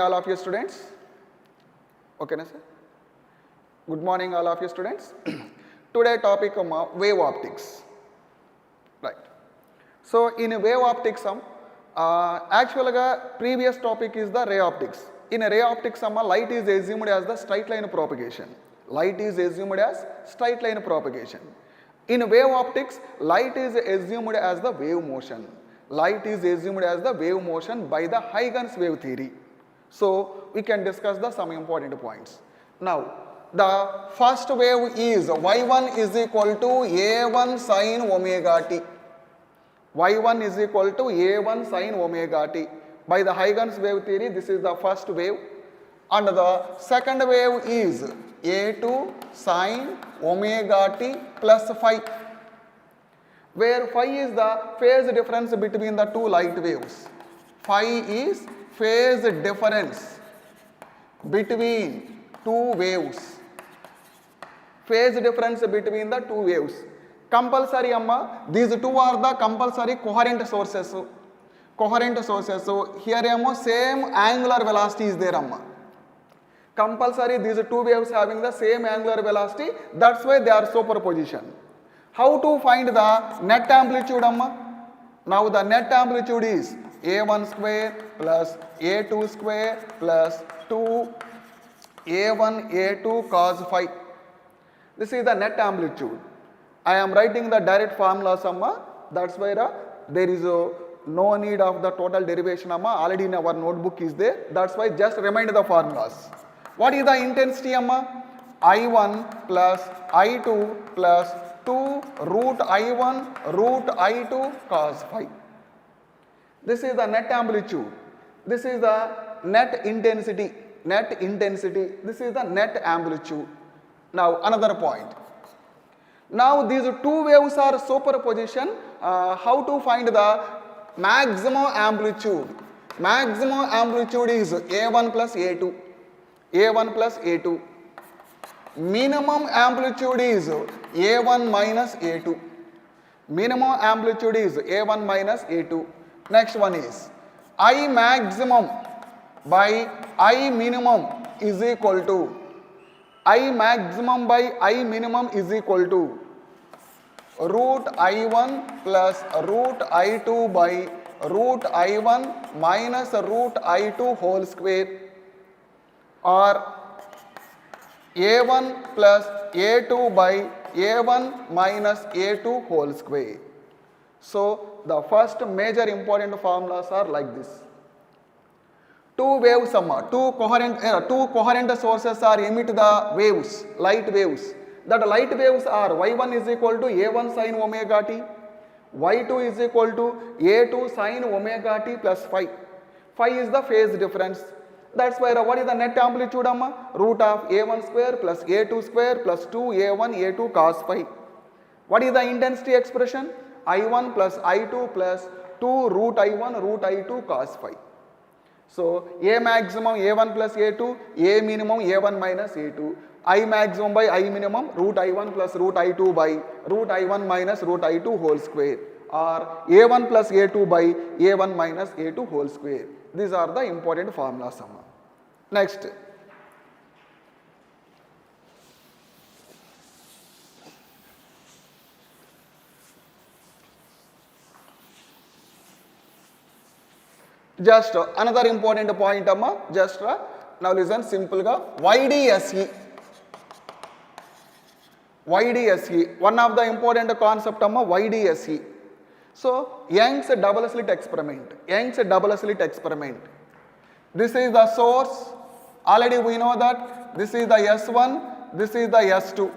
All of you students. Okay, na sir? Good morning all of you students. Today topic wave optics. Right. So in wave optics actually previous topic is the ray optics. In ray optics light is assumed as the straight line propagation. Light is assumed as straight line propagation. In wave optics, light is assumed as the wave motion. Light is assumed as the wave motion by the Huygens wave theory. So we can discuss some important points. Now, the first wave is y1 is equal to a1 sin omega t. y1 is equal to a1 sin omega t. By the Huygens wave theory, this is the first wave. And the second wave is a2 sin omega t plus phi, where phi is the phase difference between the two light waves. Phi is phase difference between two waves. Phase difference between the two waves. Compulsory these two are the compulsory coherent sources. Coherent sources. So here same angular velocity is there Compulsory these two waves having the same angular velocity, that's why they are superposition. How to find the net amplitude Now the net amplitude is a1 square plus a2 square plus 2 a1 a2 cos phi. This is the net amplitude. I am writing the direct formula that's why there is no need of the total derivation already in our notebook is there. That's why just remind the formulas. What is the intensity I1 plus I2 plus 2 root I1 root I2 cos phi. This is the net amplitude. This is the net intensity. Net intensity. This is the net amplitude. Now another point. Now these two waves are superposition. How to find the maximum amplitude? Maximum amplitude is A1 plus A2. A1 plus A2. Minimum amplitude is A1 minus A2. Minimum amplitude is A1 minus A2. Next one is I maximum by I minimum is equal to I maximum by I minimum is equal to root I1 plus root I2 by root I1 minus root I2 whole square, or A1 plus A2 by A1 minus A2 whole square. So the first major important formulas are like this. Two waves two coherent sources are emit the waves, light waves. That light waves are y1 is equal to a1 sin omega t, y2 is equal to a2 sin omega t plus phi. Phi is the phase difference. That's why what is the net amplitude root of a1 square plus a2 square plus 2a1 a2 cos phi. What is the intensity expression? I1 plus I2 plus 2 root I1 root I2 cos phi. So A maximum A1 plus A2, A minimum A1 minus A2, I maximum by I minimum root I1 plus root I2 by root I1 minus root I2 whole square, or A1 plus A2 by A1 minus A2 whole square. These are the important formulas. Next. Just another important point just now listen simple YDSE. YDSE, one of the important concept YDSE. So Young's double slit experiment. Young's double slit experiment. This is the source. Already we know that this is the S1, this is the S2.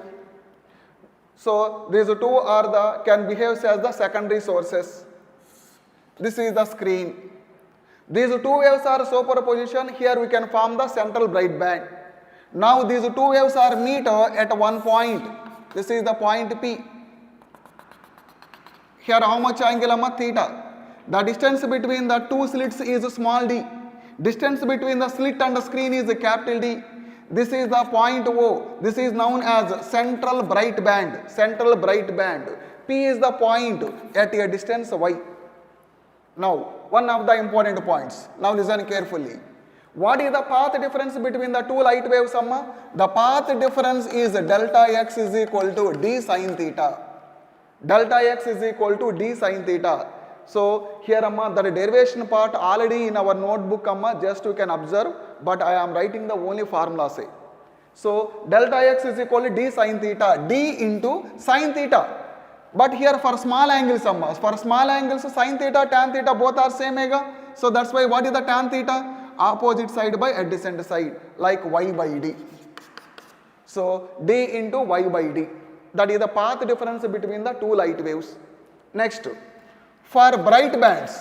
So these two are can behave as the secondary sources. This is the screen. These two waves are superposition. Here we can form the central bright band. Now these two waves are meet at one point. This is the point P. Here how much angle theta? The distance between the two slits is small d. Distance between the slit and the screen is capital D. This is the point O. This is known as central bright band. Central bright band. P is the point at a distance y. Now, one of the important points. Now listen carefully. What is the path difference between the two light waves, amma? The path difference is delta x is equal to d sine theta. Delta x is equal to d sine theta. So here, amma, the derivation part already in our notebook, amma, just you can observe, but I am writing the only formula say. So delta x is equal to d sine theta, d into sine theta. But here for small angles, amma, for small angles, sine theta, tan theta both are same ega. So that's why what is the tan theta? Opposite side by adjacent side, like y by d. So d into y by d. That is the path difference between the two light waves. Next, for bright bands,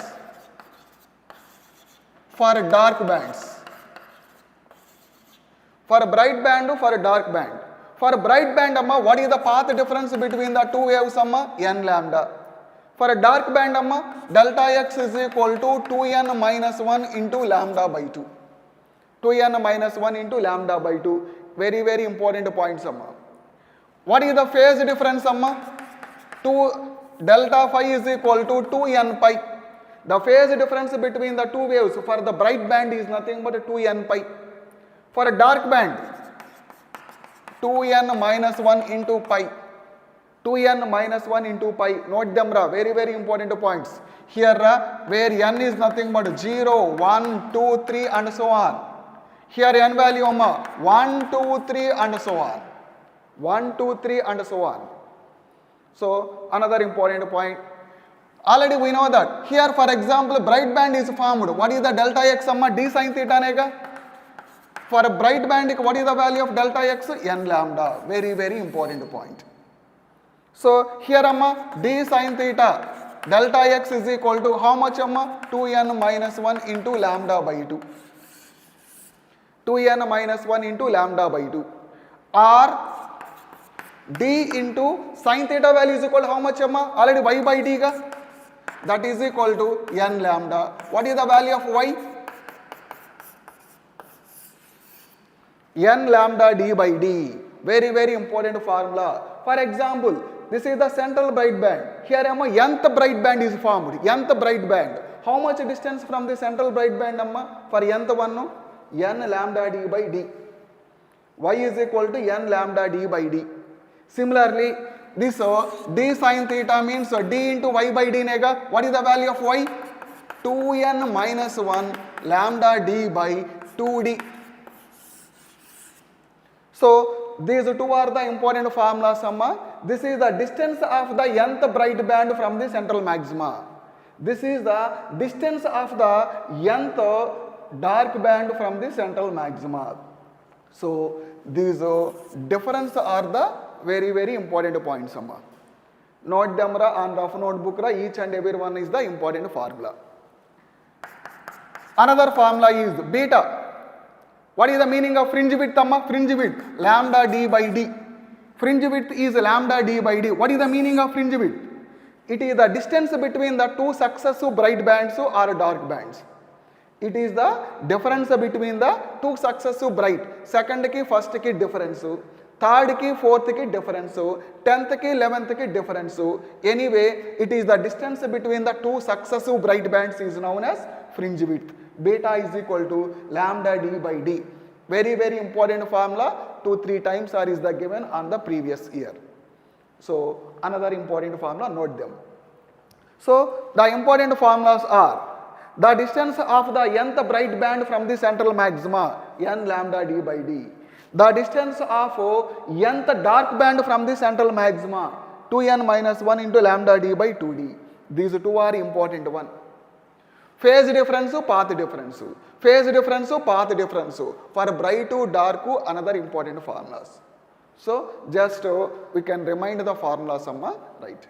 for dark bands, for bright band, for dark band. For bright band, amma, what is the path difference between the two waves, amma? N lambda. For a dark band, amma, delta x is equal to 2n minus 1 into lambda by 2. 2n minus 1 into lambda by 2. Very, very important points, amma. What is the phase difference, amma? 2 delta phi is equal to 2n pi. The phase difference between the two waves for the bright band is nothing but 2n pi. For a dark band, 2n minus 1 into pi. 2n minus 1 into pi. Note them, ra. Very, very important points. Here, ra, where n is nothing but 0, 1, 2, 3 and so on. Here n value, amma, 1, 2, 3 and so on. 1, 2, 3 and so on. So another important point. Already we know that. Here, for example, bright band is formed. What is the delta x, amma? D sine theta nega. For a bright band, what is the value of delta x? N lambda. Very, very important point. So here, amma, d sine theta, delta x is equal to how much, amma? 2n minus 1 into lambda by 2. 2n minus 1 into lambda by 2. Or d into sine theta value is equal to how much, amma? Already y by d ga. That is equal to n lambda. What is the value of y? N lambda d by d. Very, very important formula. For example, this is the central bright band. Here, amma, nth bright band is formed. Nth bright band. How much distance from the central bright band, amma? For nth one, no? N lambda d by d. Y is equal to n lambda d by d. Similarly, this d sine theta means d into y by d nega. What is the value of y? 2n minus 1 lambda d by 2d. So these two are the important formulas, amma. This is the distance of the nth bright band from the central maxima. This is the distance of the nth dark band from the central maxima. So these difference are the very, very important points, amma. Note them, ra, on rough notebook, ra, each and every one is the important formula. Another formula is beta. What is the meaning of fringe width, amma? Fringe width, lambda d by d. Fringe width is lambda d by d. What is the meaning of fringe width? It is the distance between the two successive bright bands or dark bands. It is the difference between the two successive bright. Second ki, first ki difference. Third ki, fourth ki difference. 10th ki, 11th ki difference. Anyway, it is the distance between the two successive bright bands is known as fringe width. Beta is equal to lambda d by d. Very, very important formula. 2-3 times are is the given on the previous year. So another important formula, note them. So the important formulas are the distance of the nth bright band from the central maxima, n lambda d by d. The distance of nth dark band from the central maxima, 2n minus 1 into lambda d by 2d. These two are important one. Phase difference, path difference. Phase difference, path difference. For bright to dark, another important formulas. So just we can remind the formulas, amma, right.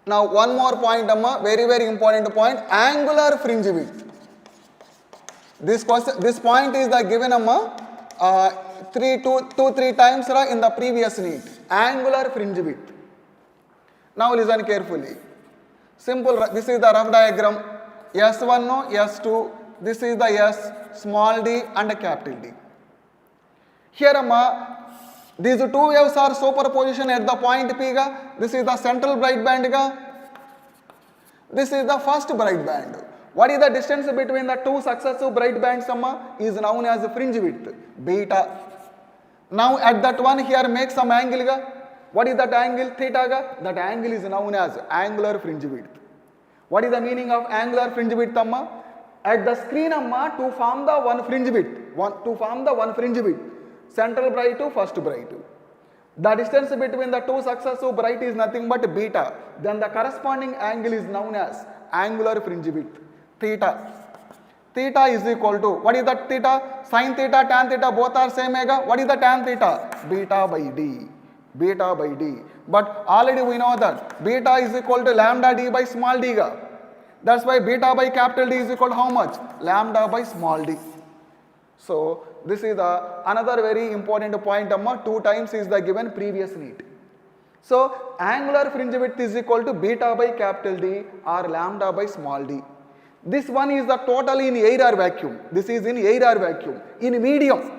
Now one more point, amma, very, very important point, angular fringe width. This point is the given, amma, 2-3 times in the previous NEET. Angular fringe width. Now listen carefully. Simple, this is the rough diagram. S1, S2, this is the S, small d and capital D. Here amma, these two waves are superposition at the point P ga. This is the central bright band ga. This is the first bright band. What is the distance between the two successive bright bands amma? Is known as fringe width, beta. Now at that one here make some angle ga. What is that angle? Theta ga. That angle is known as angular fringe width. What is the meaning of angular fringe width amma? At the screen amma, to form the one fringe width, central bright to first bright. The distance between the two successive bright is nothing but beta. Then the corresponding angle is known as angular fringe width, theta. Theta is equal to, what is that theta? Sin theta, tan theta, both are same mega. What is the tan theta? Beta by d. Beta by d. But already we know that beta is equal to lambda d by small d ga. That's why beta by capital D is equal to how much? Lambda by small d. So this is another very important point amma. 2 times is the given previous NEET. So angular fringe width is equal to beta by capital D or lambda by small d. This one is the total in air or vacuum. This is in air or vacuum. In medium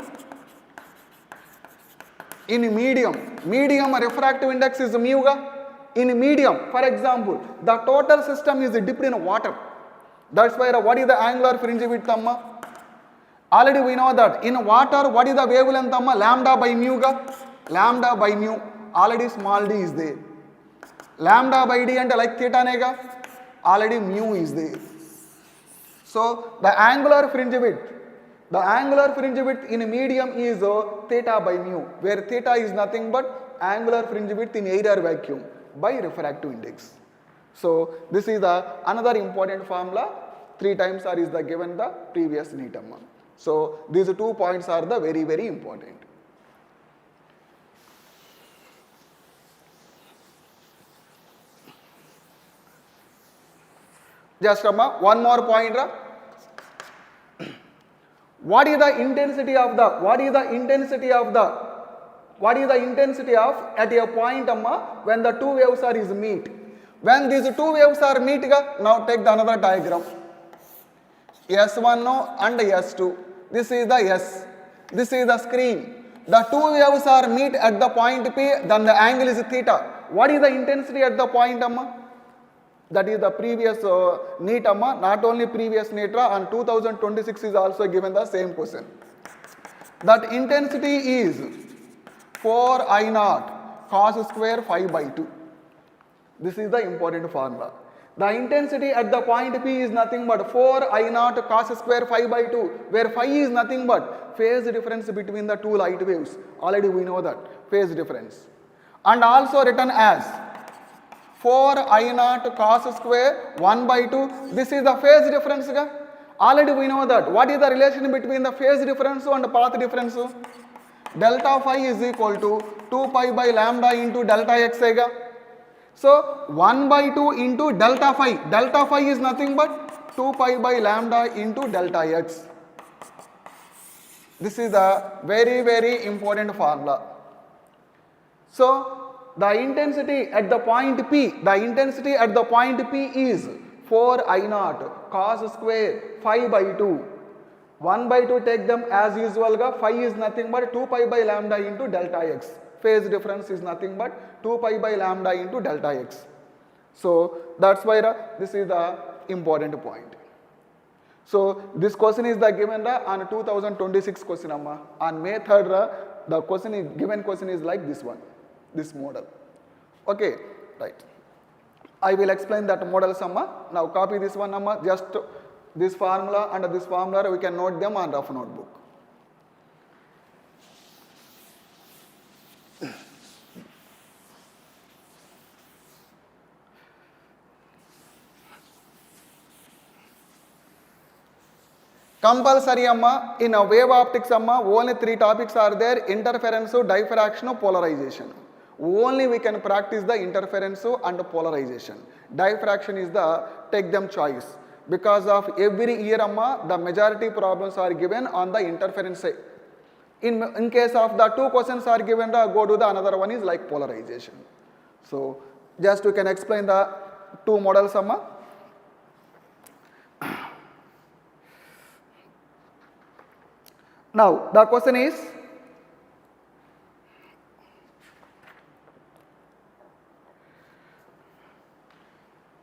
refractive index is mu ga. In medium, for example, the total system is dipped in water. That's why what is the angular fringe width amma? Already we know that in water, what is the wavelength amma? Lambda by mu ga. Lambda by mu. Already small d is there. Lambda by d and like theta nega. Already mu is there. So the angular fringe width in medium is theta by mu, where theta is nothing but angular fringe width in air or vacuum by refractive index. So this is another important formula. 3 times r is the given the previous NEET amma. So these 2 points are the very, very important. Just one more point. What is the intensity of at a point amma, when the 2 waves are is meet? When these 2 waves are meet ga, now take the another diagram. S1 and S2. This is the S. This is the screen. The 2 waves are meet at the point P, then the angle is theta. What is the intensity at the point amma? That is the previous NEET amma, not only previous NEET and 2026 is also given the same question. That intensity is 4I0 cos square phi by 2. This is the important formula. The intensity at the point P is nothing but 4I0 cos square phi by 2, where phi is nothing but phase difference between the 2 light waves. Already we know that, phase difference. And also written as 4I0 cos square 1 by 2. This is the phase difference. Already we know that. What is the relation between the phase difference and path difference? Delta phi is equal to 2 pi by lambda into delta x. So 1 by 2 into delta phi. Delta phi is nothing but 2 pi by lambda into delta x. This is a very, very important formula. So the intensity at the point P, is 4I0 cos square phi by 2. 1 by 2 take them as usual ga. Phi is nothing but 2 pi by lambda into delta x. Phase difference is nothing but 2 pi by lambda into delta x. So that's why this is the important point. So this question is the given on 2026 question amma. On May 3rd the given question is like this one. This model. Okay, right. I will explain that model amma. Now copy this one amma. Just this formula and this formula we can note them on rough notebook. Compulsory amma, in a wave optics amma, only 3 topics are there: interference, diffraction, polarization. Only we can practice the interference and polarization. Diffraction is the take them choice. Because of every year amma, the majority problems are given on the interference. In case of the 2 questions are given, go to the another one is like polarization. So just we can explain the 2 models amma. Now the question is,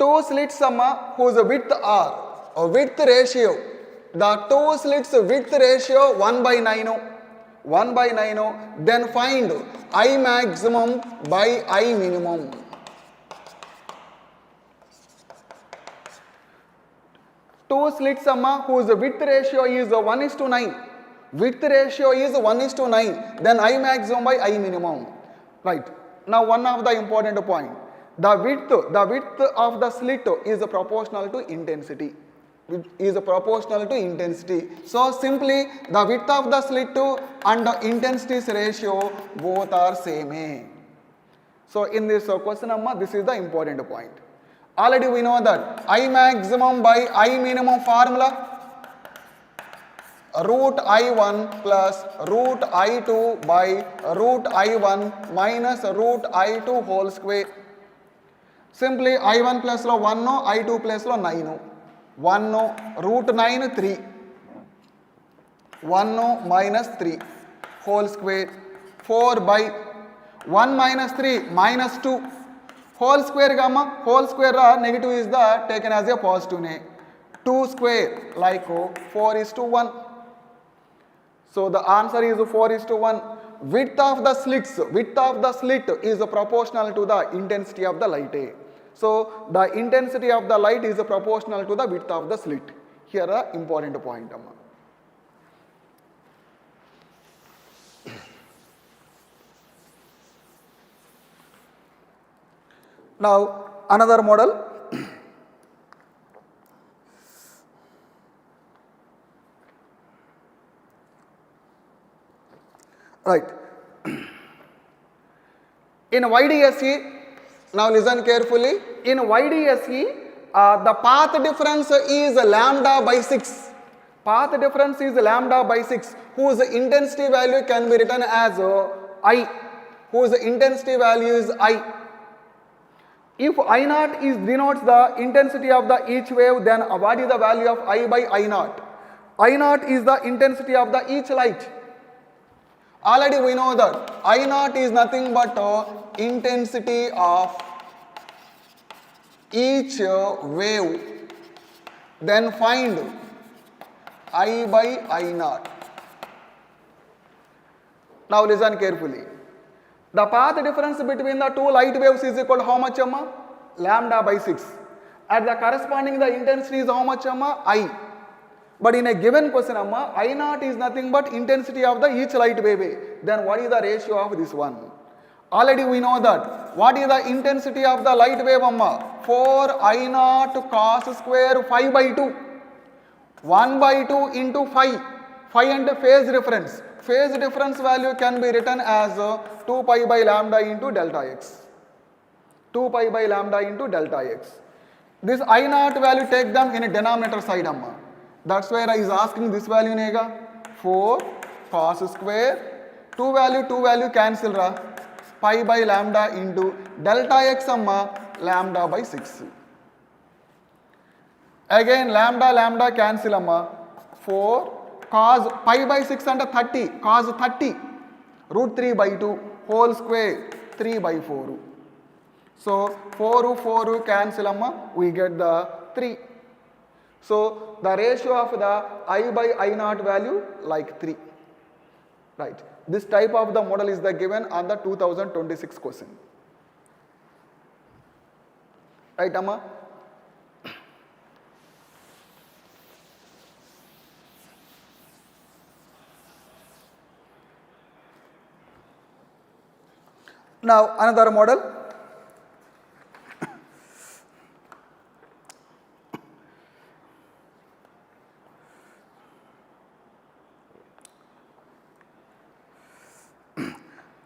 two slits whose width are width ratio. The two slits width ratio 1 by 9. 1 by 9. Then find I maximum by I minimum. Two slits whose width ratio is 1:9. Width ratio is 1:9. Then I maximum by I minimum. Right. Now one of the important point. The width of the slit is proportional to intensity. Is proportional to intensity. So simply the width of the slit and the intensity's ratio both are same. So in this question this is the important point. Already we know that I maximum by I minimum formula root I1 plus root I2 by root I1 minus root I2 whole square. Simply I1 plus 1 I2 plus 9. 1 root 9 3. 1 minus 3 whole square. 4 by 1 minus 3 minus 2 whole square gamma. Whole square negative is the taken as a positive name. 2 square like 4:1. So the answer is 4:1. Width of the slit is proportional to the intensity of the light. So the intensity of the light is proportional to the width of the slit. Here the important point. Now another model. Right. In YDSE, now listen carefully. In YDSE, the path difference is lambda by 6. Path difference is lambda by 6, whose intensity value can be written as I. Whose intensity value is I. If I naught is denotes the intensity of the each wave, then what is the value of I by I naught? I naught is the intensity of the each light. Already we know that I naught is nothing but intensity of each wave. Then find I by I naught. Now listen carefully. The path difference between the two light waves is equal to how much lambda by 6. At the corresponding the intensity is how much I. But in a given question I naught is nothing but intensity of the each light wave. Then what is the ratio of this one? Already we know that. What is the intensity of the light wave 4 I naught cos square 5 by 2. 1 by 2 into 5. 5 and phase difference. Phase difference value can be written as 2 pi by lambda into delta x. 2 pi by lambda into delta x. This I naught value take them in a denominator side That's why I is asking this value nega. 4 cos square 2 value cancel pi by lambda into delta x lambda by 6. Again lambda cancel 4 cos pi by 6 and 30 cos 30 root 3 by 2 whole square 3 by 4. So 4 cancel we get the 3. So the ratio of the I by I naught value like 3. Right. This type of the model is the given on the 2026 question. Right Amma? Now another model.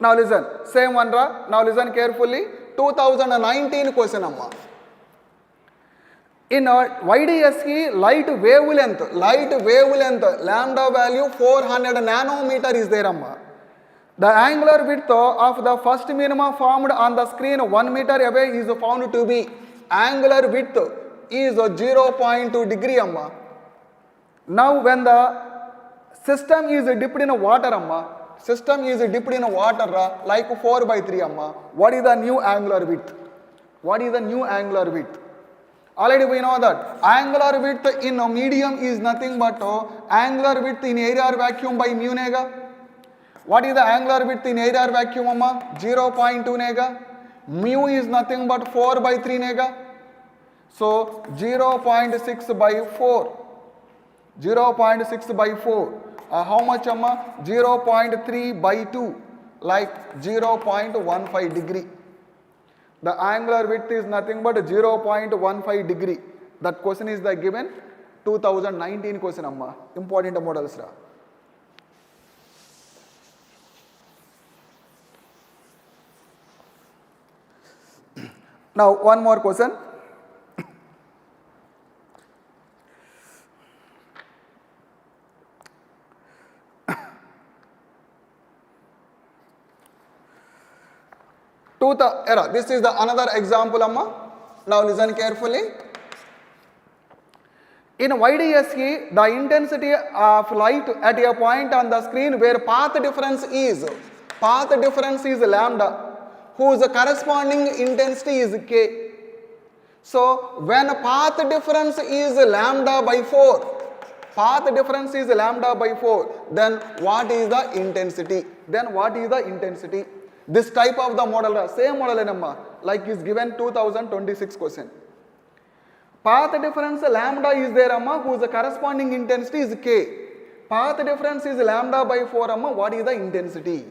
Now listen, same one now listen carefully. 2019 question In YDSE light wavelength lambda value 400 nanometer is there The angular width of the first minima formed on the screen 1 meter away is found to be angular width is 0.2 degree Now when the system is dipped in water like 4 by 3 What is the new angular width? What is the new angular width? Already we know that angular width in a medium is nothing but angular width in air vacuum by mu nega. What is the angular width in air vacuum amma? 0.2 nega. Mu is nothing but 4 by 3 nega. So 0.6 by 4. 0.6 by 4. How much amma? 0.3 by 2. Like 0.15 degree. The angular width is nothing but 0.15 degree. That question is the given 2019 question amma. Important models ra. Now one more question. This is the another example amma. Now listen carefully. In YDSE, the intensity of light at a point on the screen where path difference is lambda, whose corresponding intensity is k. So when path difference is lambda by 4, then what is the intensity? This type of the model, same model enamma, like is given 2026 question. Path difference lambda is there amma, whose corresponding intensity is k. Path difference is lambda by 4 amma, what is the intensity?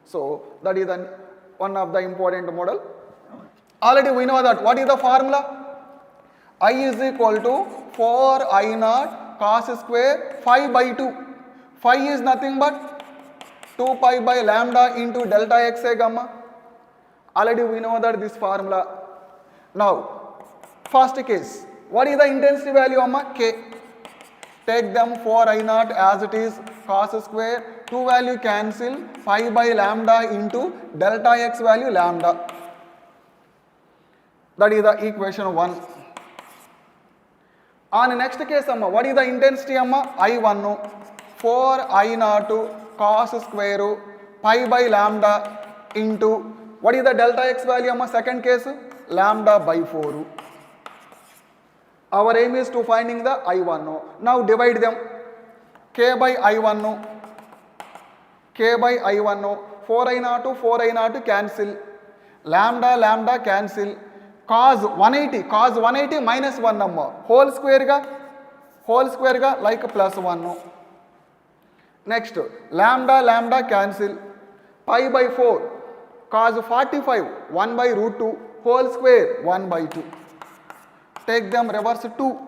So that is one of the important model. Already we know that. What is the formula? I is equal to 4I naught cos square 5 by 2. Phi is nothing but 2 pi by lambda into delta x gamma. Already we know that this formula. Now, first case, what is the intensity value amma? K. Take them 4I naught as it is, cos square, 2 value cancel, pi by lambda into delta x value lambda. That is the equation 1. On the next case amma, what is the intensity amma? I1, 4I naught cos square pi by lambda into, what is the delta x value amma? Second case, lambda by 4. Our aim is to finding the I1. Now divide them. K by I1, 4I naught cancel, lambda cancel, cos 180 minus 1 number, whole square ga like plus 1. Next, lambda cancel, pi by 4, cos 45, 1 by root 2, whole square 1 by 2. Take them reverse 2.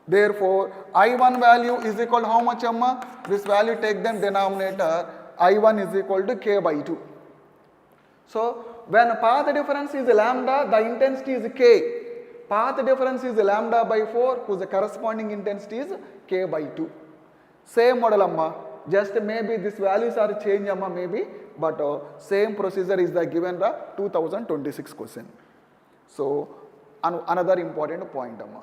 Therefore, I1 value is equal to how much amma? This value take them denominator, I1 is equal to k by 2. So, when path difference is lambda, the intensity is k. Path difference is lambda by 4, whose corresponding intensity is k by 2. Same model amma. Just maybe these values are changed amma maybe, but same procedure is the given the 2026 question. So another important point amma.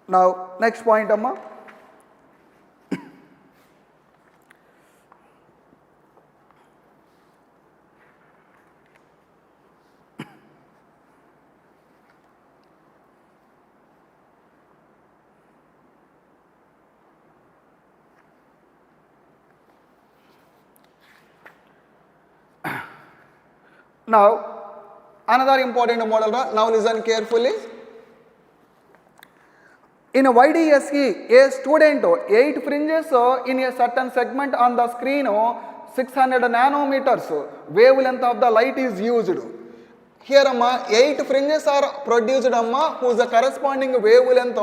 Now next point amma. Now, another important model, now listen carefully. In a YDSE, a student 8 fringes in a certain segment on the screen, 600 nanometers wavelength of the light is used. Here 8 fringes are produced whose corresponding wavelength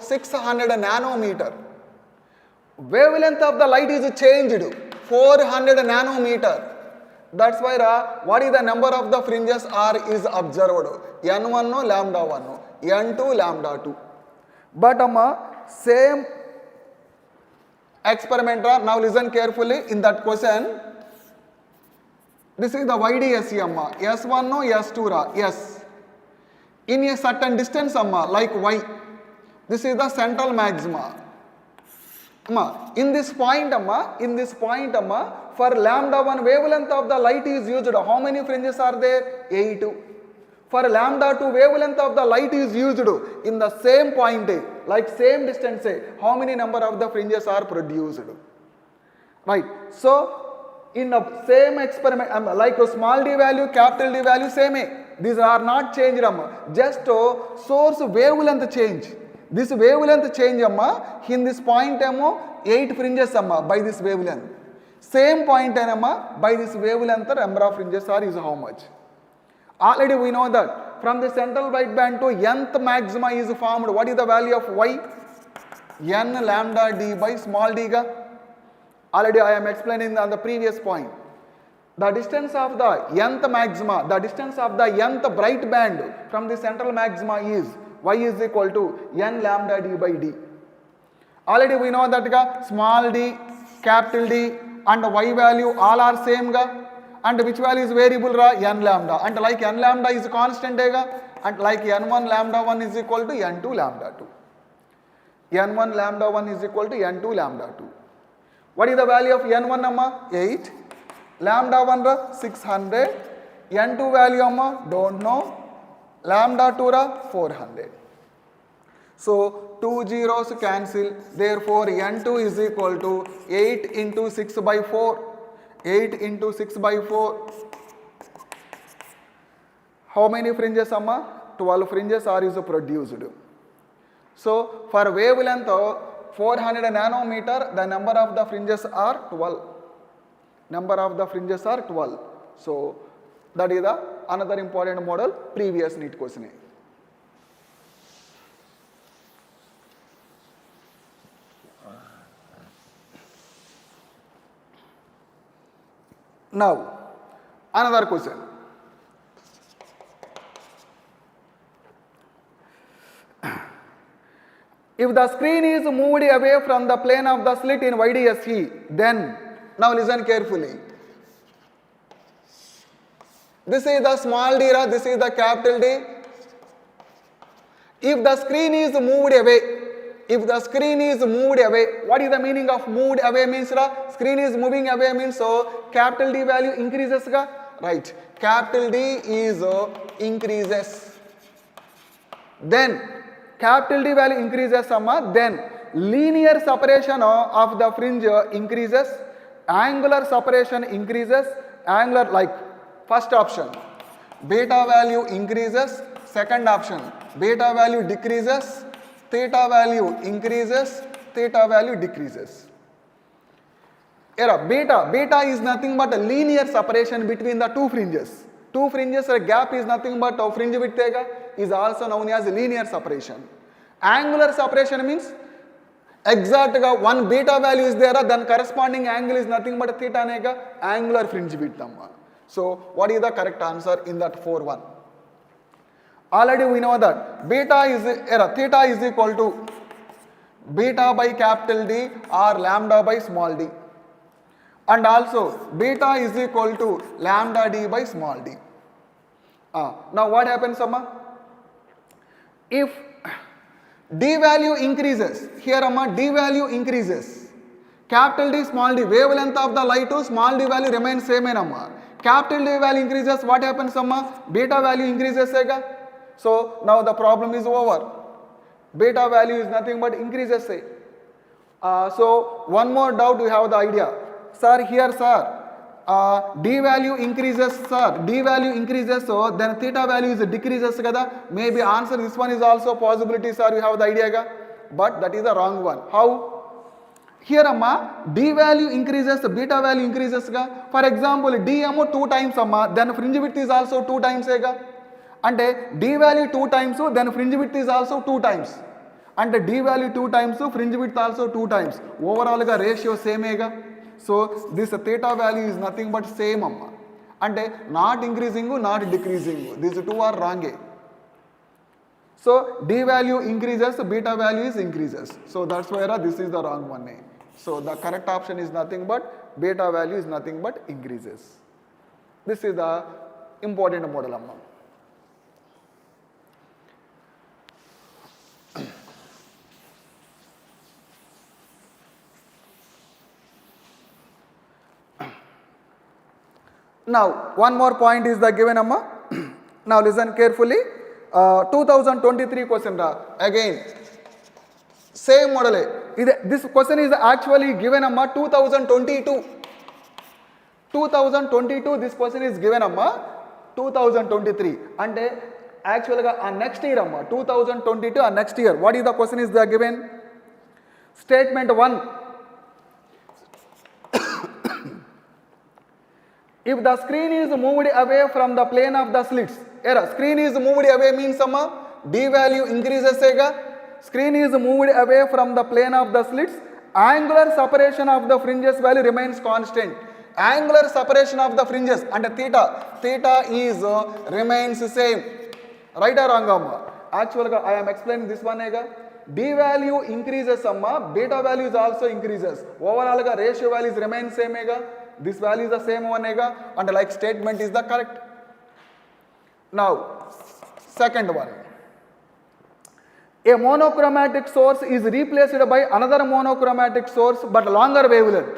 600 nanometer. Wavelength of the light is changed 400 nanometer. That's why what is the number of the fringes is observed? N1 lambda 1, N2 lambda 2. But same experiment, now listen carefully in that question. This is the YDSE amma, S1 no S2 yes. In a certain distance amma, like Y. This is the central maxima. In this point, for lambda 1 wavelength of the light is used. How many fringes are there? 8. For lambda 2 wavelength of the light is used in the same point, like same distance, how many number of the fringes are produced? Right. So, in the same experiment, like a small d value, capital D value, same. These are not changed, just source wavelength change. This wavelength change, in this point, 8 fringes by this wavelength. Same point, by this wavelength, number of fringes are is how much? Already we know that from the central white band to nth maxima is formed. What is the value of y? N lambda d by small d. Already I am explaining on the previous point. The distance of the nth maxima, the distance of the nth bright band from the central maxima is y is equal to n lambda d by d. Already we know that small d, capital D and y value all are same. And which value is variable? N lambda. And like n lambda is constant, and like n1 lambda 1 is equal to n2 lambda 2. n1 lambda 1 is equal to n2 lambda 2. What is the value of n1, 8. Lambda 1, 600. n2 value, don't know. Lambda 2, 400. So, 2 zeros cancel. Therefore, n2 is equal to 8 into 6 by 4. 8 into 6 by 4. How many fringes, 12 fringes are is produced. So, for wavelength 400 nanometer, the number of the fringes are 12. Number of the fringes are 12. So, that is the another important model, previous NEET question. Now, another question. If the screen is moved away from the plane of the slit in YDSE, then, now listen carefully. This is the small d, this is the capital D. If the screen is moved away, what is the meaning of moved away means? Screen is moving away means so capital D value increases, right? Capital D is increases. Then capital D value increases, then linear separation of the fringe increases, angular separation increases, angular like first option, beta value increases, second option, beta value decreases, theta value increases, theta value decreases. Beta is nothing but a linear separation between the two fringes. Two fringes gap is nothing but a fringe width is also known as linear separation. Angular separation means exact one beta value is there, then corresponding angle is nothing but theta angular fringe width. So what is the correct answer in that 4-1? Already we know that theta is equal to beta by capital D or lambda by small d. And also beta is equal to lambda d by small d. Now what happens, if d value increases, here d value increases, capital D, small d, wavelength of the light to small d value remains same. Capital D value increases, what happens, beta value increases. So now the problem is over. Beta value is nothing but increases. So one more doubt we have the idea. Sir, here sir, D value increases, sir. D value increases, so then theta value is decreases. Maybe answer this one is also possibility, sir. You have the idea. But that is the wrong one. How? Here D value increases, beta value increases. For example, D 2 times, then fringe width is also 2 times. And D value 2 times, then fringe width is also 2 times. And D value 2 times, fringe width also 2 times. Overall ratio same. So this theta value is nothing but same. And not increasing, not decreasing. These two are wrong. So D value increases, beta value is increases. So that's why this is the wrong one. So the correct option is nothing but beta value is nothing but increases. This is the important model. Now one more point is the given amma. Now listen carefully. 2023 question ra again same model. This question is actually given amma 2022. 2022 this question is given amma 2023 ante actually ga next year amma 2022 next year. What is the question is the given? Statement 1. If the screen is moved away from the plane of the slits, screen is moved away means amma d value increases ega. Screen is moved away from the plane of the slits, angular separation of the fringes value remains constant. Angular separation of the fringes and theta is remains same. Right or wrong amma? Actually I am explaining this one ega. D value increases amma, beta value is also increases. Overall ga ratio values remain same ega. This value is the same one ega, and like statement is the correct. Now second one. A monochromatic source is replaced by another monochromatic source but longer wavelength.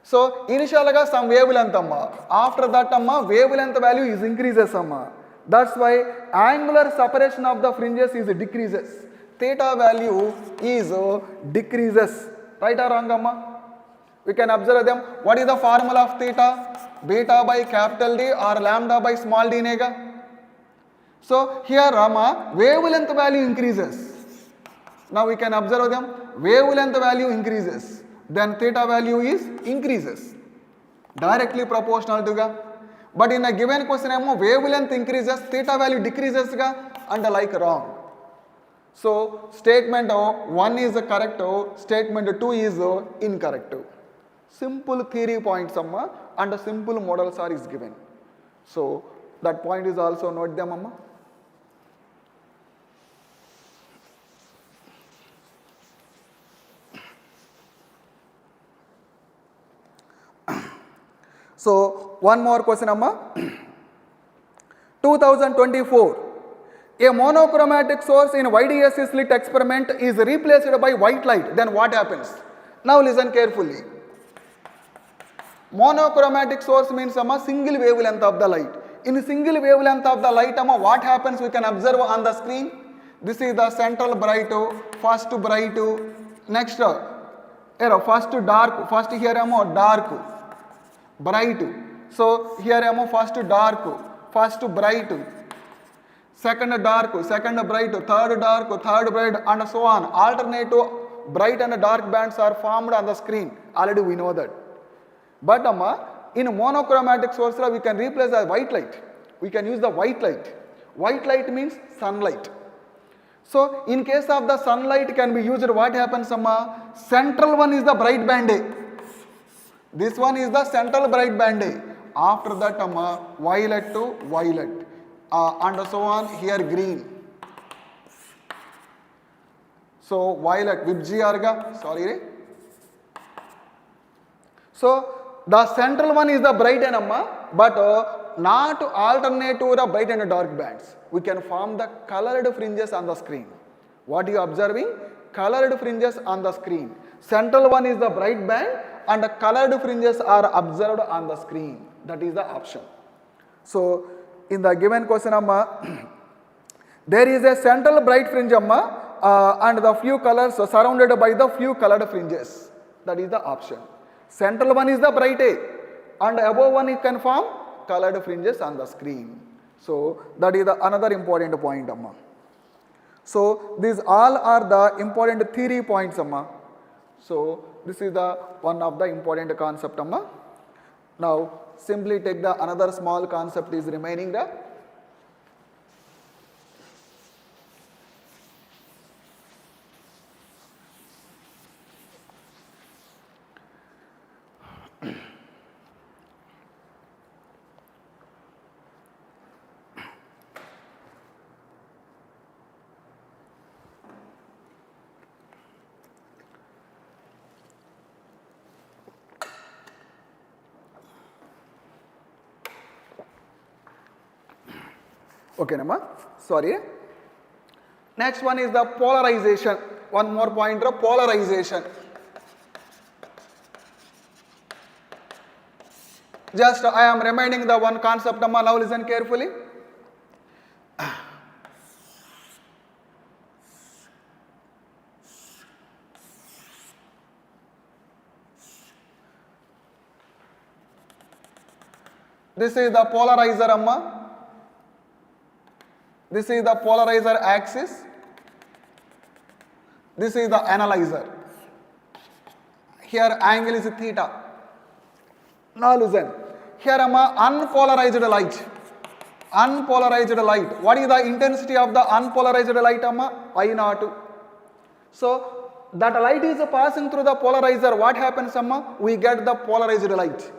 So initially some wavelength amma, after that amma wavelength value is increases amma. That's why angular separation of the fringes is decreases. Theta value is decreases. Right or wrong amma? We can observe them. What is the formula of theta? Beta by capital D or lambda by small d nega. So here amma wavelength value increases. Now we can observe them. Wavelength value increases. Then theta value is increases. Directly proportional to ga. But in a given question wavelength increases, theta value decreases ga, and like wrong. So statement 1 is correct, statement 2 is incorrect. Simple theory points amma and simple models are is given. So that point is also note them amma. So one more question amma. 2024. A monochromatic source in YDSC slit experiment is replaced by white light. Then what happens? Now listen carefully. Monochromatic source means single wavelength of the light. In single wavelength of the light what happens we can observe on the screen. This is the central bright, first bright, next first dark, first here dark, bright. So here first dark, first bright, second dark, second bright, third dark, third bright, and so on. Alternative bright and dark bands are formed on the screen. Already we know that. But in monochromatic source we can replace the white light. We can use the white light. White light means sunlight. So in case of the sunlight can be used, what happens central one is the bright band A. This one is the central bright band A. After that violet to violet, and so on, here green. So violet vibgr sorry. So the central one is the bright and but not alternate to the bright and dark bands. We can form the colored fringes on the screen. What you observing? Colored fringes on the screen. Central one is the bright band and the colored fringes are observed on the screen. That is the option. So in the given question there is a central bright fringe and the few colors surrounded by the few colored fringes. That is the option. Central one is the bright A and above one you can form colored fringes on the screen. So that is the another important point So these all are the important theory points So this is the one of the important concept Now simply take the another small concept is remaining the okay nama sorry. Next one is the polarization. One more point of polarization. Just I am reminding the one concept, amma. Now listen carefully. This is the polarizer, amma. This is the polarizer axis. This is the analyzer. Here angle is theta. Now listen. Here amma unpolarized light. Unpolarized light. What is the intensity of the unpolarized light, amma? I0. So that light is passing through the polarizer. What happens, amma? We get the polarized light.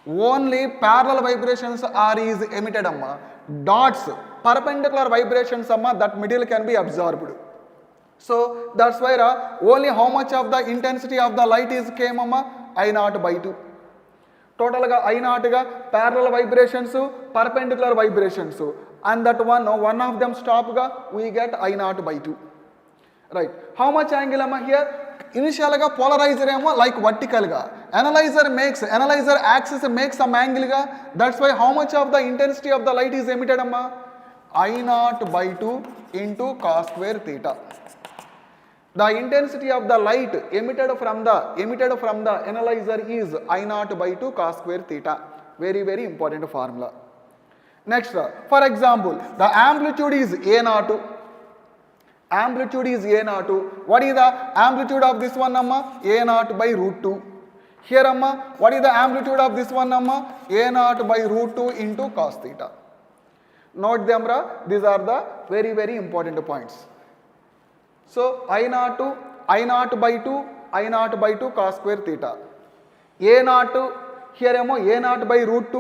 Only parallel vibrations are is emitted, amma. Dots, perpendicular vibrations, amma, that middle can be absorbed. So that's why only how much of the intensity of the light is came, amma? I0 by 2. Total ga I0 ga parallel vibrations, perpendicular vibrations, and that one of them stop ga, we get I0 by 2. Right. How much angle, amma, here? Initial ga polarizer like vertical ga. Analyzer axis makes some angle ga. That's why how much of the intensity of the light is emitted, amma? I0 by 2 into cos square theta. The intensity of the light emitted from the analyzer is I0 by 2 cos square theta. Very, very important formula. Next, for example, the amplitude is A0. Amplitude is A0. What is the amplitude of this one, amma? A0 by root 2. Here, amma, what is the amplitude of this one, amma? A0 by root 2 into cos theta. Note them, these are the very, very important points. So I0 by 2 cos square theta. A0, here A0 by root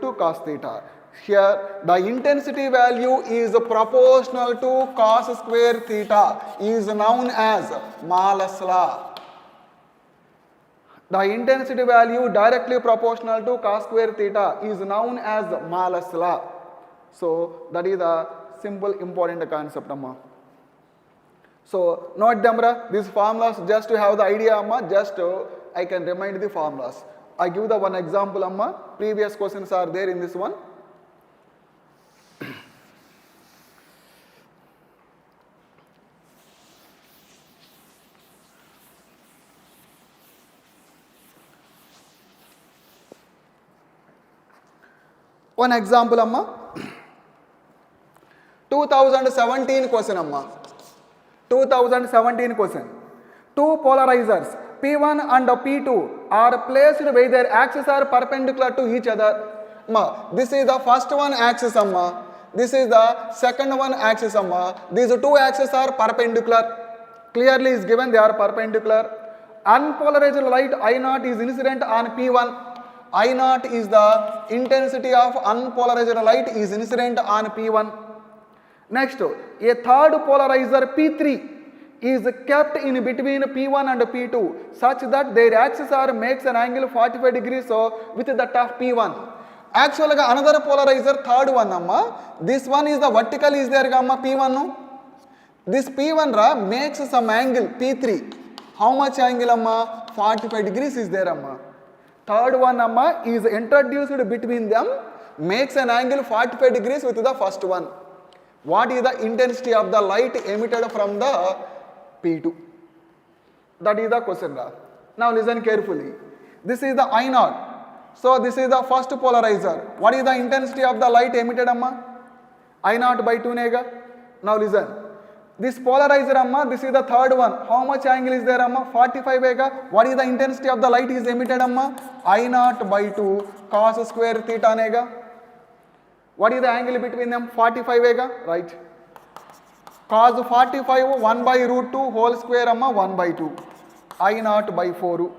2 cos theta. Here the intensity value is proportional to cos square theta, is known as Malus law. The intensity value directly proportional to cos square theta is known as Malus law. So that is the simple important concept, amma. So note them, these formulas, just to have the idea, amma, just I can remind the formulas. I give the one example, amma. Previous questions are there in this one. One example, amma. 2017 question, amma. 2017 question. Two polarizers P1 and P2 are placed where their axes are perpendicular to each other. This is the first one axis, amma. This is the second one axis, amma. These two axes are perpendicular. Clearly is given they are perpendicular. Unpolarized light I0 is incident on P1. I0 is the intensity of unpolarized light is incident on P1. Next, a third polarizer P3 is kept in between P1 and P2 such that their axis makes an angle 45 degrees with that of P1. Actually, another polarizer, third one, amma. This one is the vertical is there, amma, P1. No? This P1 makes some angle P3. How much angle, amma? 45 degrees is there, amma. Third one, amma, is introduced between them, makes an angle 45 degrees with the first one. What is the intensity of the light emitted from the P2? That is the question. Now listen carefully. This is the I0. So this is the first polarizer. What is the intensity of the light emitted, amma? I0 by 2 nega. Now listen. This polarizer, amma, this is the third one. How much angle is there, amma? 45 vega. What is the intensity of the light is emitted, amma? I0 by 2 cos square theta nega. What is the angle between them? 45 vega, right? Cos 45 1 by root 2 whole square, amma, 1 by 2. I0 by 4.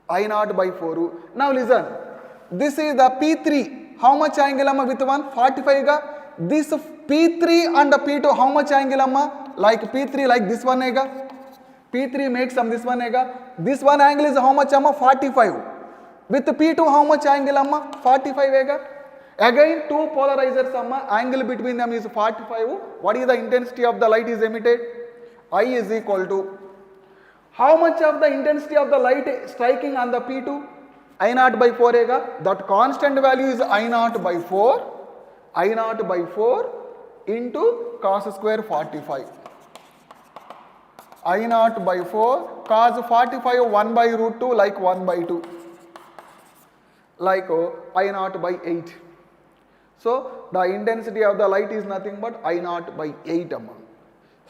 I0 by 4. Now listen. This is the P3. How much angle, amma, with 1? 45 ga. This P3 and P2, how much angle, amma? Like P3, like this one, ega. P3 makes some this one, ega. This one angle is how much, amma? 45. With P2, how much angle, amma? 45, ega. Again, two polarizers, amma, angle between them is 45. What is the intensity of the light is emitted? I is equal to How much of the intensity of the light striking on the P2? I naught by 4 ega. That constant value is I naught by 4. I naught by 4 into cos square 45. I naught by 4 cos 45 1 by root 2 like 1 by 2. Like I naught by 8. So the intensity of the light is nothing but I naught by 8 amma.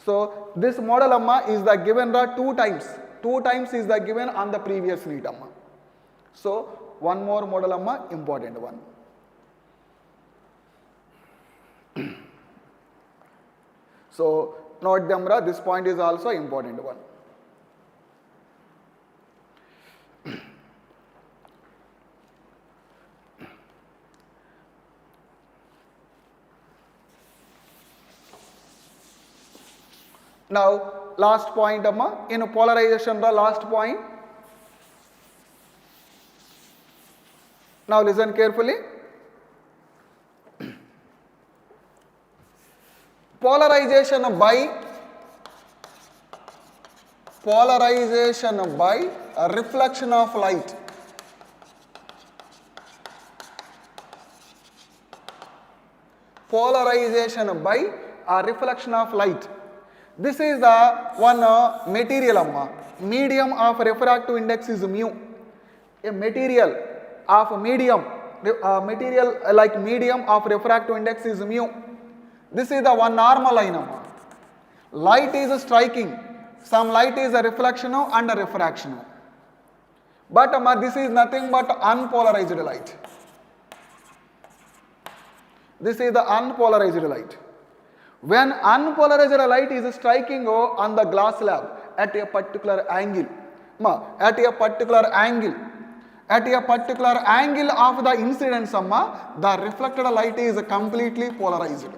So this model amma is the given the 2 times. 2 times is the given on the previous NEET amma. So one more model amma, important one. So note them ra, this point is also important one. Now last point amma, in polarization the last point. Now listen carefully. Polarization by a reflection of light. Polarization by a reflection of light. This is the one material amma. Medium of refractive index is mu. A material of medium like medium of refractive index is mu. This is the one normal line amma. Light is striking. Some light is a reflection and a refraction. But amma, this is nothing but unpolarized light. This is the unpolarized light. When unpolarized light is striking on the glass slab at a particular angle, at a particular angle of the incidence, the reflected light is completely polarized.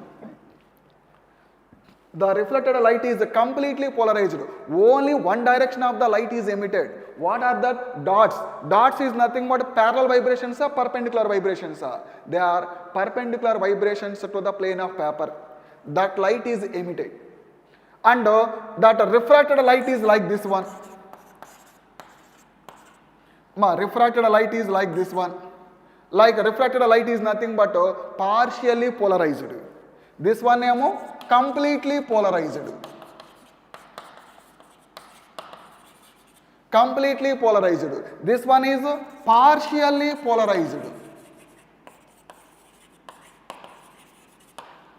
The reflected light is completely polarized. Only one direction of the light is emitted. What are the dots? Dots is nothing but parallel vibrations or perpendicular vibrations. They are perpendicular vibrations to the plane of paper. That light is emitted. And that refracted light is like this one. Refracted light is like this one. Like refracted light is nothing but partially polarized. This one emo completely polarized. Completely polarized. This one is partially polarized.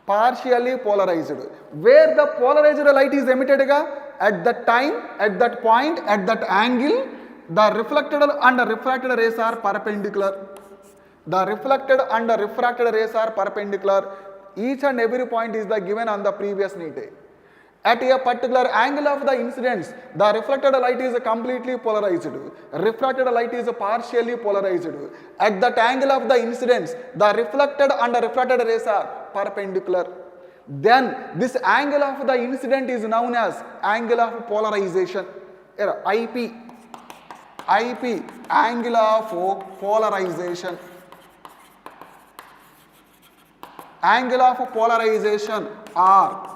Partially polarized. Where the polarized light is emitted at that time, at that point, at that angle, the reflected and refracted rays are perpendicular. The reflected and refracted rays are perpendicular. Each and every point is the given on the previous NEET. At a particular angle of the incidence, the reflected light is completely polarized. Refracted light is partially polarized. At that angle of the incidence, the reflected and refracted rays are perpendicular. Then this angle of the incident is known as angle of polarization. IP. IP, angle of polarization. Angle of polarization or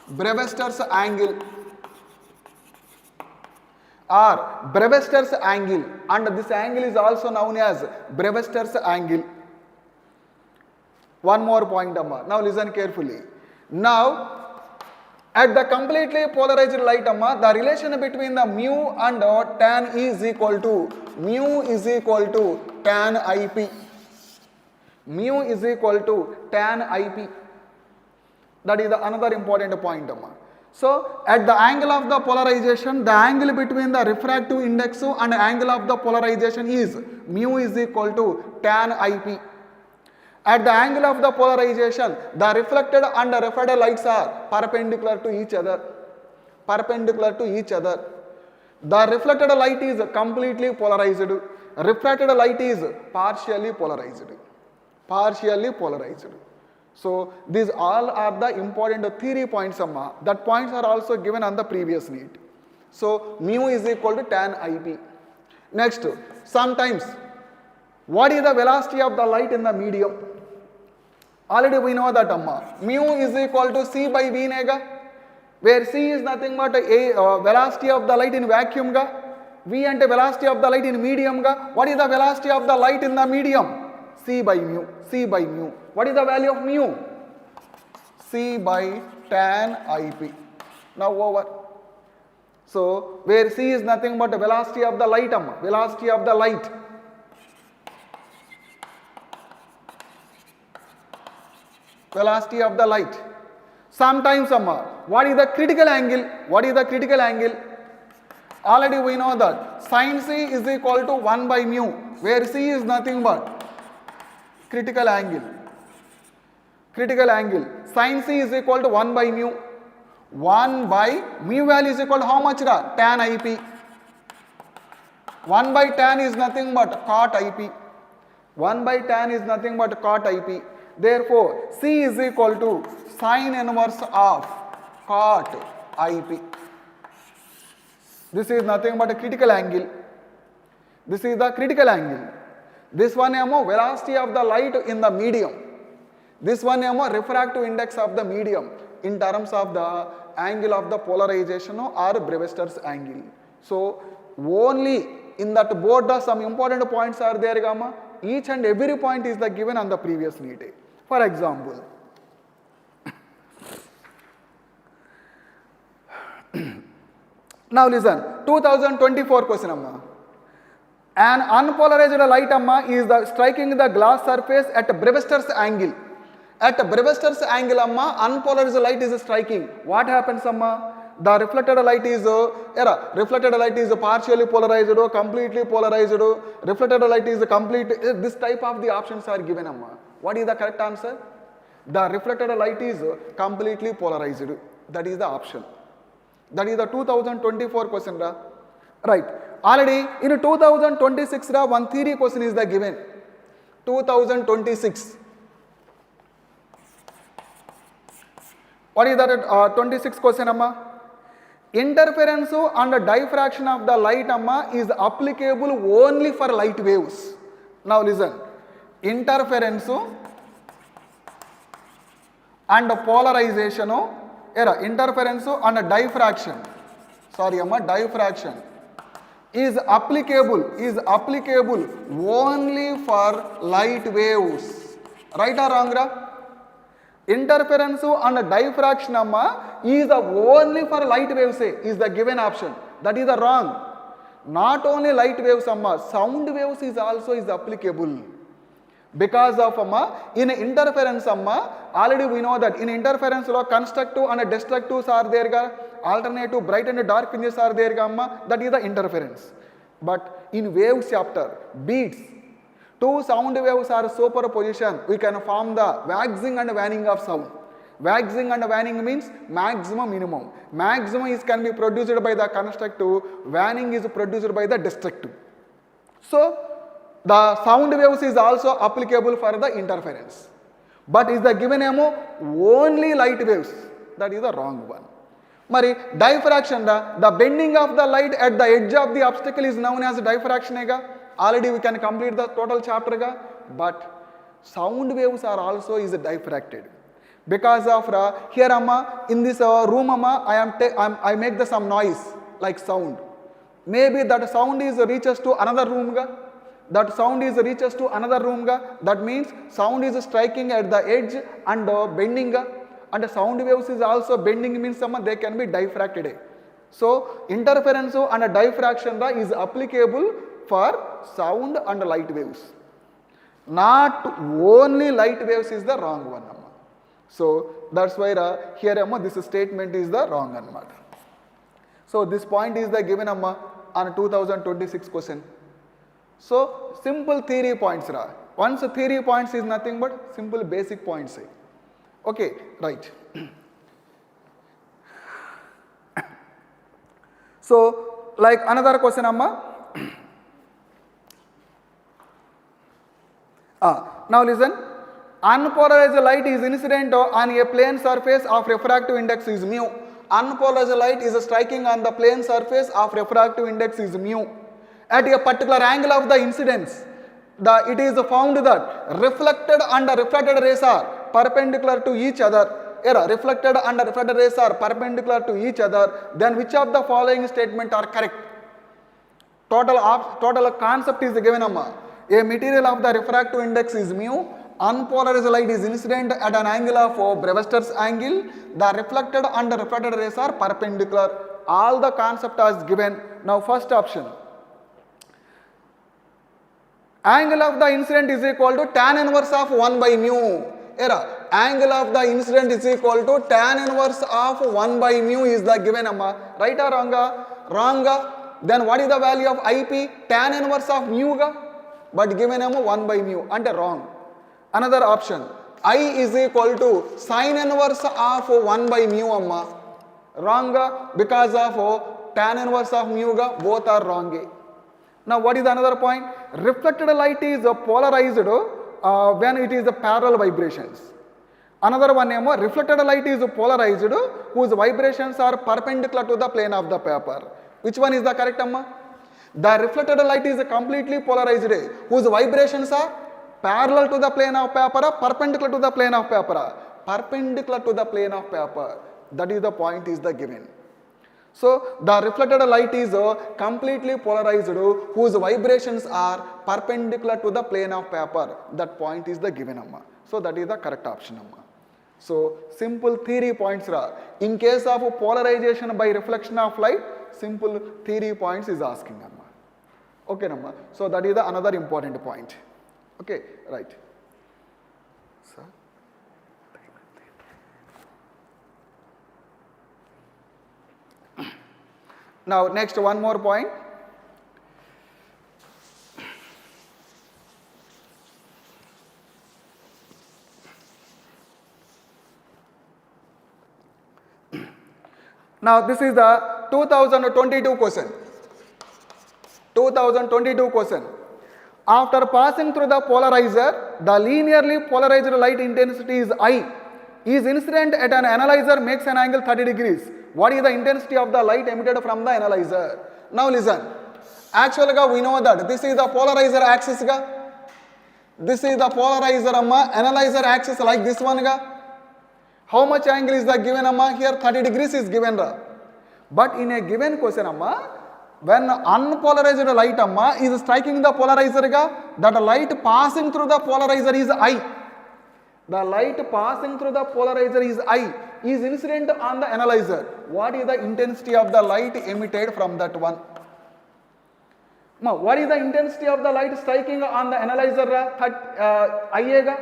Brevester's angle and this angle is also known as Brevester's angle. One more point amma. Now listen carefully. Now at the completely polarized light amma, the relation between the mu and tan is equal to tan IP. Mu is equal to tan IP. That is another important point. So, at the angle of the polarization, the angle between the refractive index and angle of the polarization is mu is equal to tan IP. At the angle of the polarization, the reflected and refracted lights are perpendicular to each other. Perpendicular to each other. The reflected light is completely polarized. Refracted light is partially polarized. Partially polarized. So these all are the important theory points amma. That points are also given on the previous NEET. So mu is equal to tan IP. Next, sometimes what is the velocity of the light in the medium? Already we know that amma. Mu is equal to C by V nega. where c is nothing but velocity of the light in vacuum ga, v ante velocity of the light in medium ga. What is the velocity of the light in the medium? c by mu, c by mu. What is the value of mu? c by tan ip. Now over. So where c is nothing but the velocity of the light, velocity of the light. Velocity of the light. Sometimes what is the critical angle? What is the critical angle? Already we know that sin c is equal to 1 by mu, where c is nothing but critical angle. Critical angle. Sin c is equal to 1 by mu. 1 by mu value is equal to how much? Tan ip. 1 by tan is nothing but cot ip. 1 by tan is nothing but cot ip. Therefore, c is equal to sin inverse of cot ip. This is nothing but a critical angle. This is the critical angle. This one velocity of the light in the medium. This one refractive index of the medium in terms of the angle of the polarization or Brevester's angle. So only in that board some important points are there, gamma. Each and every point is given on the previous NEET. For example, now listen, 2024 question amma. An unpolarized light is striking the glass surface at Brevester's angle. At Brevester's angle unpolarized light is striking. What happens The reflected light is partially polarized or completely polarized. Reflected light is complete. This type of the options are given What is the correct answer? The reflected light is completely polarized. That is the option. That is the 2024 question. Right. Already in 2026 one theory question is given. 2026. What is that 26 question Interference and diffraction of the light is applicable only for light waves. Now listen. Interference and polarization, interference and diffraction. Diffraction is applicable only for light waves. Right or wrong? Interference and diffraction is only for light waves is the given option. That is the wrong. Not only light waves sound waves is also applicable. Because of in interference already we know that in interference constructive and destructives are there, alternative bright and dark fringes are there, that is the interference. But in waves chapter, beats, two sound waves are superposition, we can form the waxing and waning of sound. Waxing and waning means maximum, minimum. Maximum can be produced by the constructive, waning is produced by the destructive. So, the sound waves is also applicable for the interference. But is the given only light waves. That is the wrong one. Mari, diffraction, the bending of the light at the edge of the obstacle is known as diffraction. Already we can complete the total chapter. But sound waves are also is diffracted. Because of here in this room I make some noise like sound. Maybe that sound is reaches to another room. That sound is reaches to another room. That means sound is striking at the edge and bending. And sound waves is also bending means they can be diffracted. So interference and diffraction is applicable for sound and light waves. Not only light waves is the wrong one. So that's why here this statement is the wrong one. So this point is the given on 2026 question. So simple theory points. Once theory points is nothing but simple basic points. Okay, right. So like another question now listen. Unpolarized light is incident on a plane surface of refractive index is mu. Unpolarized light is striking on the plane surface of refractive index is mu. At a particular angle of the incidence, it is found that reflected and refracted rays are perpendicular to each other. reflected and refracted rays are perpendicular to each other, then which of the following statement are correct? Total concept is given amma. A material of the refractive index is mu. Unpolarized light is incident at an angle of Brevester's angle. The reflected and refracted rays are perpendicular. All the concept is given. Now first option. Angle of the incident is equal to tan inverse of 1 by mu. Angle of the incident is equal to tan inverse of 1 by mu is the given amma. Right or wrong? Wrong. Then what is the value of IP? Tan inverse of mu ga. But given amma 1 by mu. And wrong. Another option. I is equal to sin inverse of 1 by mu amma. Wrong because of tan inverse of mu ga. Both are wrong. Now what is another point? Reflected light is polarized when it is parallel vibrations. Another one name, reflected light is polarized whose vibrations are perpendicular to the plane of the paper. Which one is the correct amma? The reflected light is completely polarized whose vibrations are parallel to the plane of paper, perpendicular to the plane of paper. Perpendicular to the plane of paper. That is the point is the given. So the reflected light is completely polarized whose vibrations are perpendicular to the plane of paper. That point is the given amma. So that is the correct option amma. So simple theory points ra. In case of polarization by reflection of light, simple theory points is asking amma. Okay amma. So that is the another important point. Okay, right. So, now next one more point. Now this is the 2022 question. 2022 question. After passing through the polarizer, the linearly polarized light intensity is I. Is incident at an analyzer makes an angle 30 degrees. What is the intensity of the light emitted from the analyzer? Now listen. Actually we know that this is the polarizer axis ga. This is the polarizer amma, analyzer axis like this one ga. How much angle is the given amma? Here 30 degrees is given ra. But in a given question amma, when unpolarized light amma is striking the polarizer ga, that light passing through the polarizer is I. The light passing through the polarizer is I. Is incident on the analyzer. What is the intensity of the light emitted from that one? What is the intensity of the light striking on the analyzer? IA ga?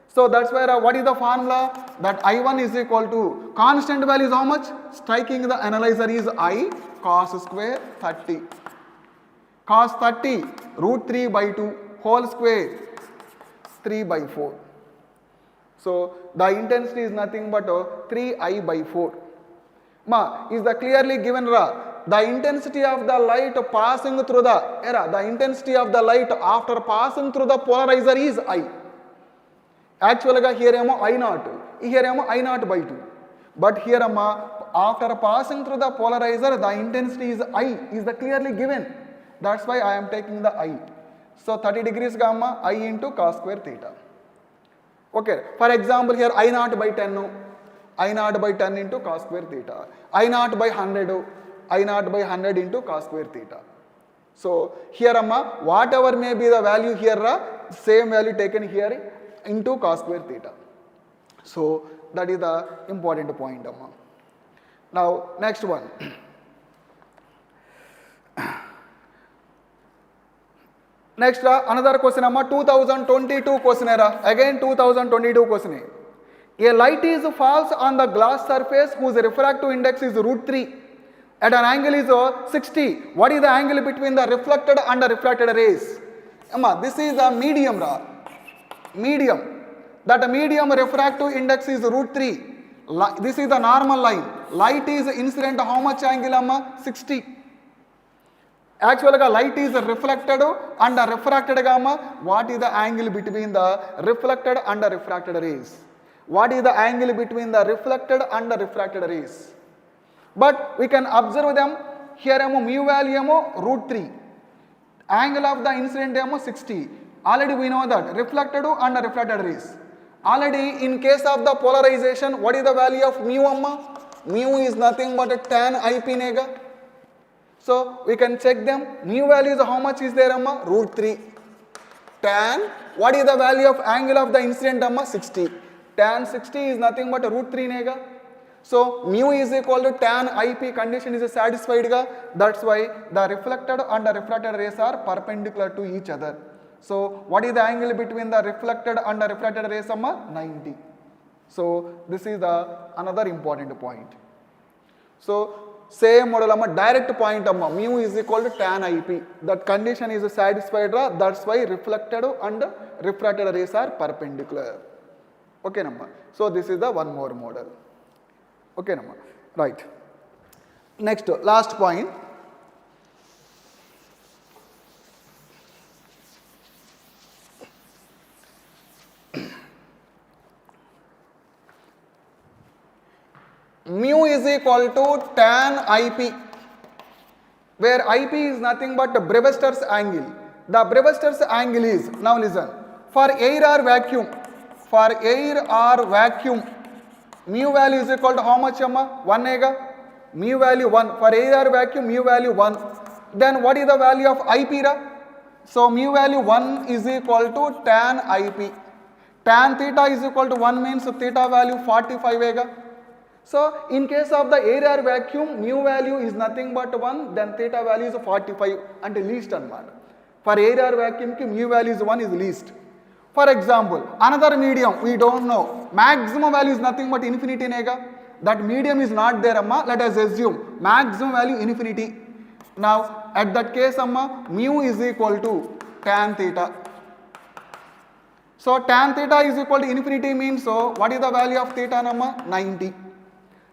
So that's where what is the formula? That I1 is equal to constant value is how much? Striking the analyzer is I cos square 30. Cos 30 root 3 by 2 whole square 3 by 4. So the intensity is nothing but 3I by 4. Is the clearly given ra? The intensity of the light passing through the intensity of the light after passing through the polarizer is I. Actually here I0. Here I0 by 2. But here after passing through the polarizer, the intensity is I. Is the clearly given. That's why I am taking the I. So 30 degrees gamma I into cos square theta. Okay, for example here I0 by 10, I0 by 10 into cos square theta, I0 by 100, I0 by 100 into cos square theta. So here whatever may be the value here, same value taken here into cos square theta. So that is the important point amma. Now next one. Next another question 2022 question again 2022 question. A light is falls on the glass surface whose refractive index is root 3 at an angle is 60. What is the angle between the reflected and the refracted rays? This is the medium medium. That medium refractive index is root 3. This is the normal line. Light is incident how much angle 60. Actually light is reflected and refracted gamma. What is the angle between the reflected and the refracted rays? What is the angle between the reflected and the refracted rays? But we can observe them here mu value root 3. Angle of the incident 60. Already we know that reflected and refracted rays. Already in case of the polarization, what is the value of mu amma? Mu is nothing but a tan IP nega. So we can check them. Mu value is how much is there amma? Root 3. Tan, what is the value of angle of the incident amma? 60. Tan 60 is nothing but root 3 nega. So mu is equal to tan IP condition is satisfied ga. That's why the reflected and the refracted rays are perpendicular to each other. So what is the angle between the reflected and the refracted rays amma? 90. So this is the another important point. So same model amma direct point amma mu is equal to tan IP. That condition is satisfied ra. That's why reflected and refracted rays are perpendicular. Okay namma. So this is the one more model. Okay namma. Right. Next last point. Mu is equal to tan IP, where IP is nothing but Brevester's angle. The Brevester's angle is, now listen, for air or vacuum, mu value is equal to how much amma? 1 ega? Mu value 1. For air or vacuum, mu value 1. Then what is the value of IP ra? So mu value 1 is equal to tan IP. Tan theta is equal to 1 means theta value 45 ega. So in case of the air or vacuum, mu value is nothing but 1, then theta value is 45 and least anamata. For air or vacuum, mu value is 1 is least. For example, another medium, we don't know. Maximum value is nothing but infinity nega. That medium is not there amma. Let us assume maximum value infinity. Now at that case amma, mu is equal to tan theta. So tan theta is equal to infinity means, so what is the value of theta namma? 90.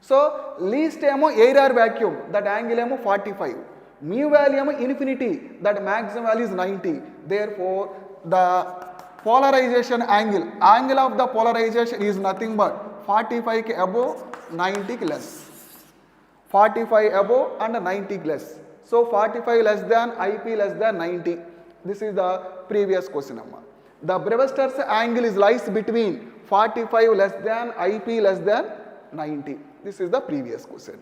So least emo air or vacuum, that angle emo 45. Mu value emo infinity, that maximum value is 90. Therefore the polarization angle of the polarization is nothing but 45 above, 90 less. 45 above and 90 less. So 45 less than IP less than 90. This is the previous question amma. The Brevester's angle is lies between 45 less than IP less than 90. This is the previous question.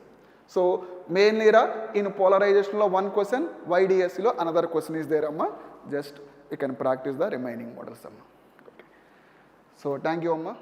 So mainly in polarization lo one question, YDS lo another question is there amma. Just you can practice the remaining models amma. Okay. So thank you amma.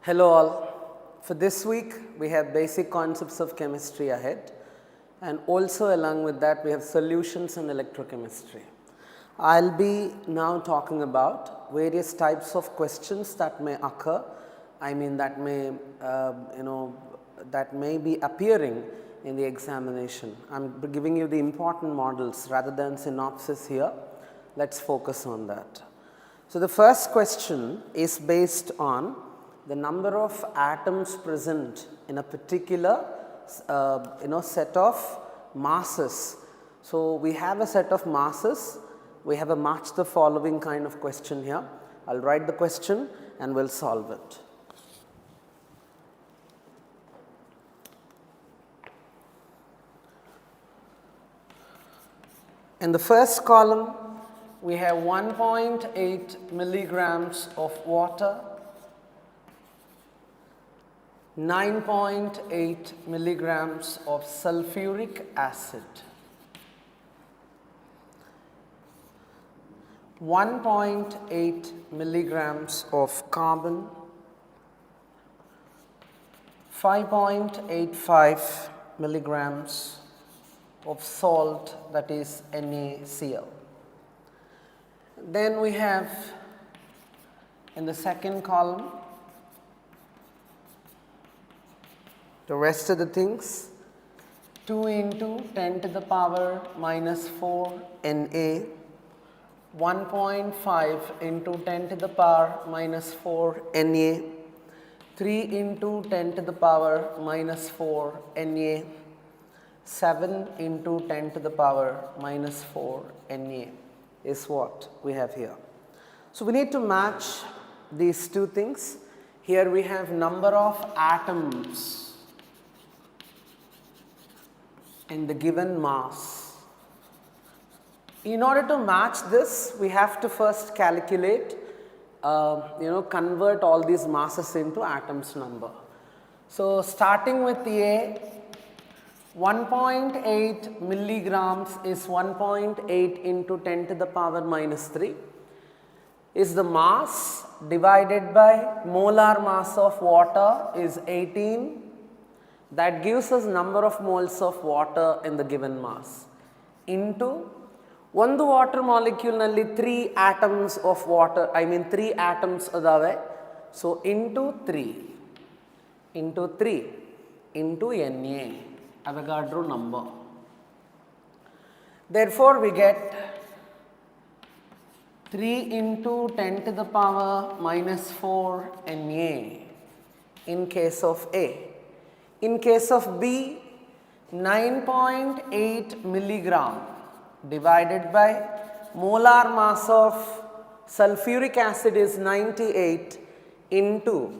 Hello all. For this week we have basic concepts of chemistry ahead, and also along with that we have solutions in electrochemistry. I will be now talking about various types of questions that may occur, that may that may be appearing in the examination. I am giving you the important models rather than synopsis here. Let us focus on that. So, the first question is based on the number of atoms present in a particular set of masses. So, we have a set of masses, we have a match the following kind of question here. I will write the question and we will solve it. In the first column, we have 1.8 milligrams of water, 9.8 milligrams of sulfuric acid, 1.8 milligrams of carbon, 5.85 milligrams of salt, that is NaCl. Then we have in the second column the rest of the things: 2 into 10 to the power minus 4 Na, 1.5 into 10 to the power minus 4 Na, 3 into 10 to the power minus 4 Na, 7 into 10 to the power minus 4 Na is what we have here. So, we need to match these two things. Here we have number of atoms in the given mass. In order to match this, we have to first calculate, convert all these masses into atoms number. So, starting with the A, 1.8 milligrams is 1.8 into 10 to the power minus 3 is the mass, divided by molar mass of water is 18. That gives us number of moles of water in the given mass, into one water molecule nalli 3 atoms of water, 3 atoms adave. So, into 3 into Na, Avogadro number. Therefore, we get 3 into 10 to the power minus 4 Na in case of A. In case of B, 9.8 milligram divided by molar mass of sulfuric acid is 98 into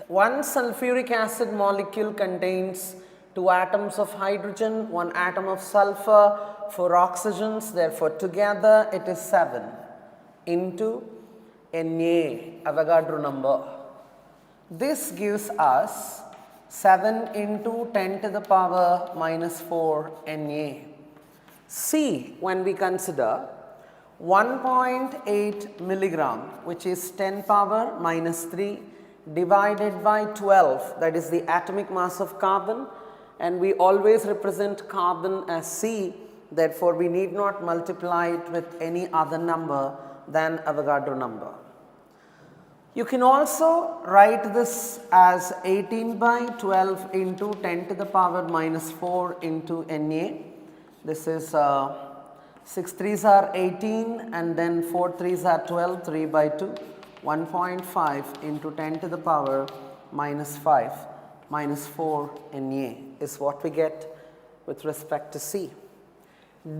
one sulfuric acid molecule contains 2 atoms of hydrogen, 1 atom of sulfur, 4 oxygens, therefore together it is 7 into Na, Avogadro number. This gives us 7 into 10 to the power minus 4 Na. C, when we consider 1.8 milligram, which is 10 power minus 3 divided by 12, that is the atomic mass of carbon, and we always represent carbon as C, therefore we need not multiply it with any other number than Avogadro number. You can also write this as 18 by 12 into 10 to the power minus 4 into Na. This is 6 3s are 18 and then 4 3s are 12, 3 by 2, 1.5 into 10 to the power minus 5 minus 4 Na is what we get with respect to C.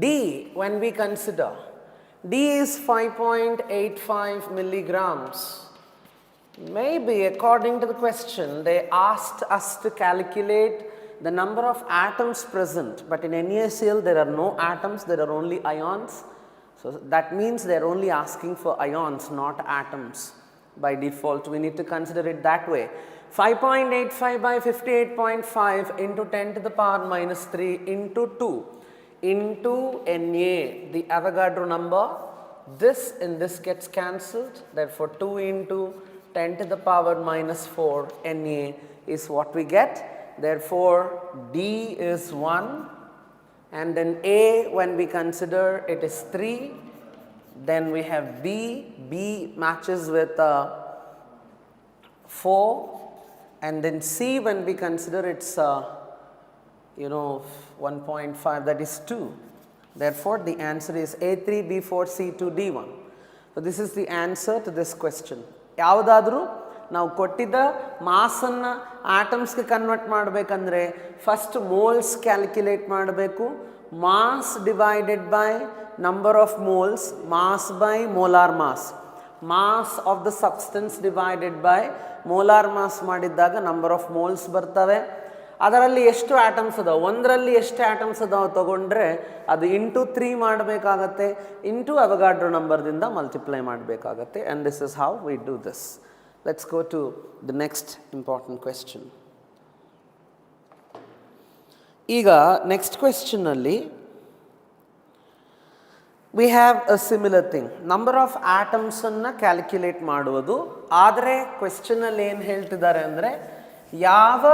D, when we consider, D is 5.85 milligrams. Maybe according to the question, they asked us to calculate the number of atoms present, but in NaCl there are no atoms, there are only ions. So, that means they are only asking for ions, not atoms. By default, we need to consider it that way. 5.85 by 58.5 into 10 to the power minus 3 into 2 into Na, the Avogadro number. This in this gets cancelled, therefore 2 into 10 to the power minus 4 Na is what we get. Therefore, D is 1, and then A, when we consider it is 3, then we have B matches with 4, and then C, when we consider it's 1.5, that is 2. Therefore, the answer is A3, B4, C2, D1. So, this is the answer to this question. ಯಾವುದಾದರೂ ನಾವು ಕೊಟ್ಟಿದ್ದ ಮಾಸನ್ನು ಆಟಮ್ಸ್ಗೆ convert ಮಾಡಬೇಕಂದ್ರೆ first moles calculate ಮಾಡಬೇಕು. Mass divided by number of moles, mass by molar mass. Mass of the substance divided by molar mass ಮಾಡಿದ್ದಾಗ number of moles ಬರ್ತವೆ. ಅದರಲ್ಲಿ ಎಷ್ಟು ಆಟಮ್ಸ್ ಅದಾವೆ, ಒಂದರಲ್ಲಿ ಎಷ್ಟು ಆಟಮ್ಸ್ ಅದಾವೆ ತಗೊಂಡ್ರೆ ಅದು ಇಂಟು 3 ಮಾಡಬೇಕಾಗತ್ತೆ, ಇಂಟು ಅವಗಾಡ್ರೋ ನಂಬರ್ದಿಂದ ಮಲ್ಟಿಪ್ಲೈ ಮಾಡಬೇಕಾಗತ್ತೆ. And this is how we do this. Let's go to the next important question. ಈಗ ನೆಕ್ಸ್ಟ್ ಕ್ವೆಶ್ಚನ್ನಲ್ಲಿ we have a similar thing. Number of ಆಟಮ್ಸನ್ನು ಕ್ಯಾಲ್ಕ್ಯುಲೇಟ್ ಮಾಡುವುದು. ಆದರೆ ಕ್ವೆಶ್ಚನಲ್ಲಿ ಏನು ಹೇಳ್ತಿದ್ದಾರೆ ಅಂದರೆ ಯಾವ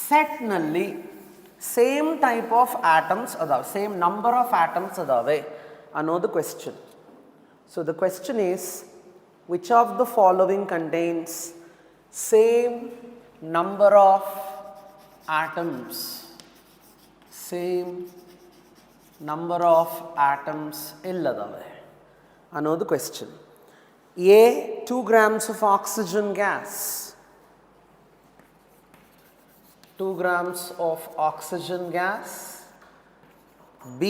ಸೆಟ್ನಲ್ಲಿ ಸೇಮ್ ಟೈಪ್ ಆಫ್ ಆಟಮ್ಸ್ ಅದಾವೆ, ಸೇಮ್ ನಂಬರ್ ಆಫ್ ಆಟಮ್ಸ್ ಅದಾವೆ ಅನ್ನೋದು question. So the question is which of the following contains same number of atoms, same number of atoms ಎಲ್ಲದಾವೆ ಅನ್ನೋದು question. A 2 grams of oxygen gas, 2 grams of oxygen gas. B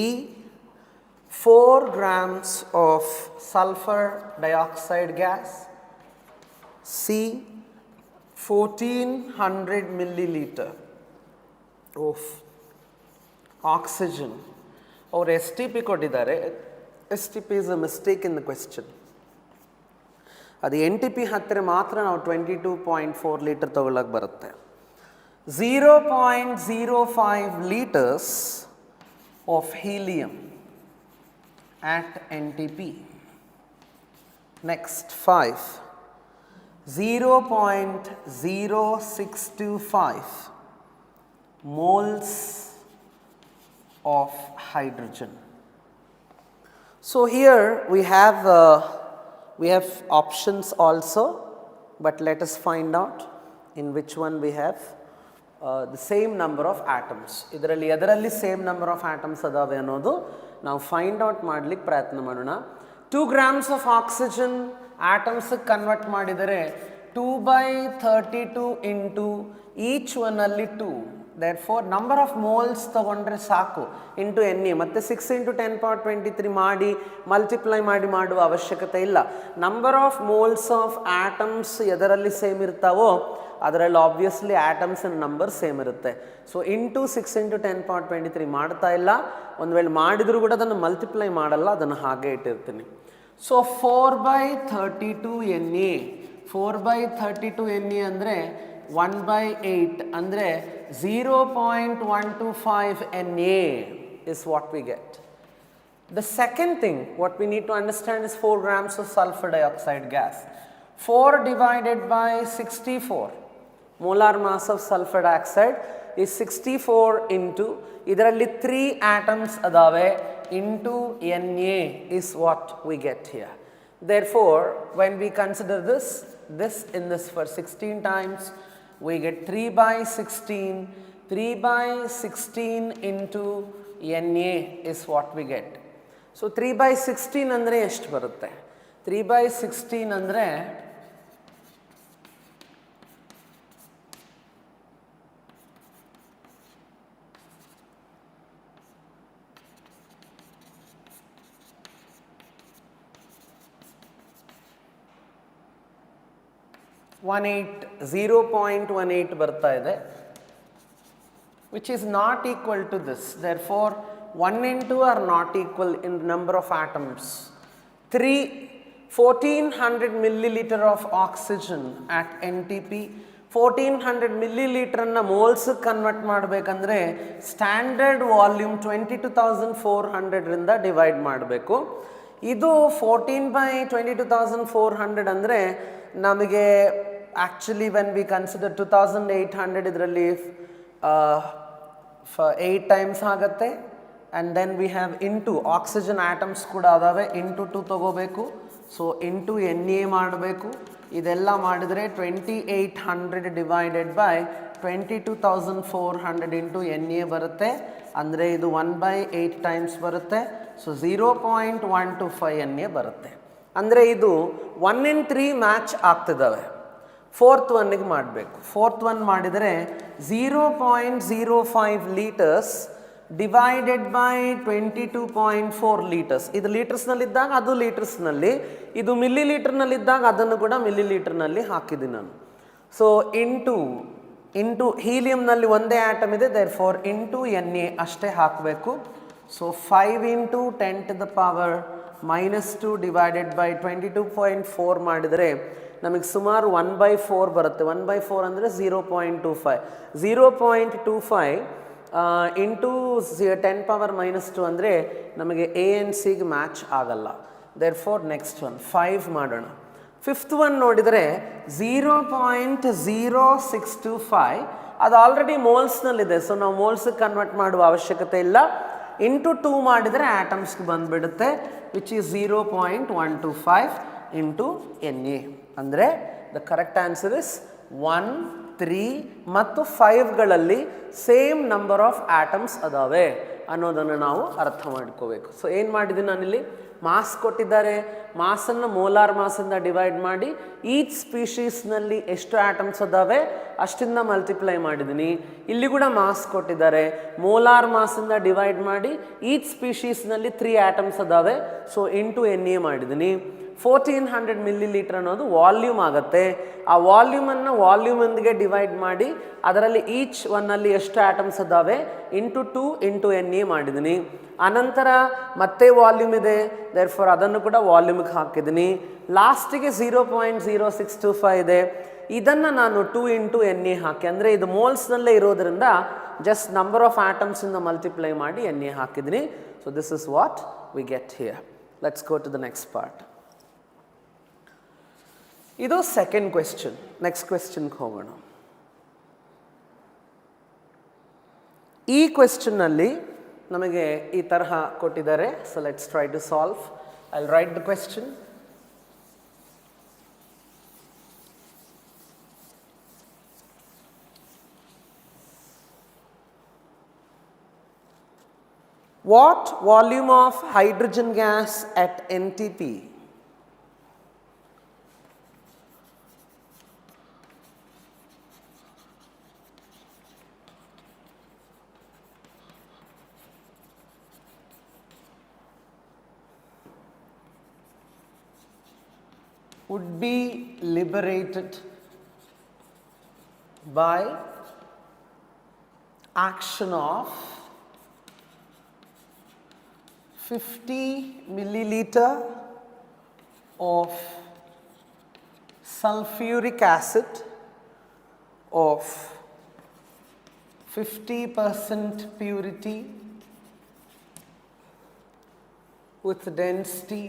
4 grams of sulfur dioxide gas. C 1400 milliliter of oxygen. Or STP ಕೊಟ್ಟಿದ್ದಾರೆ. STP is a mistake in the question. ಅದು NTP ಹತ್ತಿರ ಮಾತ್ರ ನಾವು 22.4 litre ತಗೊಳ್ಳೋಕೆ ಬರುತ್ತೆ. 0.05 liters of helium at NTP. Next 5, 0.0625 moles of hydrogen. So here we have options also, but let us find out in which one we have the same number of atoms. ಇದರಲ್ಲಿ ಎದರಲ್ಲಿ same number of atoms ಅದಾವೆ ಅನ್ನೋದು ನಾವು find out ಮಾಡ್ಲಿಕ್ಕೆ ಪ್ರಯತ್ನ ಮಾಡೋಣ. 2 grams of oxygen ಆಟಮ್ಸ್ಗೆ convert ಮಾಡಿದರೆ 2/32 into each ಒನ್ನಲ್ಲಿ 2. therefore ನಂಬರ್ ಆಫ್ ಮೋಲ್ಸ್ ತಗೊಂಡ್ರೆ ಸಾಕು ಇಂಟು Na. ಮತ್ತು 6 × 10⁻23 ಮಾಡಿ ಮಲ್ಟಿಪ್ಲೈ ಮಾಡಿ ಮಾಡುವ ಅವಶ್ಯಕತೆ ಇಲ್ಲ. Number of moles of atoms ಎದರಲ್ಲಿ ಸೇಮ್ ಇರ್ತಾವೋ ಅದರಲ್ಲಿ ಆಬ್ವಿಯಸ್ಲಿ ಆಟಮ್ಸಿನ ನಂಬರ್ ಸೇಮ್ ಇರುತ್ತೆ. ಸೊ ಇಂಟು 6 × 10⁻23 ಮಾಡ್ತಾ ಇಲ್ಲ. ಒಂದು ವೇಳೆ ಮಾಡಿದರೂ ಕೂಡ ಅದನ್ನು ಮಲ್ಟಿಪ್ಲೈ ಮಾಡಲ್ಲ, ಅದನ್ನು ಹಾಗೆ ಇಟ್ಟಿರ್ತೀನಿ. ಸೊ 4/32 Na, 4/32 Na ಅಂದರೆ 1/8 ಅಂದರೆ 0.125 Na is what we get. The second thing what we need to understand is 4 grams of sulfur dioxide gas. 4 divided by 64, molar mass of sulfur dioxide is 64 into idaರಲ್ಲಿ 3 atoms adave into Na is what we get here. Therefore, when we consider this in this for 16 times, we get 3/16. 3/16 into Na is what we get. So 3/16 ಅಂದರೆ ಎಷ್ಟು ಬರುತ್ತೆ? 3/16 ಅಂದರೆ 0.18 ಬರ್ತಾ ಇದೆ, which is not equal to this. Therefore 1 and 2 are not equal in the number of atoms. 1400 milliliter of oxygen at NTP. 1400 milliliter ಅನ್ನು moles convert ಮಾಡಬೇಕಂದ್ರೆ standard volume 22,400 ರಿಂದ divide ಮಾಡಬೇಕು. ಇದು 14/22,400 ಅಂದರೆ ನಮಗೆ ಆ್ಯಕ್ಚುಲಿ ವೆನ್ ವಿ ಕನ್ಸಿಡರ್ 2800 ಇದರಲ್ಲಿ 8 times ಆಗುತ್ತೆ. And then we have into oxygen atoms ಕೂಡ ಅದಾವೆ, ಇಂಟು 2 ತಗೋಬೇಕು. ಸೊ ಇಂಟು Na ಮಾಡಬೇಕು. ಇದೆಲ್ಲ ಮಾಡಿದರೆ 2800 ಡಿವೈಡೆಡ್ ಬೈ 22,400 ಇಂಟು Na ಬರುತ್ತೆ. ಅಂದರೆ ಇದು 1/8 ಟೈಮ್ಸ್ ಬರುತ್ತೆ. ಸೊ 0.125 Na ಬರುತ್ತೆ. ಅಂದರೆ ಇದು 1 in 3 ಮ್ಯಾಚ್ ಆಗ್ತಿದ್ದಾವೆ. 4th ಒನ್ನಿಗೆ ಮಾಡಬೇಕು. 4th ಒನ್ ಮಾಡಿದರೆ 0.05 ಲೀಟರ್ಸ್ ಡಿವೈಡೆಡ್ ಬೈ 22.4 ಲೀಟರ್ಸ್. ಇದು ಲೀಟರ್ಸ್ನಲ್ಲಿದ್ದಾಗ ಅದು ಲೀಟರ್ಸ್ನಲ್ಲಿ, ಇದು ಮಿಲ್ಲಿ ಲೀಟರ್ನಲ್ಲಿದ್ದಾಗ ಅದನ್ನು ಕೂಡ ಮಿಲ್ಲಿ ಲೀಟರ್ನಲ್ಲಿ ಹಾಕಿದ್ದೀನಿ ನಾನು. ಸೊ ಇಂಟು ಹೀಲಿಯಂನಲ್ಲಿ ಒಂದೇ ಆಟಮ್ ಇದೆ, ದೇರ್ ಫಾರ್ ಇಂಟು Na ಅಷ್ಟೇ ಹಾಕಬೇಕು. ಸೊ 5 ಇಂಟು 10⁻² ಡಿವೈಡೆಡ್ ಬೈ 22.4 ಮಾಡಿದರೆ ನಮಗೆ ಸುಮಾರು 1/4 ಬರುತ್ತೆ. 1/4 ಅಂದರೆ 0.25. 0.25 ಇಂಟು 10⁻² ಅಂದರೆ ನಮಗೆ ANC ಮ್ಯಾಚ್ ಆಗಲ್ಲ. ದೇರ್ ಫಾರ್ ನೆಕ್ಸ್ಟ್ ಒನ್ 5 ಮಾಡೋಣ. 5th ಒನ್ ನೋಡಿದರೆ 0.0625, ಅದು ಆಲ್ರೆಡಿ ಮೋಲ್ಸ್ನಲ್ಲಿದೆ. ಸೊ ನಾವು ಮೋಲ್ಸ್ಗೆ ಕನ್ವರ್ಟ್ ಮಾಡುವ ಅವಶ್ಯಕತೆ ಇಲ್ಲ. ಇಂಟು 2 ಮಾಡಿದರೆ ಆಟಮ್ಸ್ಗೆ ಬಂದುಬಿಡುತ್ತೆ, ವಿಚ್ ಈಸ್ 0.125 ಇಂಟು Na. ಅಂದರೆ ದ ಕರೆಕ್ಟ್ ಆನ್ಸರ್ ಇಸ್ 1, 3 ಮತ್ತು 5ಗಳಲ್ಲಿ ಸೇಮ್ ನಂಬರ್ ಆಫ್ ಆಟಮ್ಸ್ ಅದಾವೆ ಅನ್ನೋದನ್ನು ನಾವು ಅರ್ಥ ಮಾಡ್ಕೋಬೇಕು. ಸೊ ಏನು ಮಾಡಿದ್ದೀನಿ ನಾನಿಲ್ಲಿ, ಮಾಸ್ ಕೊಟ್ಟಿದ್ದಾರೆ, ಮಾಸನ್ನು ಮೋಲಾರ್ ಮಾಸಿಂದ ಡಿವೈಡ್ ಮಾಡಿ ಈಚ್ ಸ್ಪೀಷೀಸ್ನಲ್ಲಿ ಎಷ್ಟು ಆಟಮ್ಸ್ ಅದಾವೆ ಅಷ್ಟಿಂದ ಮಲ್ಟಿಪ್ಲೈ ಮಾಡಿದ್ದೀನಿ. ಇಲ್ಲಿ ಕೂಡ ಮಾಸ್ ಕೊಟ್ಟಿದ್ದಾರೆ, ಮೋಲಾರ್ ಮಾಸಿಂದ ಡಿವೈಡ್ ಮಾಡಿ ಈಚ್ ಸ್ಪೀಷೀಸ್ನಲ್ಲಿ 3 ಆಟಮ್ಸ್ ಅದಾವೆ. ಸೊ ಇಂಟು Na ಮಾಡಿದ್ದೀನಿ. 1400 ಮಿಲಿಲೀಟರ್ ಅನ್ನೋದು ವಾಲ್ಯೂಮ್ ಆಗುತ್ತೆ. ಆ ವಾಲ್ಯೂಮನ್ನು ವಾಲ್ಯೂಮೊಂದಿಗೆ ಡಿವೈಡ್ ಮಾಡಿ ಅದರಲ್ಲಿ ಈಚ್ ಒನ್ನಲ್ಲಿ ಎಷ್ಟು ಆಟಮ್ಸ್ ಅದಾವೆ ಇಂಟು 2 ಇಂಟು Na ಮಾಡಿದ್ದೀನಿ. ಅನಂತರ ಮತ್ತೆ ವಾಲ್ಯೂಮ್ ಇದೆ, ದೇರ್ ಫಾರ್ ಅದನ್ನು ಕೂಡ ವಾಲ್ಯೂಮ್ಗೆ ಹಾಕಿದ್ದೀನಿ. ಲಾಸ್ಟಿಗೆ 0.0625 ಇದೆ, ಇದನ್ನು ನಾನು 2 ಇಂಟು Na ಹಾಕಿ, ಅಂದರೆ ಇದು ಮೋಲ್ಸ್ನಲ್ಲೇ ಇರೋದ್ರಿಂದ ಜಸ್ಟ್ ನಂಬರ್ ಆಫ್ ಆಟಮ್ಸಿಂದ ಮಲ್ಟಿಪ್ಲೈ ಮಾಡಿ Na ಹಾಕಿದ್ದೀನಿ. So this is what we get here. Let's go to the next part. ಇದು ಸೆಕೆಂಡ್ ಕ್ವೆಶ್ಚನ್. ನೆಕ್ಸ್ಟ್ ಕ್ವೆಶ್ಚನ್ಗೆ ಹೋಗೋಣ. ಈ ಕ್ವೆಶ್ಚನ್ನಲ್ಲಿ ನಮಗೆ ಈ ತರಹ ಕೊಟ್ಟಿದ್ದಾರೆ. So let's try to solve. I will write the question. What volume of hydrogen gas at NTP would be liberated by action of 50 milliliter of sulfuric acid of 50% purity with density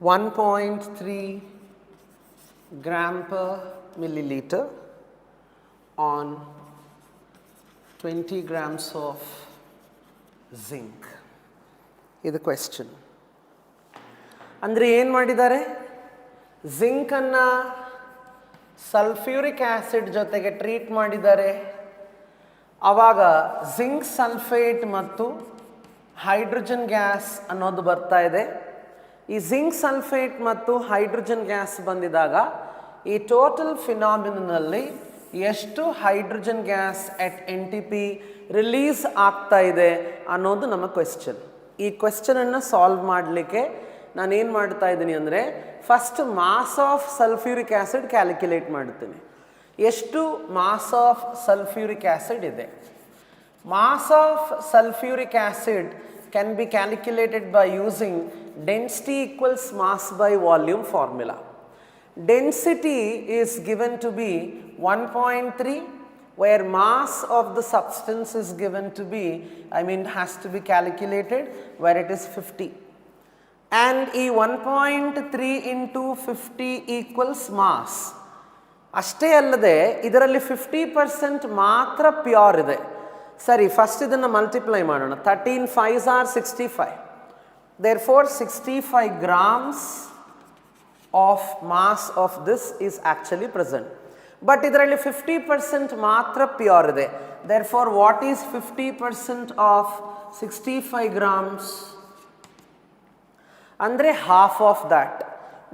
1.3 gram per milliliter on 20 grams of zinc. ಇದು question. ಅಂದರೆ ಏನು ಮಾಡಿದ್ದಾರೆ, ಜಿಂಕನ್ನು sulphuric acid ಜೊತೆಗೆ treat ಮಾಡಿದ್ದಾರೆ. ಆವಾಗ zinc sulphate ಮತ್ತು hydrogen gas ಅನ್ನೋದು ಬರ್ತಾ ಇದೆ. ಈ ಜಿಂಕ್ ಸಲ್ಫೇಟ್ ಮತ್ತು ಹೈಡ್ರೋಜನ್ ಗ್ಯಾಸ್ ಬಂದಿದಾಗ ಈ ಟೋಟಲ್ ಫಿನಾಮಿನಲ್ಲಿ ಎಷ್ಟು ಹೈಡ್ರೋಜನ್ ಗ್ಯಾಸ್ ಎಟ್ NTP ರಿಲೀಸ್ ಆಗ್ತಾ ಇದೆ ಅನ್ನೋದು ನಮ್ಮ ಕ್ವೆಶ್ಚನ್. ಈ ಕ್ವೆಶ್ಚನನ್ನು ಸಾಲ್ವ್ ಮಾಡಲಿಕ್ಕೆ ನಾನೇನು ಮಾಡ್ತಾ ಇದ್ದೀನಿ ಅಂದರೆ, first mass of sulphuric acid calculate ಮಾಡುತ್ತೇನೆ. ಎಷ್ಟು ಮಾಸ್ ಆಫ್ ಸಲ್ಫ್ಯೂರಿಕ್ ಆ್ಯಸಿಡ್ ಇದೆ? Mass of sulphuric acid can be calculated by using density equals mass by volume formula. Density is given to be 1.3, where mass of the substance is given to be, has to be calculated, where it is 50. And E 1.3 into 50 equals mass. ಅಷ್ಟೇ ಅಲ್ಲದೆ ಇದರಲ್ಲಿ 50% ಮಾತ್ರ pure ಇದೆ. ಸರಿ, first ಇದನ್ನು multiply ಮಾಡೋಣ. 13 5s are 65. Therefore 65 grams of mass of this is actually present. But ಇದರಲ್ಲಿ 50% ಮಾತ್ರ ಪ್ಯೂರ್ ಇದೆ. Therefore what is 50% of 65 grams? ಅಂದರೆ half of that,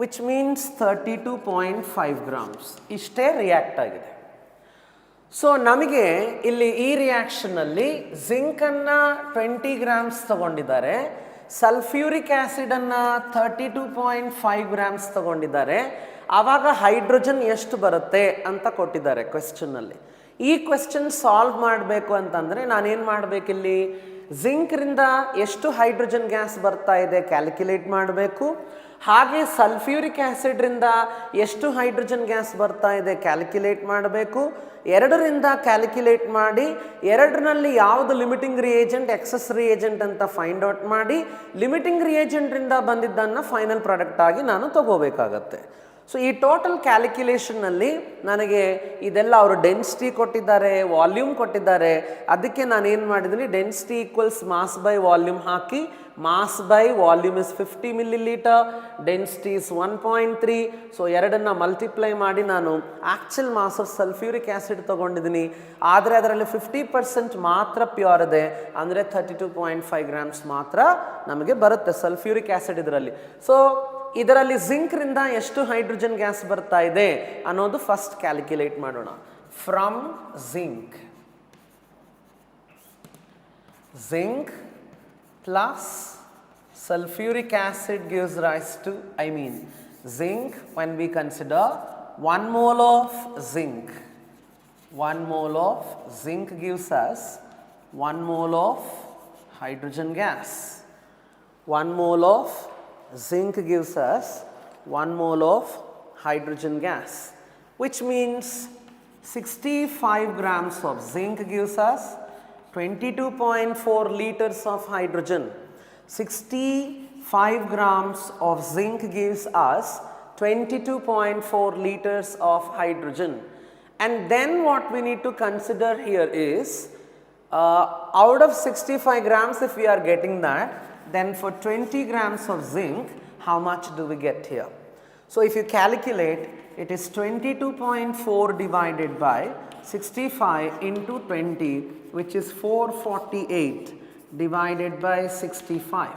which means 32.5 grams. ಇಷ್ಟೇ ರಿಯಾಕ್ಟ್ ಆಗಿದೆ. ಸೊ ನಮಗೆ ಇಲ್ಲಿ ಈ ರಿಯಾಕ್ಷನಲ್ಲಿ ಜಿಂಕನ್ನು 20 ಗ್ರಾಮ್ಸ್ ತಗೊಂಡಿದ್ದಾರೆ, ಸಲ್ಫ್ಯೂರಿಕ್ ಆ್ಯಸಿಡನ್ನು 32.5 ಗ್ರಾಮ್ಸ್ ತಗೊಂಡಿದ್ದಾರೆ. ಆವಾಗ ಹೈಡ್ರೋಜನ್ ಎಷ್ಟು ಬರುತ್ತೆ ಅಂತ ಕೊಟ್ಟಿದ್ದಾರೆ ಕ್ವೆಶ್ಚನ್ನಲ್ಲಿ. ಈ ಕ್ವೆಶ್ಚನ್ ಸಾಲ್ವ್ ಮಾಡಬೇಕು ಅಂತಂದರೆ ನಾನೇನು ಮಾಡಬೇಕಿಲ್ಲಿ, ಜಿಂಕ್ರಿಂದ ಎಷ್ಟು ಹೈಡ್ರೋಜನ್ ಗ್ಯಾಸ್ ಬರ್ತಾ ಇದೆ ಕ್ಯಾಲ್ಕುಲೇಟ್ ಮಾಡಬೇಕು, ಹಾಗೆ ಸಲ್ಫ್ಯೂರಿಕ್ ಆ್ಯಸಿಡ್ರಿಂದ ಎಷ್ಟು ಹೈಡ್ರೋಜನ್ ಗ್ಯಾಸ್ ಬರ್ತಾ ಇದೆ ಕ್ಯಾಲ್ಕುಲೇಟ್ ಮಾಡಬೇಕು. ಎರಡರಿಂದ ಕ್ಯಾಲ್ಕುಲೇಟ್ ಮಾಡಿ ಎರಡರಲ್ಲಿ ಯಾವುದು ಲಿಮಿಟಿಂಗ್ ರಿಯೇಜೆಂಟ್ ಎಕ್ಸಸ್ ರಿಯೇಜೆಂಟ್ ಅಂತ ಫೈಂಡ್ ಔಟ್ ಮಾಡಿ ಲಿಮಿಟಿಂಗ್ ರಿಯೇಜೆಂಟ್ರಿಂದ ಬಂದಿದ್ದನ್ನು ಫೈನಲ್ ಪ್ರಾಡಕ್ಟ್ ಆಗಿ ನಾನು ತಗೋಬೇಕಾಗತ್ತೆ. ಸೊ ಈ ಟೋಟಲ್ ಕ್ಯಾಲ್ಕುಲೇಷನ್ನಲ್ಲಿ ನನಗೆ ಇದೆಲ್ಲ ಅವರು ಡೆನ್ಸಿಟಿ ಕೊಟ್ಟಿದ್ದಾರೆ, ವಾಲ್ಯೂಮ್ ಕೊಟ್ಟಿದ್ದಾರೆ. ಅದಕ್ಕೆ ನಾನು ಏನು ಮಾಡಿದ್ದೀನಿ, density equals mass by volume ಹಾಕಿ, mass by volume is 50 milliliter, density is 1.3. So ಎರಡನ್ನು ಮಲ್ಟಿಪ್ಲೈ ಮಾಡಿ ನಾನು actual mass of sulphuric acid ತೊಗೊಂಡಿದ್ದೀನಿ. ಆದರೆ ಅದರಲ್ಲಿ 50% ಮಾತ್ರ ಪ್ಯೂರ್ ಇದೆ, ಅಂದರೆ 32.5 grams ಮಾತ್ರ ನಮಗೆ ಬರುತ್ತೆ ಸಲ್ಫ್ಯೂರಿಕ್ ಆ್ಯಸಿಡ್ ಇದರಲ್ಲಿ. ಸೊ ಇದರಲ್ಲಿ ಜಿಂಕ್ರಿಂದ ಎಷ್ಟು ಹೈಡ್ರೋಜನ್ ಗ್ಯಾಸ್ ಬರ್ತಾ ಇದೆ ಅನ್ನೋದು ಫಸ್ಟ್ ಕ್ಯಾಲ್ಕುಲೇಟ್ ಮಾಡೋಣ. From zinc plus sulfuric acid gives rise to, zinc, when we consider 1 mole of zinc. 1 mole of zinc gives us 1 mole of hydrogen gas. 1 mole of zinc gives us 1 mole of hydrogen gas, which means 65 grams of zinc gives us 22.4 liters of hydrogen. 65 grams of zinc gives us 22.4 liters of hydrogen. And then what we need to consider here is, out of 65 grams if we are getting that, then for 20 grams of zinc, how much do we get here? So if you calculate, it is 22.4 divided by 65 into 20, which is 448 divided by 65.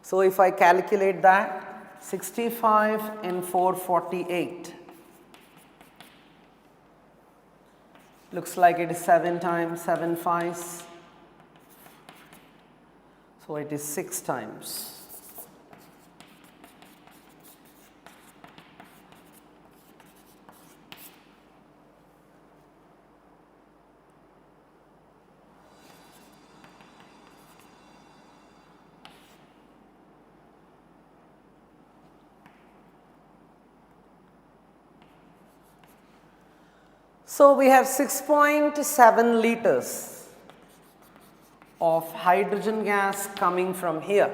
So if I calculate that, 65 and 448, looks like it is 7 times 7 5s. So it is 6 times. So we have 6.7 liters of hydrogen gas coming from here.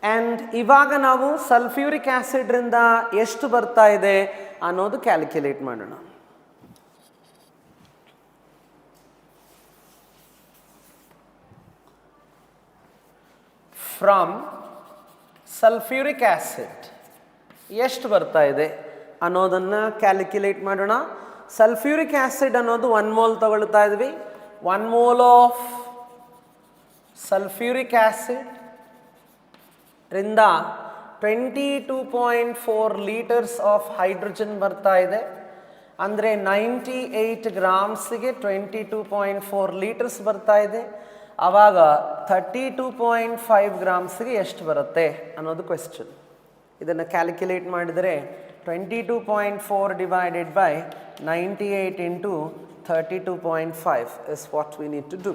And ಇವಾಗ ನಾವು sulphuric ಆ್ಯಸಿಡ್ರಿಂದ ಎಷ್ಟು ಬರ್ತಾ ಇದೆ ಅನ್ನೋದು calculate ಮಾಡೋಣ. From sulphuric acid ಎಷ್ಟು ಬರ್ತಾ ಇದೆ ಅನ್ನೋದನ್ನು ಕ್ಯಾಲ್ಕುಲೇಟ್ ಮಾಡೋಣ. ಸಲ್ಫ್ಯೂರಿಕ್ ಆ್ಯಸಿಡ್ ಅನ್ನೋದು 1 mole ತಗೊಳ್ತಾ ಇದ್ವಿ. 1 mole ಆಫ್ ಸಲ್ಫ್ಯೂರಿಕ್ ಆ್ಯಸಿಡ್ ರಿಂದ 22.4 ಲೀಟರ್ಸ್ ಆಫ್ ಹೈಡ್ರೋಜನ್ ಬರ್ತಾ ಇದೆ. ಅಂದರೆ 98 ಗ್ರಾಮ್ಸಿಗೆ 22.4 ಲೀಟರ್ಸ್ ಬರ್ತಾ ಇದೆ. ಆವಾಗ 32.5 ಗ್ರಾಮ್ಸ್ಗೆ ಎಷ್ಟು ಬರುತ್ತೆ ಅನ್ನೋದು ಕ್ವೆಶ್ಚನ್. ಇದನ್ನು ಕ್ಯಾಲ್ಕುಲೇಟ್ ಮಾಡಿದರೆ 22.4 divided by 98 into 32.5 is what we need to do.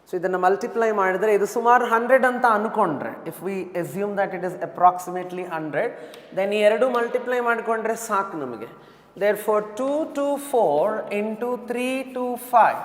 So ಇದನ್ನು ಮಲ್ಟಿಪ್ಲೈ ಮಾಡಿದರೆ ಇದು ಸುಮಾರು 100 ಅಂತ ಅಂದ್ಕೊಂಡ್ರೆ, if we assume that it is approximately 100, then ಈ ಎರಡು ಮಲ್ಟಿಪ್ಲೈ ಮಾಡಿಕೊಂಡ್ರೆ ಸಾಕು ನಮಗೆ. Therefore, 2 to 4 into 3 to 5.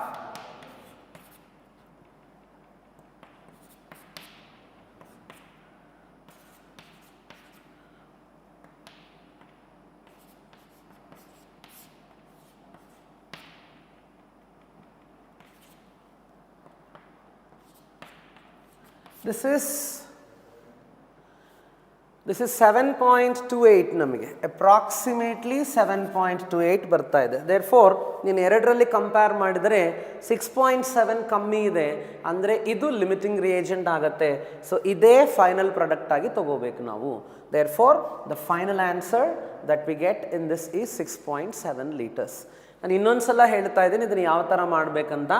This is 7.28 ನಮಗೆ approximately 7.28 ಬರ್ತಾ ಇದೆ. Therefore, ನೀನು ಎರಡರಲ್ಲಿ ಕಂಪೇರ್ ಮಾಡಿದರೆ 6.7 ಕಮ್ಮಿ ಇದೆ ಅಂದರೆ ಇದು ಲಿಮಿಟಿಂಗ್ ರಿಯೇಜೆಂಟ್ ಆಗುತ್ತೆ. ಸೊ ಇದೇ ಫೈನಲ್ ಪ್ರಾಡಕ್ಟ್ ಆಗಿ ತಗೋಬೇಕು ನಾವು. Therefore, the final answer that we get in this is 6.7 liters. ನಾನು ಇನ್ನೊಂದು ಸಲ ಹೇಳ್ತಾ ಇದ್ದೀನಿ ಇದನ್ನು ಯಾವ ಥರ ಮಾಡಬೇಕಂತ.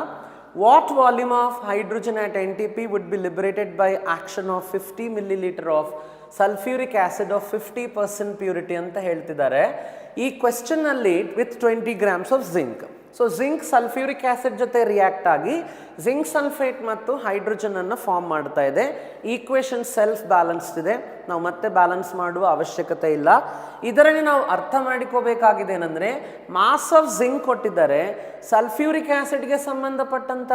What volume of hydrogen at NTP would be liberated by action of 50 milliliter of sulfuric acid of 50% purity ಅಂತ ಹೇಳ್ತಿದ್ದಾರೆ. ಈ ಕ್ವೆಶ್ಚನ್ ಅಲ್ಲಿ with 20 grams of zinc. So zinc sulphuric acid ಜೊತೆ ರಿಯಾಕ್ಟ್ ಆಗಿ ಜಿಂಕ್ ಸಲ್ಫೇಟ್ ಮತ್ತು ಹೈಡ್ರೋಜನ್ ಅನ್ನು form ಮಾಡ್ತಾ ಇದೆ. ಈಕ್ವೇಶನ್ ಸೆಲ್ಫ್ ಬ್ಯಾಲೆನ್ಸ್ಡ್ ಇದೆ, ನಾವು ಮತ್ತೆ ಬ್ಯಾಲೆನ್ಸ್ ಮಾಡುವ ಅವಶ್ಯಕತೆ ಇಲ್ಲ. ಇದರಲ್ಲಿ ನಾವು ಅರ್ಥ ಮಾಡಿಕೋಬೇಕಾಗಿದೆ ಏನಂದರೆ, ಮಾಸ್ ಆಫ್ ಜಿಂಕ್ ಕೊಟ್ಟಿದ್ದಾರೆ, ಸಲ್ಫ್ಯೂರಿಕ್ ಆಸಿಡ್ಗೆ ಸಂಬಂಧಪಟ್ಟಂಥ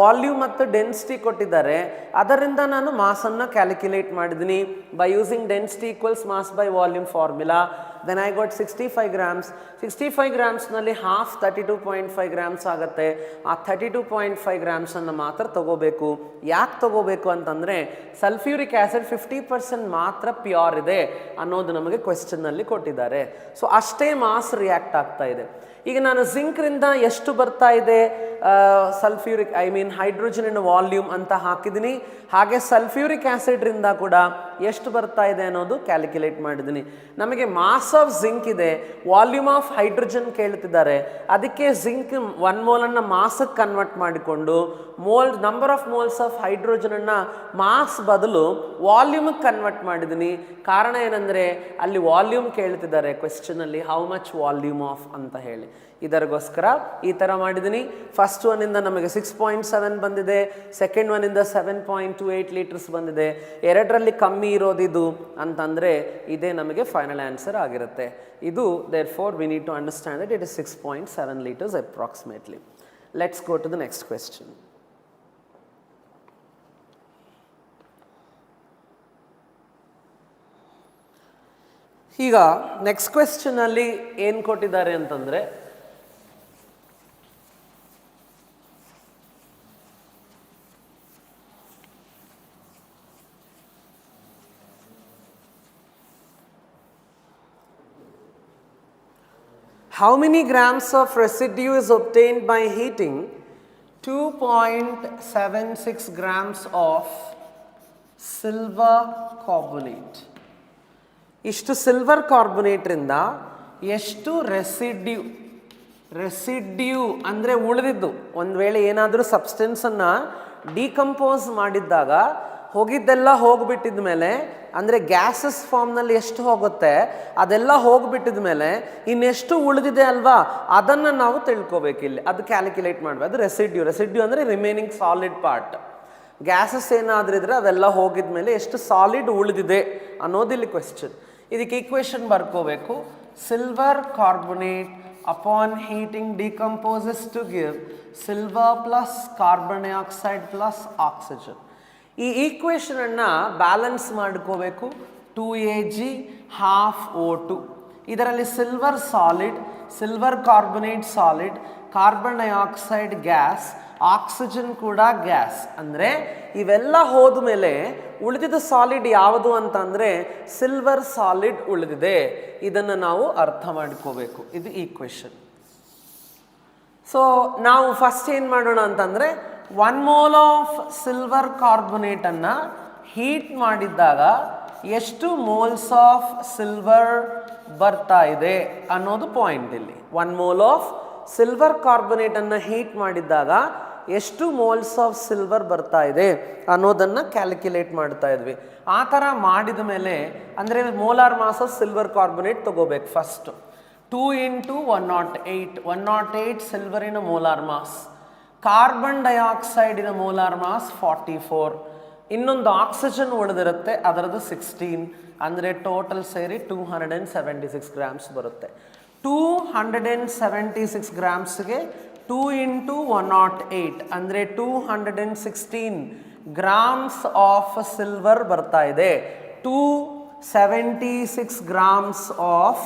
ವಾಲ್ಯೂಮ್ ಮತ್ತು ಡೆನ್ಸಿಟಿ ಕೊಟ್ಟಿದ್ದಾರೆ. ಅದರಿಂದ ನಾನು ಮಾಸನ್ನು ಕ್ಯಾಲ್ಕುಲೇಟ್ ಮಾಡಿದ್ದೀನಿ by using density equals mass by volume formula. Then I got 65 grams. 65 grams ನಲ್ಲಿ ಹಾಫ್ 32.5 grams ಆಗುತ್ತೆ. ಆ 32.5 grams ಅನ್ನು ಮಾತ್ರ ತಗೋಬೇಕು. ಯಾಕೆ ತಗೋಬೇಕು ಅಂತಂದರೆ ಸಲ್ಫ್ಯೂರಿಕ್ ಆಸಿಡ್ 50% ಮಾತ್ರ ಪ್ಯೂರ್ ಇದೆ ಅನ್ನೋದು ನಮಗೆ ಕ್ವೆಶ್ಚನ್ನಲ್ಲಿ ಕೊಟ್ಟಿದ್ದಾರೆ. ಸೊ ಅಷ್ಟೇ ಮಾಸ್ ರಿಯಾಕ್ಟ್ ಆಗ್ತಾ ಇದೆ. ಈಗ ನಾನು ಜಿಂಕ್ರಿಂದ ಎಷ್ಟು ಬರ್ತಾ ಇದೆ ಸಲ್ಫ್ಯೂರಿಕ್ ಹೈಡ್ರೋಜನ್ ವಾಲ್ಯೂಮ್ ಅಂತ ಹಾಕಿದ್ದೀನಿ. ಹಾಗೆ ಸಲ್ಫ್ಯೂರಿಕ್ ಆಸಿಡ್ರಿಂದ ಕೂಡ ಎಷ್ಟು ಬರ್ತಾ ಇದೆ ಅನ್ನೋದು ಕ್ಯಾಲ್ಕುಲೇಟ್ ಮಾಡಿದ್ದೀನಿ. ನಮಗೆ ಮಾಸ್ ಆಫ್ ಜಿಂಕ್ ಇದೆ, ವಾಲ್ಯೂಮ್ ಆಫ್ ಹೈಡ್ರೋಜನ್ ಕೇಳ್ತಿದ್ದಾರೆ. ಅದಕ್ಕೆ ಜಿಂಕ್ 1 ಮೋಲನ್ನು ಮಾಸಕ್ಕೆ ಕನ್ವರ್ಟ್ ಮಾಡಿಕೊಂಡು ನಂಬರ್ ಆಫ್ ಮೋಲ್ಸ್ ಆಫ್ ಹೈಡ್ರೋಜನನ್ನು ಮಾಸ್ ಬದಲು ವಾಲ್ಯೂಮಿಗೆ ಕನ್ವರ್ಟ್ ಮಾಡಿದ್ದೀನಿ. ಕಾರಣ ಏನಂದರೆ ಅಲ್ಲಿ ವಾಲ್ಯೂಮ್ ಕೇಳ್ತಿದ್ದಾರೆ ಕ್ವೆಶ್ಚನಲ್ಲಿ, ಹೌ ಮಚ್ ವಾಲ್ಯೂಮ್ ಆಫ್ ಅಂತ ಹೇಳಿ. ಇದರಿಗೋಸ್ಕರ ಈ ಥರ ಮಾಡಿದ್ದೀನಿ. ಫಸ್ಟ್ ಒನ್ನಿಂದ ನಮಗೆ 6.7 ಬಂದಿದೆ, ಸೆಕೆಂಡ್ ಒನ್ನಿಂದ 7.28 ಲೀಟರ್ಸ್ ಬಂದಿದೆ. ಎರಡರಲ್ಲಿ ಕಮ್ಮಿ ಇರೋದಿದು ಅಂತಂದರೆ ಇದೇ ನಮಗೆ ಫೈನಲ್ ಆನ್ಸರ್ ಆಗಿರುತ್ತೆ. ಇದು therefore we need to understand that it is 6.7 liters approximately. Let's go to the next question. ಈಗ ನೆಕ್ಸ್ಟ್ ಕ್ವೆಶ್ಚನ್ ಅಲ್ಲಿ ಏನು ಕೊಟ್ಟಿದ್ದಾರೆ ಅಂತಂದರೆ, how many grams of residue is obtained by heating 2.76 grams of silver carbonate? ಇಷ್ಟು silver ಕಾರ್ಬೊನೇಟ್ರಿಂದ ಎಷ್ಟು residue ಅಂದರೆ ಉಳಿದಿದ್ದು, ಒಂದು ವೇಳೆ ಏನಾದರೂ ಸಬ್ಸ್ಟೆನ್ಸನ್ನು ಡಿಕಂಪೋಸ್ ಮಾಡಿದ್ದಾಗ ಹೋಗಿದ್ದೆಲ್ಲ ಹೋಗಿಬಿಟ್ಟಿದ ಮೇಲೆ, ಅಂದರೆ ಗ್ಯಾಸಸ್ ಫಾರ್ಮ್ನಲ್ಲಿ ಎಷ್ಟು ಹೋಗುತ್ತೆ ಅದೆಲ್ಲ ಹೋಗಿಬಿಟ್ಟಿದ ಮೇಲೆ ಇನ್ನೆಷ್ಟು ಉಳಿದಿದೆ ಅಲ್ವಾ, ಅದನ್ನು ನಾವು ತಿಳ್ಕೊಬೇಕಿಲ್ಲಿ. ಅದು ಕ್ಯಾಲ್ಕುಲೇಟ್ ಮಾಡಬೇಕು. ಅದು ರೆಸಿಡ್ಯೂ ಅಂದರೆ ರಿಮೈನಿಂಗ್ ಸಾಲಿಡ್ ಪಾರ್ಟ್. ಗ್ಯಾಸಸ್ ಏನಾದರೂ ಇದ್ರೆ ಅವೆಲ್ಲ ಹೋಗಿದ ಮೇಲೆ ಎಷ್ಟು ಸಾಲಿಡ್ ಉಳಿದಿದೆ ಅನ್ನೋದಿಲ್ಲಿ ಕ್ವೆಶ್ಚನ್. ಇದಕ್ಕೆ ಈಕ್ವೇಷನ್ ಬರ್ಕೋಬೇಕು. Silver carbonate upon heating decomposes to give silver plus carbon dioxide plus oxygen. ಈ ಈಕ್ವೇಷನನ್ನು ಬ್ಯಾಲೆನ್ಸ್ ಮಾಡ್ಕೋಬೇಕು. 2Ag half O2. ಇದರಲ್ಲಿ silver solid, silver carbonate solid, carbon dioxide gas, oxygen ಕೂಡ ಗ್ಯಾಸ್. ಅಂದರೆ ಇವೆಲ್ಲ ಹೋದ ಮೇಲೆ ಉಳಿದಿದ್ದ ಸಾಲಿಡ್ ಯಾವುದು ಅಂತಂದರೆ ಸಿಲ್ವರ್ ಸಾಲಿಡ್ ಉಳಿದಿದೆ. ಇದನ್ನು ನಾವು ಅರ್ಥ ಮಾಡ್ಕೋಬೇಕು. ಇದು ಈಕ್ವೇಷನ್. ಸೊ ನಾವು ಫಸ್ಟ್ ಏನು ಮಾಡೋಣ ಅಂತಂದರೆ 1 ಮೋಲ್ ಆಫ್ ಸಿಲ್ವರ್ ಕಾರ್ಬೊನೇಟನ್ನು ಹೀಟ್ ಮಾಡಿದ್ದಾಗ ಎಷ್ಟು ಮೋಲ್ಸ್ ಆಫ್ ಸಿಲ್ವರ್ ಬರ್ತಾ ಇದೆ ಅನ್ನೋದು ಪಾಯಿಂಟ್ ಇಲ್ಲಿ. 1 ಮೋಲ್ ಆಫ್ ಸಿಲ್ವರ್ ಕಾರ್ಬೊನೇಟನ್ನು ಹೀಟ್ ಮಾಡಿದ್ದಾಗ ಎಷ್ಟು ಮೋಲ್ಸ್ ಆಫ್ ಸಿಲ್ವರ್ ಬರ್ತಾ ಇದೆ ಅನ್ನೋದನ್ನು ಕ್ಯಾಲ್ಕುಲೇಟ್ ಮಾಡ್ತಾ ಇದ್ವಿ. ಆ ಥರ ಮಾಡಿದ ಮೇಲೆ ಅಂದರೆ molar mass of silver carbonate ತಗೋಬೇಕು. ಫಸ್ಟ್ 2 into 108, 108 ಸಿಲ್ವರಿನ ಮೋಲಾರ್ ಮಾಸ್, ಕಾರ್ಬನ್ ಡೈಆಕ್ಸೈಡಿನ ಮೋಲಾರ್ ಮಾಸ್ 44, ಇನ್ನೊಂದು ಆಕ್ಸಿಜನ್ ಉಳಿದಿರುತ್ತೆ ಅದರದ್ದು 16, ಅಂದರೆ ಟೋಟಲ್ ಸೇರಿ 276 ಗ್ರಾಮ್ಸ್ ಬರುತ್ತೆ. 276 ಗ್ರಾಮ್ಸ್ಗೆ 2 into 108 ಅಂದರೆ 216 ಗ್ರಾಮ್ಸ್ ಆಫ್ ಸಿಲ್ವರ್ ಬರ್ತಾ ಇದೆ. 276 ಗ್ರಾಮ್ಸ್ ಆಫ್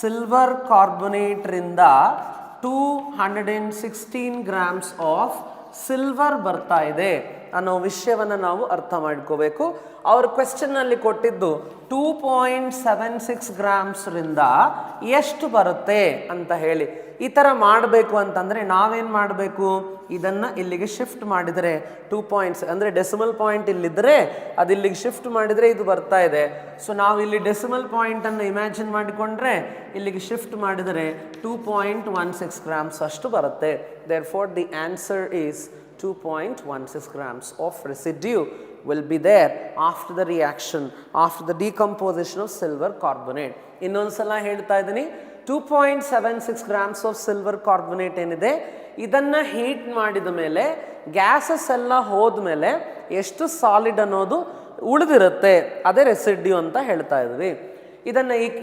ಸಿಲ್ವರ್ ಕಾರ್ಬೊನೇಟ್ರಿಂದ 216 ಗ್ರಾಮ್ಸ್ ಆಫ್ ಸಿಲ್ವರ್ ಬರ್ತಾ ಇದೆ ಅನ್ನೋ ವಿಷಯವನ್ನು ನಾವು ಅರ್ಥ ಮಾಡ್ಕೋಬೇಕು. ಅವ್ರ ಕ್ವೆಶ್ಚನ್ನಲ್ಲಿ ಕೊಟ್ಟಿದ್ದು 2.76 ಗ್ರಾಮ್ಸ್ರಿಂದ ಎಷ್ಟು ಬರುತ್ತೆ ಅಂತ ಹೇಳಿ. ಈ ಥರ ಮಾಡಬೇಕು ಅಂತಂದರೆ ನಾವೇನು ಮಾಡಬೇಕು, ಇದನ್ನು ಇಲ್ಲಿಗೆ ಶಿಫ್ಟ್ ಮಾಡಿದರೆ 2 ಪಾಯಿಂಟ್ಸ್ ಅಂದರೆ ಡೆಸಿಮಲ್ ಪಾಯಿಂಟ್ ಇಲ್ಲಿದ್ದರೆ ಅದು ಇಲ್ಲಿಗೆ ಶಿಫ್ಟ್ ಮಾಡಿದರೆ ಇದು ಬರ್ತಾ ಇದೆ. ಸೊ ನಾವು ಇಲ್ಲಿ ಡೆಸಿಮಲ್ ಪಾಯಿಂಟನ್ನು ಇಮ್ಯಾಜಿನ್ ಮಾಡಿಕೊಂಡ್ರೆ ಇಲ್ಲಿಗೆ ಶಿಫ್ಟ್ ಮಾಡಿದರೆ 2.16 ಗ್ರಾಮ್ಸ್ ಅಷ್ಟು ಬರುತ್ತೆ. Therefore the answer is 2.16 grams of residue will be there after the reaction, after the decomposition of silver carbonate. ಇನ್ನೊಂದ್ಸಲ ಹೇಳ್ತಾ ಇದ್ದೀನಿ, 2.76 grams of silver carbonate ಏನಿದೆ ಇದನ್ನು ಹೀಟ್ ಮಾಡಿದ ಮೇಲೆ ಗ್ಯಾಸಸ್ ಎಲ್ಲ ಹೋದ್ಮೇಲೆ ಎಷ್ಟು ಸಾಲಿಡ್ ಅನ್ನೋದು ಉಳಿದಿರುತ್ತೆ, ಅದೇ ರೆಸಿಡ್ಯೂ ಅಂತ ಹೇಳ್ತಾ ಇದ್ವಿ.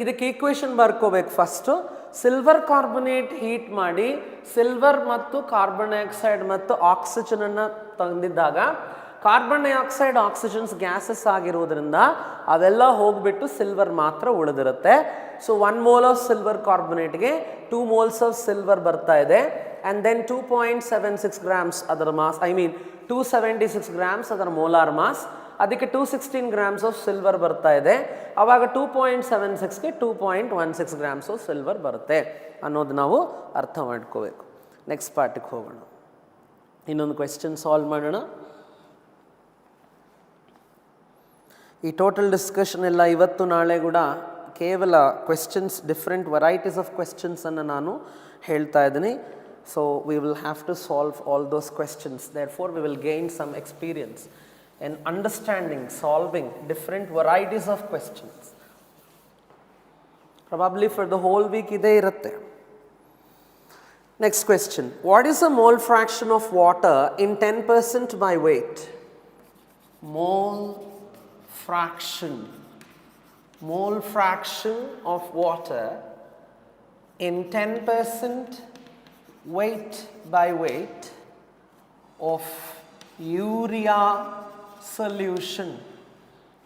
ಇದಕ್ಕೆ ಈಕ್ವೇಷನ್ ಬರ್ಕೋಬೇಕು. ಫಸ್ಟು ಸಿಲ್ವರ್ ಕಾರ್ಬೊನೇಟ್ ಹೀಟ್ ಮಾಡಿ ಸಿಲ್ವರ್ ಮತ್ತು ಕಾರ್ಬನ್ ಡೈಆಕ್ಸೈಡ್ ಮತ್ತು ಆಕ್ಸಿಜನನ್ನು ತಂದಿದ್ದಾಗ ಕಾರ್ಬನ್ ಡೈಆಕ್ಸೈಡ್ ಆಕ್ಸಿಜನ್ಸ್ ಗ್ಯಾಸಸ್ ಆಗಿರೋದ್ರಿಂದ ಅವೆಲ್ಲ ಹೋಗ್ಬಿಟ್ಟು ಸಿಲ್ವರ್ ಮಾತ್ರ ಉಳಿದಿರುತ್ತೆ. ಸೊ 1 mole ಆಫ್ ಸಿಲ್ವರ್ ಕಾರ್ಬೊನೇಟ್ಗೆ 2 moles ಆಫ್ ಸಿಲ್ವರ್ ಬರ್ತಾ ಇದೆ. ಆ್ಯಂಡ್ ದೆನ್ 2.76 grams ಅದರ ಮಾಸ್, 276 grams ಅದರ ಮೋಲಾರ್ ಮಾಸ್, ಅದಕ್ಕೆ 216 ಗ್ರಾಮ್ಸ್ ಆಫ್ ಸಿಲ್ವರ್ ಬರ್ತಾ ಇದೆ. ಆವಾಗ 2.76ಗೆ 2.16 ಗ್ರಾಮ್ಸ್ ಆಫ್ ಸಿಲ್ವರ್ ಬರುತ್ತೆ ಅನ್ನೋದು ನಾವು ಅರ್ಥ ಮಾಡ್ಕೋಬೇಕು. ನೆಕ್ಸ್ಟ್ ಪಾರ್ಟಿಗೆ ಹೋಗೋಣ. ಇನ್ನೊಂದು ಕ್ವೆಶ್ಚನ್ ಸಾಲ್ವ್ ಮಾಡೋಣ. ಈ ಟೋಟಲ್ ಡಿಸ್ಕಷನ್ ಎಲ್ಲ ಇವತ್ತು ನಾಳೆ ಕೂಡ ಕೇವಲ ಕ್ವೆಶ್ಚನ್ಸ್, ಡಿಫ್ರೆಂಟ್ ವೆರೈಟೀಸ್ ಆಫ್ ಕ್ವೆಶ್ಚನ್ಸನ್ನು ನಾನು ಹೇಳ್ತಾ ಇದ್ದೀನಿ. So we will have to solve all those questions. Therefore we will gain some experience and understanding, solving different varieties of questions. Probably for the whole week ide irutte. Next question, what is the mole fraction of water in 10% by weight? Mole fraction of water in 10% weight by weight of urea solution.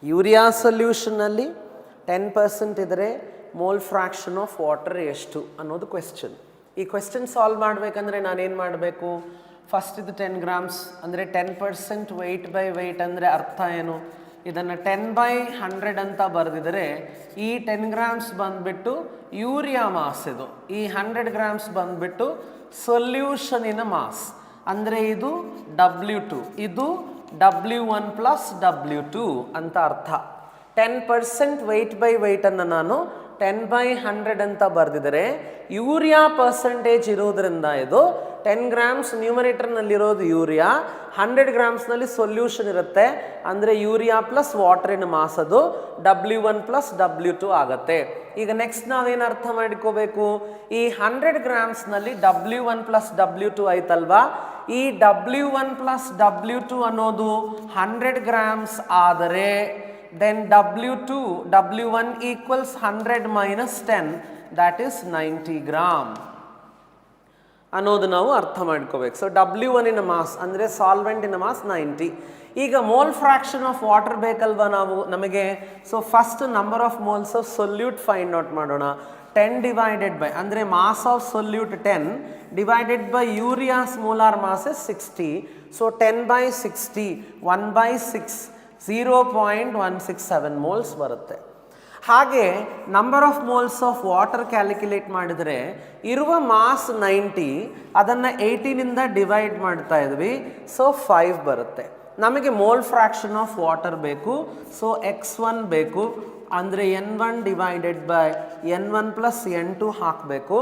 Urea ಸೊಲ್ಯೂಷನಲ್ಲಿ 10% ಇದ್ದರೆ mole fraction of water ಎಷ್ಟು ಅನ್ನೋದು question. ಈ question solve ಮಾಡಬೇಕಂದ್ರೆ ನಾನೇನು ಮಾಡಬೇಕು, first ಇದು 10 grams ಅಂದರೆ 10% ವೆಯ್ಟ್ ಬೈ ವೆಯ್ಟ್ ಅಂದರೆ ಅರ್ಥ ಏನು, ಇದನ್ನು 10/100 ಅಂತ ಬರೆದಿದರೆ ಈ 10 ಗ್ರಾಮ್ಸ್ ಬಂದುಬಿಟ್ಟು ಯೂರಿಯಾ ಮಾಸ್, ಇದು ಈ 100 ಗ್ರಾಮ್ಸ್ ಬಂದುಬಿಟ್ಟು ಸೊಲ್ಯೂಷನಿನ ಮಾಸ್, ಅಂದರೆ ಇದು W2, ಇದು W1 ಪ್ಲಸ್ W2 ಅಂತ ಅರ್ಥ. 10% ವೆಯ್ಟ್ ಬೈ ವೆಯ್ಟನ್ನು ನಾನು 10/100 ಅಂತ ಬರೆದಿದರೆ ಯೂರಿಯಾ ಪರ್ಸೆಂಟೇಜ್ ಇರೋದ್ರಿಂದ ಇದು 10 ಗ್ರಾಮ್ಸ್ ನ್ಯೂಮರೇಟರ್ನಲ್ಲಿರೋದು ಯೂರಿಯಾ, 100 ಗ್ರಾಮ್ಸ್ನಲ್ಲಿ ಸೊಲ್ಯೂಷನ್ ಇರುತ್ತೆ, ಅಂದರೆ ಯೂರಿಯಾ ಪ್ಲಸ್ ವಾಟರಿನ ಮಾಸ್ ಅದು W1 ಪ್ಲಸ್ W2 ಆಗುತ್ತೆ. ಈಗ ನೆಕ್ಸ್ಟ್ ನಾವೇನು ಅರ್ಥ ಮಾಡ್ಕೋಬೇಕು, ಈ 100 ಗ್ರಾಮ್ಸ್ನಲ್ಲಿ W1 ಪ್ಲಸ್ W2 ಆಯ್ತಲ್ವಾ, ಈ W1 ಪ್ಲಸ್ W2 ಅನ್ನೋದು 100 ಗ್ರಾಮ್ಸ್ ಆದರೆ then W1 equals 100 minus 10, that is 90 gram ಅನ್ನೋದು ನಾವು ಅರ್ಥ ಮಾಡ್ಕೋಬೇಕು. ಸೊ W1 ಇನ ಮಾಸ್ ಅಂದರೆ ಸಾಲ್ವೆಂಟಿನ ಮಾಸ್ 90. ಈಗ ಮೋಲ್ ಫ್ರಾಕ್ಷನ್ ಆಫ್ ವಾಟರ್ ಬೇಕಲ್ವಾ ನಮಗೆ. So first number of moles of solute find out ಮಾಡೋಣ. 10 ಡಿವೈಡೆಡ್ ಬೈ ಅಂದರೆ mass of solute 10 divided by urea's molar mass is 60. So 10/60 1/6 0.167 moles ಬರುತ್ತೆ. ಹಾಗೆ number of moles of water calculate ಮಾಡಿದರೆ ಇರುವ mass 90, ಅದನ್ನು 18ಇಂದ divide ಮಾಡ್ತಾ ಇದ್ವಿ, ಸೊ 5 ಬರುತ್ತೆ. ನಮಗೆ ಮೋಲ್ ಫ್ರಾಕ್ಷನ್ ಆಫ್ ವಾಟರ್ ಬೇಕು, ಸೊ x1 ಬೇಕು, ಅಂದರೆ N1 divided by N1 plus N2 ಹಾಕಬೇಕು.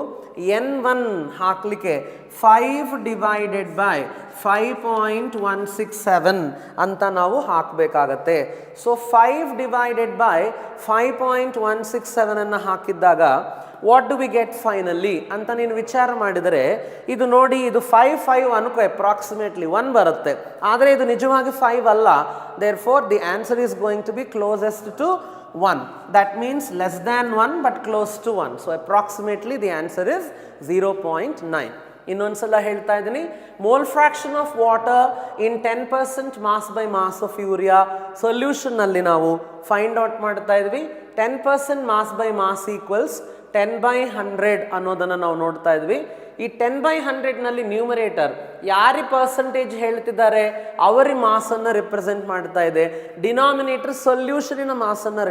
N1 ಹಾಕಲಿಕ್ಕೆ 5 ಡಿವೈಡೆಡ್ ಬೈ 5.167 ಅಂತ ನಾವು ಹಾಕಬೇಕಾಗತ್ತೆ. ಸೊ 5 ಡಿವೈಡೆಡ್ ಬೈ 5.167 ಅನ್ನು ಹಾಕಿದ್ದಾಗ what do we get finally ಅಂತ ನೀನು ವಿಚಾರ ಮಾಡಿದರೆ, ಇದು ನೋಡಿ, ಇದು 5 ಅನ್ಕೋ ಅಪ್ರಾಕ್ಸಿಮೇಟ್ಲಿ 1 ಬರುತ್ತೆ, ಆದರೆ ಇದು ನಿಜವಾಗಿ 5 ಅಲ್ಲ. Therefore the answer is going to be closest to 1. That means less than 1 but close to 1. So approximately the answer is 0.9. ಇನ್ನೊಂದ್ಸಲ ಹೇಳ್ತಾ ಇದ್ದೀನಿ, mole fraction of water in 10% mass by mass of urea ಸೊಲ್ಯೂಷನ್ನಲ್ಲಿ ನಾವು find out ಮಾಡ್ತಾ ಇದ್ವಿ. 10% mass by mass equals 10/100 ಅನ್ನೋದನ್ನು ನಾವು ನೋಡ್ತಾ ಇದ್ವಿ. ಈ 10/100ನಲ್ಲಿ ನ್ಯೂಮರೇಟರ್ ಯಾರಿ ಪರ್ಸೆಂಟೇಜ್ ಹೇಳ್ತಿದ್ದಾರೆ ಅವರಿ ಮಾಸನ್ನು ರಿಪ್ರೆಸೆಂಟ್ ಮಾಡ್ತಾ ಇದೆ, ಡಿನಾಮಿನೇಟರ್ ಸೊಲ್ಯೂಷನಿನ ಮಾಸನ್ನು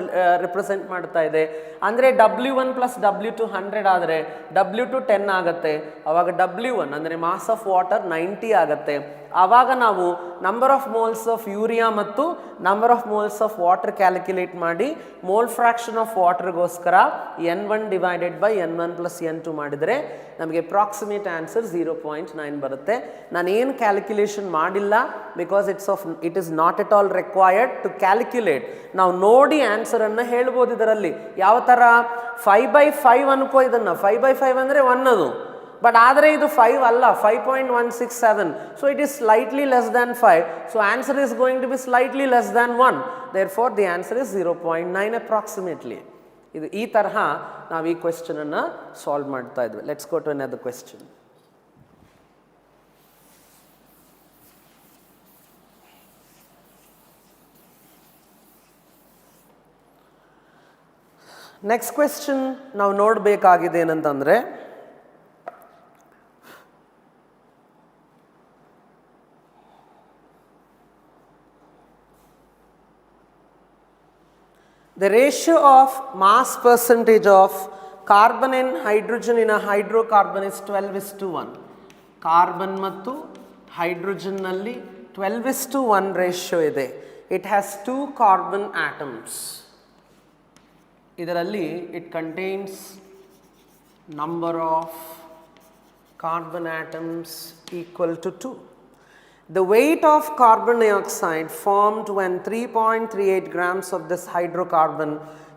ರಿಪ್ರೆಸೆಂಟ್ ಮಾಡ್ತಾ ಇದೆ. ಅಂದರೆ W1 + W2 100 ಆದರೆ W2 10 ಆಗುತ್ತೆ. ಅವಾಗ W1 ಅಂದರೆ ಮಾಸ್ ಆಫ್ ವಾಟರ್ 90 ಆಗುತ್ತೆ. ಆವಾಗ ನಾವು number of moles of urea ಮತ್ತು number of moles of water calculate ಮಾಡಿ ಮೋಲ್ ಫ್ರಾಕ್ಷನ್ ಆಫ್ ವಾಟರ್ಗೋಸ್ಕರ N1 / N1 + N2 ಮಾಡಿದರೆ ನಮಗೆ ಅಪ್ರಾಕ್ಸಿಮೇಟ್ ಆನ್ಸರ್ 0.9 ಬರುತ್ತೆ. ನಾನು ಏನು ಕ್ಯಾಲ್ಕುಲೇಷನ್ ಮಾಡಿಲ್ಲ, because it is not at all required to calculate. ನಾವು ನೋಡಿ ಆನ್ಸರನ್ನು ಹೇಳ್ಬೋದು ಇದರಲ್ಲಿ. ಯಾವ ಥರ 5/5 ಅನ್ಕೋ, ಇದನ್ನು 5/5 ಅಂದರೆ 1 ಅದು, ಬಟ್ ಆದರೆ ಇದು 5 ಅಲ್ಲ, 5.167. So it is slightly less than 5. So answer is going to be slightly less than 1. Therefore the answer is 0.9 approximately. ಇದು ಈ ತರಹ ನಾವು ಈ ಕ್ವೆಶ್ಚನನ್ನು ಸಾಲ್ವ್ ಮಾಡ್ತಾ ಇದ್ವಿ. Let's go to another question. Next question ನಾವು ನೋಡಬೇಕಾಗಿದೆ ಏನಂತಂದರೆ, the ratio of mass percentage of carbon and hydrogen in a hydrocarbon is 12:1. Carbon ಮತ್ತು ಹೈಡ್ರೋಜನ್ನಲ್ಲಿ 12:1 ರೇಷಿಯೋ ಇದೆ. It has 2 carbon atoms. ಇದರಲ್ಲಿ it contains number of carbon atoms equal to 2. The weight of carbon dioxide formed when 3.38 grams of this hydrocarbon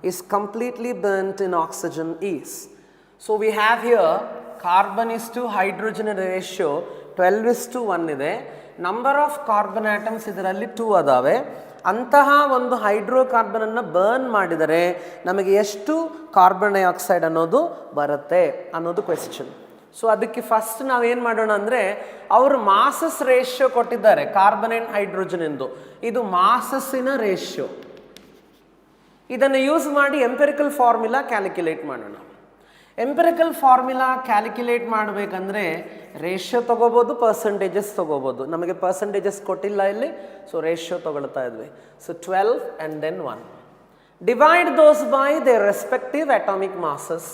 is completely burnt in oxygen is. So we have here carbon is to hydrogen ratio 12:1 ಇದೆ. Number of carbon atoms ಇದರಲ್ಲಿ 2 ಅದಾವೆ. ಅಂತಹ ಒಂದು ಹೈಡ್ರೋಕಾರ್ಬನನ್ನು burn ಮಾಡಿದರೆ ನಮಗೆ ಎಷ್ಟು carbon dioxide ಅನ್ನೋದು ಬರುತ್ತೆ ಅನ್ನೋದು ಕ್ವೆಶ್ಚನ್. ಸೊ ಅದಕ್ಕೆ ಫಸ್ಟ್ ನಾವೇನು ಮಾಡೋಣ ಅಂದರೆ, ಅವರು ಮಾಸಸ್ ರೇಷಿಯೋ ಕೊಟ್ಟಿದ್ದಾರೆ ಕಾರ್ಬನ್ ಆ್ಯಂಡ್ ಹೈಡ್ರೋಜನ್ ಎಂದು. ಇದು ಮಾಸಸ್ಸಿನ ರೇಷಿಯೋ. ಇದನ್ನು ಯೂಸ್ ಮಾಡಿ ಎಂಪಿರಿಕಲ್ ಫಾರ್ಮುಲಾ ಕ್ಯಾಲ್ಕುಲೇಟ್ ಮಾಡೋಣ. ಎಂಪಿರಿಕಲ್ ಫಾರ್ಮುಲಾ ಕ್ಯಾಲ್ಕುಲೇಟ್ ಮಾಡಬೇಕಂದ್ರೆ ರೇಷಿಯೋ ತೊಗೋಬೋದು, ಪರ್ಸೆಂಟೇಜಸ್ ತೊಗೋಬೋದು. ನಮಗೆ ಪರ್ಸೆಂಟೇಜಸ್ ಕೊಟ್ಟಿಲ್ಲ ಇಲ್ಲಿ, ಸೊ ರೇಷಿಯೋ ತೊಗೊಳ್ತಾ ಇದ್ವಿ. So 12 and then 1. Divide those by their respective atomic masses.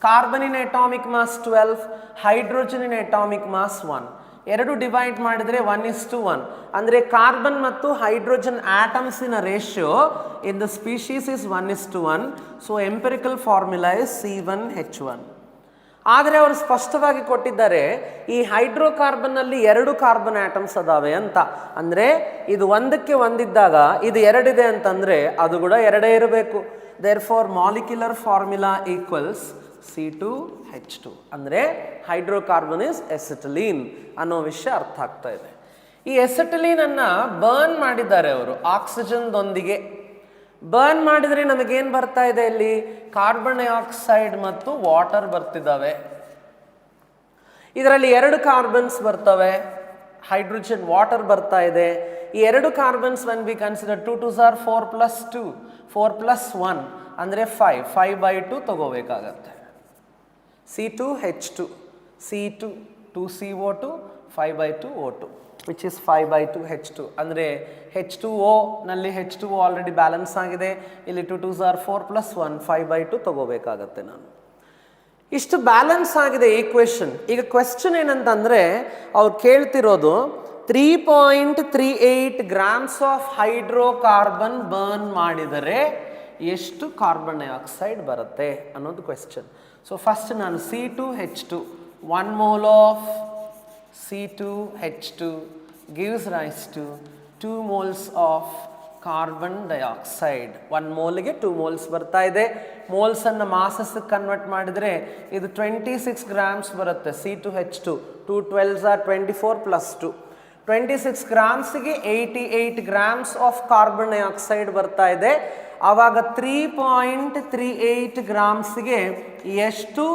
Carbon in atomic mass 12, hydrogen in atomic mass 1. ಎರಡು ಡಿವೈಡ್ ಮಾಡಿದರೆ 1:1. ಅಂದರೆ ಕಾರ್ಬನ್ ಮತ್ತು ಹೈಡ್ರೋಜನ್ ಆಟಮ್ಸಿನ ratio in the species is 1:1. So empirical formula is C1H1. ಆದರೆ ಅವರು ಸ್ಪಷ್ಟವಾಗಿ ಕೊಟ್ಟಿದ್ದಾರೆ ಈ ಹೈಡ್ರೋಕಾರ್ಬನ್ನಲ್ಲಿ 2 ಕಾರ್ಬನ್ ಆಟಮ್ಸ್ ಅದಾವೆ ಅಂತ. ಅಂದರೆ ಇದು 1ಕ್ಕೆ 1 ಇದ್ದಾಗ ಇದು 2 ಇದೆ ಅಂತಂದರೆ ಅದು ಕೂಡ 2 ಇರಬೇಕು. Therefore molecular formula equals C2H2. ಅಂದರೆ ಹೈಡ್ರೋಕಾರ್ಬನ್ ಇಸ್ ಎಸಿಟಲೀನ್ ಅನ್ನೋ ವಿಷಯ ಅರ್ಥ ಆಗ್ತಾ ಇದೆ. ಈ ಎಸಿಟಲೀನನ್ನು ಬರ್ನ್ ಮಾಡಿದ್ದಾರೆ ಅವರು ಆಕ್ಸಿಜನ್ದೊಂದಿಗೆ. ಬರ್ನ್ ಮಾಡಿದರೆ ನಮಗೇನು ಬರ್ತಾ ಇದೆ ಇಲ್ಲಿ, ಕಾರ್ಬನ್ ಡೈಆಕ್ಸೈಡ್ ಮತ್ತು ವಾಟರ್ ಬರ್ತಿದ್ದಾವೆ. ಇದರಲ್ಲಿ 2 ಕಾರ್ಬನ್ಸ್ ಬರ್ತವೆ, ಹೈಡ್ರೋಜನ್ ವಾಟರ್ ಬರ್ತಾ ಇದೆ. ಈ 2 carbons when we consider 2 2s are 4 + 2, 4 + 1 ಅಂದರೆ 5, 5/2 ತಗೋಬೇಕಾಗತ್ತೆ. C2H2, C2, 2CO2, 5/2 O2, which is 5/2 H2. ಅಂದರೆ H2O ನಲ್ಲಿ H2O ಆಲ್ರೆಡಿ ಬ್ಯಾಲೆನ್ಸ್ ಆಗಿದೆ. ಇಲ್ಲಿ 2 2s are 4 + 1, 5/2 ತಗೋಬೇಕಾಗತ್ತೆ ನಾನು. ಇಷ್ಟು ಬ್ಯಾಲೆನ್ಸ್ ಆಗಿದೆ ಈಕ್ವೇಷನ್. ಈಗ ಕ್ವೆಶ್ಚನ್ ಏನಂತಂದರೆ, ಅವ್ರು ಕೇಳ್ತಿರೋದು 3.38 ಗ್ರಾಮ್ಸ್ ಆಫ್ ಹೈಡ್ರೋಕಾರ್ಬನ್ ಬರ್ನ್ ಮಾಡಿದರೆ ಎಷ್ಟು ಕಾರ್ಬನ್ ಡೈಆಕ್ಸೈಡ್ ಬರುತ್ತೆ ಅನ್ನೋದು ಕ್ವೆಶ್ಚನ್. ಸೊ ಫಸ್ಟ್ ನಾನು C2H2, 1 mole of C2H2 gives rise to 2 moles of carbon dioxide. 1 ಮೋಲ್ಗೆ 2 moles ಬರ್ತಾ ಇದೆ. ಮೋಲ್ಸನ್ನು ಮಾಸಸ್ ಕನ್ವರ್ಟ್ ಮಾಡಿದರೆ ಇದು 26 ಗ್ರಾಮ್ಸ್ ಬರುತ್ತೆ. C2H2, 2 12s are 24 + 2. 26 ಗ್ರಾಮ್ಸ್ಗೆ 88 grams of carbon dioxide ಬರ್ತಾ ಇದೆ. ಆವಾಗ 3.38 ಗ್ರಾಮ್ಸ್ಗೆ ಎಷ್ಟು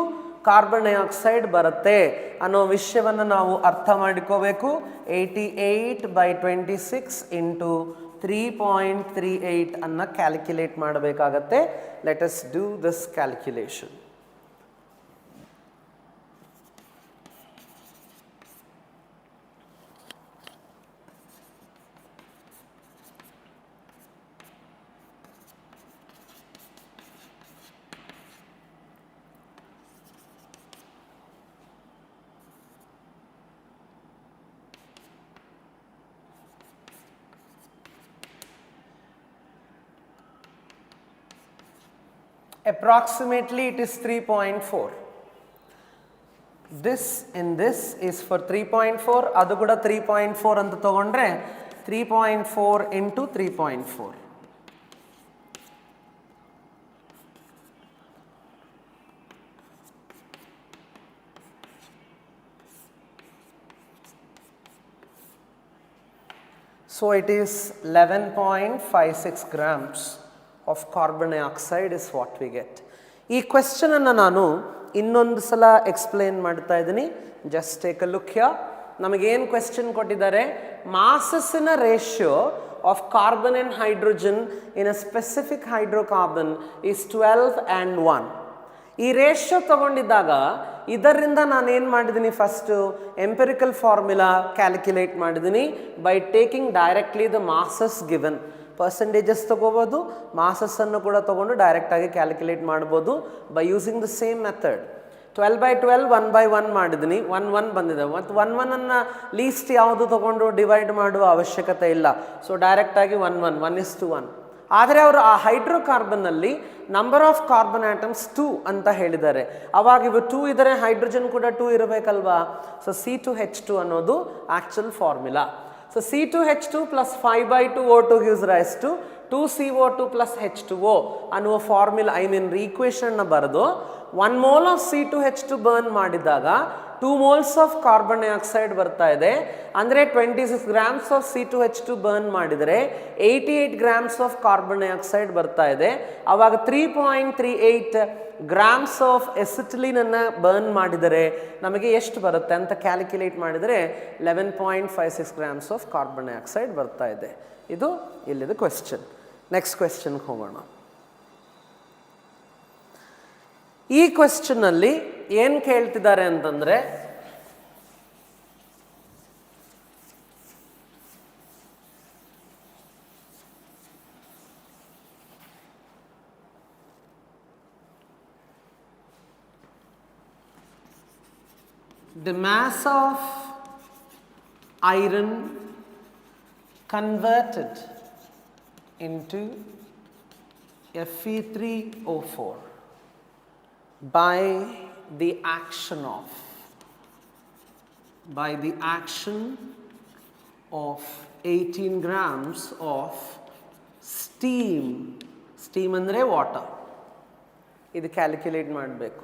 ಕಾರ್ಬನ್ ಡೈಆಕ್ಸೈಡ್ ಬರುತ್ತೆ ಅನ್ನೋ ವಿಷಯವನ್ನು ನಾವು ಅರ್ಥ ಮಾಡಿಕೋಬೇಕು. 88/26 ಇಂಟು 3.38 ಅನ್ನು ಕ್ಯಾಲ್ಕುಲೇಟ್ ಮಾಡಬೇಕಾಗತ್ತೆ. Let us do this calculation. Approximately it is 3.4. This in this is for 3.4. ಅದು ಕೂಡ 3.4 ಅಂತ ತಗೊಂಡ್ರೆ 3.4 into 3.4. So it is 11.56 grams of carbon dioxide is what we get. ಈ ಕ್ವೆಶ್ಚನ್ ಅನ್ನು ನಾನು ಇನ್ನೊಂದು ಸಲ ಎಕ್ಸ್ಪ್ಲೇನ್ ಮಾಡ್ತಾ ಇದ್ದೀನಿ. Just take a look here. ನಮಗೇನು ಕ್ವೆಶ್ಚನ್ ಕೊಟ್ಟಿದ್ದಾರೆ, ಮಾಸಸ್ಸಿನ ratio of carbon and hydrogen in a specific hydrocarbon is 12 and 1. ಈ ರೇಷಿಯೋ ತಗೊಂಡಿದ್ದಾಗ ಇದರಿಂದ ನಾನೇನು ಮಾಡಿದ್ದೀನಿ, ಫಸ್ಟು ಎಂಪಿರಿಕಲ್ ಫಾರ್ಮುಲಾ ಕ್ಯಾಲ್ಕುಲೇಟ್ ಮಾಡಿದ್ದೀನಿ by taking directly the masses given. Percentages ತಗೋಬೋದು, ಮಾಸಸ್ಸನ್ನು ಕೂಡ ತೊಗೊಂಡು ಡೈರೆಕ್ಟಾಗಿ ಕ್ಯಾಲ್ಕುಲೇಟ್ ಮಾಡ್ಬೋದು by using the same method. 12/12 1/1 ಮಾಡಿದ್ದೀನಿ, 1 ಬಂದಿದೆ. ಮತ್ತು 1 ಲೀಸ್ಟ್ ಯಾವುದು ತೊಗೊಂಡು ಡಿವೈಡ್ ಮಾಡುವ ಅವಶ್ಯಕತೆ ಇಲ್ಲ. ಸೊ ಡೈರೆಕ್ಟಾಗಿ 1:1. ಆದರೆ ಅವರು ಆ ಹೈಡ್ರೋಕಾರ್ಬನ್ನಲ್ಲಿ ನಂಬರ್ ಆಫ್ ಕಾರ್ಬನ್ ಆಟಮ್ಸ್ 2 ಅಂತ ಹೇಳಿದ್ದಾರೆ. ಅವಾಗ ಇವು 2 ಇದ್ದರೆ ಹೈಡ್ರೋಜನ್ ಕೂಡ 2 ಇರಬೇಕಲ್ವಾ. ಸೊ C2H2 ಅನ್ನೋದು actual formula. So C2H2 plus 5/2 O2 gives rise to 2CO2 plus H2O ಅನ್ನುವ ಫಾರ್ಮುಲಾ ಈಕ್ವೇಷನ್ನ ಬರೆದು 1 mole of C2H2 ಬರ್ನ್ ಮಾಡಿದಾಗ 2 moles of ಕಾರ್ಬನ್ ಡೈಆಕ್ಸೈಡ್ ಬರ್ತಾ ಇದೆ. ಅಂದರೆ 26 grams of C2H2 ಬರ್ನ್ ಮಾಡಿದರೆ 88 grams of ಕಾರ್ಬನ್ ಡೈಆಕ್ಸೈಡ್ ಬರ್ತಾ ಇದೆ. ಆವಾಗ 3.38 ಗ್ರಾಮ್ಸ್ ಆಫ್ ಎಸಿಟಿಲಿನನ್ನು ಬರ್ನ್ ಮಾಡಿದರೆ ನಮಗೆ ಎಷ್ಟು ಬರುತ್ತೆ ಅಂತ ಕ್ಯಾಲ್ಕುಲೇಟ್ ಮಾಡಿದರೆ 11.56 ಗ್ರಾಮ್ಸ್ ಆಫ್ ಕಾರ್ಬನ್ ಡೈಆಕ್ಸೈಡ್ ಬರ್ತಾ ಇದೆ. ಇದು ಇಲ್ಲಿದು ಕ್ವೆಶ್ಚನ್. ನೆಕ್ಸ್ಟ್ ಕ್ವೆಶ್ಚನ್ಗೆ ಹೋಗೋಣ. ಈ ಕ್ವೆಶ್ಚನ್ನಲ್ಲಿ ಏನು ಕೇಳ್ತಿದ್ದಾರೆ ಅಂತಂದರೆ, the mass of iron converted into Fe3O4 by the action of 18 grams of steam ಅಂದರೆ ವಾಟರ್. ಇದು ಕ್ಯಾಲ್ಕುಲೇಟ್ ಮಾಡಬೇಕು.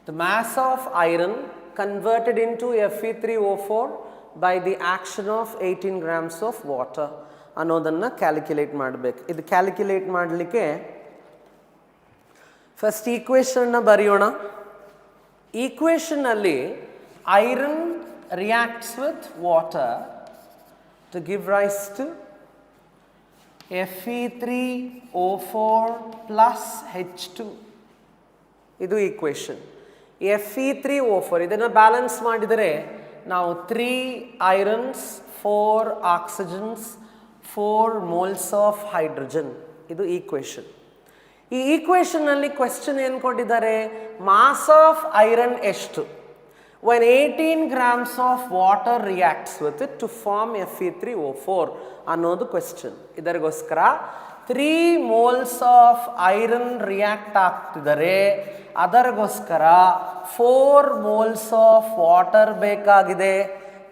The mass of iron converted into Fe3O4 by the action of 18 grams of water ಅನ್ನೋದನ್ನು ಕ್ಯಾಲ್ಕುಲೇಟ್ ಮಾಡಬೇಕು. ಇದು calculate ಮಾಡಲಿಕ್ಕೆ first ಈಕ್ವೇಷನ್ನ ಬರೆಯೋಣ. ಈಕ್ವೇಷನ್ನಲ್ಲಿ iron reacts with water to give rise to Fe3O4 plus H2. ಇದು ಈಕ್ವೇಷನ್. Fe3O4 ಇದನ್ನು ಬ್ಯಾಲೆನ್ಸ್ ಮಾಡಿದರೆ ನಾವು 3 irons 4 oxygens 4 moles of hydrogen. ಇದು ಈಕ್ವೇಷನ್. ಈ ಈಕ್ವೇಷನ್ನಲ್ಲಿ ಕ್ವೆಶ್ಚನ್ ಏನು ಕೊಟ್ಟಿದ್ದಾರೆ, ಮಾಸ್ ಆಫ್ ಐರನ್ ಎಷ್ಟು, when 18 grams of water reacts with it to form Fe3O4 ಅನ್ನೋದು ಕ್ವೆಶ್ಚನ್. ಇದರಿಗೋಸ್ಕರ 3 moles ಆಫ್ ಐರನ್ ರಿಯಾಕ್ಟ್ ಆಗ್ತಿದ್ದಾರೆ, ಅದರಿಗೋಸ್ಕರ 4 moles ಆಫ್ ವಾಟರ್ ಬೇಕಾಗಿದೆ.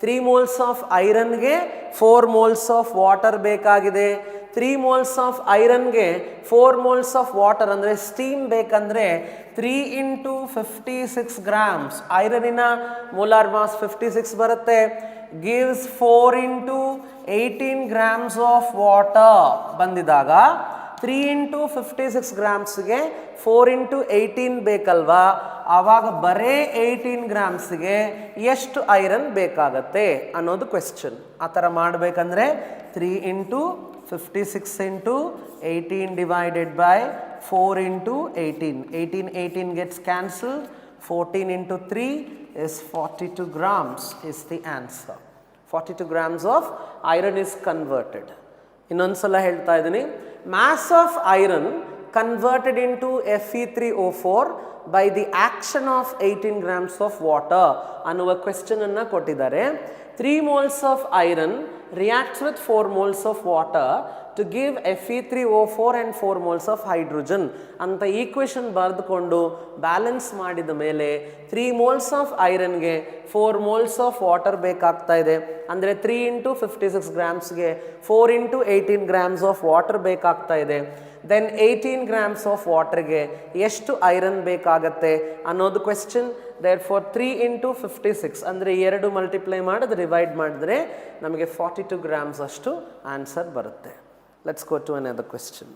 3 moles ಆಫ್ ಐರನ್ಗೆ 4 moles ಆಫ್ ವಾಟರ್ ಬೇಕಾಗಿದೆ. 3 moles ಆಫ್ ಐರನ್ಗೆ 4 moles ಆಫ್ ವಾಟರ್ ಅಂದರೆ ಸ್ಟೀಮ್ ಬೇಕಂದರೆ 3 into 56 grams. ಐರನಿನ ಮೋಲಾರ್ ಮಾಸ್ 56 ಬರುತ್ತೆ. Gives 4 into 18 grams of water ಬಂದಿದಾಗ 3 into 56 ಗ್ರಾಮ್ಸ್ಗೆ 4 into 18 ಬೇಕಲ್ವಾ, ಆವಾಗ ಬರೇ 18 ಗ್ರಾಮ್ಸ್ಗೆ ಎಷ್ಟು ಐರನ್ ಬೇಕಾಗತ್ತೆ ಅನ್ನೋದು ಕ್ವೆಶ್ಚನ್. ಆ ಥರ ಮಾಡಬೇಕಂದ್ರೆ 3 into 56 into 18 divided by 4 into 18. 18 gets cancelled. 14 into 3 is 42 grams is the answer. 42 grams of iron is converted. ಇನ್ನೊಂದ್ಸಲ ಹೇಳ್ತಾ ಇದ್ದೀನಿ, mass of iron converted into Fe3O4 by the action of 18 grams of water ಅನ್ನುವ question ಅನ್ನು ಕೊಟ್ಟಿದ್ದಾರೆ. 3 moles of iron reacts with 4 moles of water to give Fe3O4 and 4 moles of hydrogen ಅಂತ equation ಬರೆದುಕೊಂಡು balance ಮಾಡಿದ ಮೇಲೆ 3 moles of ironಗೆ 4 moles of water ಬೇಕಾಗ್ತಾ ಇದೆ. ಅಂದರೆ 3 into 56 ಗ್ರಾಮ್ಸ್ಗೆ 4 into 18 grams of water ಬೇಕಾಗ್ತಾ ಇದೆ. ದೆನ್ 18 grams of waterಗೆ ಎಷ್ಟು ಐರನ್ ಬೇಕಾಗತ್ತೆ ಅನ್ನೋದು ಕ್ವೆಶ್ಚನ್. therefore 3 into 56 ಅಂದರೆ 2 ಮಲ್ಟಿಪ್ಲೈ ಮಾಡಿದ್ರೆ ಡಿವೈಡ್ ಮಾಡಿದ್ರೆ ನಮಗೆ 42 grams ಅಷ್ಟು ಆನ್ಸರ್ ಬರುತ್ತೆ. Let's go to another question.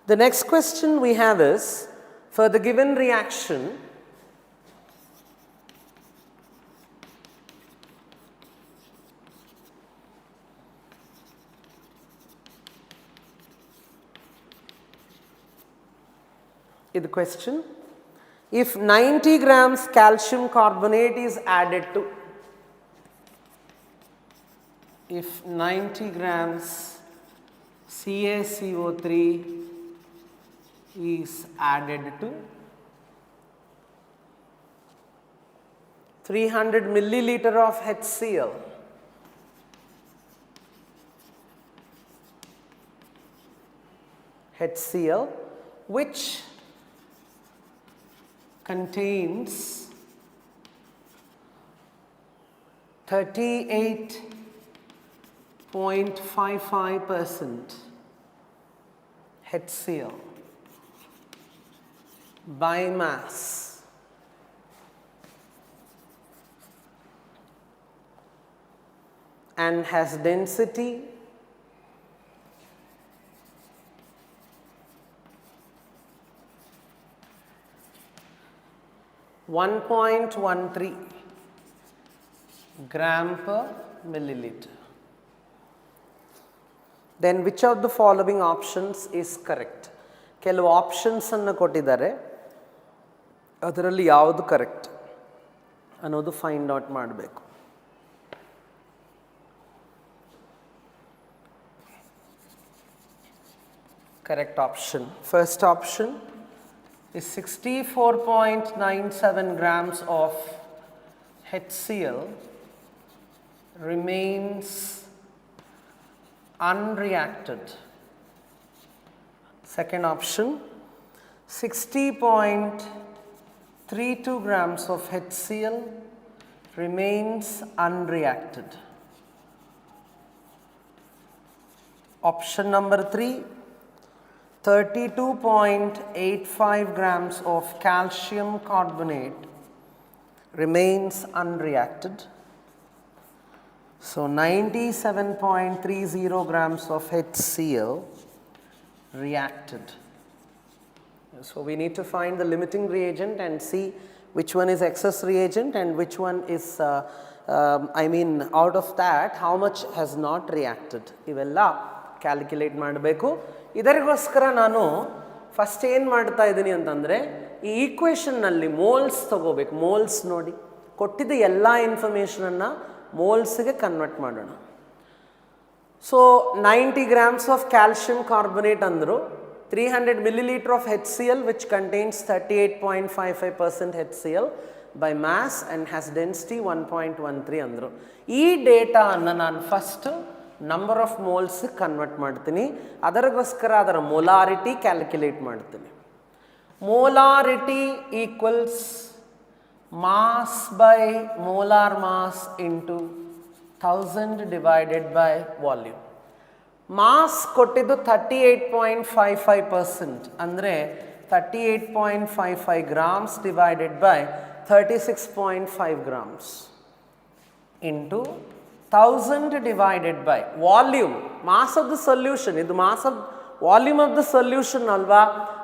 The next question we have is, for the given reaction, the question, if 90 grams calcium carbonate is added to, if 90 grams CaCO3 is added to 300 milliliter of HCl, which contains 38.55% HCl by mass, and has density 1.13 gram per milliliter. Then which of the following options is correct? ಕೆಲವು options ಅನ್ನು ಕೊಟ್ಟಿದ್ದಾರೆ, ಅದರಲ್ಲಿ ಯಾವುದು correct ಅನ್ನೋದು find out ಮಾಡಬೇಕು. Correct option, first option is 64.97 grams of HCl remains unreacted. Second option, 60.32 grams of HCl remains unreacted. Option number 3, 32.85 grams of calcium carbonate remains unreacted. So 97.30 grams of HCl reacted. So we need to find the limiting reagent and see which one is excess reagent and which one is out of that how much has not reacted. ಇವೆಲ್ಲ calculate ಮಾಡಬೇಕು. ಇದರಿಗೋಸ್ಕರ ನಾನು first ಏನು ಮಾಡ್ತಾ ಇದ್ದೀನಿ ಅಂತಂದರೆ, ಈ ಈಕ್ವೇಷನ್ನಲ್ಲಿ moles ತಗೋಬೇಕು. Moles ನೋಡಿ ಕೊಟ್ಟಿದ್ದ ಎಲ್ಲ ಇನ್ಫಾರ್ಮೇಷನನ್ನು ಮೋಲ್ಸ್ಗೆ ಕನ್ವರ್ಟ್ ಮಾಡೋಣ. So 90 grams of calcium carbonate ಅಂದರು, 300 milliliter of HCl which contains 38.55% HCl by mass and has density 1.13 ಅಂದರು. ಈ ಡೇಟಾವನ್ನು ನಾನು first number of moles convert ಮಾಡ್ತೀನಿ. ಅದರಿಗೋಸ್ಕರ ಅದರ ಮೊಲಾರಿಟಿ ಕ್ಯಾಲ್ಕುಲೇಟ್ ಮಾಡ್ತೀನಿ. Molarity equals mass by molar mass into 1000 divided by volume. Mass ಕೊಟ್ಟಿದ್ದು 38.55%, ಅಂದರೆ 38.55 grams divided by 36.5 grams into 1000 divided by volume, mass of the solution. ಇದು mass of volume of the solution ಅಲ್ವಾ,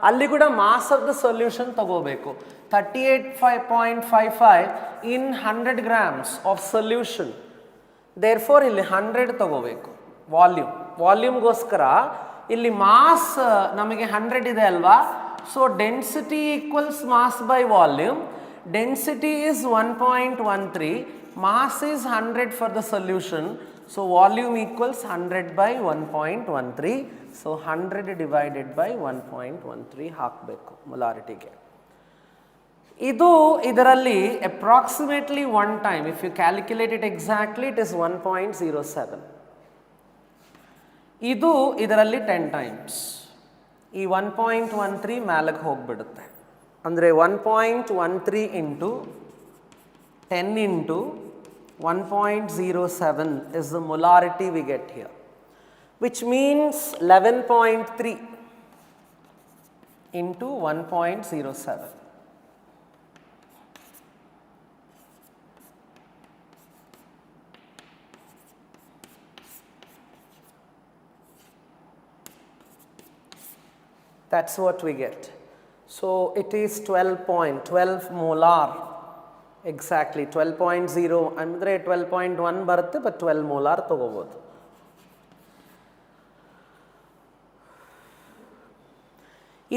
ಅಲ್ಲಿ ಕೂಡ mass of the solution ತಗೋಬೇಕು. 38.55 in 100 grams of solution. Therefore ಇಲ್ಲಿ 100 ತಗೋಬೇಕು ವಾಲ್ಯೂಮ್ಗೋಸ್ಕರ. ಇಲ್ಲಿ ಮಾಸ್ ನಮಗೆ 100 ಇದೆ ಅಲ್ವಾ, so density equals mass by volume. Density is 1.13, mass is 100 for the solution, so volume equals 100 by 1.13. So 100 divided by 1.13 ಹಾಕಬೇಕು ಮೊಲಾರಿಟಿಗೆ. ಇದು ಇದರಲ್ಲಿ approximately 1 time, if you calculate it exactly it is 1.07. ಇದು ಇದರಲ್ಲಿ 10 times. ಈ 1.13 ಮ್ಯಾಲಕ್ಕೆ ಹೋಗ್ಬಿಡುತ್ತೆ, ಅಂದರೆ 1.13 into 10 into 1.07 is the molarity we get here, which means 11.3 into 1.07. That's what we get. So it is 12 molar, exactly 12.0 ಅಂದರೆ 12.1 ಬರುತ್ತೆ, ಬಟ್ 12 molar ತಗೋಬೋದು.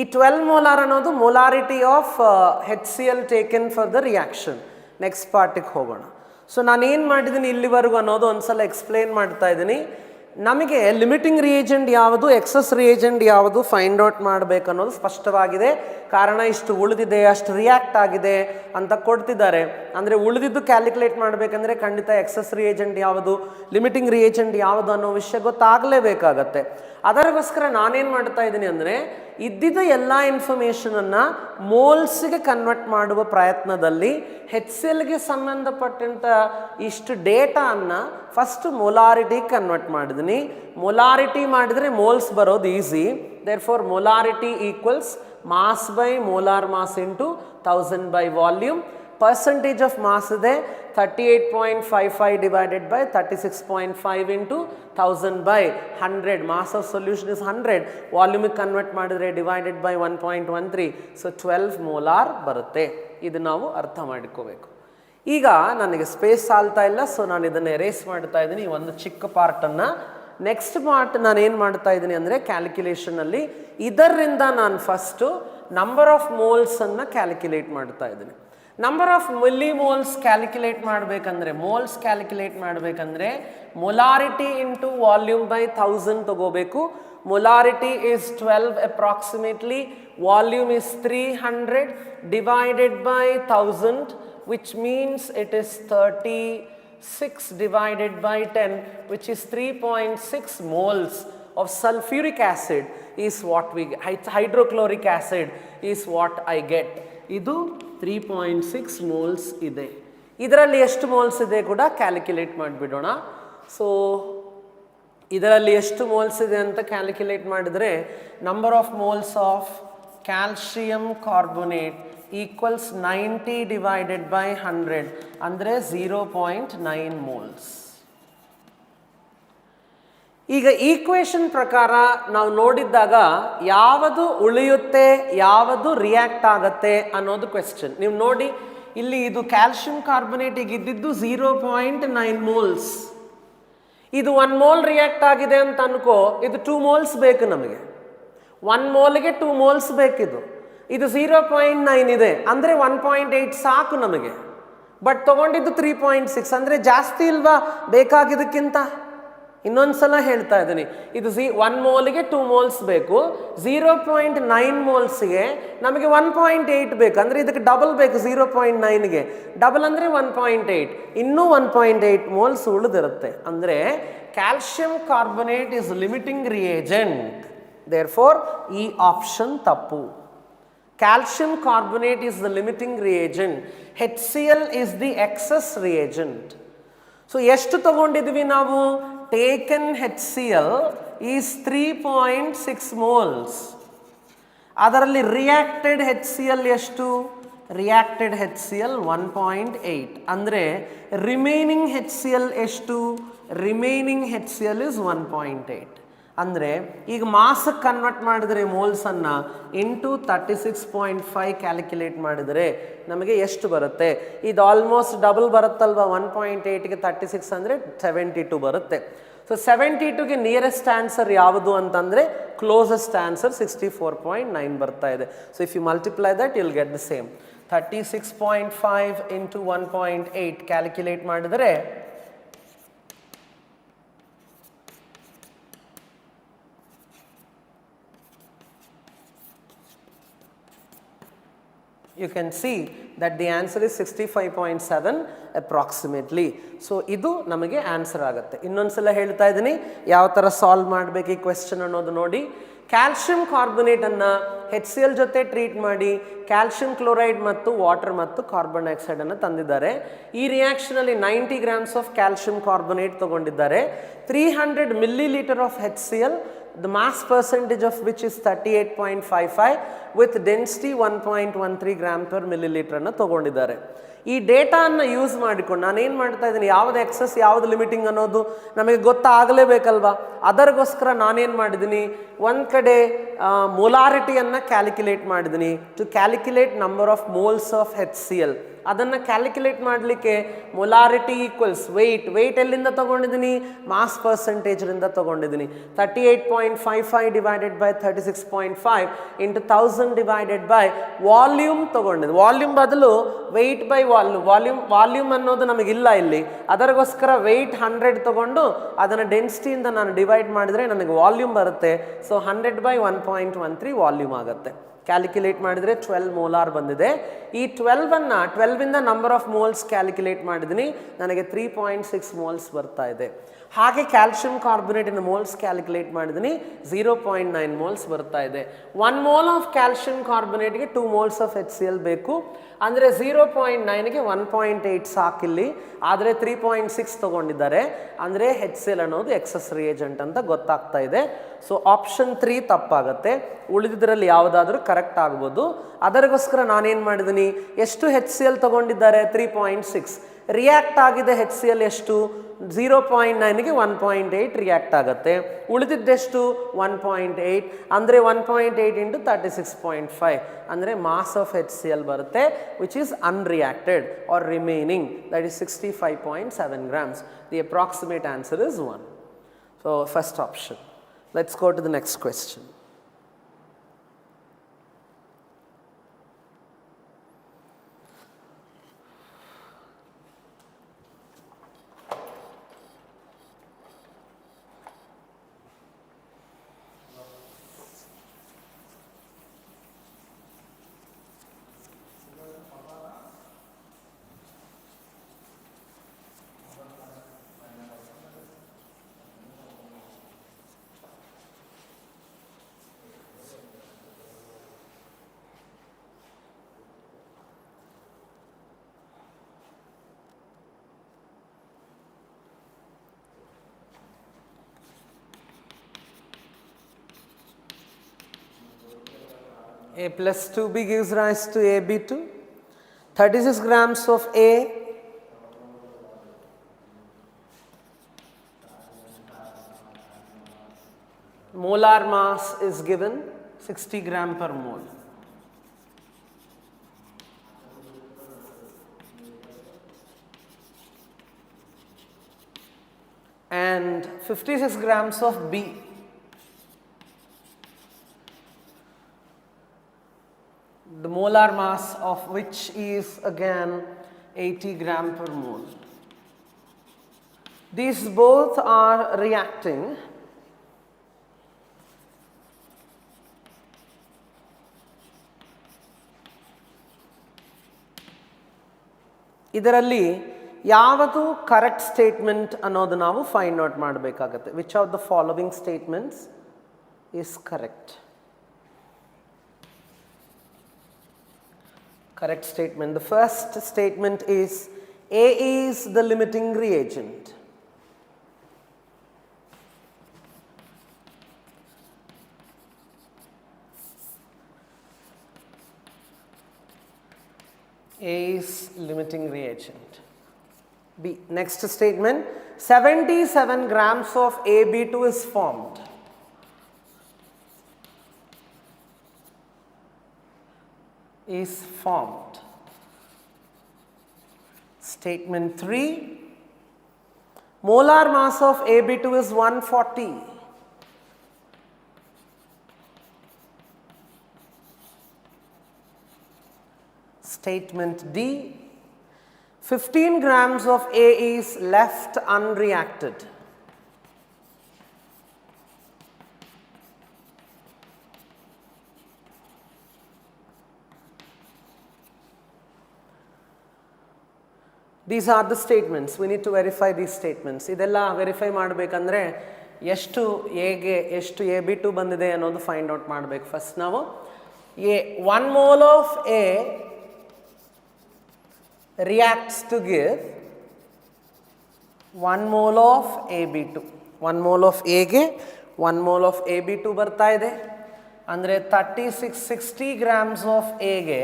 ಈ 12 molar ಅನ್ನೋದು molarity of HCl taken for the reaction. Next ಪಾರ್ಟಿಗೆ ಹೋಗೋಣ. So ನಾನೇನು ಮಾಡಿದ್ದೀನಿ ಇಲ್ಲಿವರೆಗೂ ಅನ್ನೋದು ಒಂದ್ಸಲ ಎಕ್ಸ್ಪ್ಲೇನ್ ಮಾಡ್ತಾ ಇದ್ದೀನಿ. ನಮಗೆ ಲಿಮಿಟಿಂಗ್ ರಿಯೇಜೆಂಟ್ ಯಾವುದು, ಎಕ್ಸಸ್ ರಿಯೇಜೆಂಟ್ ಯಾವುದು ಫೈಂಡ್ ಔಟ್ ಮಾಡಬೇಕು ಅನ್ನೋದು ಸ್ಪಷ್ಟವಾಗಿದೆ. ಕಾರಣ ಇಷ್ಟು ಉಳಿದಿದೆ, ಅಷ್ಟು ರಿಯಾಕ್ಟ್ ಆಗಿದೆ ಅಂತ ಕೊಡ್ತಿದ್ದಾರೆ. ಅಂದರೆ ಉಳಿದಿದ್ದು ಕ್ಯಾಲ್ಕುಲೇಟ್ ಮಾಡಬೇಕಂದ್ರೆ ಖಂಡಿತ ಎಕ್ಸಸ್ ರಿಯೇಜೆಂಟ್ ಯಾವುದು, ಲಿಮಿಟಿಂಗ್ ರಿಯೇಜೆಂಟ್ ಯಾವುದು ಅನ್ನೋ ವಿಷಯ ಗೊತ್ತಾಗಲೇಬೇಕಾಗತ್ತೆ. ಅದಕ್ಕೋಸ್ಕರ ನಾನೇನು ಮಾಡ್ತಾ ಇದ್ದೀನಿ ಅಂದರೆ ಇದ್ದಿದ್ದ ಎಲ್ಲ ಇನ್ಫಾರ್ಮೇಷನನ್ನು ಮೋಲ್ಸ್ಗೆ ಕನ್ವರ್ಟ್ ಮಾಡುವ ಪ್ರಯತ್ನದಲ್ಲಿ HClಗೆ ಸಂಬಂಧಪಟ್ಟಂಥ ಇಷ್ಟು ಡೇಟಾವನ್ನು ಫಸ್ಟ್ ಮೊಲಾರಿಟಿಗೆ ಕನ್ವರ್ಟ್ ಮಾಡಿದ್ದೀನಿ. ಮೊಲಾರಿಟಿ ಮಾಡಿದರೆ ಮೋಲ್ಸ್ ಬರೋದು easy. Therefore molarity equals mass by molar mass into 1000 by volume. Percentage of mass ಇದೆ 38.55 divided by 36.5 into 1000 by 100. Mass of solution is 100. ವಾಲ್ಯೂಮಿಗೆ convert ಮಾಡಿದರೆ ಡಿವೈಡೆಡ್ ಬೈ 1.13, ಸೊ 12 molar ಬರುತ್ತೆ. ಇದು ನಾವು ಅರ್ಥ ಮಾಡಿಕೋಬೇಕು. ಈಗ ನನಗೆ ಸ್ಪೇಸ್ ಸಾಲ್ತಾ ಇಲ್ಲ, ಸೊ ನಾನು ಇದನ್ನು ಎರೇಸ್ ಮಾಡ್ತಾ ಇದ್ದೀನಿ, ಈ ಒಂದು ಚಿಕ್ಕ ಪಾರ್ಟನ್ನು. ನೆಕ್ಸ್ಟ್ ಪಾರ್ಟ್ ನಾನು ಏನು ಮಾಡ್ತಾ ಇದ್ದೀನಿ ಅಂದರೆ ಕ್ಯಾಲ್ಕುಲೇಷನಲ್ಲಿ ಇದರಿಂದ ನಾನು ಫಸ್ಟು ನಂಬರ್ ಆಫ್ ಮೋಲ್ಸನ್ನು ಕ್ಯಾಲ್ಕುಲೇಟ್ ಮಾಡ್ತಾ ಇದ್ದೀನಿ. ನಂಬರ್ ಆಫ್ ಮಿಲಿಮೋಲ್ಸ್ ಕ್ಯಾಲ್ಕುಲೇಟ್ ಮಾಡಬೇಕಂದ್ರೆ, ಮೋಲ್ಸ್ ಕ್ಯಾಲ್ಕುಲೇಟ್ ಮಾಡಬೇಕಂದ್ರೆ ಮೊಲಾರಿಟಿ ಇಂಟು ವಾಲ್ಯೂಮ್ ಬೈ 1000 ತಗೋಬೇಕು. Molarity is 12 approximately, volume is 300 divided by 1000, which means it is 36 divided by 10, which is 3.6 moles of sulfuric acid is what we get. Hydrochloric acid is what I get. ಇದು 3.6 moles ಇದೆ. ಇದರಲ್ಲಿ ಎಷ್ಟು moles ಇದೆ ಕೂಡ calculate ಮಾಡಿಬಿಡೋಣ. So ಇದರಲ್ಲಿ ಎಷ್ಟು moles ಇದೆ ಅಂತ ಕ್ಯಾಲ್ಕುಲೇಟ್ ಮಾಡಿದರೆ number of moles of calcium carbonate equals 90 divided by 100, ಅಂದರೆ 0.9 moles. ಈಗ ಈಕ್ವೇಷನ್ ಪ್ರಕಾರ ನಾವು ನೋಡಿದ್ದಾಗ ಯಾವುದು ಉಳಿಯುತ್ತೆ, ಯಾವುದು ರಿಯಾಕ್ಟ್ ಆಗುತ್ತೆ ಅನ್ನೋದು ಕ್ವೆಶ್ಚನ್. ನೀವು ನೋಡಿ ಇಲ್ಲಿ ಇದು ಕ್ಯಾಲ್ಶಿಯಂ ಕಾರ್ಬೊನೇಟಿಗೆ ಇದ್ದಿದ್ದು 0.9 moles. ಇದು 1 mole ರಿಯಾಕ್ಟ್ ಆಗಿದೆ ಅಂತ ಅನ್ಕೋ, ಇದು 2 moles ಬೇಕು ನಮಗೆ. 1 moleಗೆ 2 moles ಬೇಕಿದು. ಇದು 0.9 ಇದೆ ಅಂದರೆ 1.8 ಸಾಕು ನಮಗೆ. ಬಟ್ ತೊಗೊಂಡಿದ್ದು 3.6 ಅಂದರೆ ಜಾಸ್ತಿ ಇಲ್ವಾ ಬೇಕಾಗಿದ್ದಕ್ಕಿಂತ. ಇನ್ನೊಂದು ಸಲ ಹೇಳ್ತಾ ಇದ್ದೀನಿ, ಇದು 1 moleಗೆ 2 moles ಬೇಕು, 0.9 molesಗೆ ನಮಗೆ 1.8 ಬೇಕು, ಅಂದರೆ ಇದಕ್ಕೆ ಡಬಲ್ ಬೇಕು. 0.9ಗೆ ಡಬಲ್ ಅಂದರೆ 1.8, ಇನ್ನೂ 1.8 moles ಉಳಿದಿರುತ್ತೆ. ಅಂದರೆ calcium carbonate is limiting reagent. Therefore ಈ ಆಪ್ಷನ್ ತಪ್ಪು. Calcium carbonate is the limiting reagent. HCl is the excess reagent. So ಎಷ್ಟು ತಗೊಂಡಿದ್ವಿ ನಾವು? Taken HCl is 3.6 moles. ಅದರಲ್ಲಿ ರಿಯಾಕ್ಟೆಡ್ HCl ಎಷ್ಟು? Reacted HCl 1.8. ಅಂದರೆ ರಿಮೈನಿಂಗ್ HCl ಎಷ್ಟು? Remaining HCl is 1.8. ಅಂದರೆ ಈಗ ಮಾಸಕ್ಕೆ ಕನ್ವರ್ಟ್ ಮಾಡಿದರೆ ಮೋಲ್ಸನ್ನು ಇಂಟು 36.5 ಕ್ಯಾಲ್ಕುಲೇಟ್ ಮಾಡಿದರೆ ನಮಗೆ ಎಷ್ಟು ಬರುತ್ತೆ? ಇದು ಆಲ್ಮೋಸ್ಟ್ ಡಬಲ್ ಬರುತ್ತಲ್ವ, 1.8ಗೆ 36 ಅಂದರೆ 72 ಬರುತ್ತೆ. ಸೊ 72ಗೆ ನಿಯರೆಸ್ಟ್ ಆನ್ಸರ್ ಯಾವುದು ಅಂತಂದರೆ ಕ್ಲೋಸೆಸ್ಟ್ ಆನ್ಸರ್ 64.9 ಬರ್ತಾ ಇದೆ. So if you multiply that you will get the same. 36.5 into 1.8 calculate ಮಾಡಿದರೆ you can see that the answer is 65.7 approximately. So ಇದು ನಮಗೆ ಆನ್ಸರ್ ಆಗುತ್ತೆ. ಇನ್ನೊಂದ್ಸಲ ಹೇಳ್ತಾ ಇದ್ದೀನಿ ಯಾವ ಥರ ಸಾಲ್ವ್ ಮಾಡಬೇಕು ಈ ಕ್ವೆಶ್ಚನ್ ಅನ್ನೋದು ನೋಡಿ. ಕ್ಯಾಲ್ಶಿಯಂ ಕಾರ್ಬೊನೇಟನ್ನು HCl ಜೊತೆ ಟ್ರೀಟ್ ಮಾಡಿ ಕ್ಯಾಲ್ಶಿಯಂ ಕ್ಲೋರೈಡ್ ಮತ್ತು ವಾಟರ್ ಮತ್ತು ಕಾರ್ಬನ್ ಡೈಆಕ್ಸೈಡನ್ನು ತಂದಿದ್ದಾರೆ. ಈ ರಿಯಾಕ್ಷನಲ್ಲಿ 90 grams ಆಫ್ ಕ್ಯಾಲ್ಶಿಯಂ ಕಾರ್ಬೊನೇಟ್ ತೊಗೊಂಡಿದ್ದಾರೆ. 300 milliliter of HCl, the mass percentage of which is 38.55 with density 1.13 gram per milliliter ಅನ್ನು ತೊಗೊಂಡಿದ್ದಾರೆ. ಈ ಡೇಟಾವನ್ನು ಯೂಸ್ ಮಾಡಿಕೊಂಡು ನಾನೇನು ಮಾಡ್ತಾ ಇದ್ದೀನಿ, ಯಾವುದು ಎಕ್ಸಸ್ ಯಾವುದು ಲಿಮಿಟಿಂಗ್ ಅನ್ನೋದು ನಮಗೆ ಗೊತ್ತಾಗಲೇಬೇಕಲ್ವಾ. ಅದರಿಗೋಸ್ಕರ ನಾನೇನು ಮಾಡಿದ್ದೀನಿ, ಒಂದು ಕಡೆ ಮೊಲಾರಿಟಿಯನ್ನು ಕ್ಯಾಲ್ಕುಲೇಟ್ ಮಾಡಿದ್ದೀನಿ to calculate number of moles of HCl. ಅದನ್ನು ಕ್ಯಾಲ್ಕುಲೇಟ್ ಮಾಡಲಿಕ್ಕೆ ಮೊಲಾರಿಟಿ ಈಕ್ವಲ್ಸ್ ವೆಯ್ಟ್ ಎಲ್ಲಿಂದ ತೊಗೊಂಡಿದ್ದೀನಿ? ಮಾಸ್ ಪರ್ಸೆಂಟೇಜ್ರಿಂದ ತೊಗೊಂಡಿದ್ದೀನಿ. 38.55 divided by 36.5 into 1000 divided by volume ತೊಗೊಂಡಿದ್ದೀನಿ. ವಾಲ್ಯೂಮ್ ಬದಲು ವೆಯ್ಟ್ ಬೈ ವಾಲ್ಯೂಮ್ ಅನ್ನೋದು ನಮಗಿಲ್ಲ ಇಲ್ಲಿ. ಅದರಿಗೋಸ್ಕರ ವೆಯ್ಟ್ 100 ತೊಗೊಂಡು ಅದನ್ನು ಡೆನ್ಸಿಟಿಯಿಂದ ನಾನು ಡಿವೈಡ್ ಮಾಡಿದರೆ ನನಗೆ ವಾಲ್ಯೂಮ್ ಬರುತ್ತೆ. ಸೊ 100 ಬೈ 1.13 ವಾಲ್ಯೂಮ್ ಆಗುತ್ತೆ. ಕ್ಯಾಲ್ಕುಲೇಟ್ ಮಾಡಿದರೆ 12 ಮೋಲಾರ್ ಬಂದಿದೆ. ಈ 12ಇಂದ ನಂಬರ್ ಆಫ್ ಮೋಲ್ಸ್ ಕ್ಯಾಲ್ಕುಲೇಟ್ ಮಾಡಿದ್ದೀನಿ, ನನಗೆ 3.6 ಮೋಲ್ಸ್ ಬರ್ತಾ ಇದೆ. ಹಾಗೆ ಕ್ಯಾಲ್ಶಿಯಂ ಕಾರ್ಬೊನೇಟಿನ ಮೋಲ್ಸ್ ಕ್ಯಾಲ್ಕುಲೇಟ್ ಮಾಡಿದ್ದೀನಿ, 0.9 ಮೋಲ್ಸ್ ಬರ್ತಾ ಇದೆ. 1 mole ಆಫ್ ಕ್ಯಾಲ್ಶಿಯಂ ಕಾರ್ಬೊನೇಟ್ಗೆ 2 moles ಆಫ್ HCl ಬೇಕು. ಅಂದರೆ 0.9ಗೆ 1.8 ಸಾಕಿಲ್ಲಿ, ಆದರೆ 3.6 ತೊಗೊಂಡಿದ್ದಾರೆ. ಅಂದರೆ HCl ಅನ್ನೋದು ಎಕ್ಸಸ್ ರಿಯೇಜೆಂಟ್ ಅಂತ ಗೊತ್ತಾಗ್ತಾ ಇದೆ. ಸೊ ಆಪ್ಷನ್ 3 ತಪ್ಪಾಗುತ್ತೆ, ಉಳಿದಿದ್ರಲ್ಲಿ ಯಾವುದಾದ್ರೂ ಕರೆಕ್ಟ್ ಆಗ್ಬೋದು. ಅದರಿಗೋಸ್ಕರ ನಾನೇನು ಮಾಡಿದ್ದೀನಿ, ಎಷ್ಟು HCl ತೊಗೊಂಡಿದ್ದಾರೆ? 3.6. ರಿಯಾಕ್ಟ್ ಆಗಿದೆ HCl ಎಷ್ಟು? 0.9ಗೆ 1.8 ರಿಯಾಕ್ಟ್ ಆಗುತ್ತೆ. ಉಳಿದಿದ್ದೆಷ್ಟು? 1.8. ಅಂದರೆ 1.8 ಇಂಟು 36.5 ಅಂದರೆ ಮಾಸ್ ಆಫ್ HCl ಬರುತ್ತೆ, which is unreacted or remaining, that is 65.7 grams. The approximate answer is 1. So first option. Let's go to the next question. A plus 2b gives rise to AB2. 36 grams of A, molar mass is given 60 gram per mole. And 56 grams of B. The molar mass of which is again 80 gram per mole. These both are reacting. ಇದರಲ್ಲಿ ಯಾವುದು correct statement ಅನ್ನೋದು ನಾವು find out ಮಾಡಬೇಕಾಗುತ್ತೆ. Which of the following statements is correct? Correct statement. The first statement is A is the limiting reagent. A is limiting reagent. B. Next statement, 77 grams of AB2 is formed. Is formed. Statement 3, molar mass of AB2 is 140. Statement D, 15 grams of A is left unreacted. These are the statements. We need to verify these statements. ಇದೆಲ್ಲ verify ಮಾಡಬೇಕಂದ್ರೆ ಎಷ್ಟು ಎಗೆ ಎಷ್ಟು AB2 ಬಂದಿದೆ ಅನ್ನೋದು find out ಮಾಡಬೇಕು. First ನಾವು 1 mole of A reacts to give 1 mole of AB2. 1 mole of A ಗೆ 1 mole of AB2 ಬರ್ತಾ ಇದೆ. ಅಂದರೆ 60 grams of A ಗೆ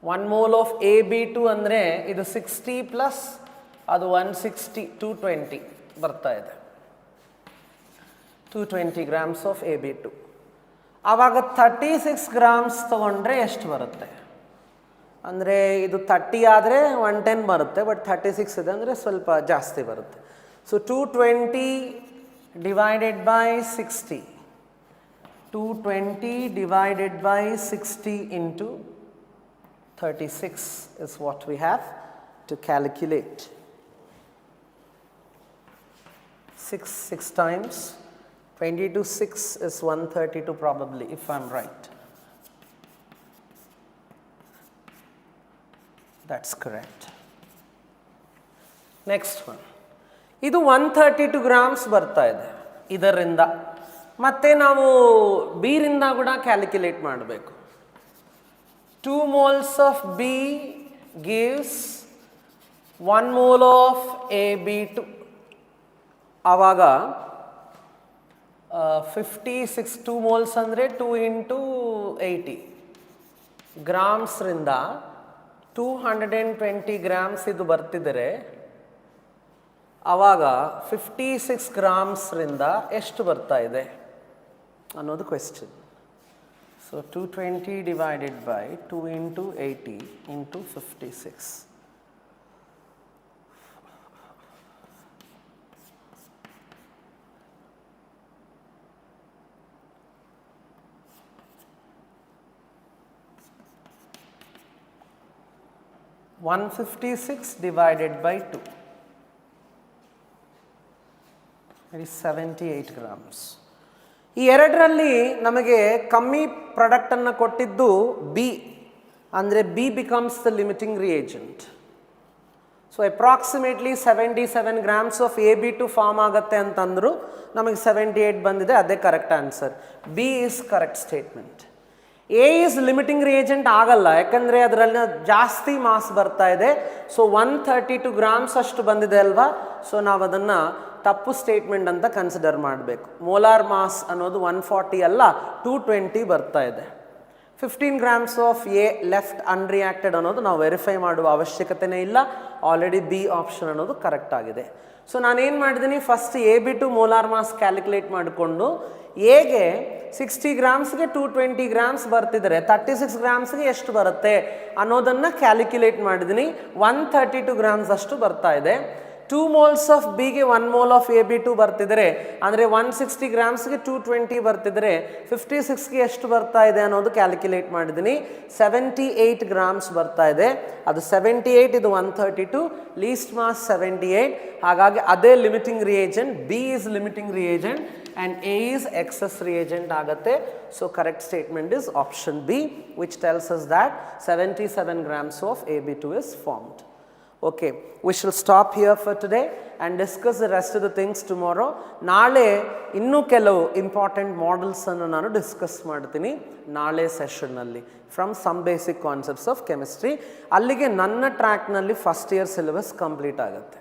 1 mole of AB2 ಅಂದರೆ ಇದು 60 ಪ್ಲಸ್ ಅದು 160 220 ಬರ್ತಾ ಇದೆ. 220 grams of AB2. ಆವಾಗ 36 grams ತಗೊಂಡ್ರೆ ಎಷ್ಟು ಬರುತ್ತೆ? ಅಂದರೆ ಇದು 30 ಆದರೆ 110 ಬರುತ್ತೆ, ಬಟ್ 36 ಇದೆ ಅಂದರೆ ಸ್ವಲ್ಪ ಜಾಸ್ತಿ ಬರುತ್ತೆ. So 220 divided by 60. 220 divided by 60 into 36 is what we have to calculate. 6 times 20 to 6 is 132 probably, if I am right. That's correct. Next one. ಇದು 132 grams ಬರ್ತಾ ಇದೆ ಇದರಿಂದ. ಮತ್ತೆ ನಾವು B ರಿಂದ ಕೂಡ ಕ್ಯಾಲ್ಕುಲೇಟ್ ಮಾಡಬೇಕು. 2 moles of B gives 1 mole of AB2. ಆವಾಗ 56 2 moles ಅಂದರೆ 2 into 80 ಗ್ರಾಮ್ಸ್ ರಿಂದ 220 grams ಇದು ಬರ್ತಿದ್ದಾರೆ. ಆವಾಗ 56 grams ರಿಂದ ಎಷ್ಟು ಬರ್ತಾ ಇದೆ ಅನ್ನೋದು question. So 220 divided by 2 into 80 into 56. (156 divided by 2). It is 78 grams. ಈ ಎರಡರಲ್ಲಿ ನಮಗೆ ಕಮ್ಮಿ ಪ್ರಾಡಕ್ಟನ್ನು ಕೊಟ್ಟಿದ್ದು ಬಿ, ಅಂದರೆ B becomes the limiting reagent. So approximately 77 grams of AB2 form ಆಗುತ್ತೆ ಅಂತಂದ್ರು, ನಮಗೆ 78 ಬಂದಿದೆ, ಅದೇ correct answer. B is correct statement. A is limiting reagent ಆಗಲ್ಲ, ಯಾಕಂದರೆ ಅದರಲ್ಲಿ ಜಾಸ್ತಿ ಮಾಸ್ ಬರ್ತಾ ಇದೆ. ಸೊ 132 grams ಅಷ್ಟು ಬಂದಿದೆ ಅಲ್ವಾ, ಸೊ ನಾವು ಅದನ್ನು ತಪ್ಪು ಸ್ಟೇಟ್ಮೆಂಟ್ ಅಂತ ಕನ್ಸಿಡರ್ ಮಾಡಬೇಕು. ಮೋಲಾರ್ ಮಾಸ್ ಅನ್ನೋದು 140 ಅಲ್ಲ 220 ಬರ್ತಾ ಇದೆ. 15 grams ಆಫ್ ಎ ಲೆಫ್ಟ್ ಅನ್ರಿಯಾಕ್ಟೆಡ್ ಅನ್ನೋದು ನಾವು ವೆರಿಫೈ ಮಾಡುವ ಅವಶ್ಯಕತೆನೇ ಇಲ್ಲ, ಆಲ್ರೆಡಿ ಬಿ ಆಪ್ಷನ್ ಅನ್ನೋದು ಕರೆಕ್ಟ್ ಆಗಿದೆ. ಸೊ ನಾನೇನು ಮಾಡಿದ್ದೀನಿ, first AB2 molar mass calculate ಮಾಡಿಕೊಂಡು ಎಗೆ 60 ಗ್ರಾಮ್ಸ್ಗೆ 220 grams ಬರ್ತಿದ್ದಾರೆ, 36 ಗ್ರಾಮ್ಸ್ಗೆ ಎಷ್ಟು ಬರುತ್ತೆ ಅನ್ನೋದನ್ನು ಕ್ಯಾಲ್ಕುಲೇಟ್ ಮಾಡಿದ್ದೀನಿ. 132 grams ಅಷ್ಟು ಬರ್ತಾ ಇದೆ. 2 moles ಆಫ್ ಬಿಗೆ 1 mole ಆಫ್ AB2 ಬರ್ತಿದ್ದಾರೆ, ಅಂದರೆ 160 ಗ್ರಾಮ್ಸ್ಗೆ 220 ಬರ್ತಿದ್ದಾರೆ. 56ಗೆ ಎಷ್ಟು ಬರ್ತಾ ಇದೆ ಅನ್ನೋದು ಕ್ಯಾಲ್ಕುಲೇಟ್ ಮಾಡಿದ್ದೀನಿ. 78 grams ಬರ್ತಾ ಇದೆ. ಅದು 78, ಇದು 132, ಲೀಸ್ಟ್ ಮಾಸ್ 78. ಹಾಗಾಗಿ ಅದೇ limiting reagent. B is limiting reagent and A is excess reagent ಆಗತ್ತೆ. So correct statement is option B, which tells us that 77 grams of AB2 is formed. Okay, we shall stop here for today and discuss the rest of the things tomorrow. ನಾಳೆ ಇನ್ನೂ ಕೆಲವು important ಮಾಡೆಲ್ಸನ್ನು ನಾನು discuss ಮಾಡ್ತೀನಿ ನಾಳೆ ಸೆಷನ್ನಲ್ಲಿ from some basic concepts of chemistry. ಅಲ್ಲಿಗೆ ನನ್ನ ಟ್ರ್ಯಾಕ್ನಲ್ಲಿ ಫಸ್ಟ್ ಇಯರ್ ಸಿಲೆಬಸ್ ಕಂಪ್ಲೀಟ್ ಆಗುತ್ತೆ.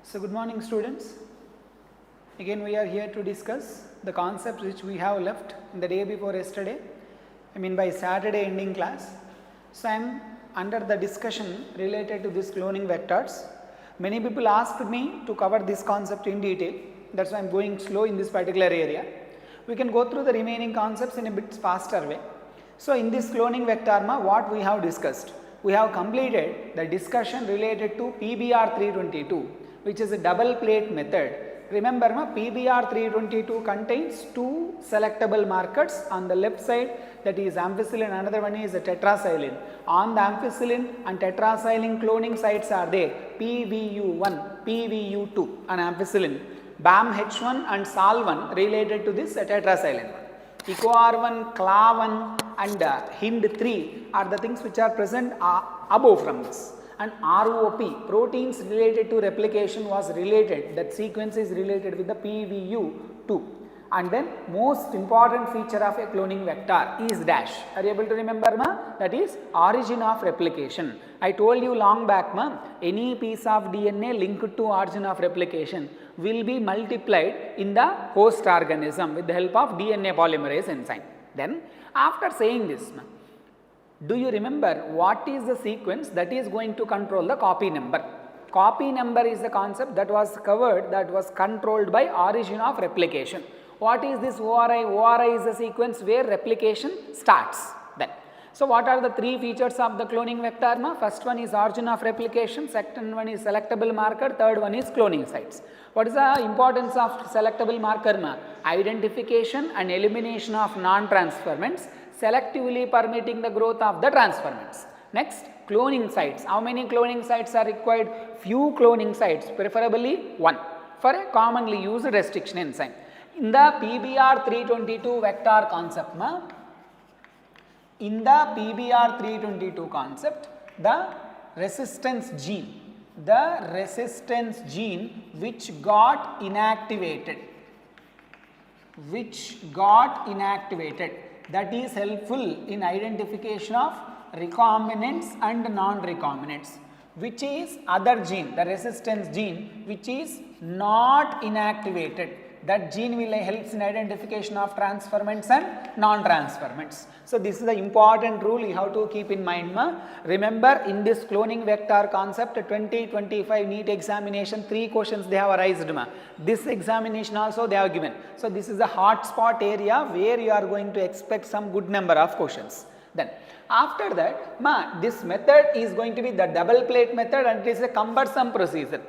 So, good morning students. Again we are here to discuss the concepts which we have left in the day before yesterday, by Saturday ending class. So, I am under the discussion related to this cloning vectors. Many people asked me to cover this concept in detail, that is why I am going slow in this particular area. We can go through the remaining concepts in a bit faster way. So, in this cloning vector what we have discussed? We have completed the discussion related to PBR 322, which is a double plate method. Remember, PBR 322 contains two selectable markers on the left side, that is ampicillin, another one is tetrasilin. On the ampicillin and tetrasilin cloning sites are there PVU1, PVU2 and ampicillin, BAMH1 and SAL1 related to this tetrasilin. EcoR1, CLA1 and HIND3 are the things which are present above from this. And ROP, proteins related to replication, was related, that sequence is related with the PVU2. And then most important feature of a cloning vector is dash. Are you able to remember, that is origin of replication. I told you long back, any piece of DNA linked to origin of replication will be multiplied in the host organism with the help of DNA polymerase enzyme. Then after saying this, do you remember what is the sequence that is going to control the copy number? Copy number is the concept that was covered, that was controlled by origin of replication. What is this ORI? ORI is the sequence where replication starts then. So, what are the three features of the cloning vector? First one is origin of replication, second one is selectable marker, third one is cloning sites. What is the importance of selectable marker? Identification and elimination of non-transferments, selectively permitting the growth of the transferments. Next, cloning sites. How many cloning sites are required? Few cloning sites, preferably one, for a commonly used restriction enzyme. In the PBR 322 vector concept, the resistance gene which got inactivated, that is helpful in identification of recombinants and non-recombinants. Which is other gene, the resistance gene which is not inactivated, that gene will helps in identification of transferments and non-transferments. So, this is the important rule you have to keep in mind. Remember, in this cloning vector concept 2025 NEET examination 3 questions they have arised. This examination also they have given. So, this is a hot spot area where you are going to expect some good number of questions. Then after that, this method is going to be the double plate method, and it is a cumbersome procedure,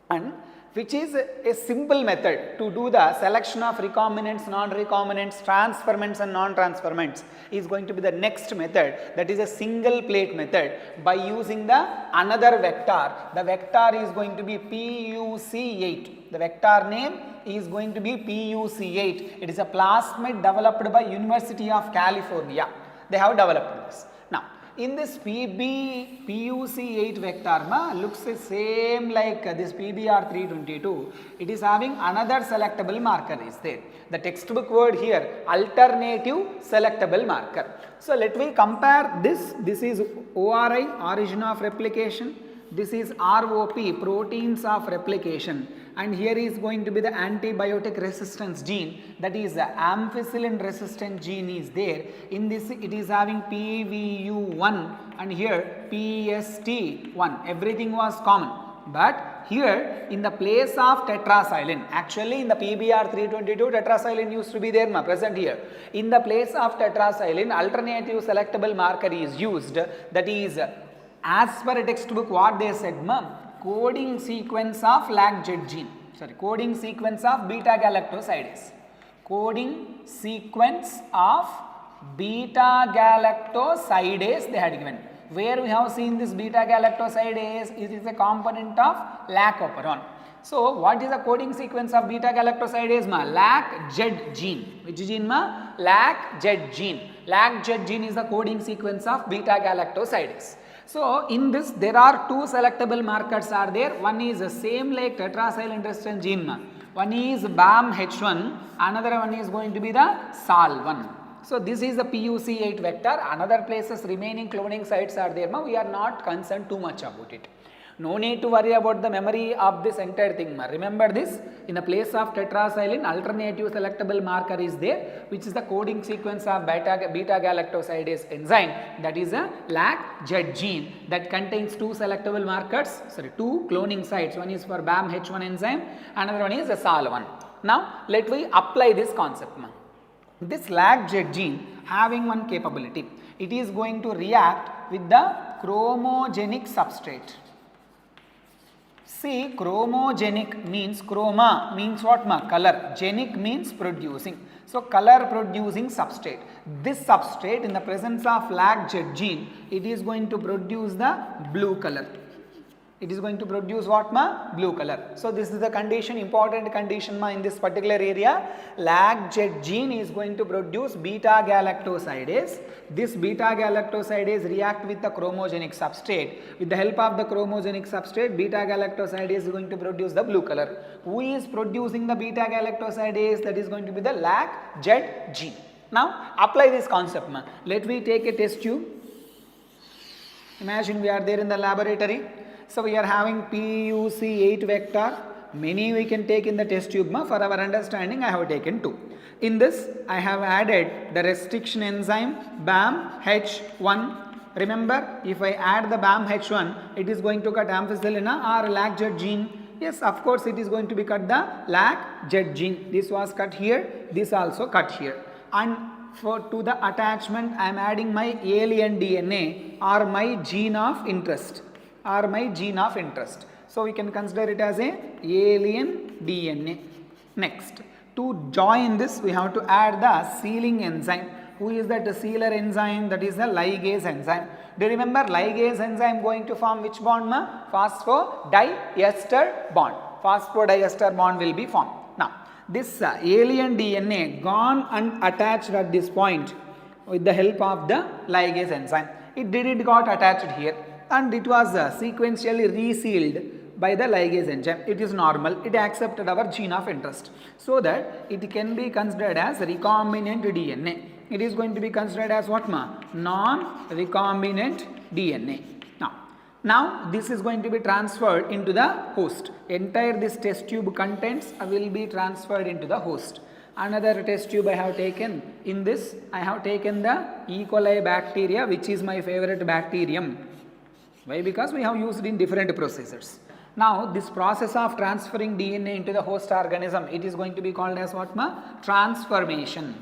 and which is a simple method to do the selection of recombinants, non-recombinants, transferments and non-transferments is going to be the next method, that is a single plate method by using the another vector. The vector is going to be PUC8. The vector name is going to be PUC8. It is a plasmid developed by University of California. They have developed this. Now, in this PUC8 vector looks the same like this PBR 322. It is having another selectable marker is there. The textbook word here, alternative selectable marker. So, let me compare this. This is ORI, origin of replication. This is ROP, proteins of replication, and here is going to be the antibiotic resistance gene, that is the ampicillin resistant gene is there. In this it is having PVU1 and here PST1, everything was common. But here in the place of tetrasilin, actually in the PBR 322 tetrasilin used to be there present here. In the place of tetrasilin, alternative selectable marker is used, that is as per a textbook what they said, coding sequence of LAC-Z gene, coding sequence of beta galactosidase. Coding sequence of beta galactosidase they had given. Where we have seen this beta galactosidase, it is a component of LAC operon. So, what is the coding sequence of beta galactosidase? LAC-Z gene. Which gene? LAC-Z gene. LAC-Z gene is the coding sequence of beta galactosidase. So, in this there are two selectable markers are there. One is the same like tetrasilin resistant gene. One is BAMH1, another one is going to be the SAL1. So, this is the PUC8 vector. Another places remaining cloning sites are there. We are not concerned too much about it. No need to worry about the memory of this entire thing. Remember this, in the place of tetrasilin, alternative selectable marker is there, which is the coding sequence of beta galactosidase enzyme, that is a LAC-Z gene that contains two selectable markers, two cloning sites. One is for BAM-H1 enzyme, another one is a SAL1. Now let me apply this concept. This LAC-Z gene having one capability, it is going to react with the chromogenic substrate. See, chromogenic means, chroma means what ma? Color, genic means producing. So color producing substrate. This substrate in the presence of LAC-Z gene, it is going to produce the blue color. It is going to produce what ma? Blue color. So this is the condition, important condition ma in this particular area. LAC-Z gene is going to produce beta galactosidase. This beta galactosidase react with the chromogenic substrate. With the help of the chromogenic substrate, beta galactosidase is going to produce the blue color. Who is producing the beta galactosidase? That is going to be the LAC-Z gene. Now apply this concept ma. Let me take a test tube. Imagine we are there in the laboratory. So we are having PUC 8 vector, many we can take in the test tube. For our understanding, I have taken 2. In this, I have added the restriction enzyme BAM-H1. Remember, if I add the BAM-H1, it is going to cut ampicillin or LAC-Z gene. Yes, of course, it is going to be cut the LAC-Z gene. This was cut here, this also cut here. And to the attachment, I am adding my alien DNA or my gene of interest. So we can consider it as a alien DNA. Next, to join this, we have to add the sealing enzyme. Who is that sealer enzyme? That is the ligase enzyme. Do you remember ligase enzyme going to form which bond ma? Phosphodiester bond. Phosphodiester bond will be formed. Now, this alien DNA gone and attached at this point with the help of the ligase enzyme. It didn't got attached here, and it was sequentially resealed by the ligase enzyme. It is normal, it accepted our gene of interest, so that it can be considered as recombinant DNA. It is going to be considered as what ma? Non-recombinant DNA. Now this is going to be transferred into the host. Entire this test tube contents will be transferred into the host. Another test tube I have taken. In this I have taken the E. coli bacteria, which is my favorite bacterium. Why? Because we have used in different processes. Now this process of transferring DNA into the host organism, it is going to be called as what ma? Transformation.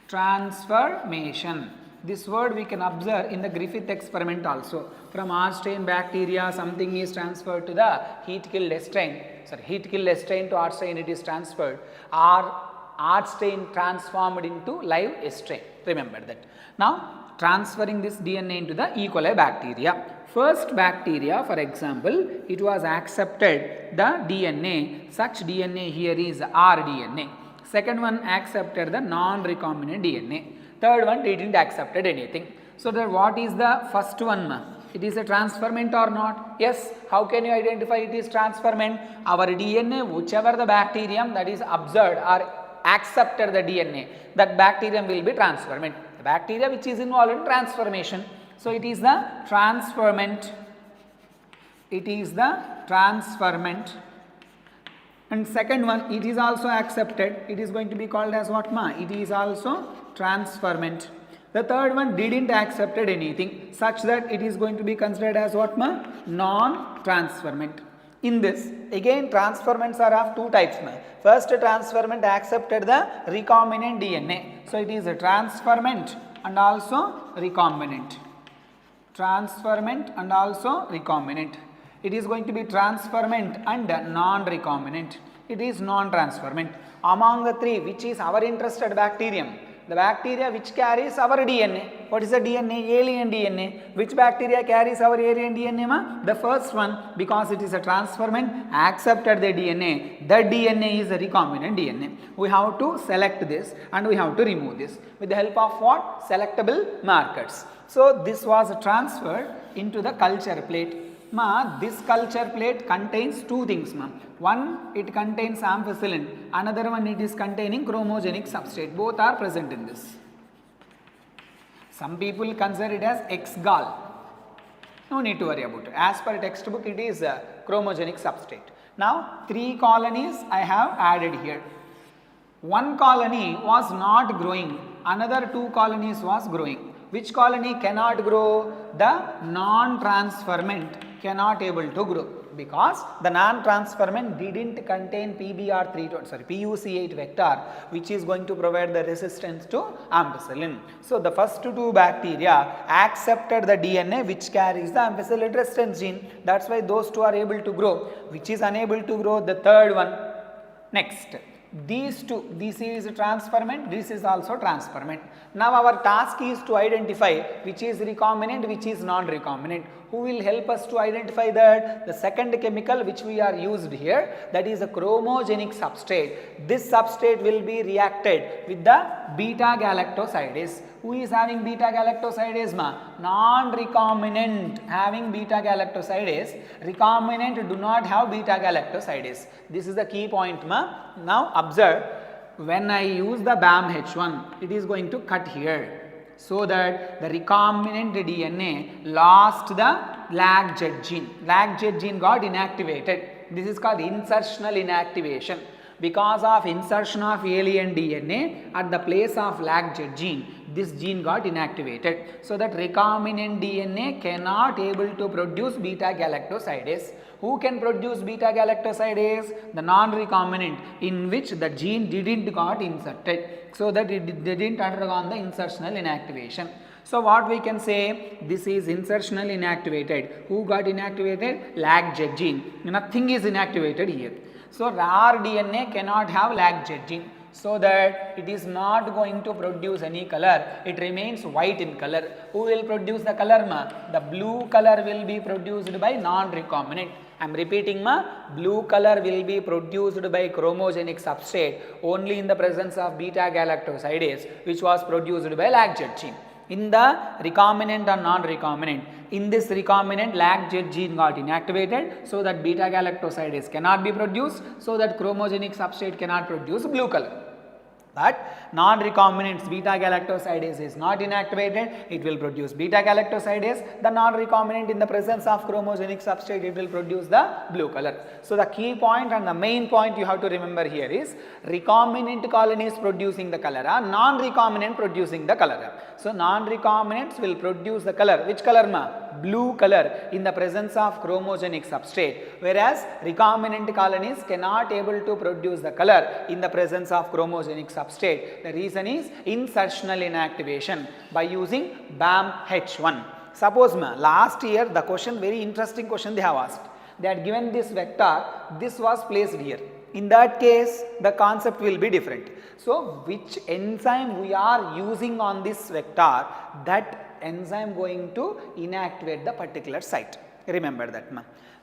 Transformation. This word we can observe in the Griffith experiment also. From R-strain bacteria, something is transferred to the heat-killed strain. Heat-killed strain to R-strain it is transferred. R-strain transformed into live strain. Remember that. Now transferring this DNA into the E. coli bacteria. First bacteria, for example, it was accepted the DNA. Such DNA here is rDNA. Second one accepted the non-recombinant DNA. Third one didn't accepted anything. So that what is the first one? It is a transferment or not? Yes. How can you identify it is transferment? Our DNA, whichever the bacterium that is observed or accepted the DNA, that bacterium will be transferment. The bacteria which is involved in transformation. So it is the transferment. It is the transferment. And second one, it is also accepted. It is going to be called as what ma? It is also transferment. The third one didn't accepted anything, such that it is going to be considered as what ma? Non-transferment. In this, again transferments are of two types ma. First transferment accepted the recombinant DNA. So it is a transferment and also recombinant. Transferment and also recombinant. It is going to be transferment and non-recombinant. It is non-transferment. Among the three, which is our interested bacterium? The bacteria which carries our DNA. What is the DNA? Alien DNA. Which bacteria carries our alien DNA? Ma? The first one, because it is a transferment, accepted the DNA. That DNA is a recombinant DNA. We have to select this and we have to remove this with the help of what? Selectable markers. So this was transferred into the culture plate. Ma, this culture plate contains two things ma. One, it contains ampicillin. Another one, it is containing chromogenic substrate. Both are present in this. Some people consider it as ex-gall. No need to worry about it. As per textbook, it is a chromogenic substrate. Now, 3 colonies I have added here. One colony was not growing, another 2 colonies was growing. Which colony cannot grow? The non-transferment cannot able to grow, because the non-transferment didn't contain PUC8 vector, which is going to provide the resistance to ampicillin. So, the first 2 bacteria accepted the DNA which carries the ampicillin resistance gene. That is why those 2 are able to grow. Which is unable to grow? The third one. Next, these 2, this is transferment, this is also transferment. Now, our task is to identify which is recombinant, which is non-recombinant. Who will help us to identify that? The second chemical which we are used here, that is a chromogenic substrate. This substrate will be reacted with the beta galactosidase. Who is having beta galactosidase? Non-recombinant having beta galactosidase. Recombinant do not have beta galactosidase. This is the key point. Now observe, when I use the BAM-H1, it is going to cut here, so that the recombinant DNA lost the lag-Z gene. Lag-Z gene got inactivated. This is called insertional inactivation. Because of insertion of alien DNA at the place of lag-Z gene, this gene got inactivated. So that recombinant DNA cannot able to produce beta galactosidase. Who can produce beta galactosidase? The non-recombinant, in which the gene didn't got inserted, so that it didn't undergone the insertional inactivation. So, what we can say, this is insertional inactivated. Who got inactivated? Lag-Z gene. Nothing is inactivated here. So, rDNA cannot have lag-Z gene, so that it is not going to produce any color, it remains white in color. Who will produce the color? The blue color will be produced by non-recombinant. I am repeating, blue color will be produced by chromogenic substrate only in the presence of beta galactosidase, which was produced by lag-Z gene. In the recombinant or non-recombinant, in this recombinant, lag-Z gene got inactivated, so that beta galactosidase cannot be produced, so that chromogenic substrate cannot produce blue color. But non-recombinant beta galactosidase is not inactivated, it will produce beta galactosidase. The non-recombinant, in the presence of chromogenic substrate, it will produce the blue color. So, the key point and the main point you have to remember here is recombinant colonies producing the color, non-recombinant producing the color. So, non-recombinants will produce the color. Which color? Blue color in the presence of chromogenic substrate, whereas recombinant colonies cannot able to produce the color in the presence of chromogenic substrate. The reason is insertional inactivation by using BAM-H1. Suppose last year the question, very interesting question they have asked. They had given this vector, this was placed here. In that case, the concept will be different. So, which enzyme we are using on this vector, that enzyme going to inactivate the particular site. Remember that.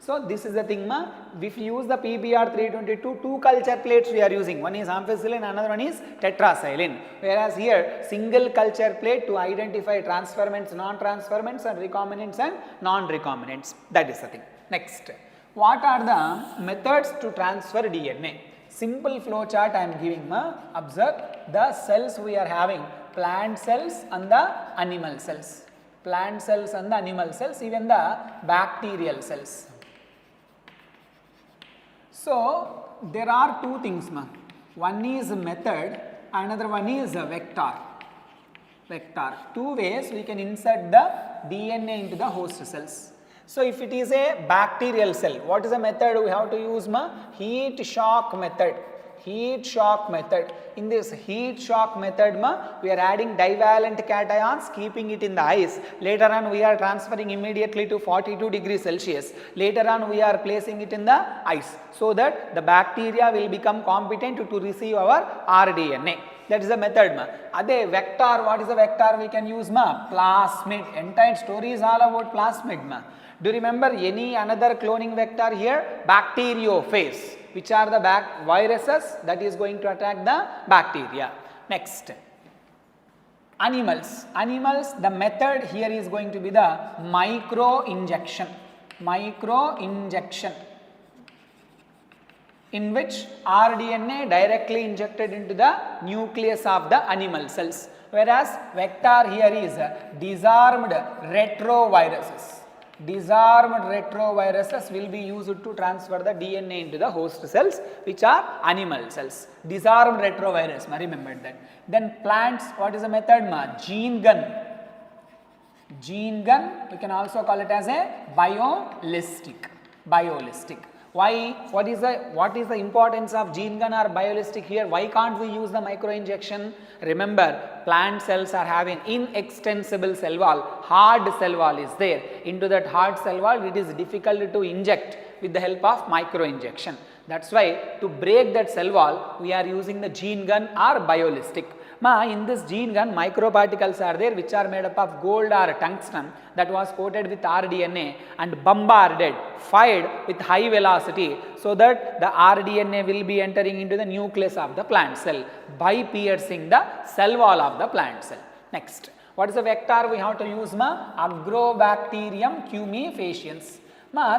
So, this is the thing. If you use the PBr322, 2 culture plates we are using. One is ampicillin, another one is tetrasilin. Whereas here, single culture plate to identify transferments, non-transferments, and recombinants and non-recombinants. That is the thing. Next, what are the methods to transfer DNA? Simple flow chart I am giving. Observe the cells we are having. Plant cells and the animal cells, plant cells and the animal cells, even the bacterial cells. So, there are 2 things. One is method, another one is a vector. Vector. 2 ways we can insert the DNA into the host cells. So, if it is a bacterial cell, what is the method we have to use? Heat shock method. Heat shock method. In this heat shock method, we are adding divalent cations, keeping it in the ice. Later on, we are transferring immediately to 42 degrees Celsius. Later on, we are placing it in the ice, so that the bacteria will become competent to receive our rDNA. That is the method. Ade vector, what is the vector we can use? Plasmid. Entire story is all about plasmid. Do you remember any another cloning vector here? Bacteriophage. Which are the viruses that is going to attack the bacteria. Next, animals. Animals, the method here is going to be the micro injection. Micro injection, in which rDNA directly injected into the nucleus of the animal cells. Whereas vector here is disarmed retroviruses. Disarmed retroviruses will be used to transfer the DNA into the host cells, which are animal cells. Disarmed retrovirus, remember that. Then plants, what is the method? Gene gun. Gene gun, we can also call it as a biolistic. Biolistic. Why? What is the importance of gene gun or biolistic here? Why can't we use the microinjection? Remember, plant cells are having inextensible cell wall, hard cell wall is there. Into that hard cell wall, it is difficult to inject with the help of microinjection. That's why to break that cell wall, we are using the gene gun or biolistic. In this gene gun, microparticles are there which are made up of gold or tungsten that was coated with rDNA and bombarded, fired with high velocity, so that the rDNA will be entering into the nucleus of the plant cell by piercing the cell wall of the plant cell. Next, what is the vector we have to use? Agrobacterium cumifaciens.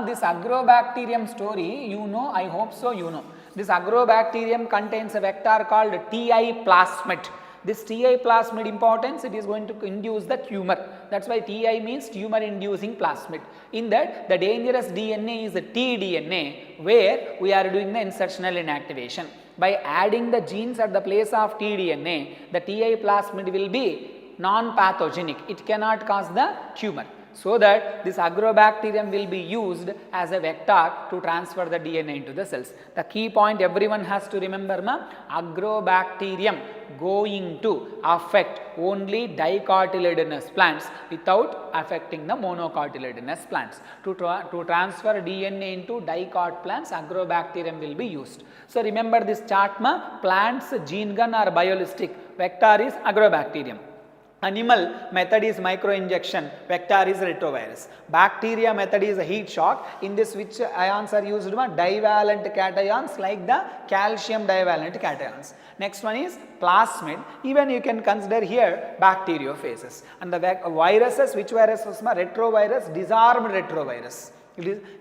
This agrobacterium story, you know, I hope so you know. This agrobacterium contains a vector called Ti plasmid. This Ti plasmid importance, it is going to induce the tumor. That's why Ti means tumor inducing plasmid. In that, the dangerous DNA is the tDNA, where we are doing the insertional inactivation. By adding the genes at the place of tDNA, the Ti plasmid will be non-pathogenic. It cannot cause the tumor. So that this agrobacterium will be used as a vector to transfer the DNA into the cells. The key point everyone has to remember, agrobacterium going to affect only dicotyledonous plants without affecting the monocotyledonous plants. To transfer DNA into dicot plants, agrobacterium will be used. So remember this chart, plants gene gun or biolistic, vector is agrobacterium. Animal method is microinjection, vector is retrovirus. Bacteria method is a heat shock. In this, which ions are used? Divalent cations like the calcium divalent cations. Next one is plasmid. Even you can consider here bacteriophages. And the viruses, which viruses? Retrovirus, disarmed retrovirus.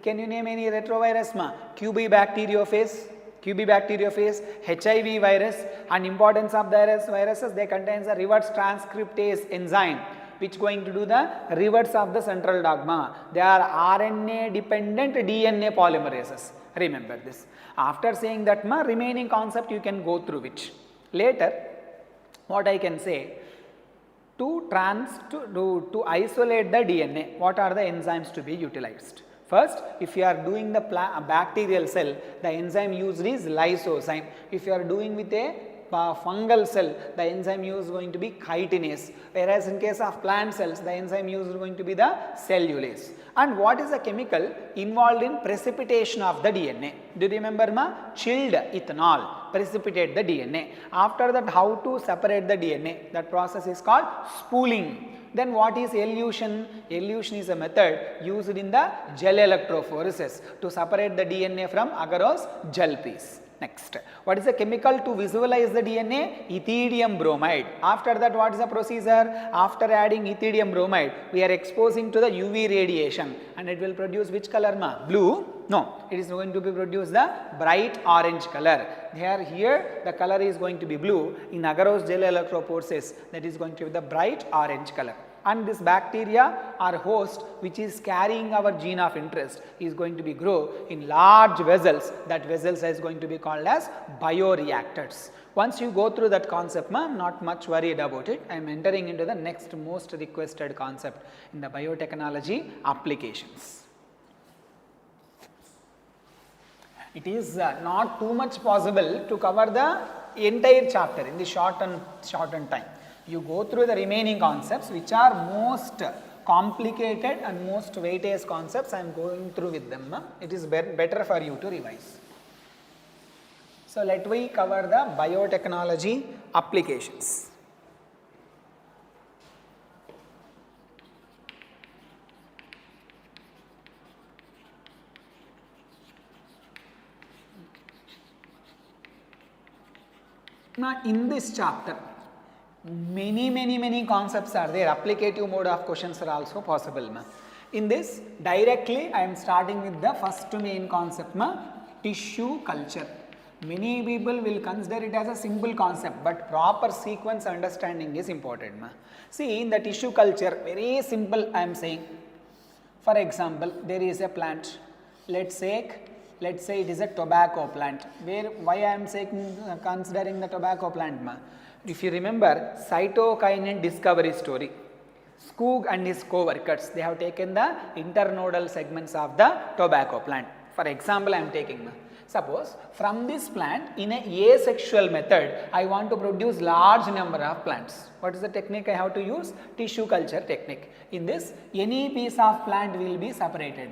Can you name any retrovirus? QB bacteriophage. QB bacteriophage, HIV virus, and importance of the viruses, they contain the reverse transcriptase enzyme which going to do the reverse of the central dogma. They are RNA dependent DNA polymerases. Remember this. After saying that, remaining concept you can go through which. Later, what I can say, to isolate the DNA, what are the enzymes to be utilized? First, if you are doing the bacterial cell, the enzyme used is lysozyme. If you are doing with a fungal cell, the enzyme used is going to be chitinase. Whereas in case of plant cells, the enzyme used is going to be the cellulase. And what is the chemical involved in precipitation of the DNA? Do you remember, chilled ethanol precipitate the DNA. After that, how to separate the DNA? That process is called spooling. Then what is elution? Elution is a method used in the gel electrophoresis to separate the DNA from agarose gel piece. Next, what is the chemical to visualize the DNA? Ethidium bromide. After that, what is the procedure? After adding ethidium bromide, we are exposing to the UV radiation and it will produce which color? Blue? No, it is going to be produce the bright orange color. Here the color is going to be blue. In agarose gel electrophoresis, that is going to be the bright orange color. And this bacteria or host which is carrying our gene of interest is going to be grow in large vessels. That vessels is going to be called as bioreactors. Once you go through that concept, not much worried about it. I am entering into the next most requested concept in the biotechnology applications. It is not too much possible to cover the entire chapter in the shortened time. You go through the remaining concepts which are most complicated and most weightage concepts. I am going through with them. It is better for you to revise. So let we cover the biotechnology applications. Now in this chapter, many concepts are there. Applicative mode of questions are also possible. In this, directly I am starting with the first main concept, tissue culture. Many people will consider it as a simple concept, but proper sequence understanding is important. See, in the tissue culture, very simple I am saying. For example, there is a plant, let's say it is a tobacco plant. Why I am saying considering the tobacco plant? If you remember cytokinin discovery story, Skoog and his co-workers, they have taken the internodal segments of the tobacco plant. For example, I am taking, suppose from this plant in a asexual method, I want to produce large number of plants. What is the technique I have to use? Tissue culture technique. In this, any piece of plant will be separated.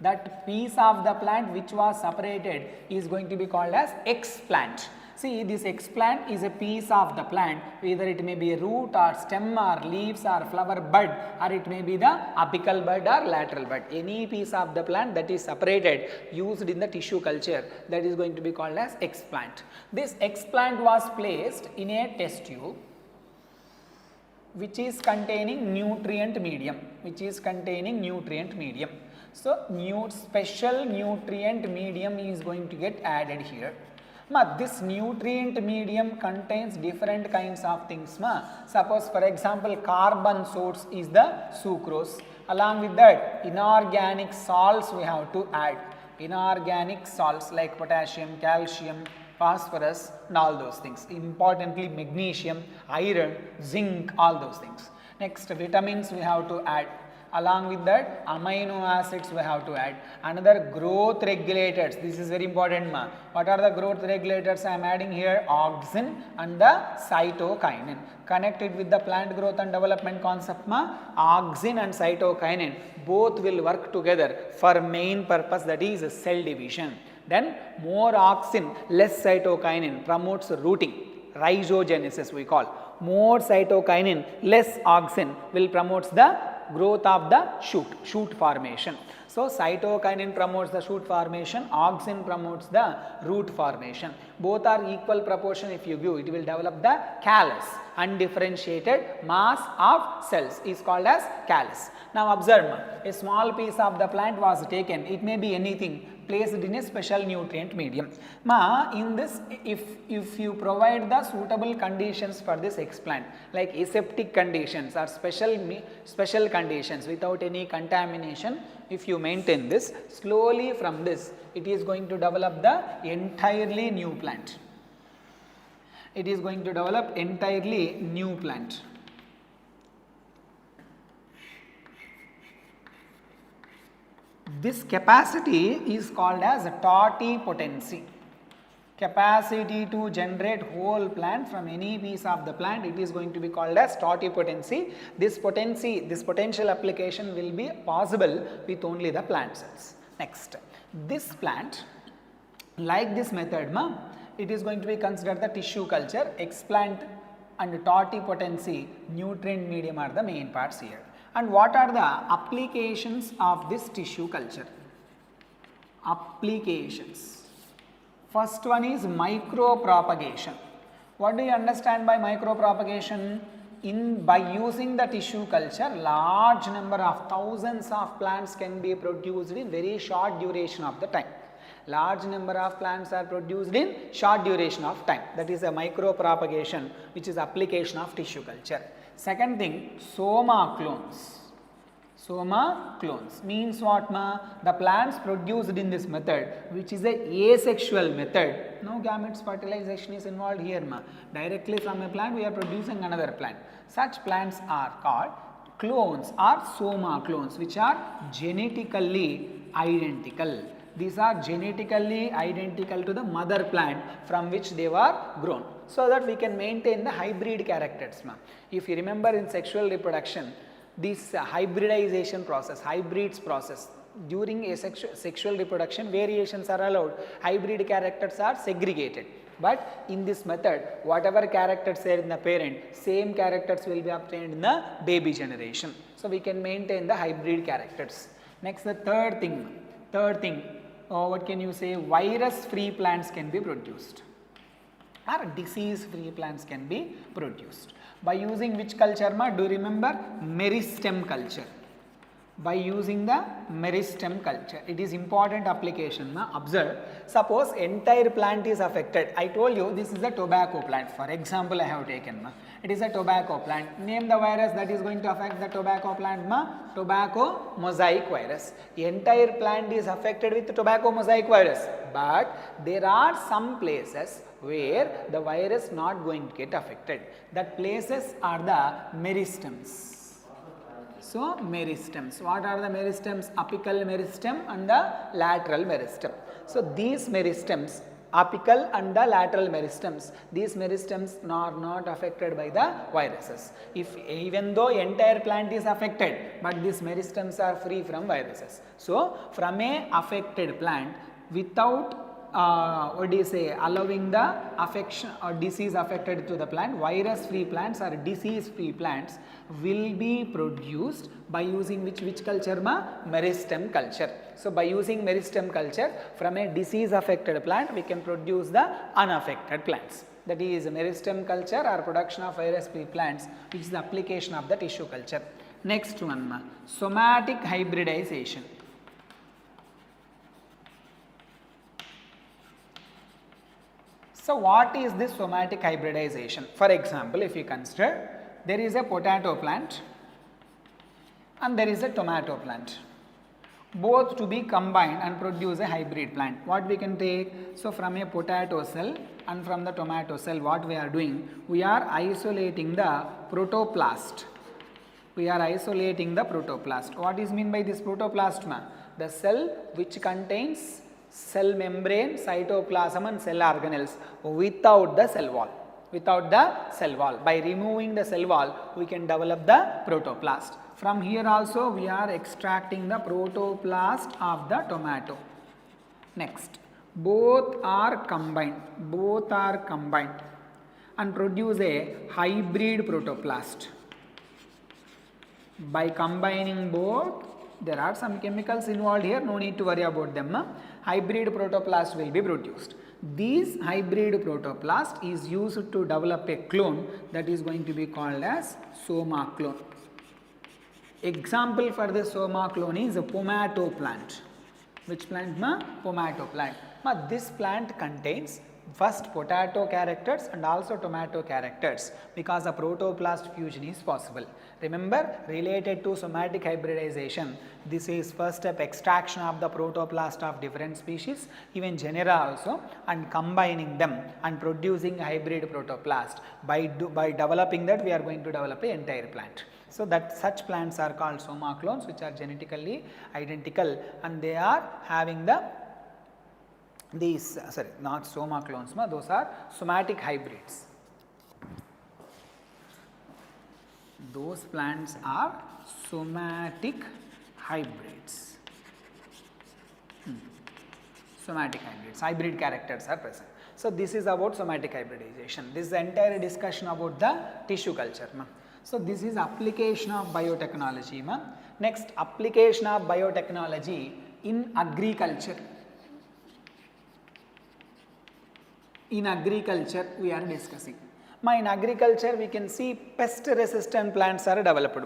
That piece of the plant which was separated is going to be called as explant. See, this explant is a piece of the plant, either it may be a root or stem or leaves or flower bud, or it may be the apical bud or lateral bud. Any piece of the plant that is separated, used in the tissue culture, that is going to be called as explant. This explant was placed in a test tube which is containing nutrient medium, So, special nutrient medium is going to get added here. This nutrient medium contains different kinds of things. Suppose for example, carbon source is the sucrose. Along with that, inorganic salts we have to add. Inorganic salts like potassium, calcium, phosphorus and all those things. Importantly, magnesium, iron, zinc, all those things. Next, vitamins we have to add. Along with that, amino acids we have to add. Another growth regulators, this is very important. What are the growth regulators I am adding here? Auxin and the cytokinin. Connected with the plant growth and development concept, auxin and cytokinin both will work together for main purpose, that is cell division. Then more auxin, less cytokinin promotes rooting, rhizogenesis we call. More cytokinin, less auxin will promotes the growth of the shoot formation. So, cytokinin promotes the shoot formation, auxin promotes the root formation. Both are equal proportion if you give, it will develop the callus. Undifferentiated mass of cells is called as callus. Now observe, a small piece of the plant was taken, it may be anything, placed in a special nutrient medium. In this, if you provide the suitable conditions for this explant, like aseptic conditions or special conditions without any contamination, if you maintain this, slowly from this, it is going to develop the entirely new plant. It is going to develop entirely new plant. This capacity is called as totipotency. Capacity to generate whole plant from any piece of the plant, it is going to be called as totipotency. This potential application will be possible with only the plant cells. Next, this plant, like this method, it is going to be considered the tissue culture. Explant and totipotency, nutrient medium are the main parts here. And what are the applications of this tissue culture? Applications. First one is micropropagation. What do you understand by micropropagation? By using the tissue culture, large number of thousands of plants can be produced in very short duration of the time. Large number of plants are produced in short duration of time. That is a micropropagation, which is application of tissue culture. Second thing, soma clones. Soma clones means what? The plants produced in this method, which is a asexual method. No gametes fertilization is involved here. Directly from a plant we are producing another plant. Such plants are called clones or soma clones, which are genetically identical. These are genetically identical to the mother plant from which they were grown, so that we can maintain the hybrid characters. If you remember in sexual reproduction, this hybridization process, hybrids process, during a sexual reproduction variations are allowed, hybrid characters are segregated. But in this method, whatever characters are in the parent, same characters will be obtained in the baby generation. So we can maintain the hybrid characters. Next, the third thing, what can you say? Virus free plants can be produced, or disease free plants can be produced by using which culture? Do you remember? Meristem culture. by using the meristem culture. It is important application. Observe, suppose entire plant is affected. I told you this is a tobacco plant. For example, I have taken. It is a tobacco plant. Name the virus that is going to affect the tobacco plant. Tobacco mosaic virus. The entire plant is affected with the tobacco mosaic virus. But there are some places where the virus not going to get affected. That places are the meristems. So, meristems. What are the meristems? Apical meristem and the lateral meristem. So, these meristems, apical and the lateral meristems, these meristems are not affected by the viruses. If even though entire plant is affected, but these meristems are free from viruses. So, from a affected plant without allowing the affection or disease affected to the plant, virus free plants or disease free plants will be produced by using which culture? Meristem culture. So, by using meristem culture from a disease affected plant, we can produce the unaffected plants. That is meristem culture or production of virus free plants, which is the application of the tissue culture. Next one, somatic hybridization. So, what is this somatic hybridization? For example, if you consider there is a potato plant and there is a tomato plant, both to be combined and produce a hybrid plant. What we can take? So, from a potato cell and from the tomato cell, what we are doing? We are isolating the protoplast. We are isolating the protoplast. What is mean by this protoplast? The cell which contains cell membrane, cytoplasm and cell organelles without the cell wall. Without the cell wall. By removing the cell wall, we can develop the protoplast. From here also we are extracting the protoplast of the tomato. Next, both are combined and produce a hybrid protoplast. By combining both, there are some chemicals involved here, no need to worry about them. Hybrid protoplast will be produced. This hybrid protoplast is used to develop a clone that is going to be called as soma clone. Example for the soma clone is a pomato plant. Which plant? Pomato plant. This plant contains first potato characters and also tomato characters because a protoplast fusion is possible. Remember, related to somatic hybridization, this is first step extraction of the protoplast of different species, even genera also, and combining them and producing hybrid protoplast. By developing that, we are going to develop an entire plant. So, that such plants are called soma clones, which are genetically identical and they are having the not soma clones, those are somatic hybrids. Those plants are somatic hybrids. Somatic hybrids, hybrid characters are present. So, this is about somatic hybridization. This is the entire discussion about the tissue culture. So, this is application of biotechnology. Next, application of biotechnology in agriculture. In agriculture, we are discussing. In agriculture, we can see pest resistant plants are developed.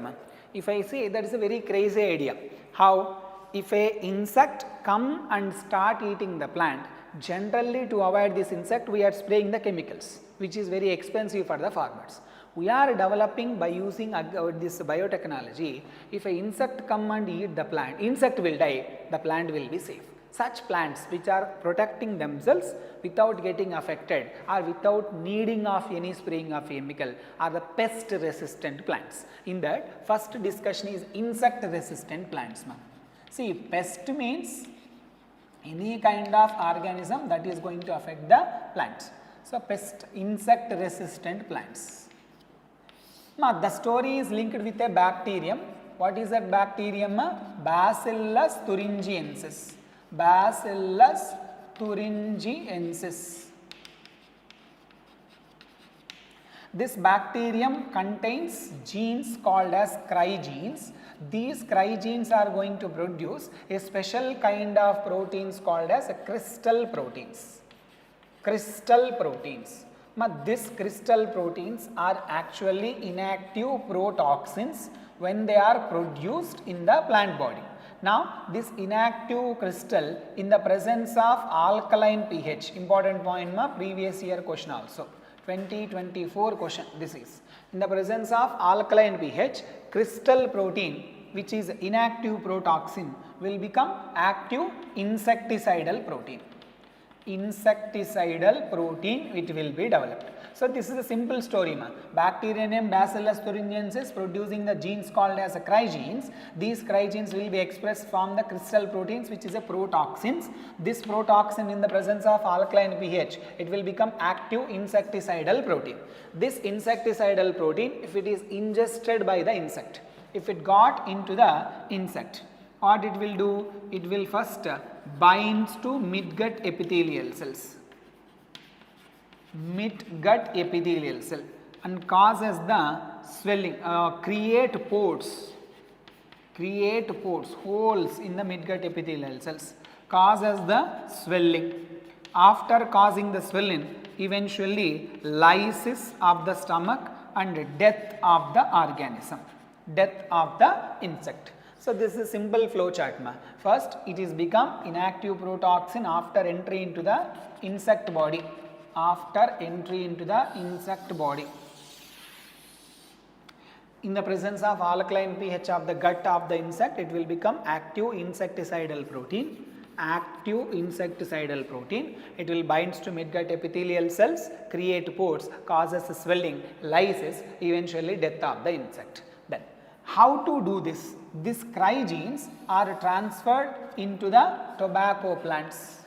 If I say, that is a very crazy idea. How? If a insect come and start eating the plant, generally to avoid this insect, we are spraying the chemicals, which is very expensive for the farmers. We are developing by using this biotechnology. If an insect come and eat the plant, insect will die, the plant will be safe. Such plants which are protecting themselves without getting affected or without needing of any spraying of chemical are the pest resistant plants. In that, first discussion is insect resistant plants. See, pest means any kind of organism that is going to affect the plants. So, pest, insect resistant plants. The story is linked with a bacterium. What is that bacterium? Bacillus thuringiensis. Bacillus thuringiensis. This bacterium contains genes called as crygenes. These crygenes are going to produce a special kind of proteins called as crystal proteins. Crystal proteins. These crystal proteins are actually inactive protoxins when they are produced in the plant body. Now, this inactive crystal in the presence of alkaline pH, important point ma, previous year question also, 2024 question this is. In the presence of alkaline pH, crystal protein which is inactive protoxin will become active insecticidal protein. Insecticidal protein it will be developed. So, this is a simple story ma. Bacteria named Bacillus thuringiensis producing the genes called as a crygenes. These crygenes will be expressed from the crystal proteins which is a protoxins. This protoxin in the presence of alkaline pH, it will become active insecticidal protein. This insecticidal protein, if it is ingested by the insect, if it got into the insect, what it will do? It will first binds to midgut epithelial cells, midgut epithelial cell, and causes the swelling, create pores, holes in the midgut epithelial cells, causes the swelling. After causing the swelling, eventually lysis of the stomach and death of the organism, death of the insect. So, this is simple flow chart ma. First it is become inactive protoxin after entry into the insect body, after entry into the insect body. In the presence of alkaline pH of the gut of the insect, it will become active insecticidal protein, active insecticidal protein. It will binds to midgut epithelial cells, create pores, causes swelling, lysis, eventually death of the insect. Then how to do this? These crygenes are transferred into the tobacco plants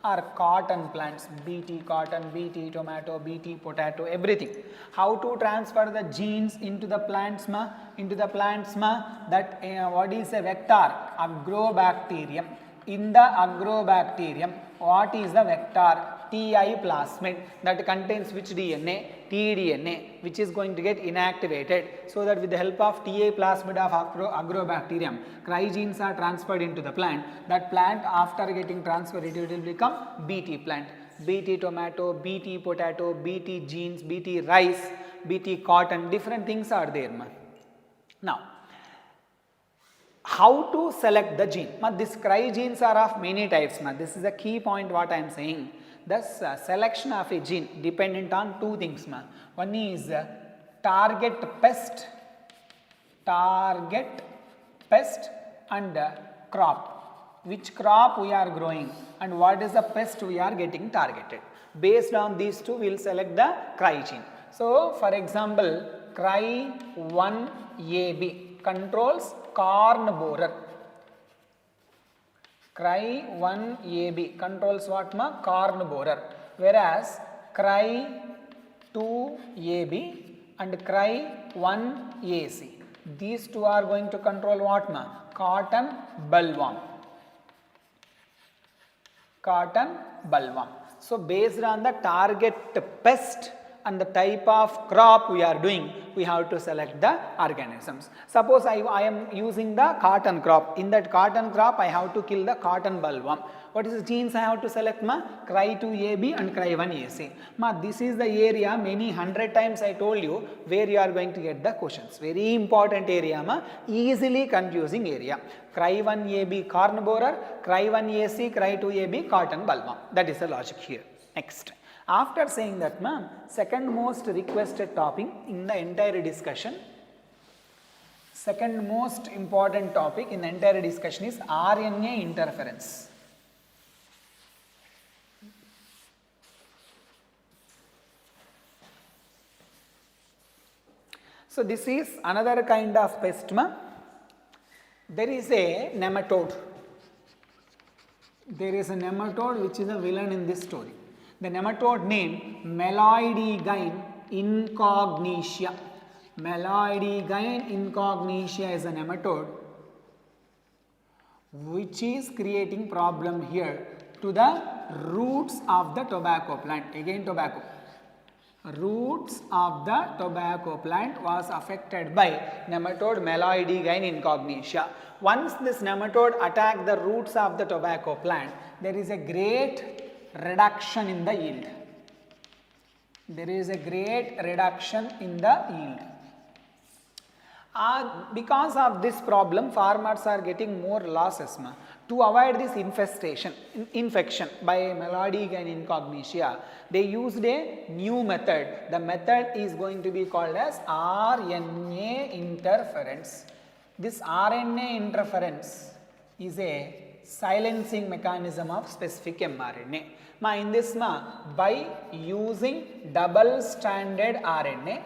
or cotton plants, BT cotton, BT tomato, BT potato, everything. How to transfer the genes into the plants ma? Into the plants ma, that what is a vector? Agrobacterium. In the agrobacterium, what is the vector? Ti plasmid, that contains which DNA? tDNA, which is going to get inactivated, so that with the help of Ti plasmid of agrobacterium, crygenes are transferred into the plant. That plant after getting transferred, it will become BT plant, BT tomato, BT potato, BT genes, BT rice, BT cotton, different things are there ma. Now, how to select the gene? These crygenes are of many types. This is a key point what I am saying. The selection of a gene dependent on two things. One is target pest and crop. Which crop we are growing and what is the pest we are getting targeted. Based on these two, we will select the crygene. So, for example, Cry1AB controls corn borer. Cry1AB controls what ma? Corn borer. Whereas Cry2AB and Cry1AC, these two are going to control what ma? Cotton bollworm. Cotton bollworm. So, based on the target pest and the type of crop we are doing, we have to select the organisms. Suppose I am using the cotton crop. In that cotton crop, I have to kill the cotton bollworm. What is the genes I have to select ma? Cry2AB and Cry1AC. Ma, this is the area many 100 times I told you where you are going to get the questions. Very important area ma, easily confusing area. Cry1AB corn borer, Cry1AC, Cry2AB cotton bollworm. That is the logic here. Next. After saying that ma'am, second most requested topic in the entire discussion, second most important topic in the entire discussion is RNA interference. So, this is another kind of pest ma. There is a nematode. There is a nematode which is a villain in this story. The nematode name Meloidegain incognitia. Meloidegain incognitia is a nematode which is creating problem here to the roots of the tobacco plant. Again tobacco. Roots of the tobacco plant was affected by nematode Meloidegain incognitia. Once this nematode attacked the roots of the tobacco plant, there is a great reduction in the yield. There is a great reduction in the yield. Because of this problem, farmers are getting more losses. To avoid this infection by melodic and incognitia, they used a new method. The method is going to be called as RNA interference. This RNA interference is a silencing mechanism of specific mRNA. In this, by using double-stranded RNA,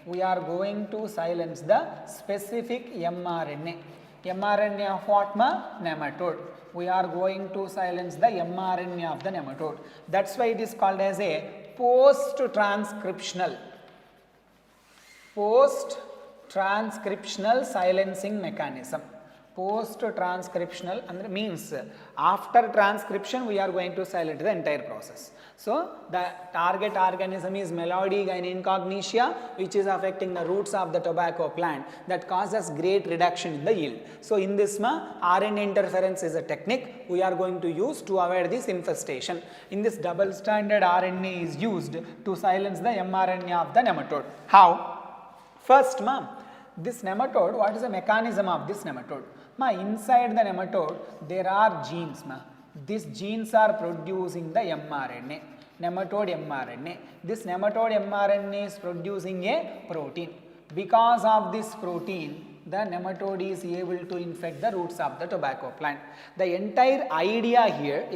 we are going to silence the specific mRNA. mRNA of what? Nematode. We are going to silence the mRNA of the nematode. That's why it is called as a post-transcriptional silencing mechanism. Post-transcriptional means after transcription we are going to silence the entire process. So, the target organism is melodic and incognitia, which is affecting the roots of the tobacco plant, that causes great reduction in the yield. So, in this RNA interference is a technique we are going to use to avoid this infestation. In this, double-stranded RNA is used to silence the mRNA of the nematode. How? First, this nematode, what is the mechanism of this nematode? Inside the nematode, there are genes. These genes are producing the mRNA, nematode mRNA. This nematode mRNA is producing a protein. Because of this protein, the nematode is able to infect the roots of the tobacco plant. The entire idea here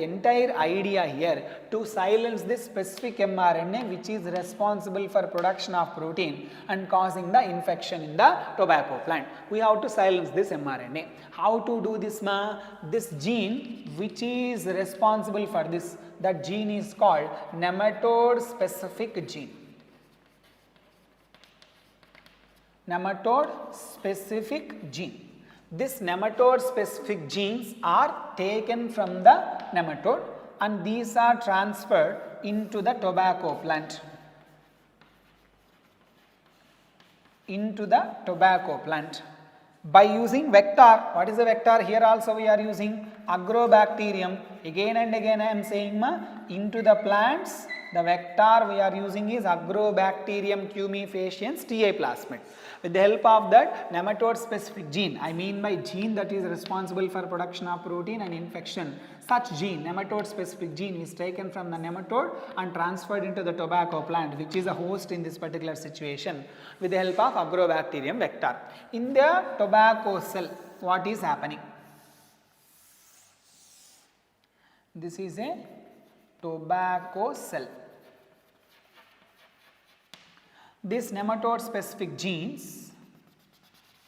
to silence this specific mRNA which is responsible for production of protein and causing the infection in the tobacco plant. We have to silence this mRNA. How to do this? This gene which is responsible for this, that gene is called nematode specific gene. Nematode specific gene. This nematode specific genes are taken from the nematode and these are transferred into the tobacco plant. By using vector. What is the vector? Here also we are using agrobacterium. Again and again I am saying into the plants, the vector we are using is agrobacterium cumifaciens TA plasmid. With the help of that nematode specific gene, I mean by gene that is responsible for production of protein and infection, such gene, nematode specific gene, is taken from the nematode and transferred into the tobacco plant, which is a host in this particular situation, with the help of agrobacterium vector. In the tobacco cell, what is happening? This is a tobacco cell. This nematode specific genes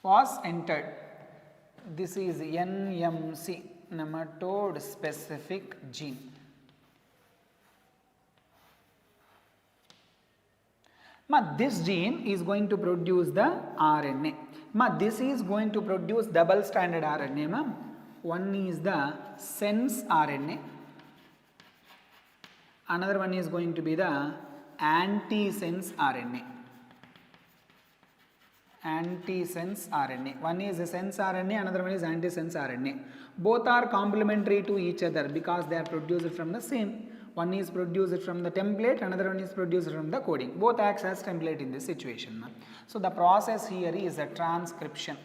was entered. This is NMC, nematode specific gene. This gene is going to produce the RNA. This is going to produce double-stranded RNA. One is the sense RNA. Another one is going to be the antisense RNA. Antisense RNA. One is a sense RNA, another one is antisense RNA. Both are complementary to each other because they are produced from the same. One is produced from the template, another one is produced from the coding. Both acts as template in this situation. So, the process here is a transcription.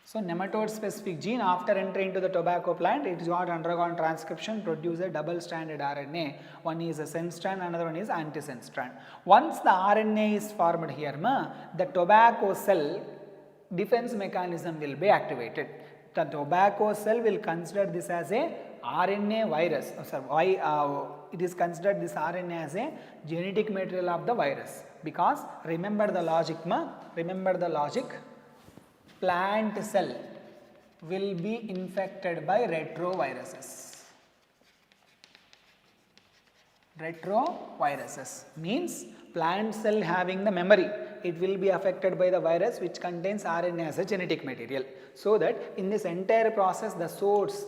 So, nematode specific gene after entering into the tobacco plant, it is got undergone transcription, produce a double-stranded RNA. One is a sense strand, another one is antisense strand. Once the RNA is formed here, the tobacco cell defense mechanism will be activated. The tobacco cell will consider this as a RNA virus. It is considered this RNA as a genetic material of the virus, because remember the logic, plant cell will be infected by retroviruses. Retroviruses means plant cell having the memory, it will be affected by the virus which contains RNA as a genetic material. So that in this entire process the source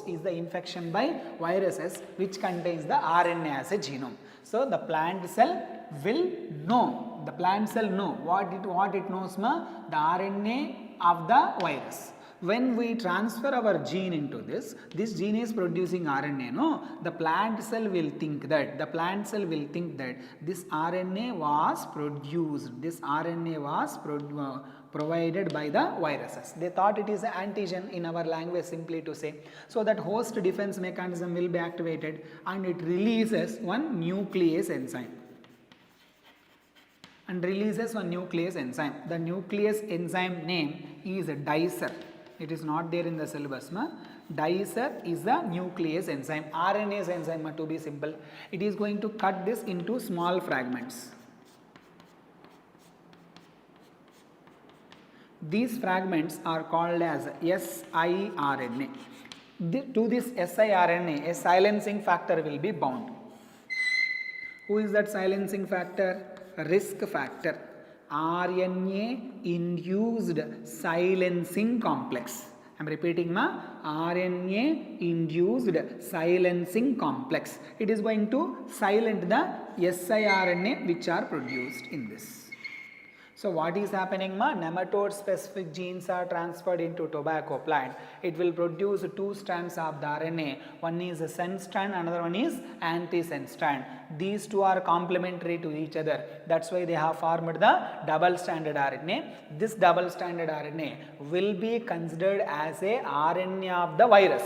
is the infection by viruses which contains the RNA as a genome. So the plant cell will know, what it knows, the RNA of the virus. when we transfer our gene into this gene is producing RNA, no? The plant cell will think that, this RNA was produced, this RNA was provided by the viruses. They thought it is an antigen in our language, simply to say. So that host defense mechanism will be activated and it releases one nuclease enzyme. The nuclease enzyme name is dicer. It is not there in the syllabus. Dicer is the nuclease enzyme, RNase enzyme to be simple. It is going to cut this into small fragments. These fragments are called as siRNA. To this siRNA, a silencing factor will be bound. Who is that silencing factor? Risk factor. RNA induced silencing complex. I am repeating, RNA induced silencing complex. It is going to silence the siRNA which are produced in this. So what is happening, nematode specific genes are transferred into tobacco plant. It will produce two strands of the RNA. One is a sense strand, another one is antisense strand. These two are complementary to each other. That's why they have formed the double stranded RNA. This double stranded RNA will be considered as a RNA of the virus.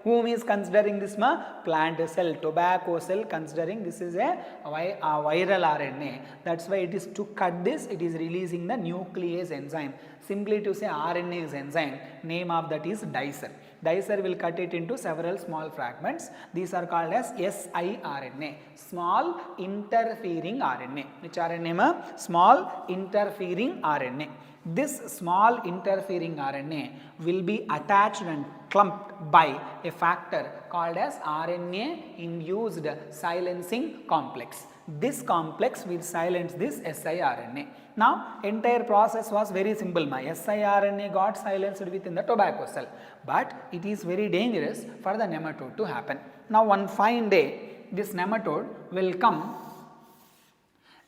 Whom is considering this? Plant cell, tobacco cell, considering this is a viral RNA. That's why it is to cut this, it is releasing the nuclease enzyme. Simply to say RNase enzyme, name of that is dicer. Dicer will cut it into several small fragments. These are called as siRNA, small interfering RNA. Which RNA? Small interfering RNA. This small interfering RNA will be attached and clumped by a factor called as RNA induced silencing complex. This complex will silence this siRNA. Now entire process was very simple. My siRNA got silenced within the tobacco cell, but it is very dangerous for the nematode to happen. Now one fine day this nematode will come.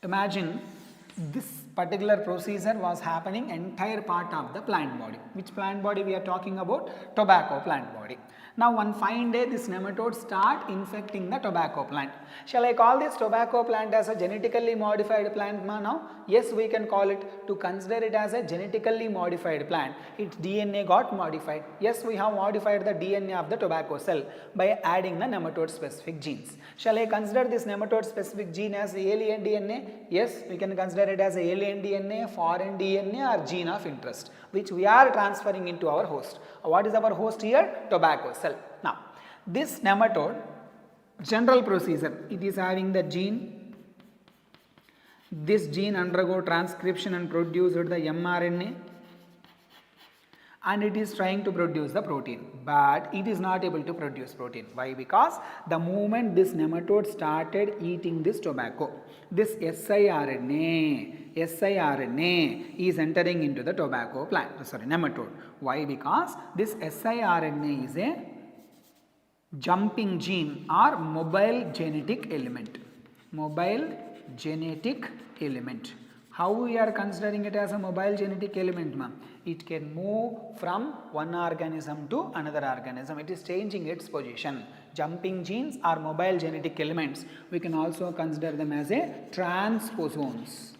Imagine this particular procedure was happening entire part of the plant body. Which plant body we are talking about? Tobacco plant body. Now one fine day this nematode start infecting the tobacco plant. Shall I call this tobacco plant as a genetically modified plant now? Yes, we can call it. To consider it as a genetically modified plant, its DNA got modified. Yes, we have modified the DNA of the tobacco cell by adding the nematode specific genes. Shall I consider this nematode specific gene as alien DNA? Yes, we can consider it as alien DNA, foreign DNA or gene of interest, which we are transferring into our host. What is our host here? Tobacco cell. Now, this nematode, general procedure, it is having the gene. This gene undergo transcription and produce the mRNA, and it is trying to produce the protein, but it is not able to produce protein. Why? Because the moment this nematode started eating this tobacco, this siRNA is entering into the tobacco plant, nematode. Why? Because this siRNA is a jumping gene or mobile genetic element. How we are considering it as a mobile genetic element, ma'am? It can move from one organism to another organism. It is changing its position. Jumping genes are mobile genetic elements. We can also consider them as a transposons.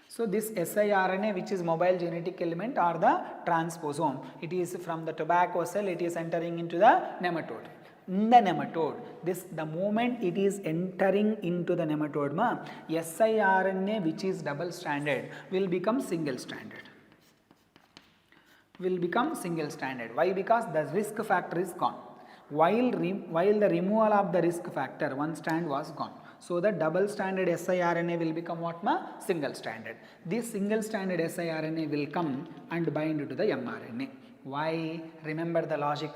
So this siRNA, which is mobile genetic element, or the transposome, it is from the tobacco cell, it is entering into the nematode. In the nematode, the moment it is entering into the nematode, siRNA, which is double stranded, will become single stranded. Why? Because the risk factor is gone. While the removal of the risk factor, one strand was gone. So the double stranded siRNA will become what? Single stranded. This single stranded siRNA will come and bind to the mRNA. Why? Remember the logic,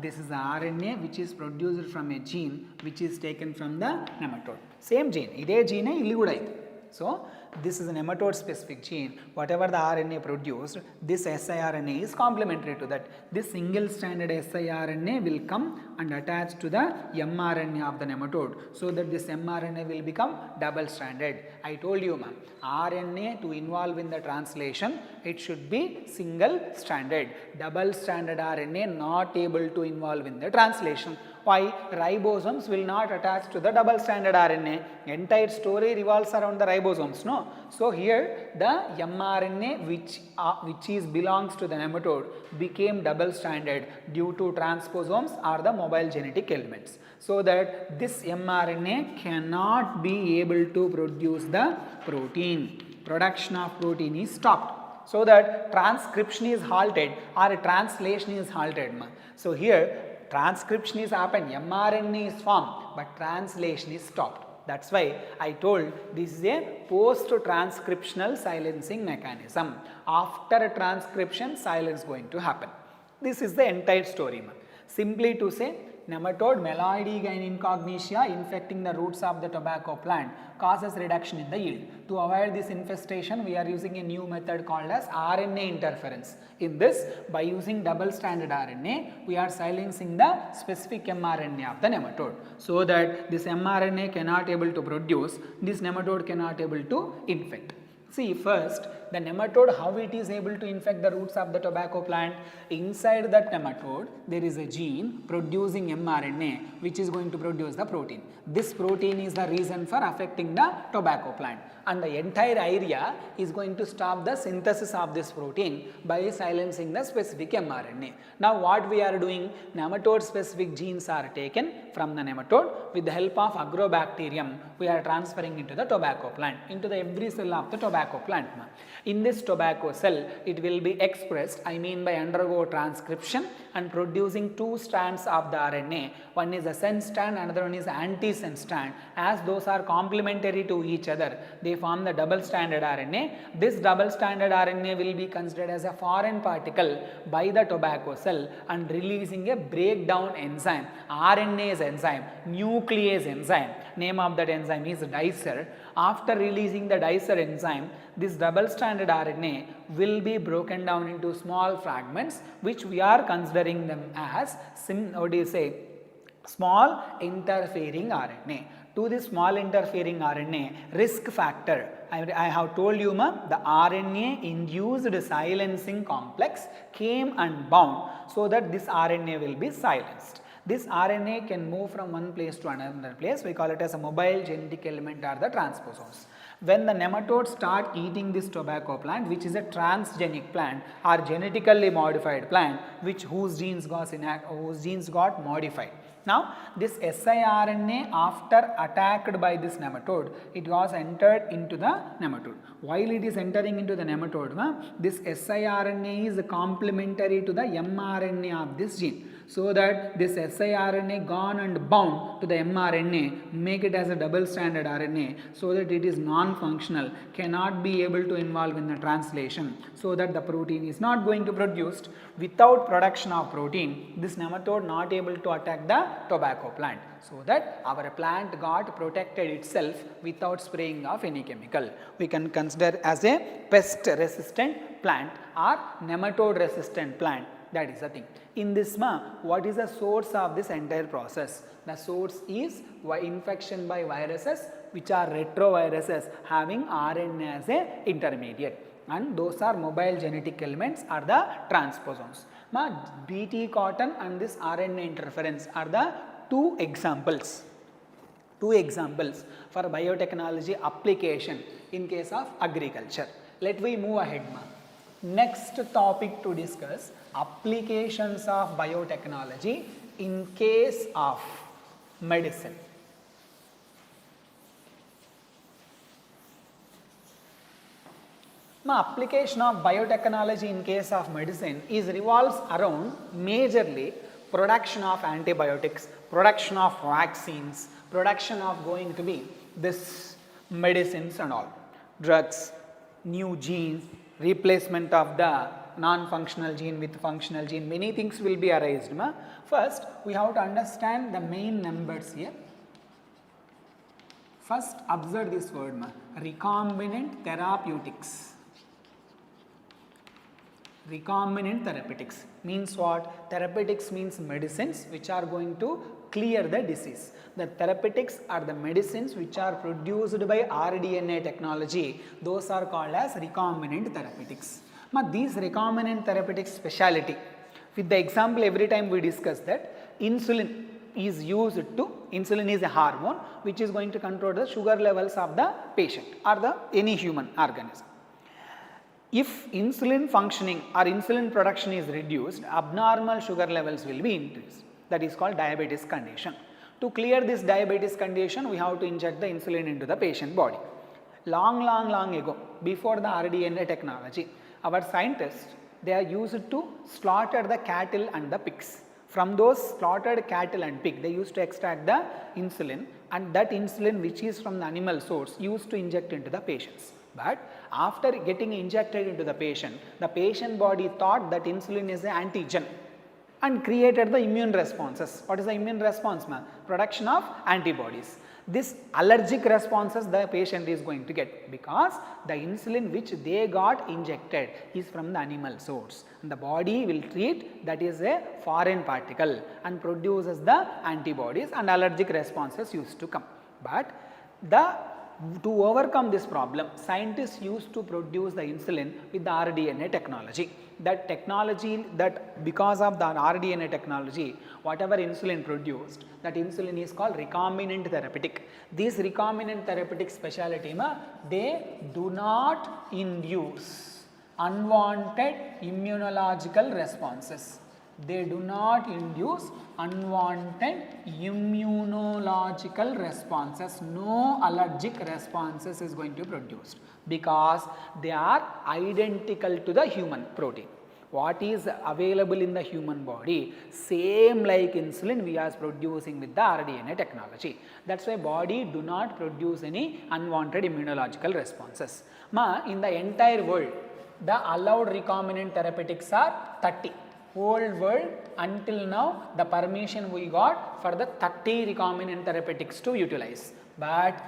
this is the RNA which is produced from a gene which is taken from the nematode. Same gene, ide gene illi kuda ide. So this is a nematode specific gene. Whatever the RNA produced, this siRNA is complementary to that. This single stranded siRNA will come and attach to the mRNA of the nematode, so that this mRNA will become double stranded. I told you, ma'am, RNA to involve in the translation, it should be single stranded. Double stranded RNA not able to involve in the translation. Why? Ribosomes will not attach to the double stranded RNA. Entire story revolves around the ribosomes, no? So here the mRNA which belongs to the nematode became double stranded due to transposons or the mobile genetic elements. So that this mRNA cannot be able to produce the protein. Production of protein is stopped. So that transcription is halted or translation is halted. So here transcription is happened, mRNA is formed, but translation is stopped. That's why I told this is a post-transcriptional silencing mechanism. After transcription, silence going to happen. This is the entire story. Simply to say, nematode Meloidegain incognitia infecting the roots of the tobacco plant causes reduction in the yield. To avoid this infestation, we are using a new method called as RNA interference. In this, by using double stranded RNA, we are silencing the specific mRNA of the nematode, so that this mRNA cannot able to produce, this nematode cannot able to infect. See, first the nematode, how it is able to infect the roots of the tobacco plant. Inside that nematode there is a gene producing mRNA which is going to produce the protein. This protein is the reason for affecting the tobacco plant, and the entire area is going to stop the synthesis of this protein by silencing the specific mRNA. Now what we are doing, nematode specific genes are taken from the nematode. With the help of agrobacterium, we are transferring into the tobacco plant, into the every cell of the tobacco plant. In this tobacco cell, it will be expressed, I mean by undergo transcription and producing two strands of the RNA. One is a sense strand, another one is anti-sense strand. As those are complementary to each other, they form the double stranded RNA. This double stranded RNA will be considered as a foreign particle by the tobacco cell and releasing a breakdown enzyme, RNase enzyme, nuclease enzyme. Name of that enzyme is dicer. After releasing the dicer enzyme, this double stranded RNA will be broken down into small fragments, which we are considering them as small interfering RNA. To this small interfering RNA, risk factor, I have told you, the RNA induced silencing complex came and bound, so that this RNA will be silenced. This RNA can move from one place to another place. We call it as a mobile genetic element or the transposons. When the nematodes start eating this tobacco plant, which is a transgenic plant or genetically modified plant, whose genes got modified. Now this siRNA, after attacked by this nematode, it was entered into the nematode. While it is entering into the nematode, this siRNA is complementary to the mRNA of this gene, so that this siRNA gone and bound to the mRNA, make it as a double stranded RNA, so that it is non-functional, cannot be able to involve in the translation, so that the protein is not going to produced. Without production of protein, this nematode not able to attack the tobacco plant, so that our plant got protected itself without spraying of any chemical. We can consider as a pest resistant plant or nematode resistant plant. That is the thing. In this, what is the source of this entire process? The source is infection by viruses, which are retroviruses having RNA as a intermediate, and those are mobile genetic elements are the transposons. Bt cotton and this RNA interference are the two examples for biotechnology application in case of agriculture. Let we move ahead. Next topic to discuss, applications of biotechnology in case of medicine. Application of biotechnology in case of medicine revolves around majorly production of antibiotics, production of vaccines, production of going to be this medicines and all, drugs, new genes, replacement of the non-functional gene with functional gene, many things will be arised. First, we have to understand the main numbers here. First observe this word, recombinant therapeutics. Recombinant therapeutics means what? Therapeutics means medicines which are going to clear the disease. The therapeutics are the medicines which are produced by rDNA technology. Those are called as recombinant therapeutics. Now, these recombinant therapeutics speciality, with the example every time we discuss that insulin is used to, insulin is a hormone which is going to control the sugar levels of the patient or the any human organism. If insulin functioning or insulin production is reduced, abnormal sugar levels will be increased. That is called diabetes condition. To clear this diabetes condition, we have to inject the insulin into the patient body. Long ago, before the rDNA technology, our scientists, they are used to slaughter the cattle and the pigs. From those slaughtered cattle and pig, they used to extract the insulin, and that insulin which is from the animal source used to inject into the patients. But after getting injected into the patient body thought that insulin is an antigen and created the immune responses. What is the immune response? Production of antibodies. This allergic responses the patient is going to get because the insulin which they got injected is from the animal source. And the body will treat that is a foreign particle and produces the antibodies, and allergic responses used to come. But to overcome this problem, scientists used to produce the insulin with the rDNA technology. That technology, that because of the rDNA technology, whatever insulin produced, that insulin is called recombinant therapeutic. These recombinant therapeutic specialty, they do not induce unwanted immunological responses. They do not induce unwanted immunological responses. No allergic responses is going to be produced because they are identical to the human protein. What is available in the human body, same like insulin we are producing with the rDNA technology. That is why body do not produce any unwanted immunological responses. In the entire world, the allowed recombinant therapeutics are 30. Whole world until now the permission we got for the 30 recombinant therapeutics to utilize. But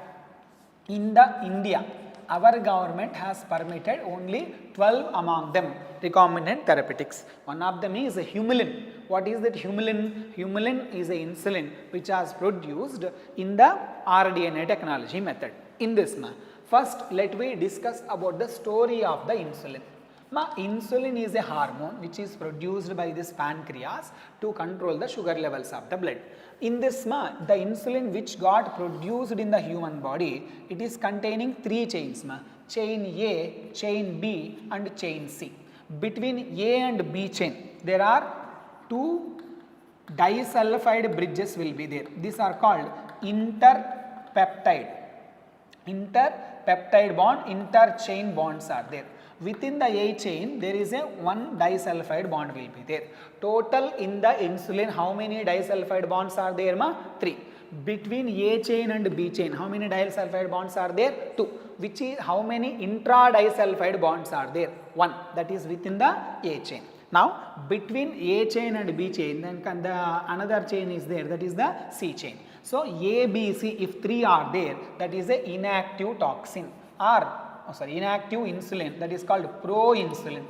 in the India, our government has permitted only 12 among them recombinant therapeutics. One of them is a humulin. What is that humulin? Humulin is a insulin which has produced in the rDNA technology method. In this, first let me discuss about the story of the insulin. Insulin is a hormone which is produced by this pancreas to control the sugar levels of the blood. In this, the insulin which got produced in the human body, it is containing 3 chains, chain A, chain B and chain C. Between A and B chain, there are 2 disulfide bridges will be there. These are called interpeptide. Interpeptide bond, interchain bonds are there. Within the A chain, there is a 1 disulfide bond will be there. Total in the insulin, how many disulfide bonds are there? 3. Between A chain and B chain, how many disulfide bonds are there? 2. Which is how many intra-disulfide bonds are there? 1. That is within the A chain. Now, between A chain and B chain, then another chain is there, that is the C chain. So, A, B, C, if 3 are there, that is a inactive toxin or inactive insulin, that is called proinsulin.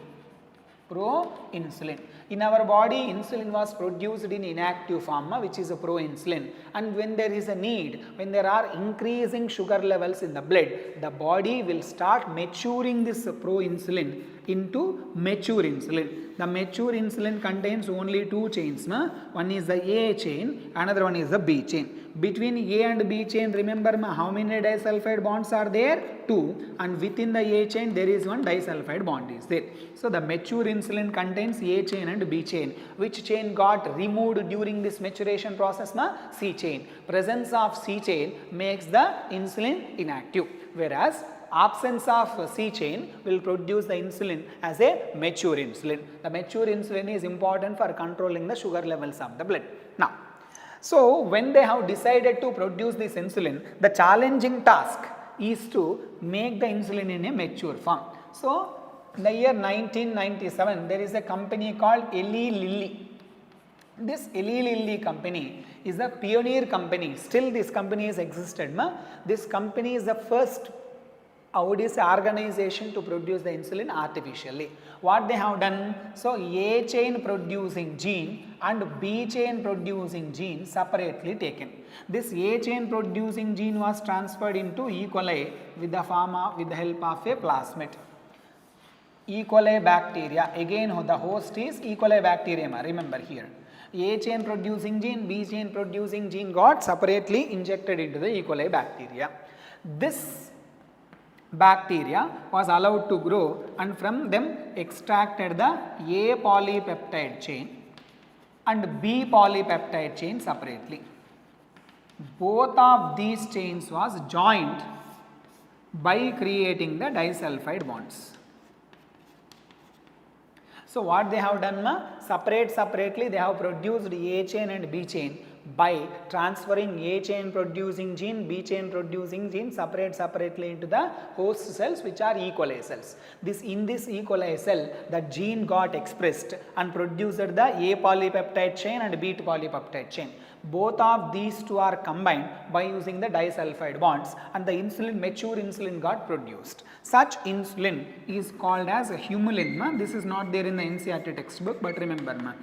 Proinsulin. In our body, insulin was produced in inactive form, which is a proinsulin. And when there is a need, when there are increasing sugar levels in the blood, the body will start maturing this proinsulin into mature insulin. The mature insulin contains only 2 chains. One is the A chain, another one is the B chain. Between A and B chain, remember how many disulfide bonds are there? 2. And within the A chain, there is 1 disulfide bond is there. So, the mature insulin contains A chain and B chain. Which chain got removed during this maturation process? C chain. Presence of C chain makes the insulin inactive. Whereas, absence of C chain will produce the insulin as a mature insulin. The mature insulin is important for controlling the sugar levels of the blood. Now, so when they have decided to produce this insulin, the challenging task is to make the insulin in a mature form. So, in the year 1997, there is a company called Eli Lilly. This Eli Lilly company is a pioneer company. Still this company has existed. This company is the first organization to produce the insulin artificially. What they have done? So A chain producing gene and B chain producing gene separately taken. This A chain producing gene was transferred into E. coli with the help of a plasmid. E. coli bacteria, again the host is E. coli bacterium, remember here. A chain producing gene, B chain producing gene got separately injected into the E. coli bacteria. This bacteria was allowed to grow and from them extracted the A polypeptide chain and B polypeptide chain separately. Both of these chains was joined by creating the disulfide bonds. So what they have done, separately they have produced A chain and B chain by transferring A chain producing gene, B chain producing gene separately into the host cells, which are E. coli cells. In this E. coli cell, the gene got expressed and produced the A polypeptide chain and B polypeptide chain. Both of these two are combined by using the disulfide bonds and the mature insulin got produced. Such insulin is called as a humulin. This is not there in the NCERT textbook, but remember,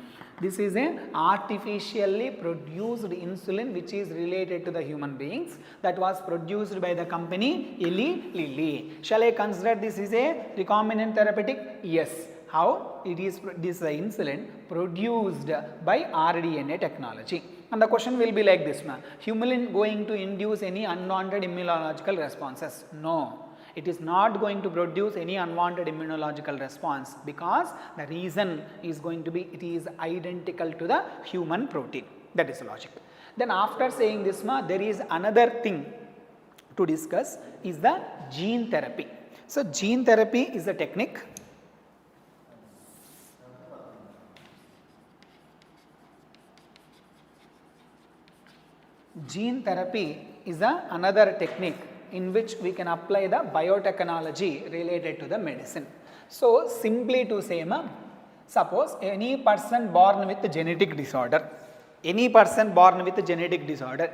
this is a artificially produced insulin which is related to the human beings, that was produced by the company Eli Lilly. Shall I consider this is a recombinant therapeutic? Yes. How? It is this insulin produced by rDNA technology. And the question will be like this, humulin going to induce any unwanted immunological responses? No. It is not going to produce any unwanted immunological response, because the reason is going to be it is identical to the human protein. That is the logic. Then after saying this, there is another thing to discuss is the gene therapy. So gene therapy is a technique. Gene therapy is another technique in which we can apply the biotechnology related to the medicine. So simply to say, suppose any person born with genetic disorder,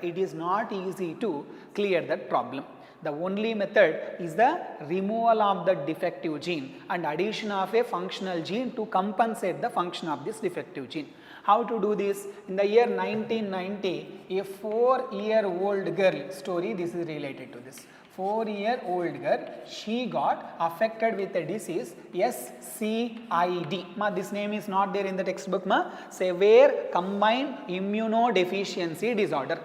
it is not easy to clear that problem. The only method is the removal of the defective gene and addition of a functional gene to compensate the function of this defective gene. How to do this? In the year 1990, a 4-year-old girl story, this is related to this. 4-year-old girl, she got affected with a disease SCID. This name is not there in the textbook. Severe Combined Immunodeficiency Disorder.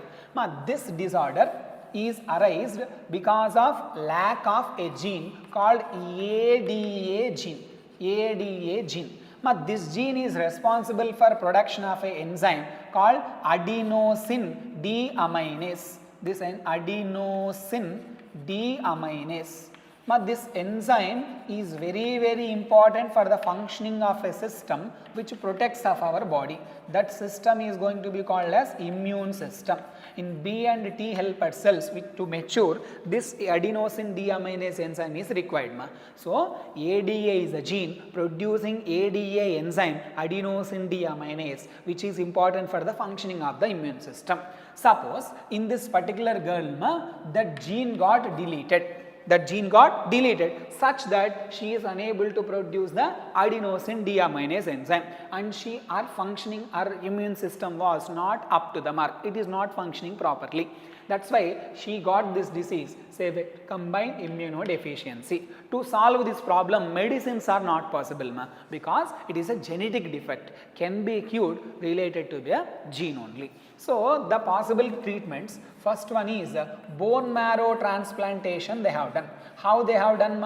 This disorder is arised because of lack of a gene called ADA gene. This gene is responsible for production of an enzyme called adenosine deaminase. This adenosine deaminase. This enzyme is very important for the functioning of a system which protects of our body. That system is going to be called as immune system. In B and T helper cells to mature, this adenosine deaminase enzyme is required. So ADA is a gene producing ADA enzyme, adenosine deaminase, which is important for the functioning of the immune system. Suppose in this particular girl, that gene got deleted. Such that she is unable to produce the adenosine deaminase enzyme, and her immune system was not up to the mark. It is not functioning properly. That's why she got this disease, say combined immunodeficiency. To solve this problem, medicines are not possible, because it is a genetic defect, can be cured related to the gene only. So the possible treatments, first one is bone marrow transplantation they have done. How they have done?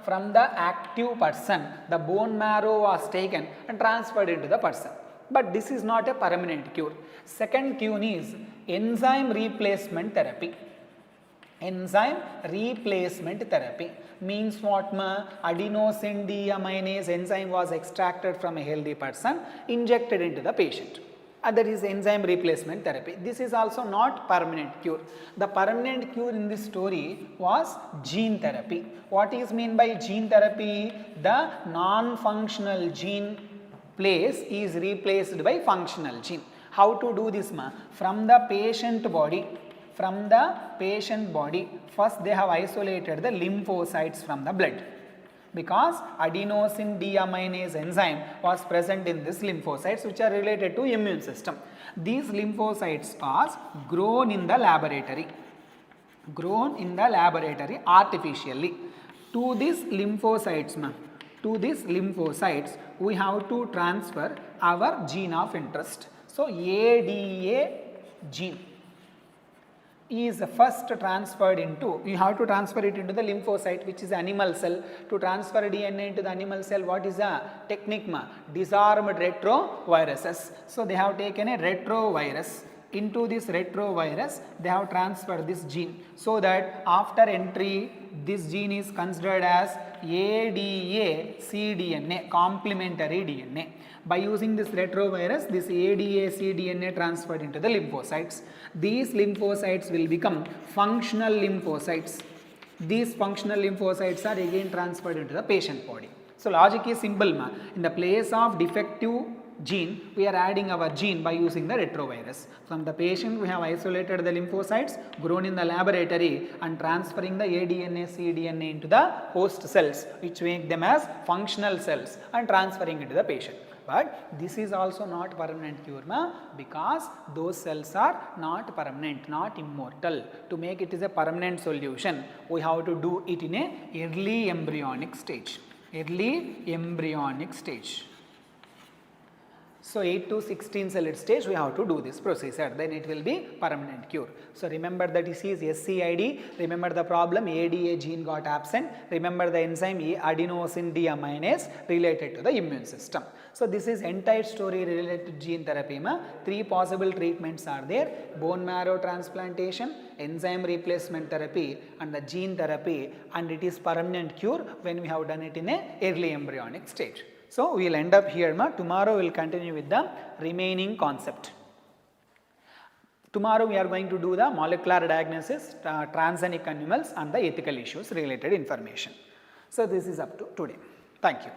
From the active person, the bone marrow was taken and transferred into the person. But this is not a permanent cure. Second cure is enzyme replacement therapy. Enzyme replacement therapy means what? Adenosine deaminase enzyme was extracted from a healthy person, injected into the patient. That is enzyme replacement therapy. This is also not permanent cure. The permanent cure in this story was gene therapy. What is meant by gene therapy? The non-functional gene place is replaced by functional gene. How to do this ma? From the patient body, first they have isolated the lymphocytes from the blood, because adenosine deaminase enzyme was present in these lymphocytes which are related to immune system. These lymphocytes are grown in the laboratory artificially. To these lymphocytes we have to transfer our gene of interest. So ADA gene is first transferred into, you have to transfer it into the lymphocyte, which is animal cell. To transfer DNA into the animal cell, what is the technique ma? Disarmed retroviruses. So they have taken a retrovirus. Into this retrovirus they have transferred this gene, so that after entry this gene is considered as ADA cDNA, complementary DNA. By using this retrovirus, this ADA cDNA transferred into the lymphocytes. These lymphocytes will become functional lymphocytes. These functional lymphocytes are again transferred into the patient body. So logic is simple ma. In the place of defective gene, we are adding our gene by using the retrovirus. From the patient we have isolated the lymphocytes grown in the laboratory and transferring the aDNA cDNA into the host cells, which make them as functional cells, and transferring it to the patient. But this is also not permanent cure ma, because those cells are not permanent, not immortal. To make it is a permanent solution, we have to do it in a early embryonic stage. So 8 to 16 cell stage we have to do this procedure, then it will be permanent cure. So remember the disease SCID, remember the problem ADA gene got absent, remember the enzyme adenosine deaminase related to the immune system. So this is entire story related to gene therapy ma. 3 possible treatments are there: bone marrow transplantation, enzyme replacement therapy, and the gene therapy, and it is permanent cure when we have done it in a early embryonic stage. So we will end up here ma. Tomorrow we will continue with the remaining concept. Tomorrow we are going to do the molecular diagnosis, transgenic animals, and the ethical issues related information. So this is up to today. Thank you.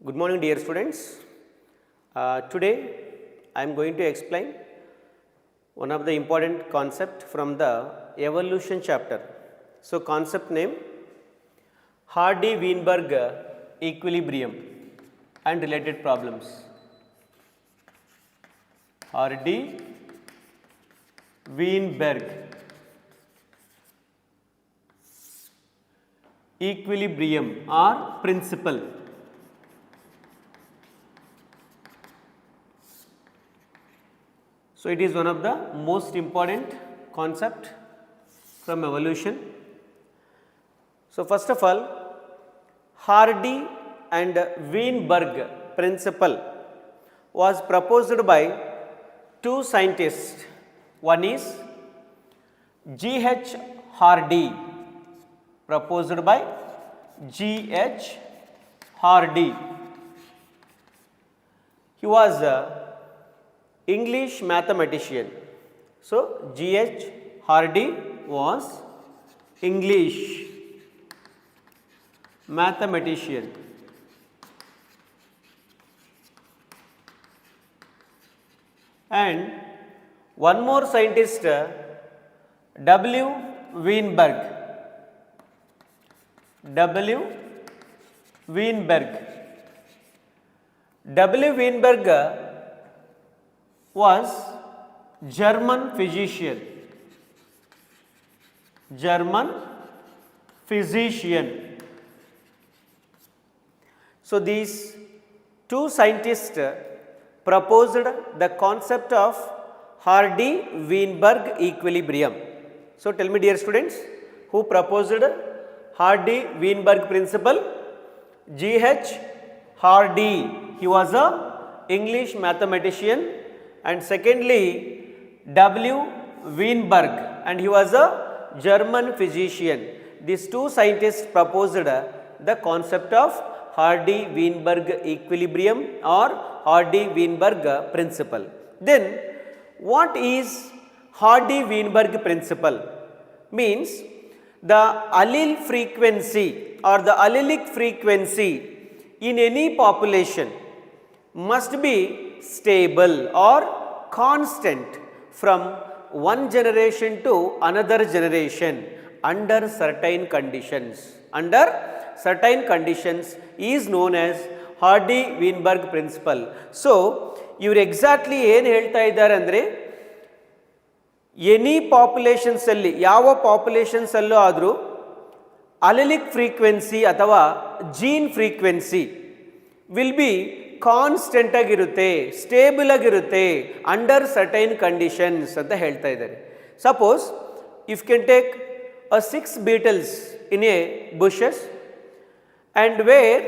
Good morning dear students. Today I am going to explain one of the important concept from the evolution chapter. So concept name Hardy-Weinberg equilibrium and related problems. Hardy-Weinberg equilibrium or principle. So, it is one of the most important concept from evolution. So, first of all, Hardy and Weinberg principle was proposed by two scientists. One is G.H. Hardy, proposed by G.H. Hardy. He was an English mathematician. So, G.H. Hardy was English mathematician. And one more scientist, W. Weinberg. W. Weinberg. W. Weinberg was German physician. German physician. So, these two scientists proposed the concept of Hardy-Weinberg equilibrium. So, tell me dear students, who proposed Hardy-Weinberg principle? G.H. Hardy, he was a English mathematician, and secondly W. Weinberg, and he was a German physician. These two scientists proposed the concept of Hardy-Weinberg equilibrium or Hardy-Weinberg principle. Then what is Hardy-Weinberg principle? Means the allele frequency or the allelic frequency in any population must be stable or constant from one generation to another generation under certain conditions. Under certain conditions is known as Hardy-Weinberg principle. So, ಇವರು exactly ಏನು ಹೇಳ್ತಾ ಇದ್ದಾರೆ ಅಂದರೆ, any populations ಅಲ್ಲಿ, ಯಾವ populations ಅಲ್ಲೂ ಆದರೂ allelic frequency ಅಥವಾ gene frequency will be constant ಆಗಿರುತ್ತೆ, ಸ್ಟೇಬಲ್ ಆಗಿರುತ್ತೆ ಅಂಡರ್ ಸರ್ಟೈನ್ ಕಂಡೀಷನ್ಸ್ ಅಂತ ಹೇಳ್ತಾ ಇದ್ದಾರೆ. Suppose if can take a 6 beetles in a bushes, and where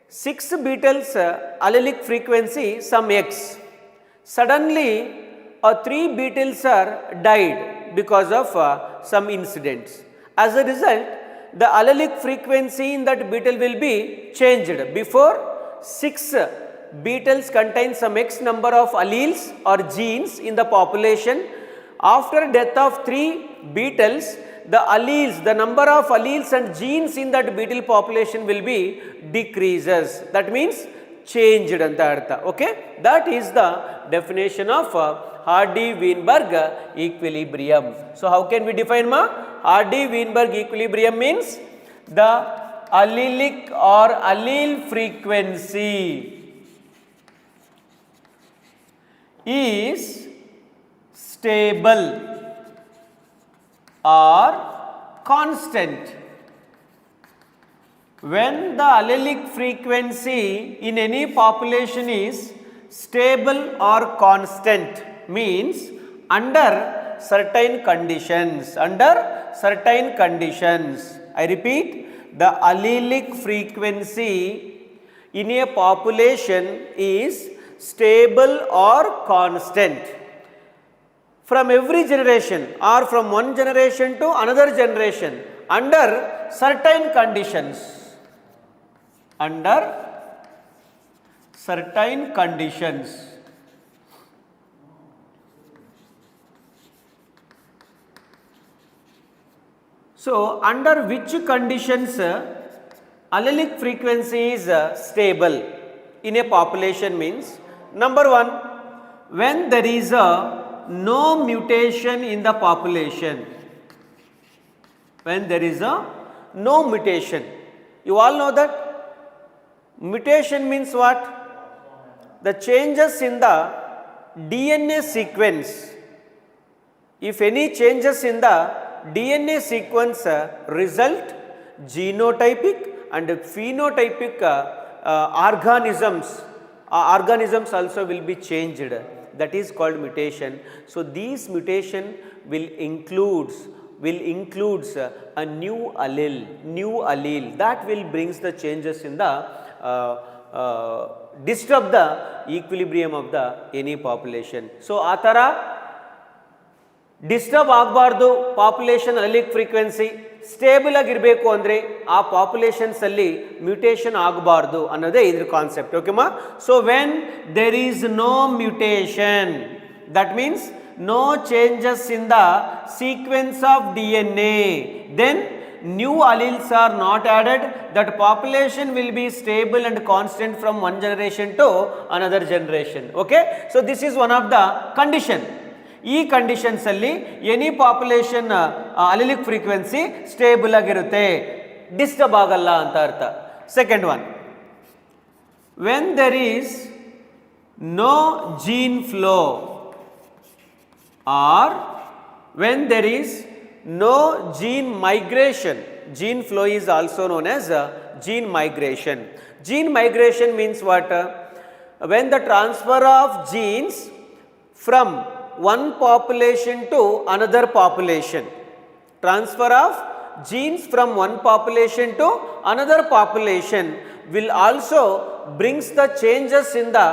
6 beetles allelic frequency some x, suddenly 3 beetles are died because of some incidents. As a result, the allelic frequency in that beetle will be changed. Before 6 beetles contain some x number of alleles or genes in the population. After death of 3 beetles, the alleles, the number of alleles and genes in that beetle population will be decreases. That means changed anta artha. Okay, that is the definition of Hardy-Weinberg equilibrium. So, how can we define Hardy-Weinberg equilibrium? Means the allelic or allele frequency is stable or constant when the allelic frequency in any population is stable or constant, means under certain conditions. Under certain conditions, I repeat, the allelic frequency in a population is stable or constant from every generation or from one generation to another generation under certain conditions. Under certain conditions. So, under which conditions allelic frequency is stable in a population means, number one, when there is no mutation in the population. When there is no mutation. You all know that mutation means what? The changes in the DNA sequence. If any changes in the DNA sequence result genotypic and phenotypic organisms also will be changed. that is called mutation. So these mutation will includes a new allele that will brings the changes in the disturb the equilibrium of the any population. So ಆ ಥರ disturb ಆಗಬಾರ್ದು population ಅಲಿಕ್ frequency stable ಆಗಿರಬೇಕು ಅಂದರೆ ಆ ಪಾಪ್ಯುಲೇಷನ್ಸಲ್ಲಿ mutation ಆಗಬಾರ್ದು ಅನ್ನೋದೇ ಇದ್ರ concept. ಓಕೆಮಾ? So when there is no mutation, that means no changes in the sequence of DNA, then new alleles are not added, that population will be stable and constant from one generation to another generation. Okay, so this is one of the condition. ಈ conditions ಅಲ್ಲಿ any population allelic frequency stable ಆಗಿರುತ್ತೆ, disturb ಆಗಲ್ಲ ಅಂತ ಅರ್ಥ. Second one, when there is no gene flow or when there is no gene migration. Gene flow is also known as gene migration. Gene migration means what? When the transfer of genes from one population to another population. Transfer of genes from one population to another population will also brings the changes in the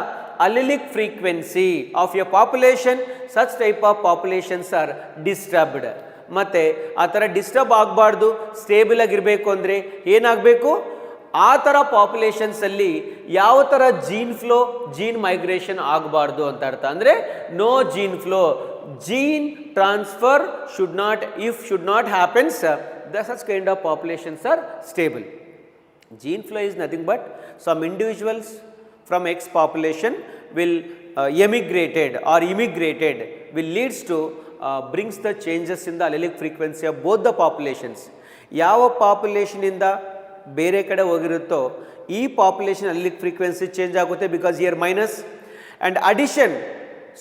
allelic frequency of a population. Such type of populations are disturbed. ಮತ್ತೆ ಆ ಥರ disturb ಆಗಬಾರ್ದು, stable ಆಗಿರಬೇಕು ಅಂದರೆ ಏನಾಗಬೇಕು, ಆ ಥರ ಪಾಪ್ಯುಲೇಷನ್ಸಲ್ಲಿ ಯಾವ ಥರ ಜೀನ್ ಫ್ಲೋ ಜೀನ್ ಮೈಗ್ರೇಷನ್ ಆಗಬಾರ್ದು ಅಂತ ಅರ್ಥ. ಅಂದರೆ no gene flow, gene transfer should not happens, such kind of populations are stable. Gene flow is nothing but some individuals from X population will emigrated or immigrated will leads to brings the changes in the allelic frequency of both the populations. ಯಾವ population ಇಂದ ಬೇರೆ ಕಡೆ ಹೋಗಿರುತ್ತೋ ಈ population allelic frequency change ಆಗುತ್ತೆ, because here minus and addition,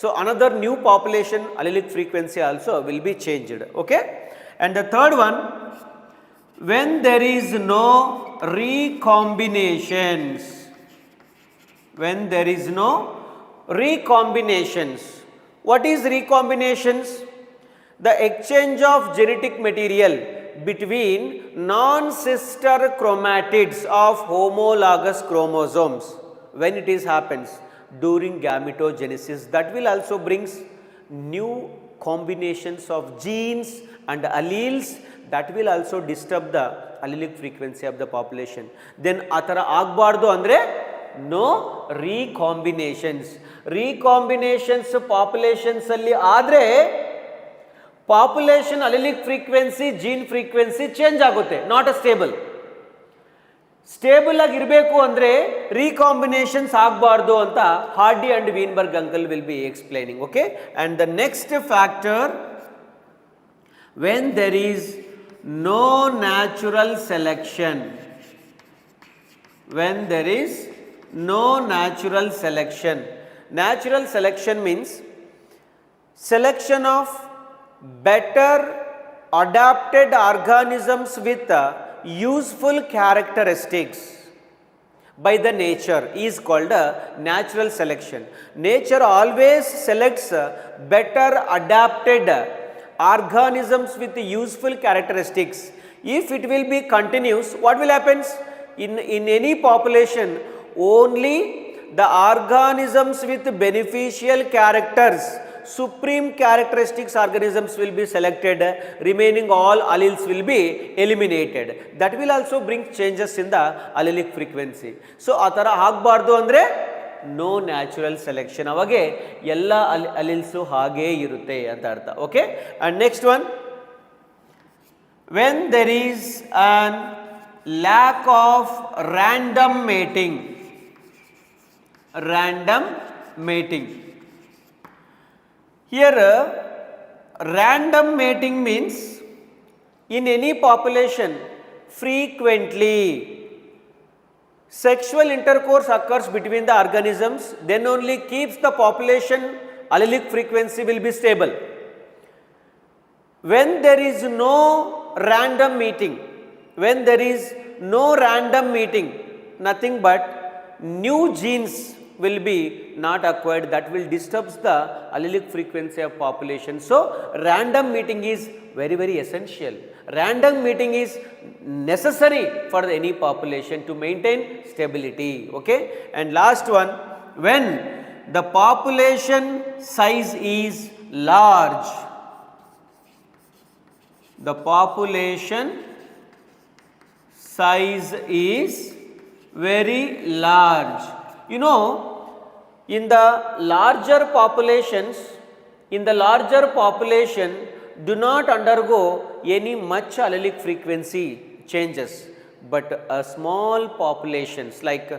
so another new population allelic frequency also will be changed. Okay, and the third one, when there is no recombinations. When there is no recombinations. What is recombinations? The exchange of genetic material between non-sister chromatids of homologous chromosomes. When it is happens during gametogenesis, that will also brings new combinations of genes and alleles that will also disturb the allelic frequency of the population. Then ಆ ಥರ ಆಗಬಾರ್ದು ಅಂದರೆ no ರೀಕಾಂಬಿನೇಷನ್ಸ್. ರೀಕಾಂಬಿನೇಷನ್ಸ್ populations ಅಲ್ಲಿ ಆದರೆ population allelic frequency gene frequency change ಆಗುತ್ತೆ, not a stable. Stable ಆಗಿರಬೇಕು ಅಂದರೆ recombinations ಆಗಬಾರ್ದು ಅಂತ Hardy and Weinberg uncle will be explaining. Okay, and the next factor, when there is no natural selection. When there is no natural selection. Natural selection means selection of better adapted organisms with useful characteristics by the nature is called natural selection. Nature always selects better adapted organisms with useful characteristics. If it will be continuous, what will happen? In any population, only the organisms with beneficial characters, supreme characteristics organisms will be selected, remaining all alleles will be eliminated. That will also bring changes in the allelic frequency. So ಆ ಥರ ಆಗಬಾರ್ದು ಅಂದರೆ no natural selection, ಅವಾಗೆ ಎಲ್ಲ ಅಲಿಲ್ಸು ಹಾಗೇ ಇರುತ್ತೆ ಅಂತ ಅರ್ಥ. Okay, and next one, when there is on lack of random mating. Random mating. Here random mating means in any population frequently sexual intercourse occurs between the organisms, then only keeps the population allelic frequency will be stable. When there is no random meeting, nothing but new genes will be not acquired, that will disturb the allelic frequency of population. So, random meeting is very essential. Random meeting is necessary for any population to maintain stability. Okay? And last one, when the population size is large, the population size is very large. You know, in the larger populations, do not undergo any much allelic frequency changes, but small populations like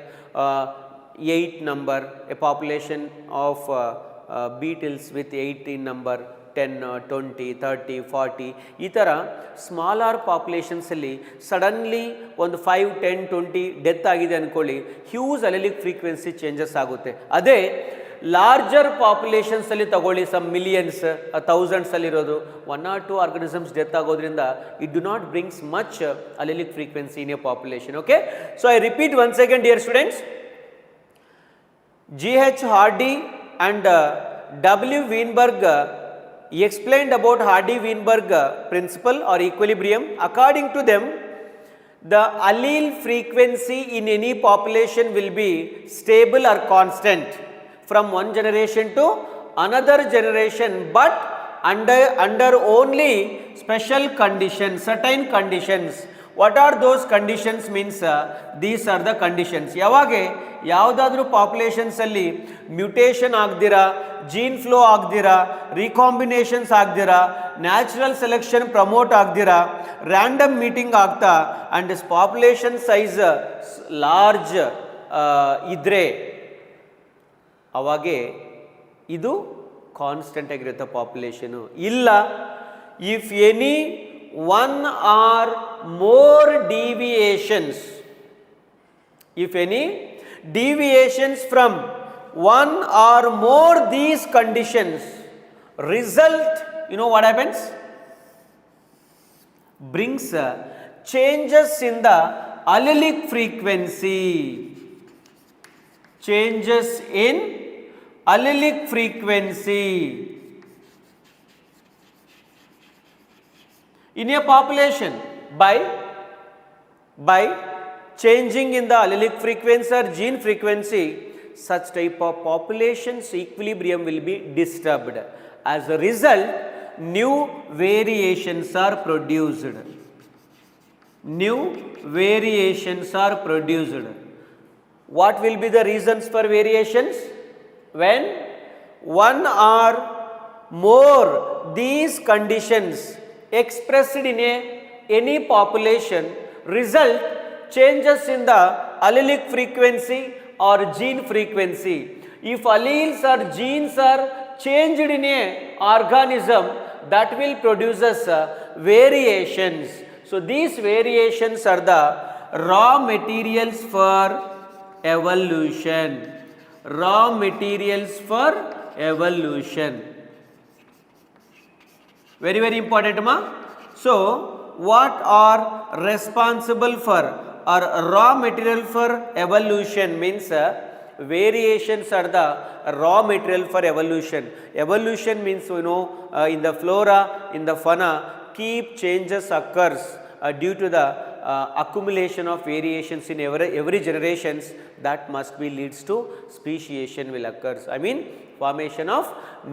8 number, a population of beetles with 18 number, 10, 20, 30, 40, ಈ ಥರ smaller ಪಾಪ್ಯುಲೇಷನ್ಸಲ್ಲಿ suddenly ಒಂದು 5, 10, 20 death ಆಗಿದೆ ಅಂದ್ಕೊಳ್ಳಿ, huge ಅಲೆಲಿಕ್ frequency changes ಆಗುತ್ತೆ. ಅದೇ larger ಪಾಪ್ಯುಲೇಷನ್ಸಲ್ಲಿ ತಗೊಳ್ಳಿ, some millions ಥೌಸಂಡ್ಸಲ್ಲಿರೋದು 1 or 2 ಆರ್ಗನಿಸಮ್ಸ್ ಡೆತ್ ಆಗೋದ್ರಿಂದ it do not brings much allelic frequency in a population. Okay, so I repeat once again dear students, G.H. Hardy and W. Weinberg explained about Hardy-Weinberg principle or equilibrium. According to them, the allele frequency in any population will be stable or constant from one generation to another generation, but under only special conditions, certain conditions. What are those conditions means these are the conditions. ಯಾವಾಗೆ ಯಾವುದಾದ್ರೂ ಪಾಪ್ಯುಲೇಷನ್ಸಲ್ಲಿ mutation ಆಗದಿರಾ, gene flow ಆಗದಿರಾ, recombinations ಆಗದಿರಾ, natural selection promote ಆಗದಿರಾ, random meeting ಆಗ್ತಾ and population size large ಇದ್ದರೆ ಅವಾಗೆ ಇದು ಕಾನ್ಸ್ಟೆಂಟ್ ಆಗಿರುತ್ತೆ ಪಾಪ್ಯುಲೇಷನು. ಇಲ್ಲ, if any one or more deviations, if any deviations from one or more these conditions result, you know what happens? Brings changes in the allelic frequency, changes in allelic frequency in a population by changing in the allelic frequency or gene frequency, such type of population's equilibrium will be disturbed. As a result, new variations are produced. New variations are produced. What will be the reasons for variations? When one or more these conditions expressed in any population result changes in the allelic frequency or gene frequency. If alleles or genes are changed in a organism, that will produces variations. So these variations are the raw materials for evolution. Raw materials for evolution. Very important, ma. So what are responsible for or raw material for evolution means variations are the raw material for evolution. Evolution means, you know, in the flora, in the fauna, keep changes occurs due to the accumulation of variations in every generations. That must be leads to speciation will occurs. I mean formation of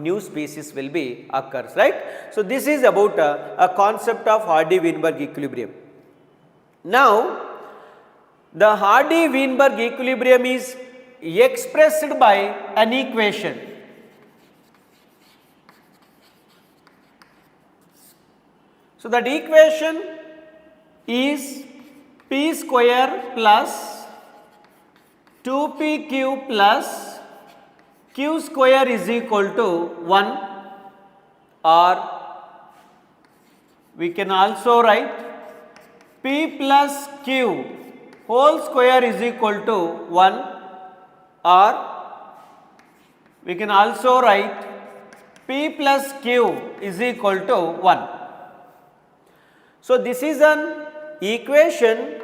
new species will be occurs, right? So this is about a concept of Hardy-Weinberg equilibrium. Now the Hardy-Weinberg equilibrium is expressed by an equation. So that equation is p square plus 2pq plus q square is equal to 1, or we can also write p plus q whole square is equal to 1, or we can also write p plus q is equal to 1. So this is an equation,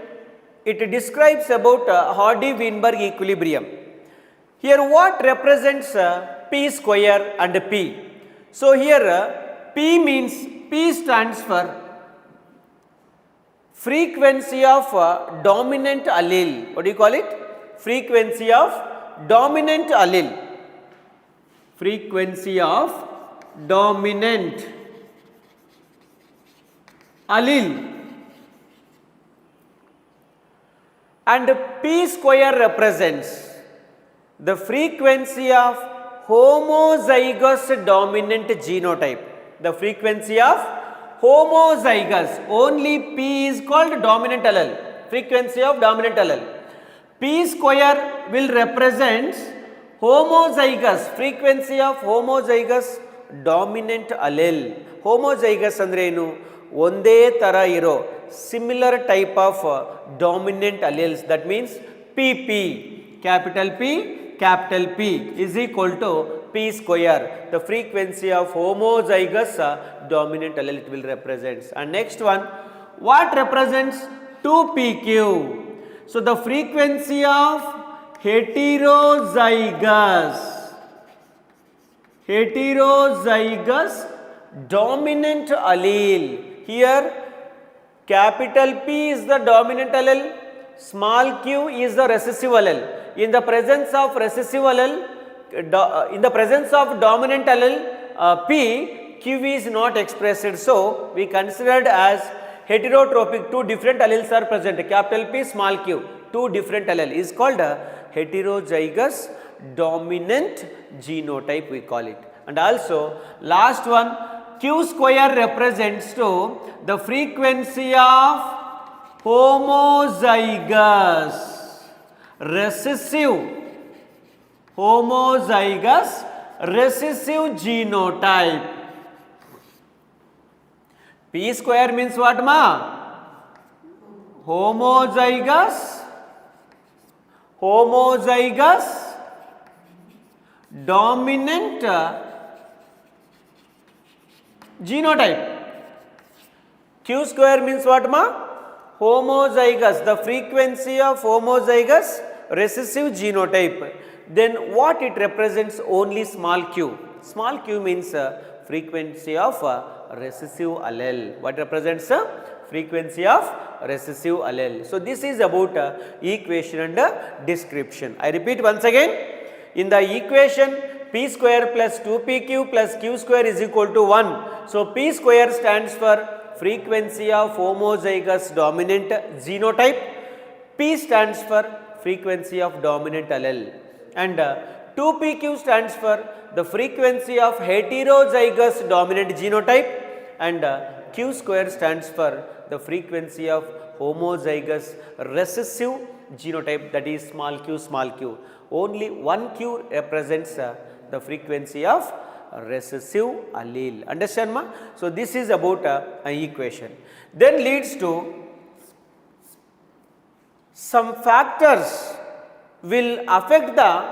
it describes about Hardy-Weinberg equilibrium. Here what represents P square and P? So here P means, P stands for frequency of dominant allele. What do you call it? Frequency of dominant allele. Frequency of dominant allele. And P square represents the frequency of homozygous dominant genotype. The frequency of homozygous, only P is called dominant allele, frequency of dominant allele. P square will represent homozygous, frequency of homozygous dominant allele. Homozygous andre enu? Onde tara iro similar type of dominant alleles, that means PP, capital P is equal to P square, the frequency of homozygous dominant allele it will represent. And next one, what represents 2PQ? So the frequency of heterozygous dominant allele. Here capital P is the dominant allele, small q is the recessive allele. In the presence of recessive allele, in the presence of dominant allele P, q is not expressed. So we considered as heterotropic, two different alleles are present, capital P, small q, two different allele is called a heterozygous dominant genotype we call it. And also last one, q square represents to the frequency of homozygous recessive genotype. P square means what ma? Homozygous dominant genotype. Q square means what ma? Homozygous, the frequency of homozygous recessive genotype. Then what it represents? Only small q. Small q means frequency of recessive allele. What represents frequency of recessive allele. So this is about equation and description. I repeat once again, in the equation P square plus 2PQ plus Q square is equal to 1. So P square stands for frequency of homozygous dominant genotype. P stands for frequency of dominant allele. And 2PQ stands for the frequency of heterozygous dominant genotype. And Q square stands for the frequency of homozygous recessive genotype, that is small q. Only one q represents the frequency of recessive allele. Understand ma? So this is about an equation. Then leads to some factors will affect the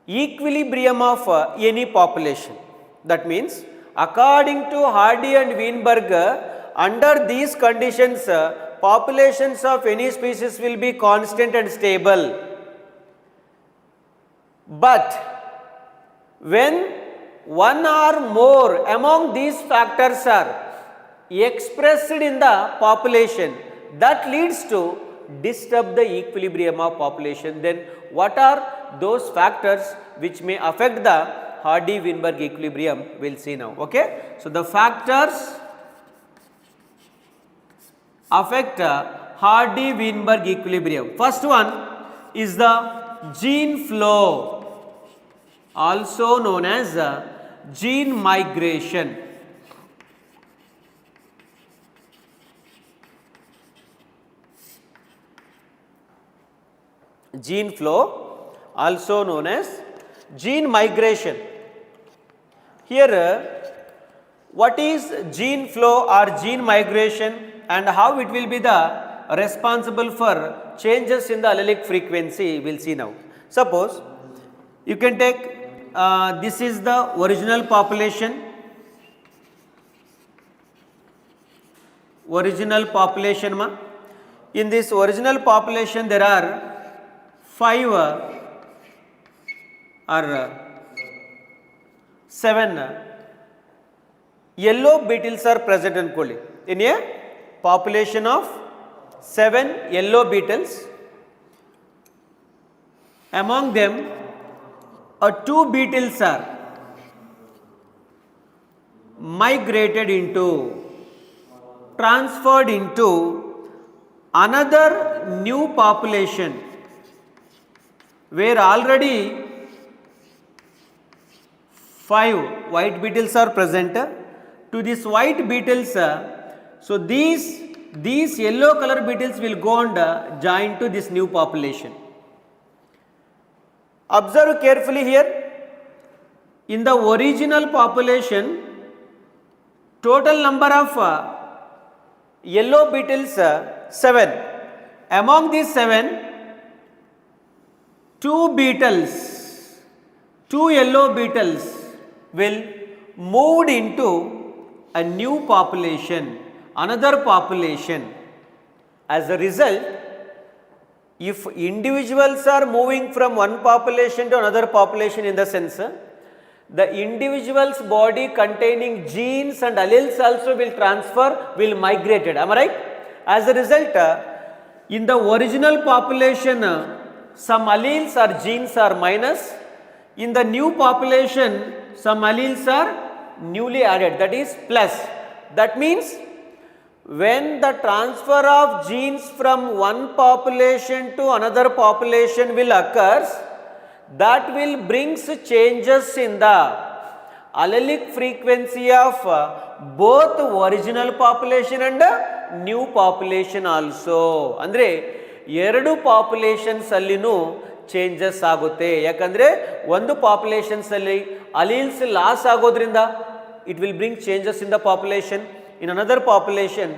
equilibrium of any population. That means according to Hardy and Weinberg, under these conditions populations of any species will be constant and stable. But when one or more among these factors are expressed in the population, that leads to disturb the equilibrium of population. Then what are those factors which may affect the Hardy-Weinberg equilibrium? We will see now. Okay. So the factors affect Hardy-Weinberg equilibrium. First one is the gene flow, also known as gene migration. Gene flow, also known as gene migration. Here what is gene flow or gene migration and how it will be the responsible for changes in the allelic frequency, we will see now. Suppose you can take this is the original population. Ma. In this original population there are 5 or 7 yellow beetles are present anಕೊಳ್ಳಿ. In a population of 7 yellow beetles, among them 2 beetles are migrated into, transferred into another new population where already 5 white beetles are present. To these white beetles, so these yellow color beetles will go and join to this new population. Observe carefully here. In the original population, total number of yellow beetles 7. Among these 7, 2 yellow beetles will move into a new population, another population. As a result, if individuals are moving from one population to another population, in the sense the individual's body containing genes and alleles also will transfer, will migrated. Am I right? As a result, in the original population, some alleles or genes are minus. In the new population, some alleles are newly added, that is plus. That means when the transfer of genes from one population to another population will occurs, that will brings changes in the allelic frequency of both original population and new population also. Andre ಎರಡು populations ಅಲ್ಲಿನೂ changes ಆಗುತ್ತೆ. ಯಾಕಂದರೆ ಒಂದು populations ಅಲ್ಲಿ alleles loss ಆಗೋದ್ರಿಂದ it will bring changes in the population. In another population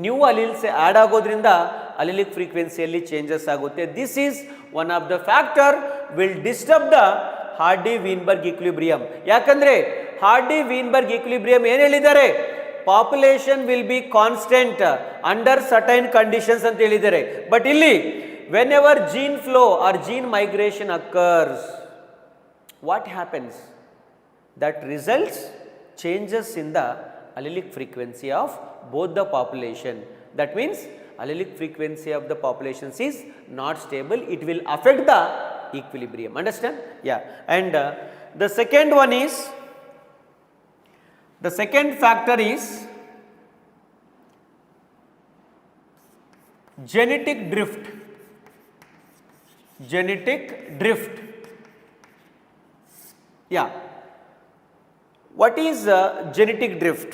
new alleles add ಆಗೋದ್ರಿಂದ allelic ಫ್ರೀಕ್ವೆನ್ಸಿಯಲ್ಲಿ changes ಆಗುತ್ತೆ. This is one of the factor will disturb the Hardy Weinberg equilibrium. ಯಾಕಂದರೆ Hardy Weinberg equilibrium ಏನು ಹೇಳಿದ್ದಾರೆ? Population will be constant under certain conditions ಅಂತ ಹೇಳಿದ್ದಾರೆ. But ಇಲ್ಲಿ whenever gene flow or gene migration occurs, what happens? That results changes in the allelic frequency of both the population. That means allelic frequency of the populations is not stable. It will affect the equilibrium. Understand? Yeah. And the second one is, the second factor is genetic drift. Genetic drift. Yeah. What is genetic drift?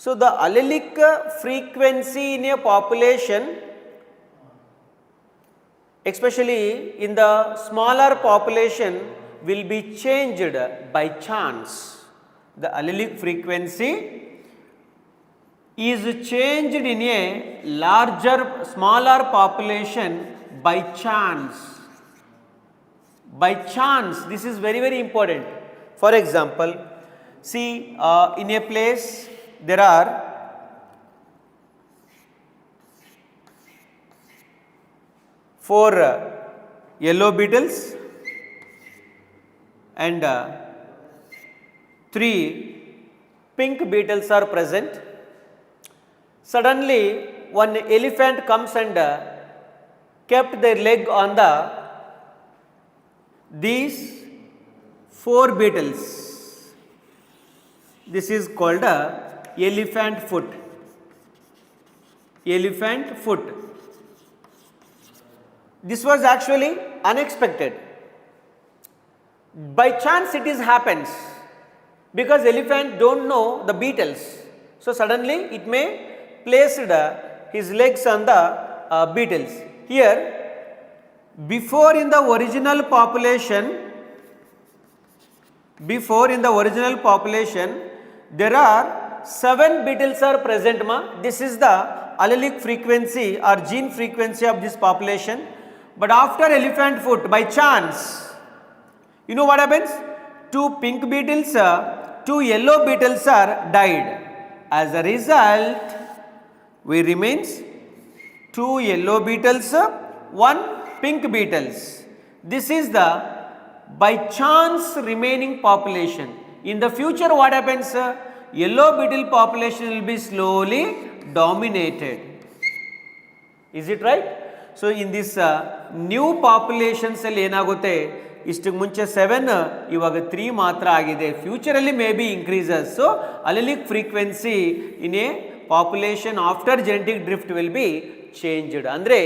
So the allelic frequency in a population, especially in the smaller population, will be changed by chance. The allelic frequency is changed in a larger, smaller population by chance. By chance, this is very, very important. For example, see in a place there are 4 yellow beetles and 3 pink beetles are present. Suddenly one elephant comes and kept their leg on these 4 beetles. This is called a elephant foot. Elephant foot. This was actually unexpected. By chance it is happens, because elephant don't know the beetles. So suddenly it may placed his legs on the beetles. Here, before in the original population, there are 7 beetles are present ma. This is the allelic frequency or gene frequency of this population. But after elephant foot, by chance, you know what happens? 2 pink beetles, 2 yellow beetles are died. As a result, we remains 2 yellow beetles, 1 pink beetles. This is the by chance remaining population. In the future what happens? Yellow beetle population will be slowly dominated. Is it right? So in this new populations ಅಲ್ಲಿ ಏನಾಗುತ್ತೆ ಇಷ್ಟಕ್ಕೆ ಮುಂಚೆ 7 ಇವಾಗ 3 ಮಾತ್ರ ಆಗಿದೆ. ಫ್ಯೂಚರಲ್ಲಿ may be increases. So allelic frequency in a population after genetic drift will be changed. ಅಂದರೆ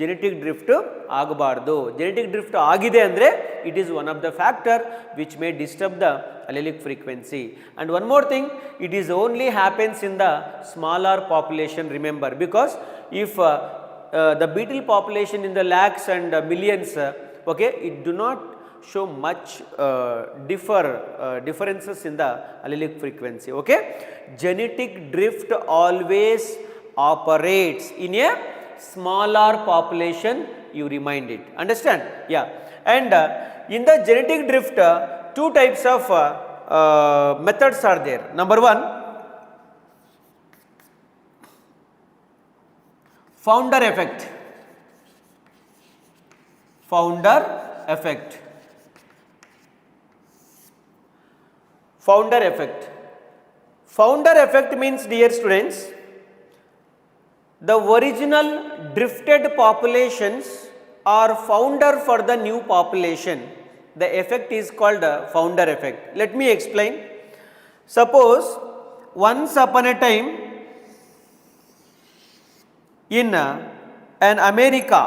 genetic drift ಆಗಬಾರ್ದು. ಜೆನೆಟಿಕ್ ಡ್ರಿಫ್ಟ್ ಆಗಿದೆ ಅಂದರೆ it is one of the factor which may disturb the allelic frequency. And one more thing, it is only happens in the smaller population, remember, because if the beetle population in the lakhs and millions, okay, it do not show much differences in the allelic frequency. Okay, genetic drift always operates in a smaller population, you remind it, understand? Yeah. And in the genetic drift, two types of methods are there. Number one, founder effect. Founder effect. Founder effect. Founder effect means, dear students, the original drifted populations are founder for the new population. The effect is called founder effect. Let me explain. Suppose once upon a time in an America,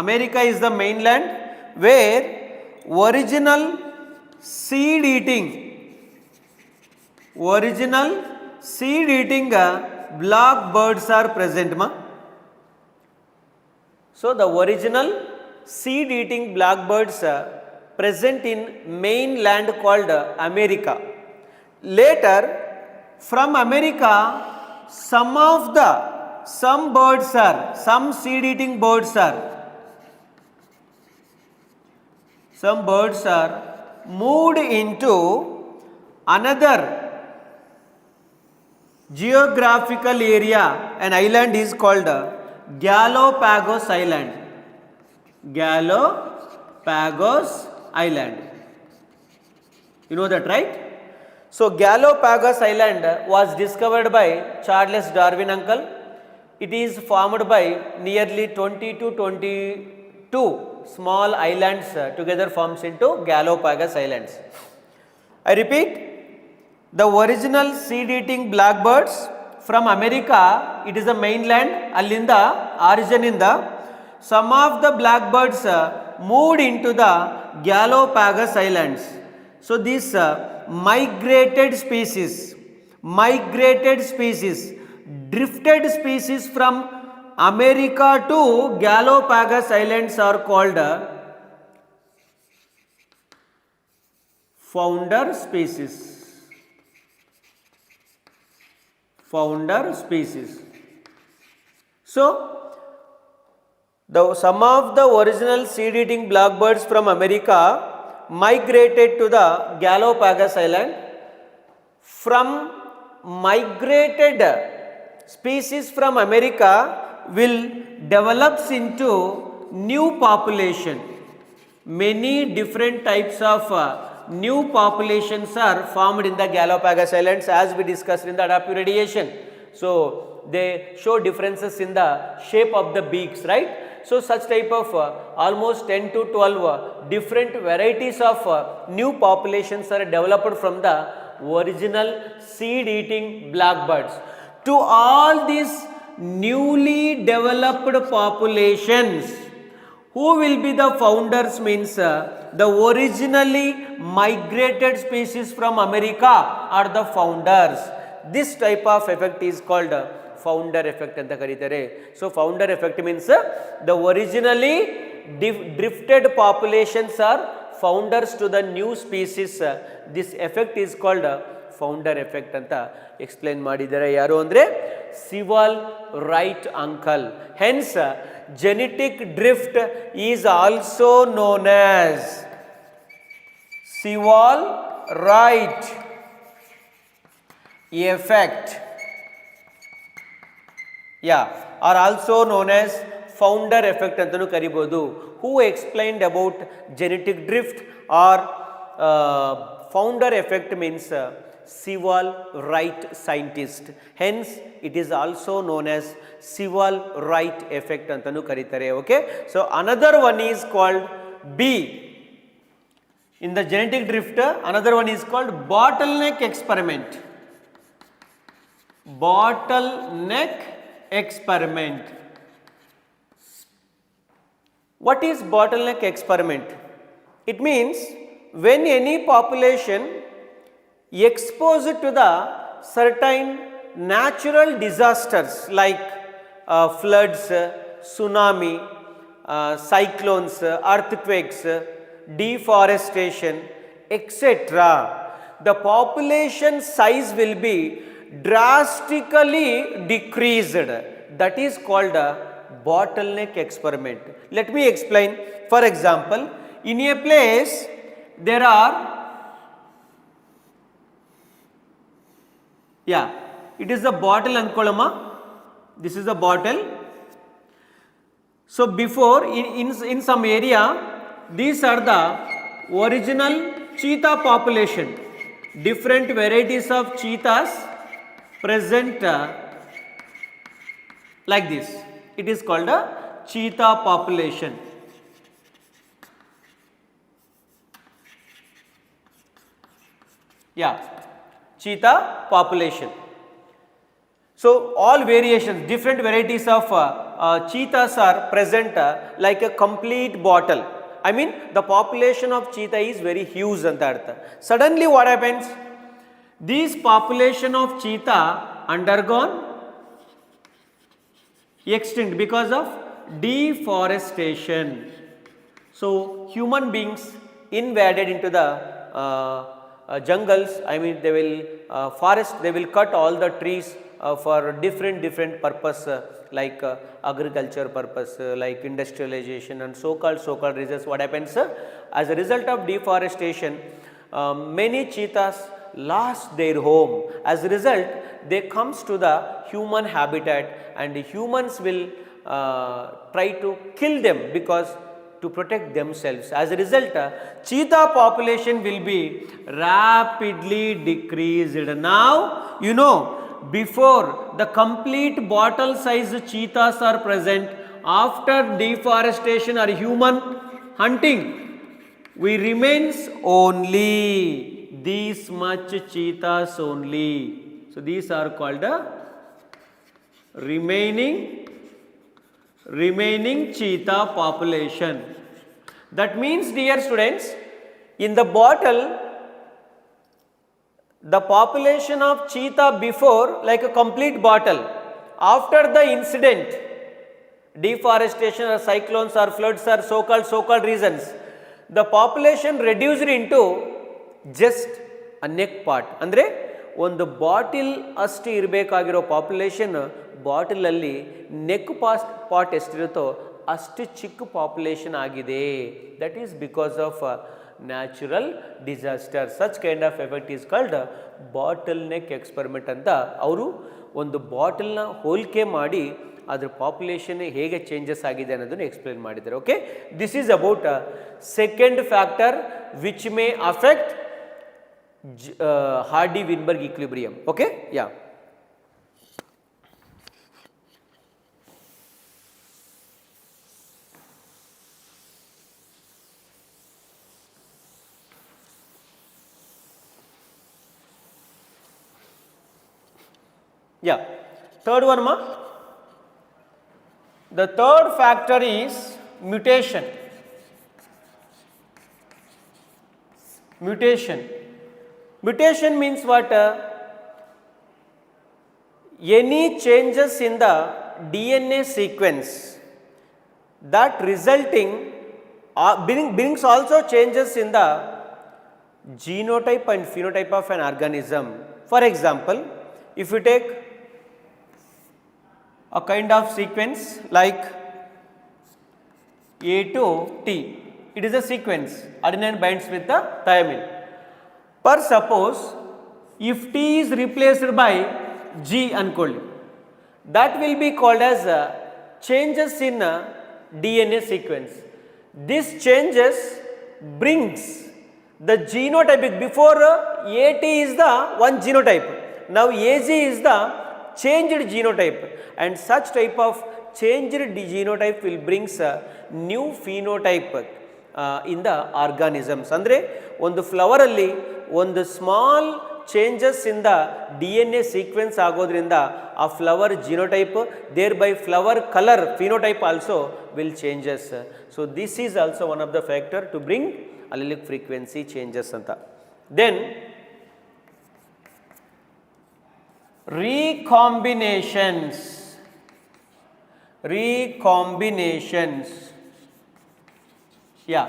America is the mainland where original seed eating black birds are present, ma. So the original seed eating blackbirds present in mainland called America. Later from America some seed eating birds are moved into another geographical area. An island is called Galapagos Island. Galapagos Island. You know that, right? So Galapagos Island was discovered by Charles Darwin uncle. It is formed by nearly 20 to 22 small islands together forms into Galapagos Islands. I repeat, the original seed eating blackbirds from America, it is a mainland, allinda origin in the some of the blackbirds moved into the Galapagos Islands. So these migrated species, drifted species from America to Galapagos Islands are called founder species. Founder species. So some of the original seed eating blackbirds from America migrated to the Galapagos Island. From migrated species from America will develops into new population. Many different types of new populations are formed in the Galapagos Islands as we discussed in the adaptive radiation. So they show differences in the shape of the beaks, right? So such type of almost 10 to 12 different varieties of new populations are developed from the original seed eating blackbirds. To all these newly developed populations, who will be the founders means the originally migrated species from America are the founders. This type of effect is called founder effect anta karitare. So founder effect means the originally drifted populations are founders to the new species. This effect is called founder effect anta explain ಮಾಡಿದ್ದಾರೆ. ಯಾರು ಅಂದರೆ Sewall Wright uncle. Hence genetic drift is also known as Sewall Wright effect, yeah, are also known as founder effect ಅಂತಲೂ ಕರಿಬೋದು. Who explained about genetic drift or founder effect means civil right scientist, hence it is also known as civil right effect antanu karitare. Okay, so another one is called B in the genetic drift. Another one is called bottleneck experiment. Bottleneck experiment. What is bottleneck experiment? It means when any population exposed to the certain natural disasters like floods, tsunami, cyclones, earthquakes, deforestation, etc., the population size will be drastically decreased. That is called a bottleneck experiment. Let me explain. For example, in a place there are, it is a bottle ankolama. This is a bottle. So before in some area, these are the original cheetah population. Different varieties of cheetahs present like this. It is called a cheetah population. Cheetah population. So all variations, different varieties of cheetahs are present like a complete bottle. I mean the population of cheetah is very huge anta artha. Suddenly what happens? These population of cheetah undergone extinct because of deforestation. So human beings invaded into the jungles. I mean they will forest, they will cut all the trees for different purpose like agriculture purpose, like industrialization and so called reasons. What happens? As a result of deforestation, many cheetahs lost their home. As a result, they comes to the human habitat and humans will try to kill them because to protect themselves. As a result, cheetah population will be rapidly decreased. Now you know, before the complete bottle size cheetahs are present, after deforestation or human hunting, we remains only these much cheetahs only. So these are called remaining cheetah population. That means, dear students, in the bottle the population of cheetah before like a complete bottle, after the incident, deforestation or cyclones or floods or so called reasons, the population reduced into just a neck part. Andre ಒಂದು ಬಾಟಿಲ್ ಅಷ್ಟು ಇರಬೇಕಾಗಿರೋ population ಬಾಟಿಲಲ್ಲಿ neck pot ಎಷ್ಟಿರುತ್ತೋ ಅಷ್ಟು ಚಿಕ್ಕ population ಆಗಿದೆ. That is because of natural disaster. Such kind of effect is called bottle neck experiment ಅಂತ ಅವರು ಒಂದು ಬಾಟಲ್ನ ಹೋಲಿಕೆ ಮಾಡಿ ಅದರ ಪಾಪ್ಯುಲೇಷನ್ ಹೇಗೆ ಚೇಂಜಸ್ ಆಗಿದೆ ಅನ್ನೋದನ್ನು ಎಕ್ಸ್ಪ್ಲೇನ್ ಮಾಡಿದ್ದಾರೆ. Okay, this is about second factor which May affect Hardy-Weinberg equilibrium. Okay, yeah. Third one, ma. The third factor is mutation. Mutation means what? Any changes in the DNA sequence that resulting brings also changes in the genotype and phenotype of an organism. For example, if you take a kind of sequence like A to T, it is a sequence. Adenine binds with the thymine. Per suppose if T is replaced by G uncold, that will be called as a changes in DNA sequence. This changes brings the genotypic. Before AT is the one genotype, now AG is the changed genotype, and such type of changed genotype will brings a new phenotype in the organisms. Andre ಒಂದು flower ಅಲ್ಲಿ ಒಂದು small changes in the DNA sequence ಆಗೋದ್ರಿಂದ ಆ flower genotype, thereby flower colour phenotype also will changes. So this is also one of the factor to bring allelic frequency changes ಅಂತ. Then recombinations. Yeah,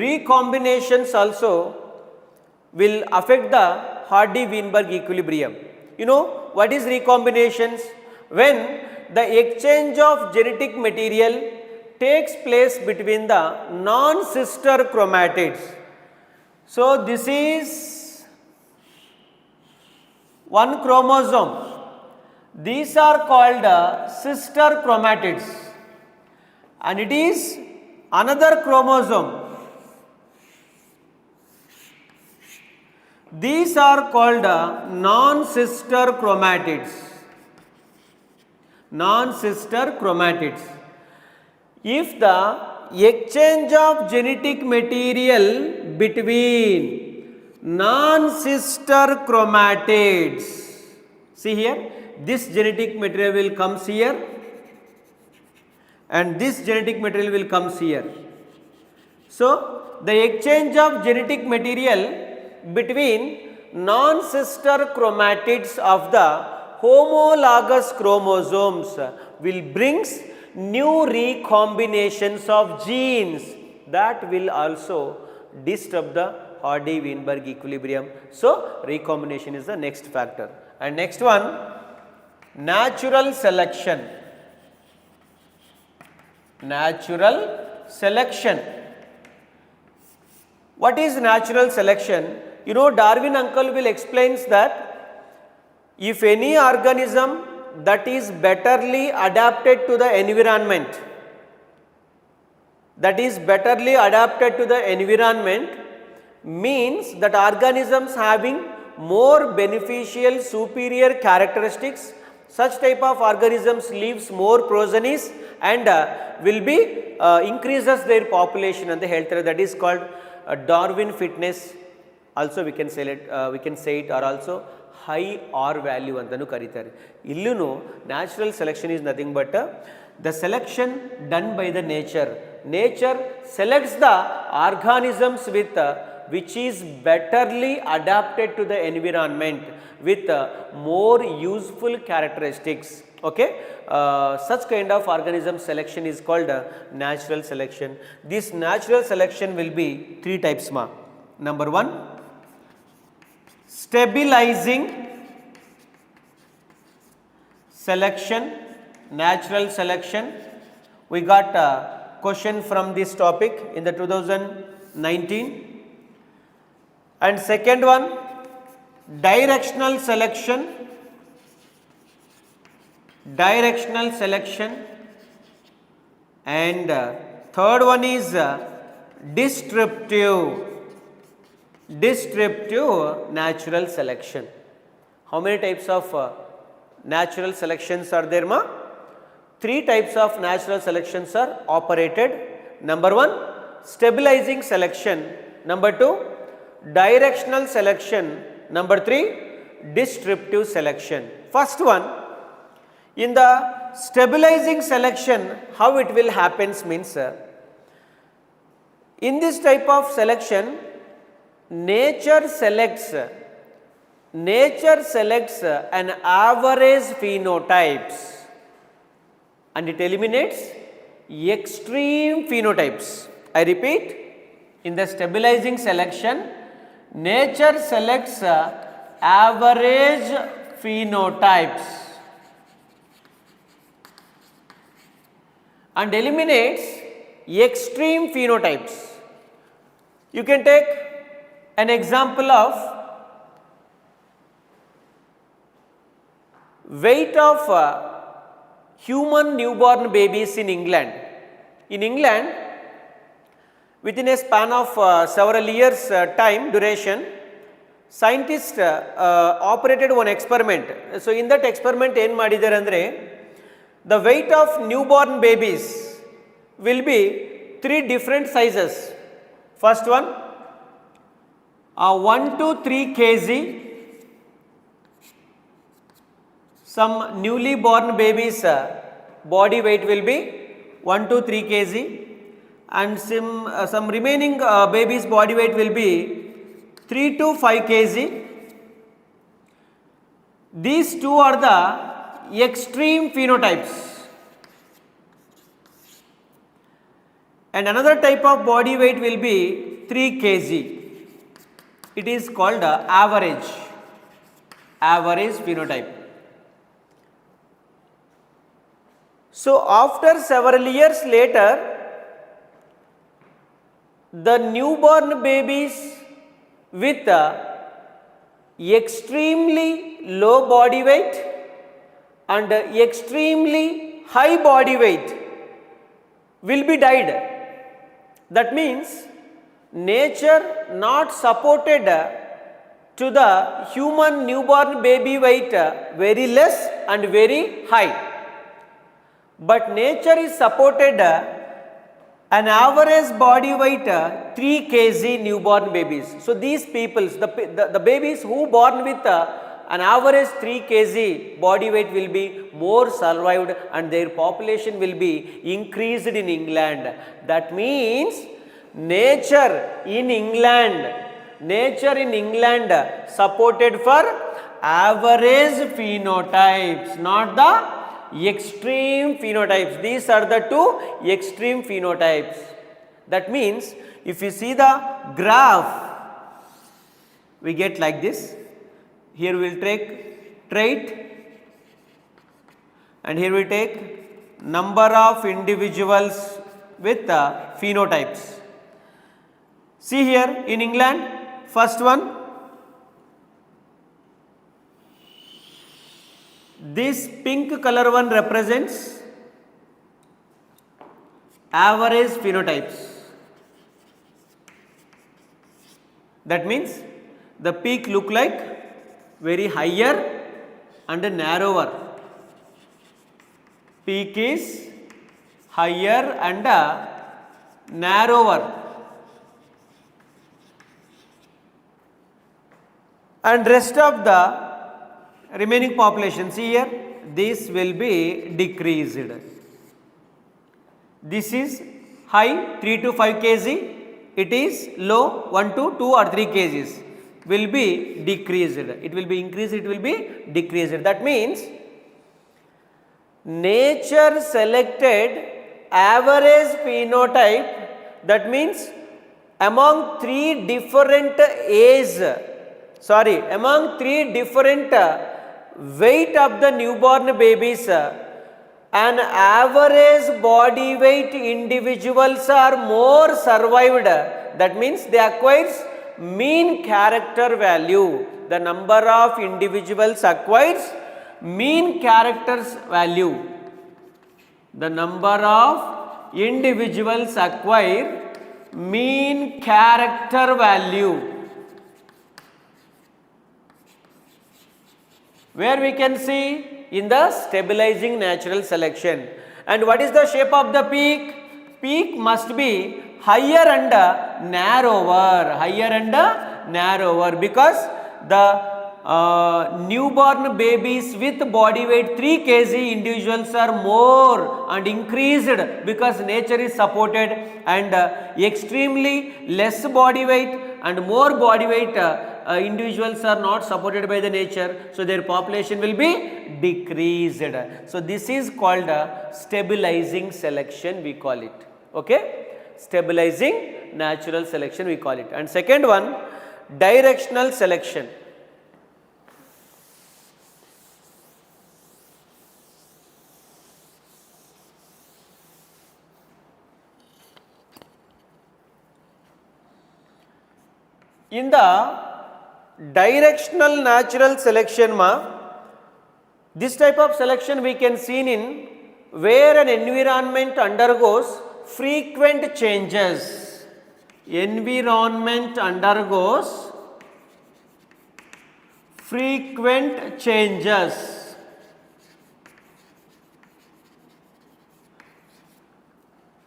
recombinations also will affect the Hardy-Weinberg equilibrium. You know what is recombinations? When the exchange of genetic material takes place between the non-sister chromatids. So this is one chromosome. These are called sister chromatids, and it is another chromosome. These are called non-sister chromatids. Non-sister chromatids. If the exchange of genetic material between non-sister chromatids, see here, this genetic material will comes here and this genetic material will comes here. So the exchange of genetic material between non-sister chromatids of the homologous chromosomes will brings new recombinations of genes that will also disturb the Hardy-Weinberg equilibrium. So recombination is the next factor. And next one, natural selection. Natural selection. What is natural selection? You know, Darwin uncle will explains that if any organism that is betterly adapted to the environment, means that organisms having more beneficial superior characteristics, such type of organisms leaves more progenies and will be increases their population and the health. That is called Darwin fitness. Also we can say it or also high R value antanu karitare. Illuno natural selection is nothing but the selection done by the nature. Nature selects the organisms with which is betterly adapted to the environment with more useful characteristics. Okay, such kind of organism selection is called natural selection. This natural selection will be three types ma. Number one, stabilizing selection, natural selection. We got a question from this topic in the 2019. And second one, directional selection. And third one is descriptive natural selection. How many types of natural selections are there ma? Three types of natural selections are operated. Number one, stabilizing selection. Number two, directional selection. Number three, descriptive selection. First one, in the stabilizing selection, how it will happens means, in this type of selection, nature selects an average phenotypes and it eliminates extreme phenotypes. I repeat, in the stabilizing selection, nature selects average phenotypes and eliminates extreme phenotypes. You can take an example of weight of human newborn babies in England. In England, within a span of several years time duration, scientists operated one experiment. So in that experiment ಏನು ಮಾಡಿದ್ದಾರೆ ಅಂದರೆ, the weight of newborn babies will be 3 different sizes. First one, 1 to 3 kg. Some newly born babies body weight will be 1 to 3 kg, and some remaining babies body weight will be 3 to 5 kg. These two are the extreme phenotypes. And another type of body weight will be 3 kg. It is called average phenotype. So after several years later, the newborn babies with extremely low body weight and extremely high body weight will be died. That means nature not supported to the human newborn baby weight very less and very high, but nature is supported an average body weight 3 kg newborn babies. So these people, the babies who born with an average 3 kg body weight will be more survived and their population will be increased in England. That means nature in England supported for average phenotypes, not the extreme phenotypes. These are the 2 extreme phenotypes. That means if you see the graph, we get like this. Here we will take trait, and here we take number of individuals with phenotypes. See here in England, first one, this pink color one represents average phenotypes. That means the peak look like very higher and narrower. Peak is higher and narrower, and rest of the remaining population, see here, this will be decreased. This is high 3 to 5 kg, it is low 1 to 2 or 3 kgs, will be decreased. It will be increased, it will be decreased. That means nature selected average phenotype. That means among 3 different weight of the newborn babies, an average body weight individuals are more survived. That means they acquires mean character value. The number of individuals acquires mean characters value. The number of individuals acquire mean character value, where we can see in the stabilizing natural selection. And what is the shape of the peak? Peak must be higher and narrower, because the newborn babies with body weight 3 kg individuals are more and increased because nature is supported, and extremely less body weight and more body weight individuals are not supported by the nature, so their population will be decreased. So this is called stabilizing selection, we call it. Okay, stabilizing natural selection we call it. And second one, directional selection. In the directional natural selection this type of selection we can see in where an environment undergoes frequent changes. Environment undergoes frequent changes.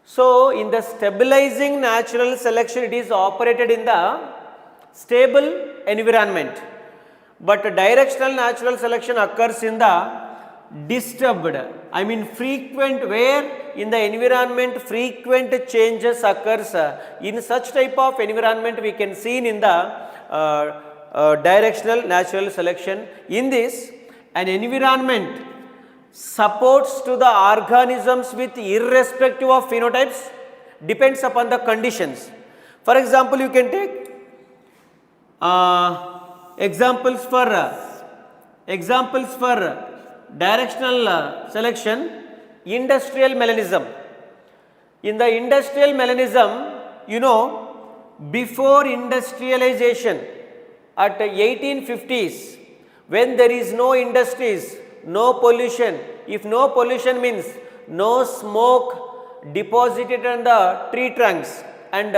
So, in the stabilizing natural selection, it is operated in the stable environment, but directional natural selection occurs in the disturbed, I mean frequent, where in the environment frequent changes occurs. In such type of environment we can see in the directional natural selection. In this, an environment supports to the organisms with irrespective of phenotypes, depends upon the conditions. For example, you can take examples for directional selection. Industrial melanism. In the industrial melanism, you know, before industrialization at 1850s, when there is no industries, no pollution, if no pollution means no smoke deposited on the tree trunks, and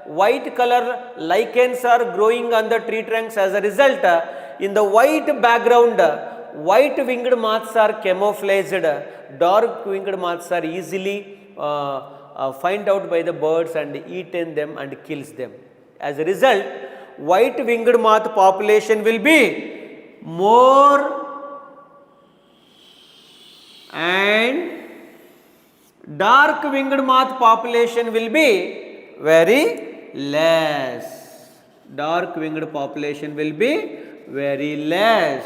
white color lichens are growing on the tree trunks. As a result, in the white background, white winged moths are camouflaged, dark winged moths are easily find out by the birds and eaten them and kills them. As a result, white winged moth population will be more and dark winged moth population will be very less. Dark winged population will be very less.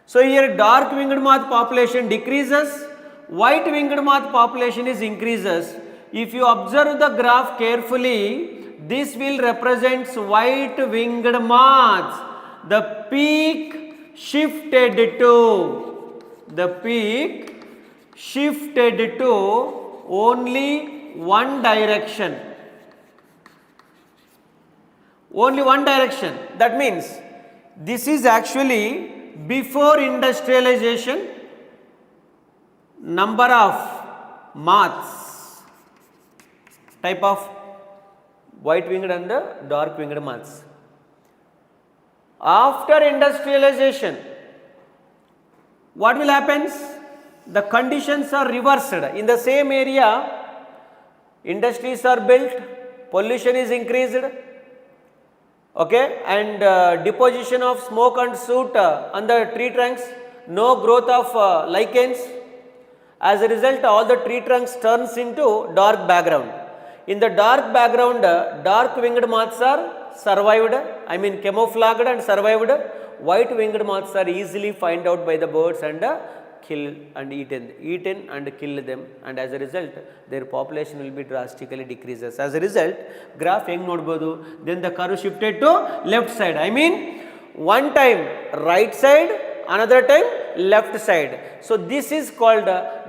So, here dark winged moth population decreases, white winged moth population is increases. If you observe the graph carefully, this will represent white winged moths. The peak shifted to only one direction. Only one direction. That means this is actually before industrialization, number of moths, type of white winged and the dark winged moths. After industrialization, what will happen? The conditions are reversed. In the same area, industries are built, pollution is increased, okay, and deposition of smoke and soot on the tree trunks, no growth of lichens. As a result, all the tree trunks turns into dark background. In the dark background, dark winged moths are survived, I mean camouflaged and survived. White winged moths are easily find out by the birds and kill and eaten and kill them, and as a result their population will be drastically decreases. As a result, graph heng nodabodu, then the curve shifted to left side, I mean one time right side, another time left side. So, this is called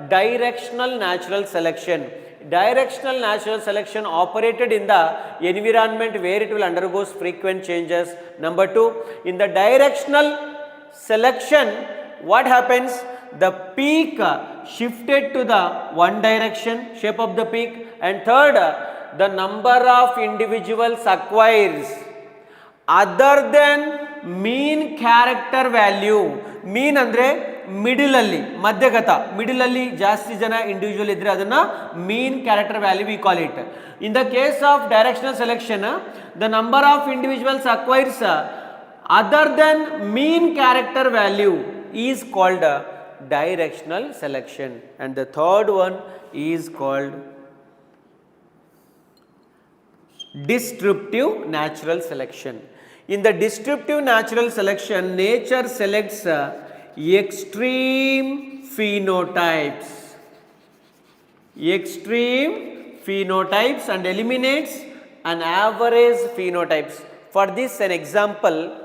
directional natural selection. Directional natural selection operated in the environment where it will undergoes frequent changes. Number 2, in the directional selection, what happens? The peak shifted to the one direction, shape of the peak, and third, the number of individuals acquires other than mean character value. Mean andre middle alli, madhyagata, middle alli jasti jana individual idre adanna mean character value we call it. In the case of directional selection, the number of individuals acquires other than mean character value is called directional selection, and the third one is called descriptive natural selection. In the descriptive natural selection, nature selects extreme phenotypes and eliminates an average phenotypes. For this, an example,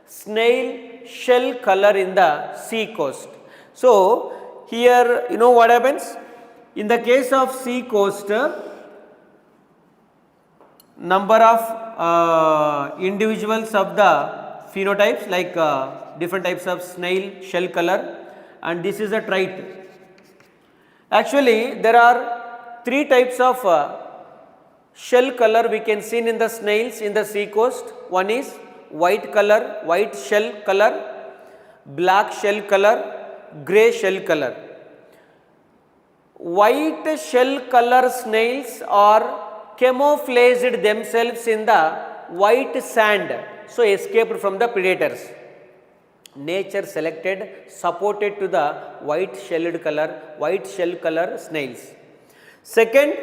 snail shell color in the sea coast. So, here you know what happens? In the case of sea coast, number of individuals of the phenotypes like different types of snail shell color, and this is a trait. Actually, there are three types of shell color we can see in the snails in the sea coast. One is white color, white shell color, black shell color, grey shell color. White shell color snails are camouflaged themselves in the white sand, so escaped from the predators. Nature selected, supported to the white shell color snails. Second,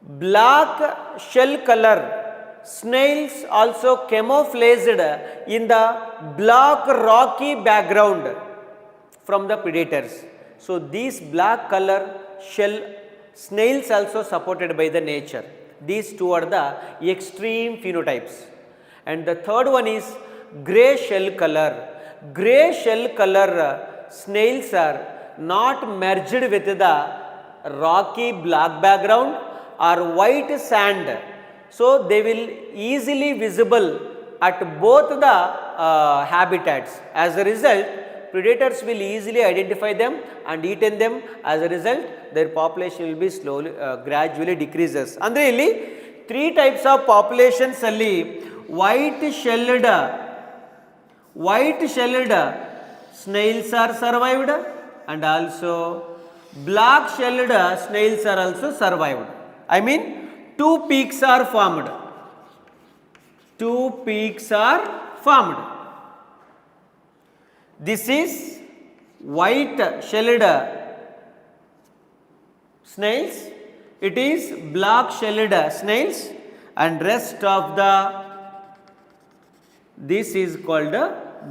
black shell color snails also camouflaged in the black rocky background from the predators. So these black color shell snails also supported by the nature. These two are the extreme phenotypes. And the third one is grey shell color. Grey shell color snails are not merged with the rocky black background or white sand. So they will easily visible at both the habitats. As a result, predators will easily identify them and eaten them. As a result, their population will be slowly, gradually decreases. Andre illi three types of populations alli white shelled snails are survived and also black shelled snails are also survived. I mean, two peaks are formed. Two peaks are formed. This is white shelled snails, it is black shelled snails, and rest of the this is called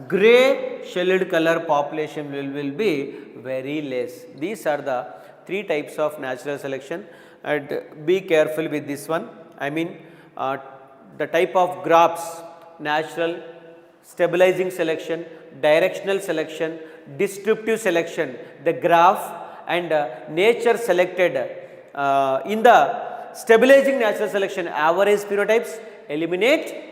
grey shelled color population will be very less. These are the three types of natural selection, and be careful with this one. I mean, the type of graphs: natural, stabilizing selection, directional selection, descriptive selection. The graph and nature selected in the stabilizing natural selection, average phenotypes eliminate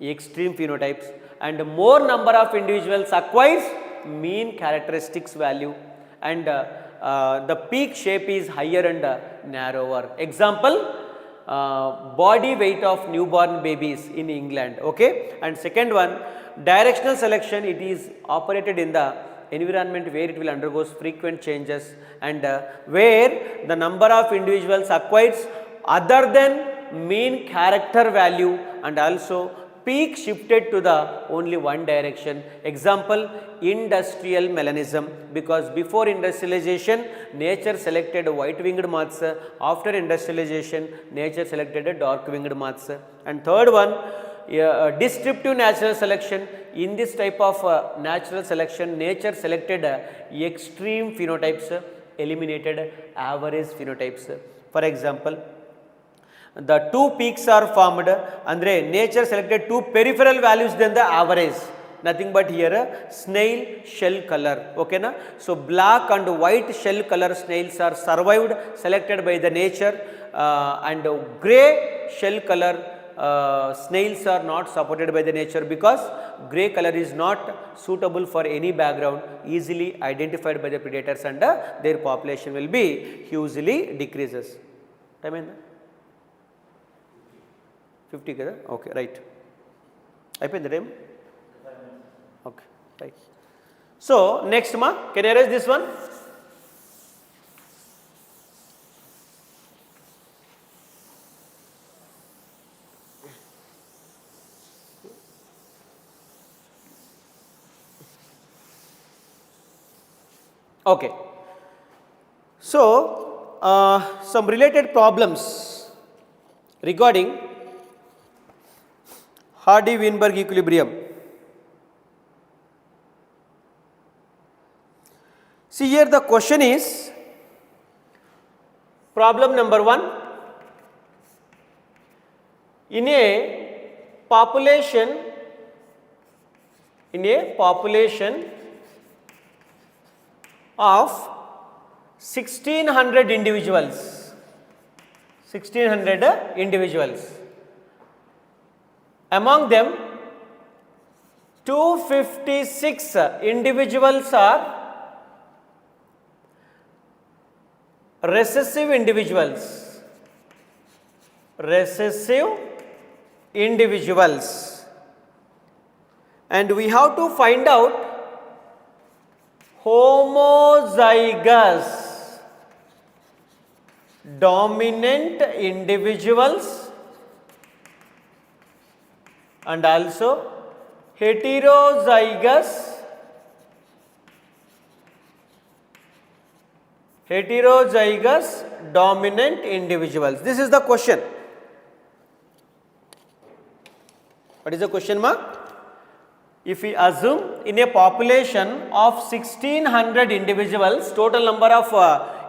extreme phenotypes, and more number of individuals acquires mean characteristics value, and the peak shape is higher and narrower. Example, body weight of newborn babies in England. Okay, and second one, directional selection, it is operated in the environment where it will undergo frequent changes, and where the number of individuals acquires other than mean character value, and also peak shifted to the only one direction. Example, industrial melanism, because before industrialization nature selected white winged moths, after industrialization nature selected dark winged moths. And third one, descriptive natural selection. In this type of natural selection, nature selected extreme phenotypes, eliminated average phenotypes. For example, the two peaks are formed, andre nature selected two peripheral values than the average, nothing but here snail shell color. Okay na? So black and white shell color snails are survived, selected by the nature, and grey shell color snails are not supported by the nature, because grey color is not suitable for any background, easily identified by the predators, and their population will be hugely decreases. Time in 50 kada? Okay, right. అయిపోయింది time? Okay, right. So next ma, can I erase this one? Okay. So some related problems regarding Hardy-Weinberg equilibrium. See here, the question is, problem number 1, in a population of 1600 individuals, among them 256 individuals are recessive individuals, and we have to find out homozygous dominant individuals and also heterozygous dominant individuals. This is the question. What is the question mark? If we assume in a population of 1600 individuals, total number of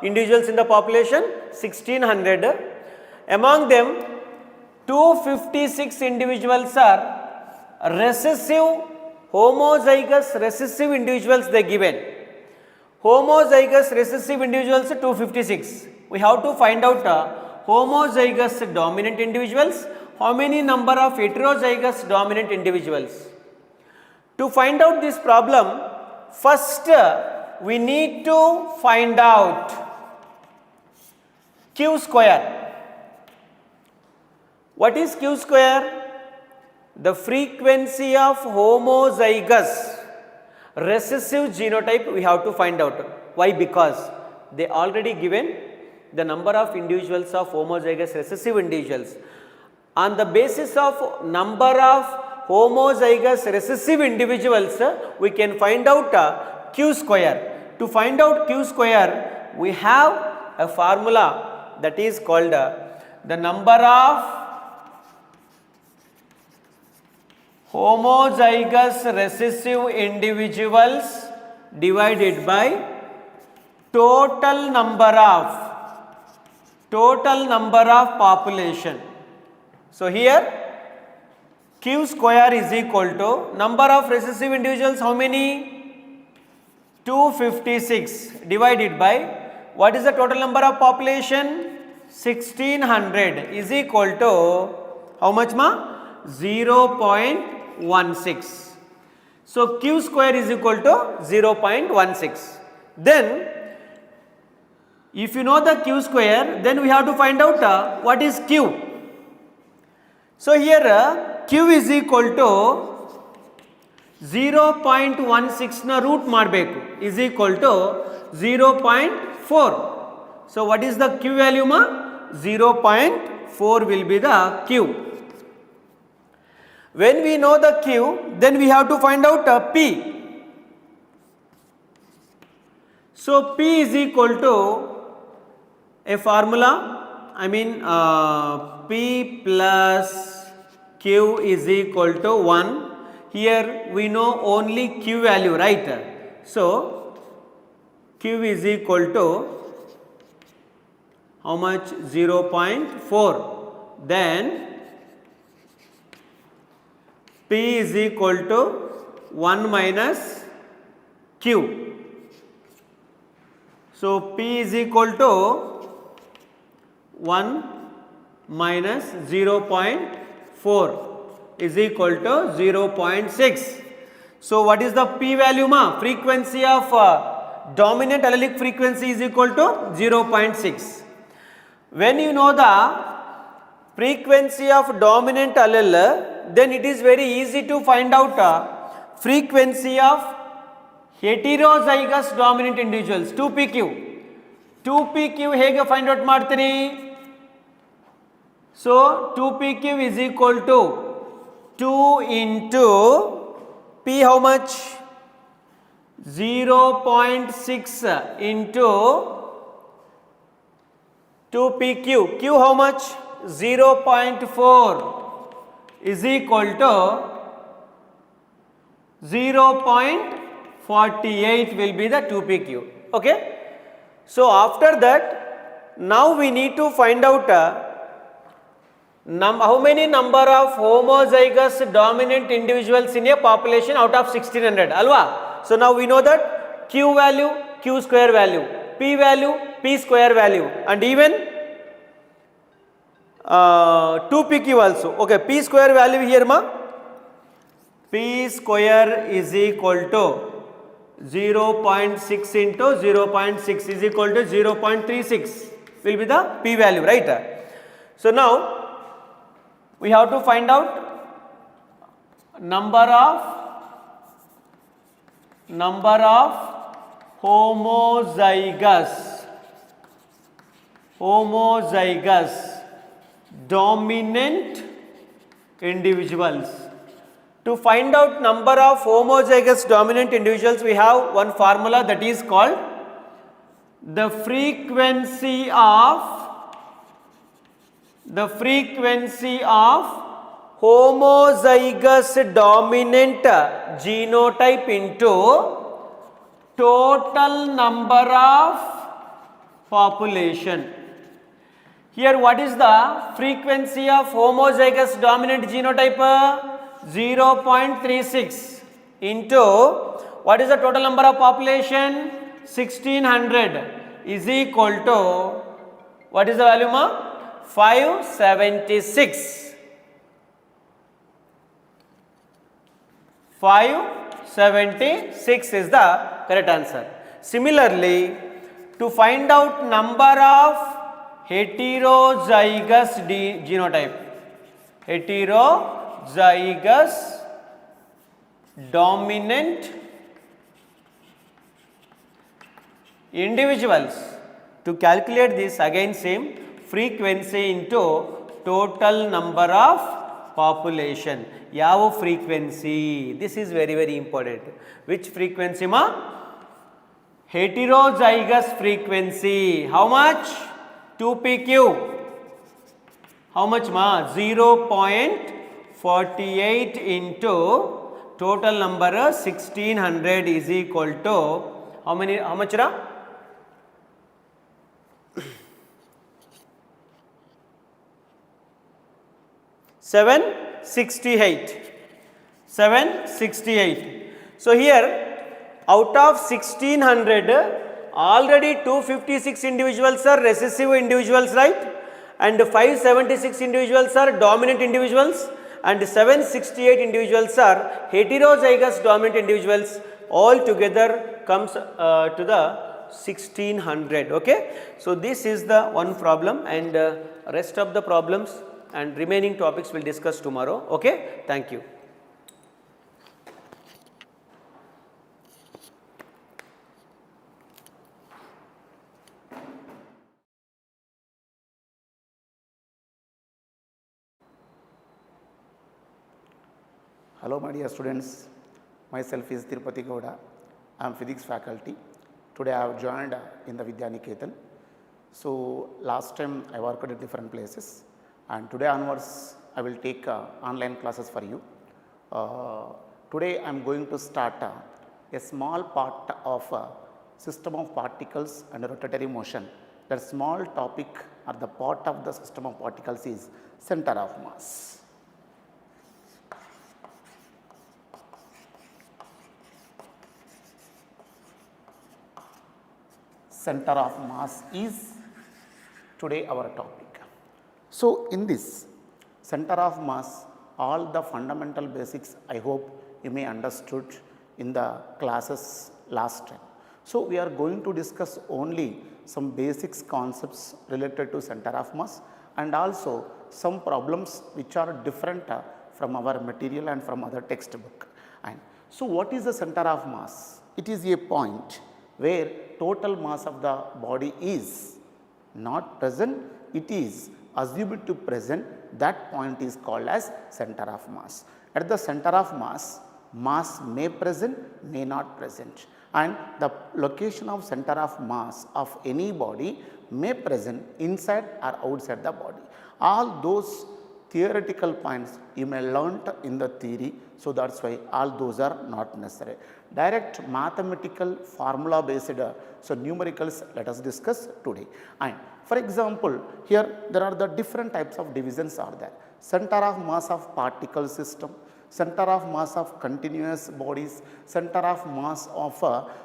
individuals in the population 1600, among them 256 individuals are recessive, homozygous recessive individuals they given. Homozygous recessive individuals 256. We have to find out homozygous dominant individuals, how many number of heterozygous dominant individuals. To find out this problem, first we need to find out Q square. What is Q square? The frequency of homozygous recessive genotype we have to find out. Why? Because they already given the number of individuals of homozygous recessive individuals. On the basis of number of homozygous recessive individuals, we can find out Q square. To find out Q square, we have a formula that is called the number of homozygous recessive individuals divided by total number of population. So here Q square is equal to number of recessive individuals, how many? 256 divided by what is the total number of population? 1600 is equal to how much ma? 0.16. So Q square is equal to 0.16. Then if you know the Q square, then we have to find out what is Q. So here Q is equal to 0.16 na root ಮಾಡಬೇಕು is equal to 0.4. So what is the Q value ma? 0.4 will be the Q. When we know the Q, then we have to find out P. So P is equal to a formula, P plus Q is equal to 1. Here we know only Q value, right? So Q is equal to how much? 0.4. Then P is equal to 1 minus Q. So P is equal to 1 minus 0.4 is equal to 0.6. So what is the P value ma? Frequency of dominant allelic frequency is equal to 0.6. When you know the frequency of dominant allele, then it is very easy to find out frequency of heterozygous dominant individuals. 2pq. 2pq ಹೇಗೆ find out ಮಾಡ್ತೀರಿ? So 2pq is equal to 2 into P how much? 0.6 into 2pq. Q how much? 0.4 is equal to 0.48 will be the 2pq. Okay. So after that, now we need to find out how many number of homozygous dominant individuals in a population out of 1600, alwa? So now we know that Q value, Q square value, P value, P square value, and even 2pq also. Okay, P square value here ma? P square is equal to 0.6 into 0.6 is equal to 0.36 will be the p value, right? So now we have to find out number of homozygous dominant individuals. To find out number of homozygous dominant individuals, we have one formula that is called the frequency of homozygous dominant genotype into total number of population. Here what is the frequency of homozygous dominant genotype? 0.36 into what is the total number of population? 1600 is equal to what is the value, ma? 576. 576 is the correct answer. Similarly, to find out number of heterozygous genotype, heterozygous dominant individuals, to calculate this again same frequency into total number of population. ಯಾವ frequency? This is very very important. Which frequency, ma? Heterozygous frequency. How much? 2pq. How much, ma? 0.48 into total number 1600 is equal to how much, ra? 768. So here out of 1600 already 256 individuals are recessive individuals, right? And 576 individuals are dominant individuals and 768 individuals are heterozygous dominant individuals. All together comes to the 1600. Okay, so this is the one problem, and rest of the problems and remaining topics will discuss tomorrow. Okay, thank you. Hello my dear students, myself is Tirupati Gowda. I am physics faculty. Today I have joined in the Vidyaniketan. So last time I worked at different places, and today onwards I will take online classes for you. Today I am going to start a small part of system of particles and rotatory motion. That small topic or the part of the system of particles is center of mass. Center of mass is today our topic. So in this center of mass, all the fundamental basics I hope you may understood in the classes last time. So we are going to discuss only some basics concepts related to center of mass, and also some problems which are different from our material and from other textbook. And so what is the center of mass? It is a point where total mass of the body is not present, it is assumed to present. That point is called as center of mass. At the center of mass, mass may present, may not present, and the location of center of mass of any body may present inside or outside the body. All those theoretical points you may learnt in the theory, so that is why all those are not necessary. Direct mathematical formula based so numericals let us discuss today. And for example, here there are the different types of divisions are there. Center of mass of particle system, center of mass of continuous bodies, center of mass of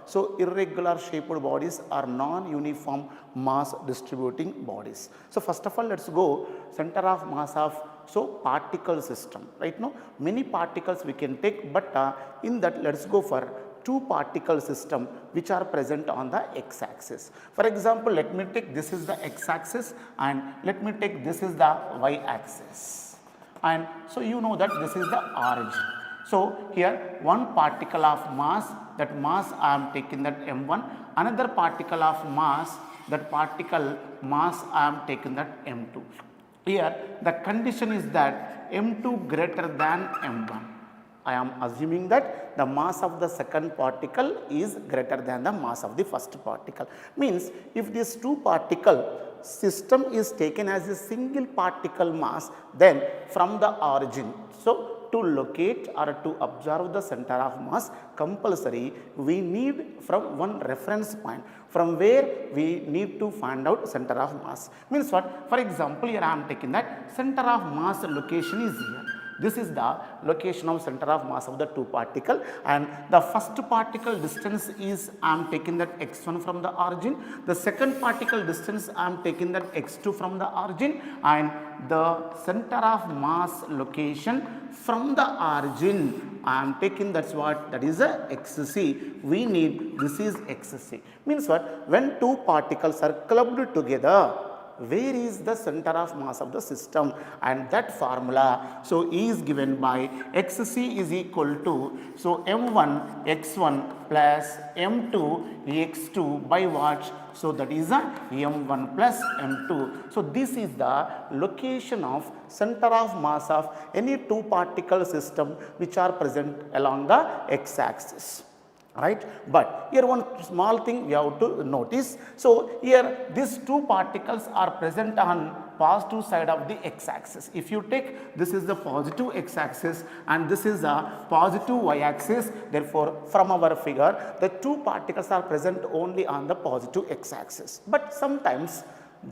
so irregular shaped bodies or non-uniform mass distributing bodies. So first of all, let us go center of mass of so particle system. Right now many particles we can take, but in that let us go for two particle system which are present on the x-axis. For example, let me take this is the x-axis and let me take this is the y-axis. And so you know that this is the origin. So here one particle of mass, that mass I am taking that m1, another particle of mass, that particle mass I am taking that m2. Here the condition is that m2 greater than m1. I am assuming that the mass of the second particle is greater than the mass of the first particle. Means if this two particle system is taken as a single particle mass, then from the origin, so to locate or to observe the center of mass, compulsory we need from one reference point from where we need to find out center of mass. Means what? For example, here I am taking that center of mass location is here. This is the location of center of mass of the two particle, and the first particle distance is I am taking that x1 from the origin, the second particle distance I am taking that x2 from the origin, and the center of mass location from the origin I am taking, that's what, that is a xc. We need, this is xc. Means what? When two particles are clubbed together, where is the center of mass of the system, and that formula so is given by xc is equal to, so m1 x1 plus m2 x2 by what? So that is a m1 plus m2. So this is the location of center of mass of any two particle system which are present along the x-axis. Right, but here one small thing we have to notice. So here these two particles are present on positive side of the x-axis. If you take, this is the positive x-axis and this is a positive y-axis, therefore from our figure the two particles are present only on the positive x-axis. But sometimes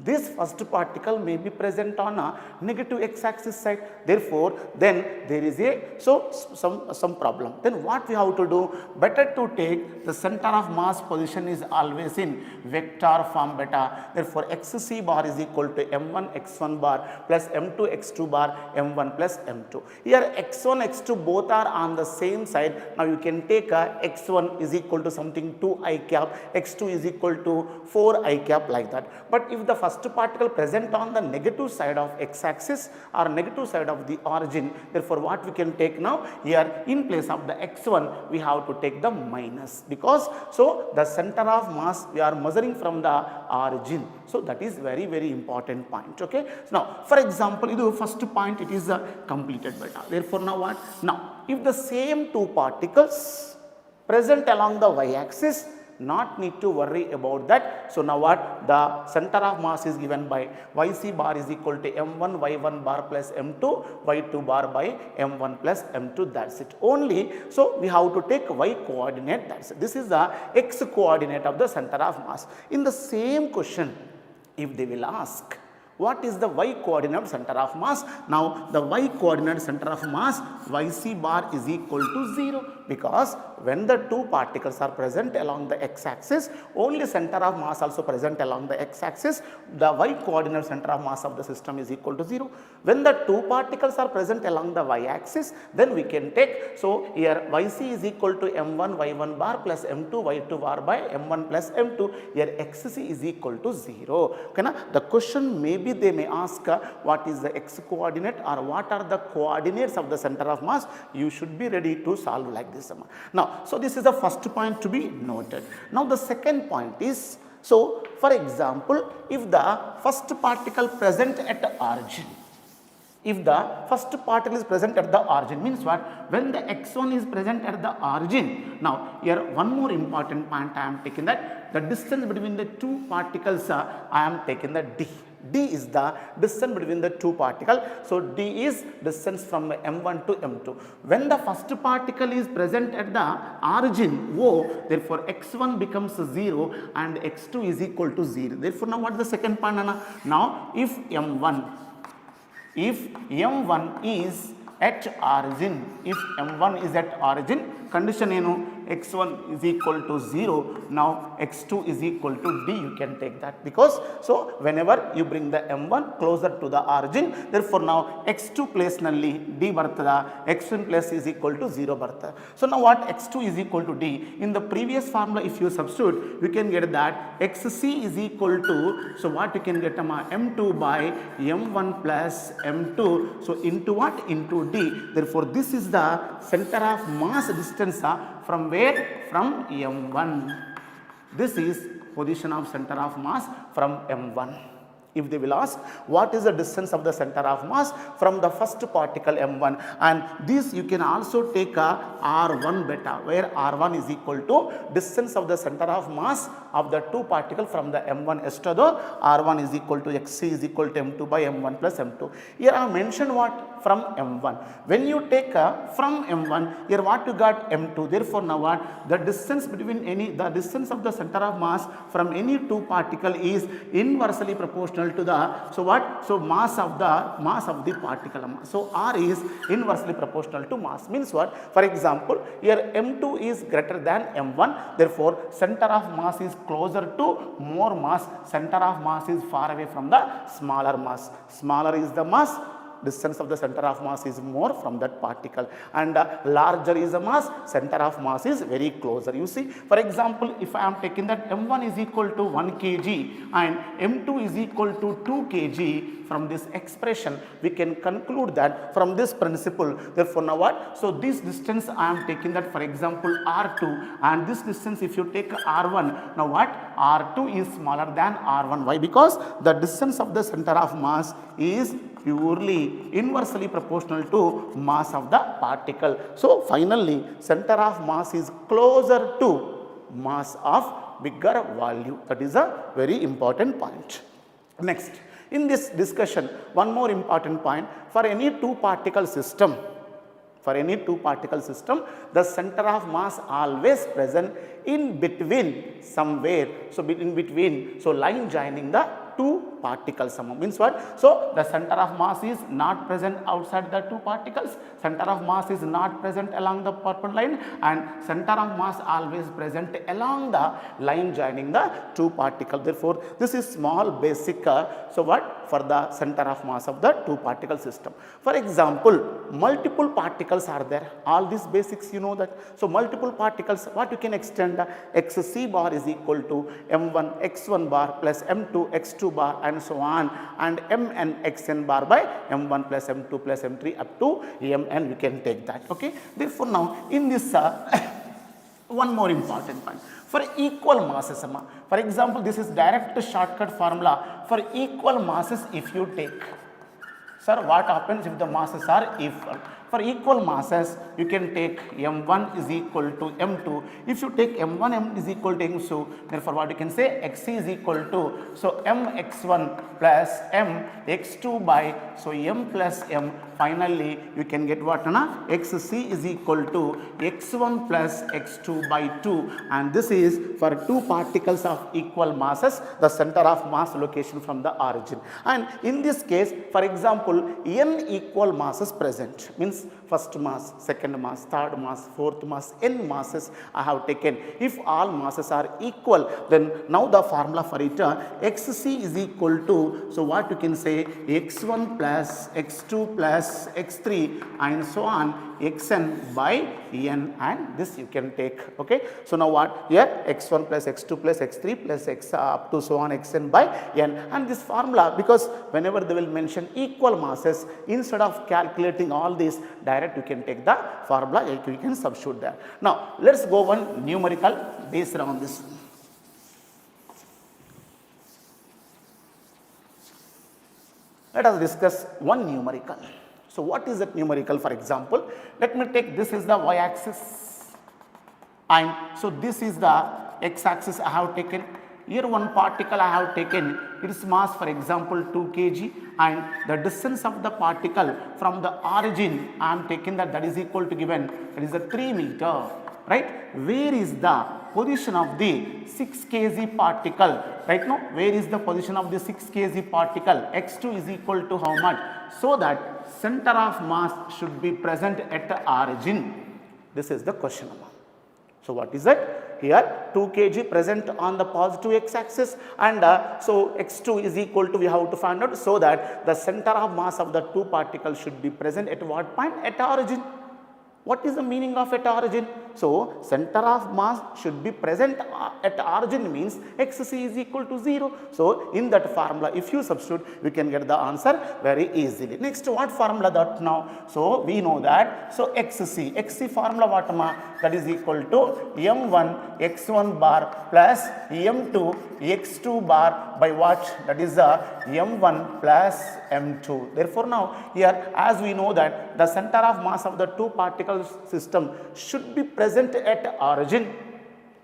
this first particle may be present on a negative x-axis side, therefore then there is a some problem. Then what we have to do? Better to take the center of mass position is always in vector form beta, therefore xc bar is equal to m1 x1 bar plus m2 x2 bar m1 plus m2. Here x1 x2 both are on the same side. Now you can take a x1 is equal to something 2 I cap, x2 is equal to 4 I cap, like that. But if the first particle present on the negative side of x-axis or negative side of the origin, therefore what we can take now? Here in place of the x1 we have to take the minus, because so the center of mass we are measuring from the origin. So that is very very important point. Okay. So now for example, this first point it is completed beta. Therefore now what? Now if the same two particles present along the y-axis, not need to worry about that. So now what? The center of mass is given by yc bar is equal to m1 y1 bar plus m2 y2 bar by m1 plus m2. That's it only. So we have to take y coordinate. That's it. This is the x coordinate of the center of mass. In the same question, if they will ask what is the y coordinate center of mass? Now the y coordinate center of mass yc bar is equal to 0, because when the two particles are present along the x-axis, only center of mass also present along the x-axis, the y coordinate center of mass of the system is equal to 0. When the two particles are present along the y-axis, then we can take, so here yc is equal to m1 y1 bar plus m2 y2 bar by m1 plus m2, here xc is equal to 0. Okay, na? The question maybe they may ask what is the x coordinate or what are the coordinates of the center of mass. You should be ready to solve like this. Now, so this is the first point to be noted. Now the second point is, so for example, if the first particle present at the origin, if the first particle is present at the origin, means what? When the x1 is present at the origin. Now here one more important point I am taking, that the distance between the two particles I am taking the d. D is the distance between the two particles. So d is distance from m1 to m2. When the first particle is present at the origin O, therefore x1 becomes 0 and x2 is equal to 0. Therefore now what is the second point? Now if m1 is at origin, if m1 is at origin, condition x1 is equal to 0, now x2 is equal to d, you can take that, because so whenever you bring the m1 closer to the origin, therefore now x2 place nalli d bartada, x1 place is equal to 0 bartada. So now what, x2 is equal to d, in the previous formula if you substitute, you can get that xc is equal to, so what you can get, m2 by m1 plus m2, so into what, into d, therefore this is the center of mass distance from where, from m1, this is position of center of mass from m1. If they will ask what is the distance of the center of mass from the first particle m1, and this you can also take a r1 beta, where r1 is equal to distance of the center of mass of the two particles from the m1 estado, r1 is equal to xc is equal to m2 by m1 plus m2. Here I have mentioned what, from m1. When you take from m1, here what you got, m2, therefore now what, the distance between the distance of the center of mass from any two particle is inversely proportional to the, so what, so mass of the particle, so r is inversely proportional to mass, means what, for example here m2 is greater than m1, therefore center of mass is closer to more mass, center of mass is far away from the smaller mass, smaller is the mass, distance of the center of mass is more from that particle, and larger is the mass, center of mass is very closer. You see, for example, if I am taking that m1 is equal to 1 kg and m2 is equal to 2 kg, from this expression we can conclude that from this principle, therefore now what, so this distance I am taking that, for example r2, and this distance if you take r1, now what, r2 is smaller than r1. Why? Because the distance of the center of mass is purely inversely proportional to mass of the particle. So finally center of mass is closer to mass of bigger value. That is a very important point. Next, in this discussion, one more important point, for any two particle system, the center of mass always present in between somewhere, so in between, so line joining the two particles, means what, so the center of mass is not present outside the two particles, center of mass is not present along the purple line, and center of mass always present along the line joining the two particles. Therefore this is small basic, so what, for the center of mass of the two particle system. For example, multiple particles are there, all these basics you know that, so multiple particles, what you can extend, xc bar is equal to m1 x1 bar plus m2 x2 bar and so on, and mn xn bar by m1 plus m2 plus m3 up to mn, you can take that. Okay. Therefore now in this one more important point, for equal masses, for example this is direct shortcut formula, for equal masses if you take, sir, what happens if the masses are equal? For equal masses, you can take m1 is equal to m2. If you take m1, m is equal to m2, therefore what you can say, xc is equal to, so mx1 plus mx2 by, so m plus m, finally you can get what, xc is equal to x1 plus x2 by 2, and this is for two particles of equal masses, the center of mass location from the origin. And in this case, for example, n equal masses present, means first mass, second mass, third mass, fourth mass, n masses I have taken. If all masses are equal, then now the formula for it, xc is equal to, so what you can say, x1 plus x2 plus x3 and so on, xn by n, and this you can take. Okay. So now what, here x1 plus x2 plus x3 plus x up to so on xn by n, and this formula, because whenever they will mention equal masses, instead of calculating all this direct, you can take the formula, you can substitute there. Now let's go one numerical based on this. Let us discuss one numerical. So what is that numerical? For example, let me take, this is the y-axis, and so this is the x-axis I have taken. Here one particle I have taken, its mass for example 2 kg, and the distance of the particle from the origin I am taking that is equal to given, that is a 3 meter, right? Where is the position of the 6 kg particle, right now? Where is the position of the 6 kg particle? x2 is equal to how much? So that center of mass should be present at the origin. This is the question. So what is it? Here 2 kg present on the positive x-axis, and so x2 is equal to, we have to find out, so that the center of mass of the two particles should be present at what point? At origin. What is the meaning of at origin? So center of mass should be present at origin means xc is equal to 0. So in that formula, if you substitute, we can get the answer very easily. Next, what formula that now? So we know that, so xc formula what ma? That is equal to m1 x1 bar plus m2 x2 bar by what? That is m1 plus m2. Therefore now here, as we know that the center of mass of the two particle system should be present at origin.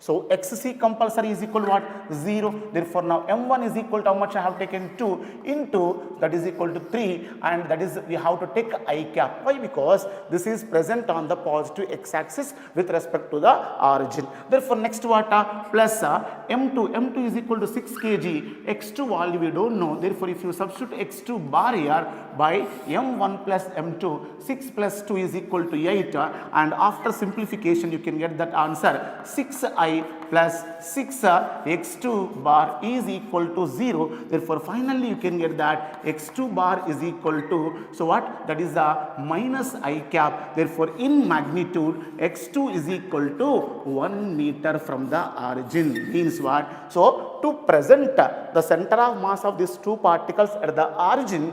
So xc compulsory is equal to what? 0. Therefore now m1 is equal to how much I have taken? 2 into, that is equal to 3, and that is we have to take I cap. Why? Because this is present on the positive x-axis with respect to the origin. Therefore next what? Plus m2 is equal to 6 kg, x2 value we don't know. Therefore if you substitute x2 bar here by m1 plus m2, 6 plus 2 is equal to 8, and after simplification you can get that answer 6i plus 6 x2 bar is equal to 0. Therefore finally you can get that x2 bar is equal to, so what? That is a minus I cap. Therefore in magnitude x2 is equal to 1 meter from the origin. Means what? So to present the center of mass of these two particles at the origin,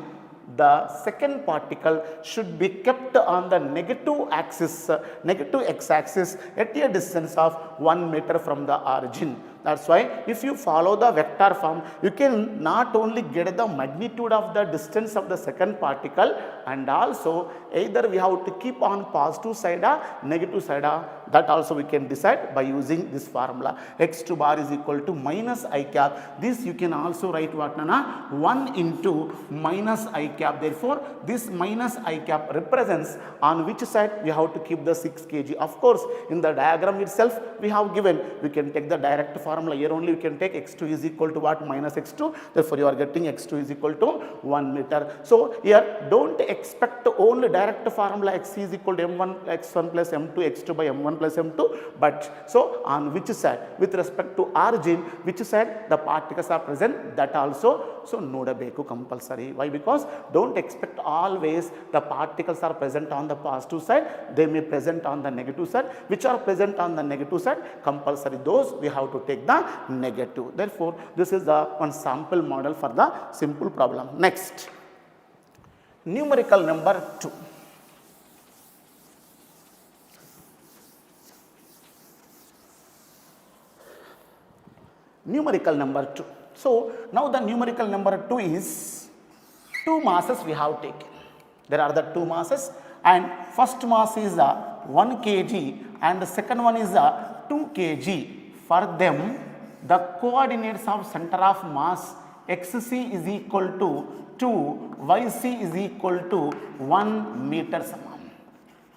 the second particle should be kept on the negative axis, negative x-axis at a distance of 1 meter from the origin. That's why if you follow the vector form, you can not only get the magnitude of the distance of the second particle, and also either we have to keep on positive side or negative side, that also we can decide by using this formula. x2 bar is equal to minus I cap. This you can also write what, Nana? 1 into minus I cap. Therefore this minus I cap represents on which side we have to keep the 6 kg. Of course in the diagram itself we have given, we can take the direct formula. Here only we can take x2 is equal to what? Minus x2. Therefore you are getting x2 is equal to 1 meter. So here don't expect only direct formula x is equal to m1 x1 plus m2 x2 by m1 plus m2, but so on which side? With respect to origin, which side the particles are present, that also so nodabeku compulsory. Why? Because don't expect always the particles are present on the positive side, they may present on the negative side. Which are present on the negative side, compulsory those we have to take the negative. Therefore this is the one sample model for the simple problem. Next, numerical number 2. Numerical number 2. So now the numerical number 2 is 2 masses we have taken. There are the 2 masses, and first mass is 1 kg and the second one is 2 kg. For them the coordinates of center of mass xc is equal to 2, yc is equal to 1 meter samam.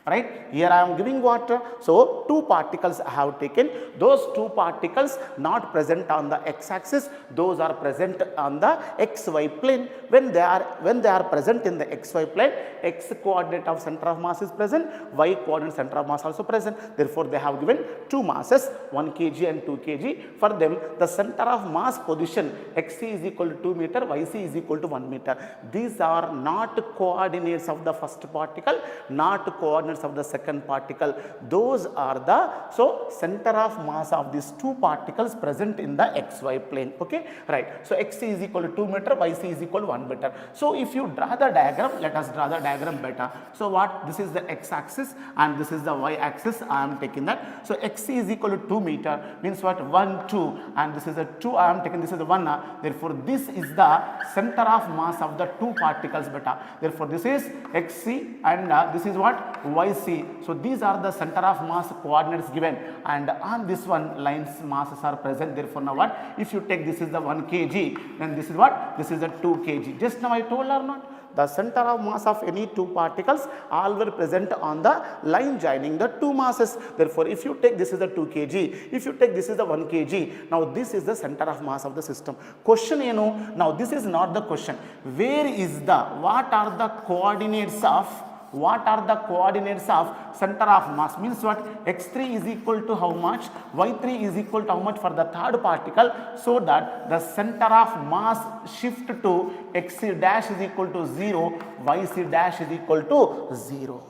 Right? Here I am giving what? So 2 particles I have taken. Those 2 particles not present on the x-axis, those are present on the xy plane. When they are present in the xy plane, x coordinate of center of mass is present, y coordinate center of mass also present. Therefore they have given 2 masses, 1 kg and 2 kg. For them the center of mass position xc is equal to 2 meter, yc is equal to 1 meter. These are not coordinates of the first particle, not coordinates of the second particle. Those are the center of mass of these 2 particles present in the xy plane. Okay, right. So xc is equal to 2 meter, yc is equal to 1 meter. So if you draw the diagram, let us draw the diagram better. So what? This is the x-axis and this is the y-axis. I am taking that. So xc is equal to 2 meter means what? 1, 2, and this is a 2. I am taking this is the 1. Therefore this is the center of mass of the 2 particles beta. Therefore this is xc and this is what? Y. So these are the center of mass coordinates given, and on this one lines masses are present. Therefore now what? If you take this is the 1 kg, then this is what? This is the 2 kg. Just now I told or not? The center of mass of any 2 particles all were present on the line joining the 2 masses. Therefore if you take this is the 2 kg, if you take this is the 1 kg, now this is the center of mass of the system. Question you know, now this is not the question. Where is the, what are the coordinates of what are the coordinates of center of mass? Means what? X3 is equal to how much? Y3 is equal to how much for the third particle, so that the center of mass shift to Xc dash is equal to 0, Yc dash is equal to 0.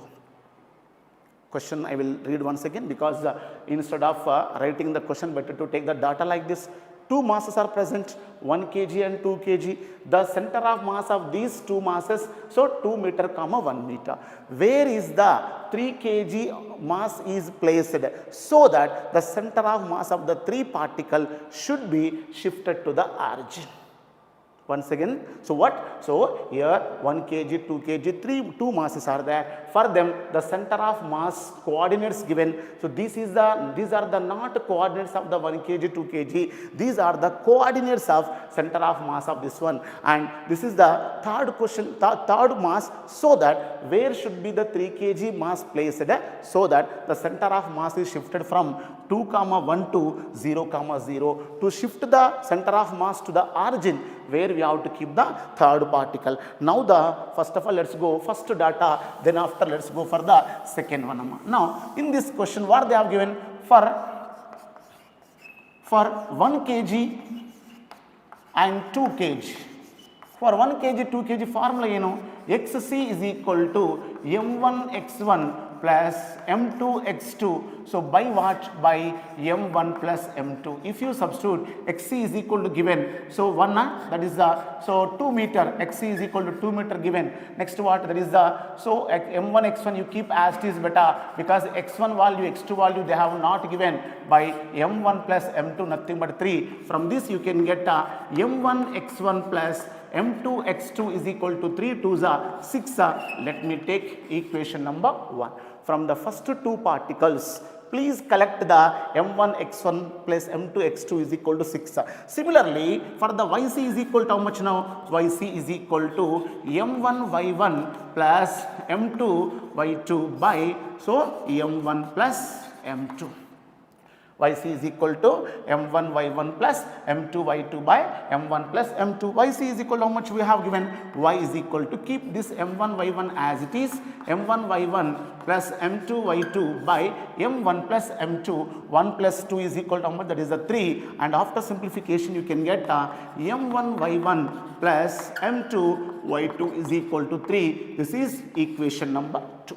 Question I will read once again, because instead of writing the question, better to take the data like this. Two masses are present, 1 kg and 2 kg. The center of mass of these two masses, so 2 meter comma 1 meter. Where is the 3 kg mass is placed, so that the center of mass of the 3 particle should be shifted to the origin. Once again, so what? So here 1 kg, 2 kg, two masses are there. For them, the center of mass coordinates given. So these are the not coordinates of the 1 kg, 2 kg. These are the coordinates of center of mass of this one. And this is the third question, third mass. So that where should be the 3 kg mass placed? So that the center of mass is shifted from 2, 1 to 0, 0. To shift the center of mass to the origin, where we have to keep the third particle. Now first of all, let's go first data, then after let's go for the second one. Now in this question, what they have given for 1 kg and 2 kg. For 1 kg, 2 kg formula, Xc is equal to M1x1 plus M2x2. So by what? By M1 plus M2. If you substitute Xc is equal to given, so 1, that is the, so 2 meter, Xc is equal to 2 meter given. Next what? That is the, so M1 x1 you keep as it is better, because x1 value, x2 value they have not given. By M1 plus M2 nothing but 3. From this you can get M1 x1 plus M2 x2 is equal to 3 2 6. Let me take equation number 1. From the first two particles, please collect the M1 x1 plus M2 x2 is equal to 6. Similarly, for the Yc is equal to how much now? Yc is equal to M1 y1 plus M2 y2 by, so M1 plus M2. Yc is equal to M1 y1 plus M2 y2 by M1 plus M2. Yc is equal to how much we have given? Y is equal to, keep this M1 y1 as it is, M1 y1 plus M2 y2 by M1 plus M2. 1 plus 2 is equal to how much? That is the 3. And after simplification you can get M1 y1 plus M2 y2 is equal to 3. This is equation number 2.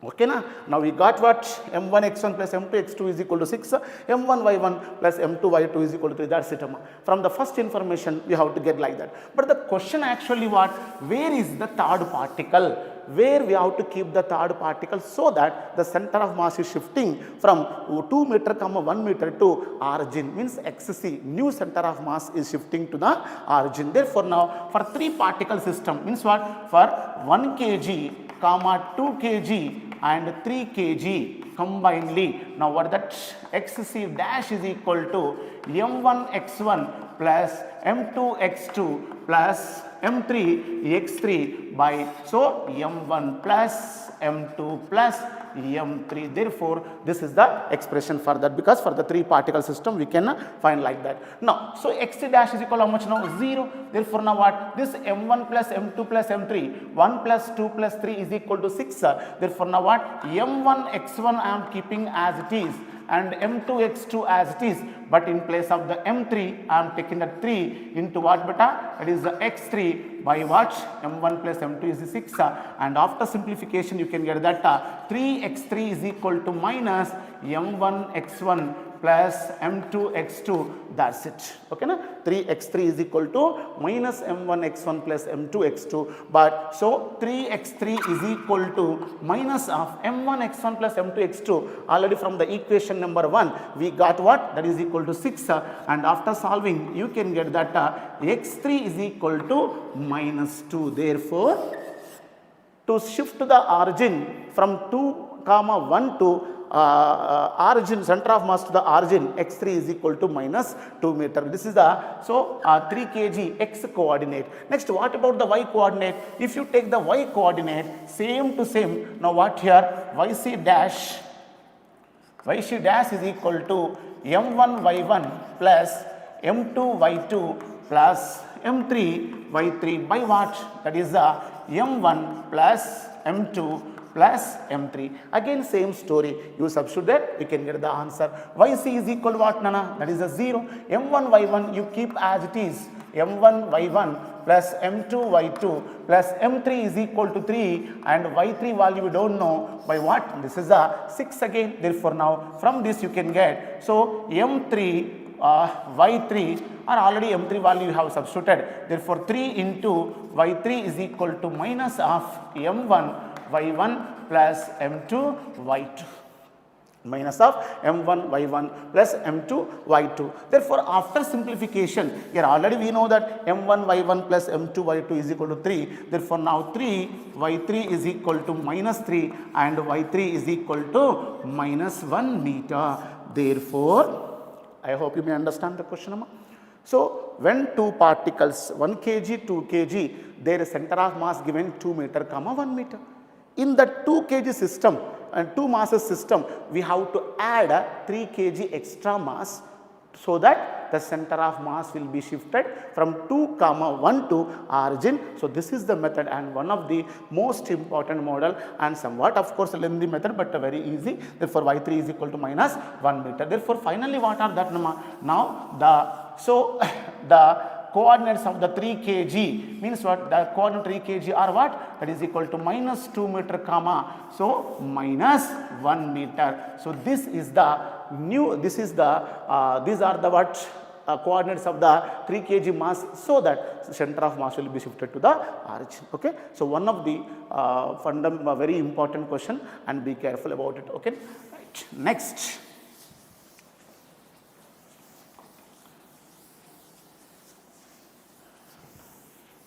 Okay, now we got what? M1 x1 plus M2 x2 is equal to 6, M1 y1 plus M2 y2 is equal to 3. That's it. From the first information we have to get like that. But the question actually what? Where is the third particle? Where we have to keep the third particle, so that the center of mass is shifting from 2 meter, 1 meter to origin. Means Xc, new center of mass is shifting to the origin. Therefore now for 3 particle system, means what? For 1 kg, 2 kg and 3 kg combinedly. Now what that? Xc dash is equal to M1 x1 plus M2 x2 plus M3 x3 by, so M1 plus M2 plus M3. Therefore this is the expression for that, because for the 3 particle system we can find like that. Now so Xc dash is equal to how much now? 0. Therefore now what? This M1 plus M2 plus M3, 1 plus 2 plus 3 is equal to 6. Therefore now what? M1 x1 I am keeping as it is, and M2 x2 as it is, but in place of the M3 I am taking the 3 into what beta? That is the x3 by what? M1 plus M2 is 6, and after simplification you can get that 3x3 is equal to minus M1 x1 plus M2 x2. That's it. Okay, na? 3x3 is equal to minus M1 x1 plus M2 x2. But so 3x3 is equal to minus of M1 x1 plus M2 x2. Already from the equation number 1 we got what? That is equal to 6, and after solving you can get that x3 is equal to minus 2. Therefore to shift the origin from 2, 1 to origin, center of mass to the origin, x3 is equal to minus 2 meter. This is the, so 3 kg x coordinate. Next, what about the y coordinate? If you take the y coordinate, same to same. Now what here? Yc dash is equal to M1 y1 plus M2 y2 plus M3 y3 by what? That is the m1 plus m2 plus m3. Again same story, you substitute that, you can get the answer. Yc is equal to what, Nana? That is a 0. m1 y1 you keep as it is, m1 y1 plus m2 y2 plus m3 is equal to 3, and y3 value we don't know by what? This is a 6 again. Therefore now from this you can get, so m3 y3 or already m3 value you have substituted. Therefore 3 into y3 is equal to minus of m1 y1 plus m2 y2, minus of m1 y1 plus m2 y2. Therefore after simplification, here already we know that m1 y1 plus m2 y2 is equal to 3. Therefore now 3 y3 is equal to minus 3 and y3 is equal to minus 1 meter. Therefore I hope you may understand the question, Amma. So when two particles 1 kg 2 kg, their center of mass given 2 meter comma 1 meter. In the 2 kg system and 2 masses system, we have to add a 3 kg extra mass, so that the center of mass will be shifted from 2 comma 1 to origin. So this is the method and one of the most important model and somewhat of course lengthy method, but very easy. Therefore y3 is equal to minus 1 meter. Therefore finally what are that, now the coordinates of the 3 kg means what? The coordinate 3 kg are what? That is equal to minus 2 meter comma, so minus 1 meter. So this is the new, this is the these are the what coordinates of the 3 kg mass, so that center of mass will be shifted to the origin. Okay, so one of the very important question, and be careful about it. Okay, right. Next,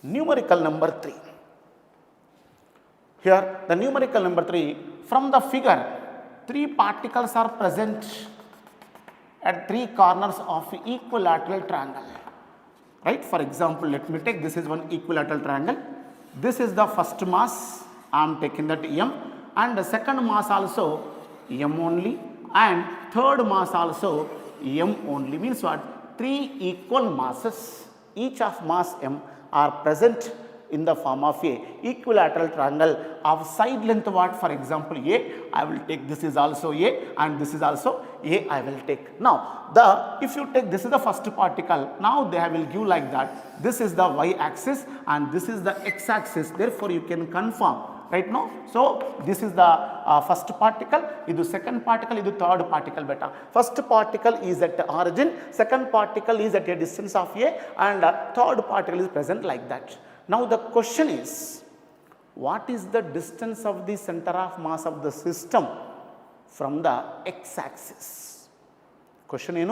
numerical number 3. Here the numerical number 3, from the figure 3 particles are present at 3 corners of equilateral triangle, right? For example, let me take, this is one equilateral triangle. This is the first mass, I am taking that m, and the second mass also m only, and third mass also m only. Means what? 3 equal masses, each of mass m are present in the form of a equilateral triangle of side length what? For example, a, I will take, this is also a and this is also a, I will take. Now if you take, this is the first particle, now they will give like that, this is the y axis and this is the x axis. Therefore you can confirm, right now. So this is the first particle, idu second particle, idu third particle beta. First particle is at the origin, second particle is at a distance of a, and third particle is present like that. Now the question is, what is the distance of the center of mass of the system from the x axis? Question,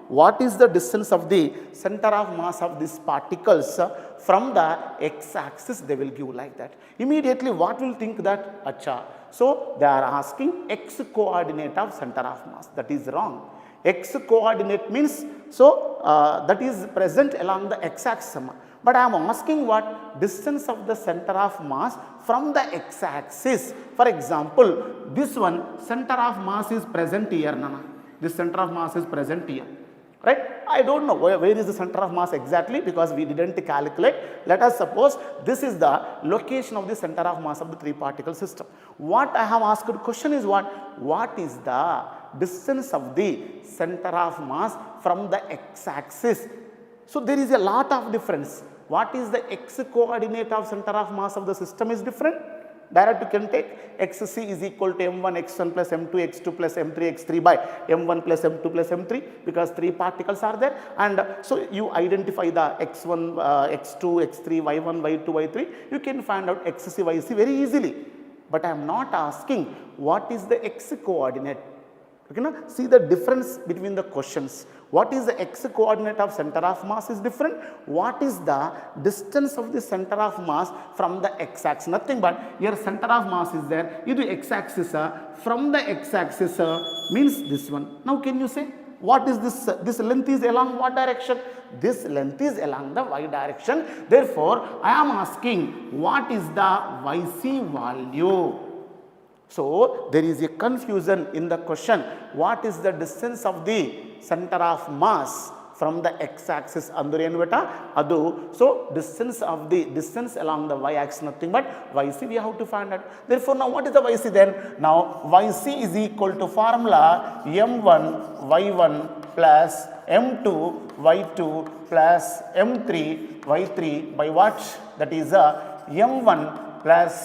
what is the distance of the center of mass of these particles from the x axis? They will give like that. Immediately what will think that, acha, so they are asking x coordinate of center of mass. That is wrong. X coordinate means, so that is present along the x axis. But I am asking what? Distance of the center of mass from the x axis. For example, this one center of mass is present here, Nana. This center of mass is present here, right? I don't know where is the center of mass exactly, because we didn't calculate. Let us suppose this is the location of the center of mass of the 3 particle system. What I have asked question is what? What is the distance of the center of mass from the x axis? So there is a lot of difference. What is the x coordinate of center of mass of the system is different. Direct you can take xc is equal to m1 x1 plus m2 x2 plus m3 x3 by m1 plus m2 plus m3, because 3 particles are there, and so you identify the x1, x2, x3, y1, y2, y3. You can find out xc, yc very easily. But I am not asking what is the x coordinate. Okay, now see the difference between the questions. What is the x coordinate of center of mass is different. What is the distance of the center of mass from the x axis? Nothing but here center of mass is there. This x axis, from the x axis means this one. Now can you say what is this? This length is along what direction? This length is along the y direction. Therefore I am asking what is the yc value? So there is a confusion in the question. What is the distance of the center of mass from the x-axis ಅಂದರೆ ಏನು beta ಅದು so distance along the y-axis nothing but yc we have to find out. Therefore now what is the yc then? Now yc is equal to formula m1 y1 plus m2 y2 plus m3 y3 by what? That is m1 plus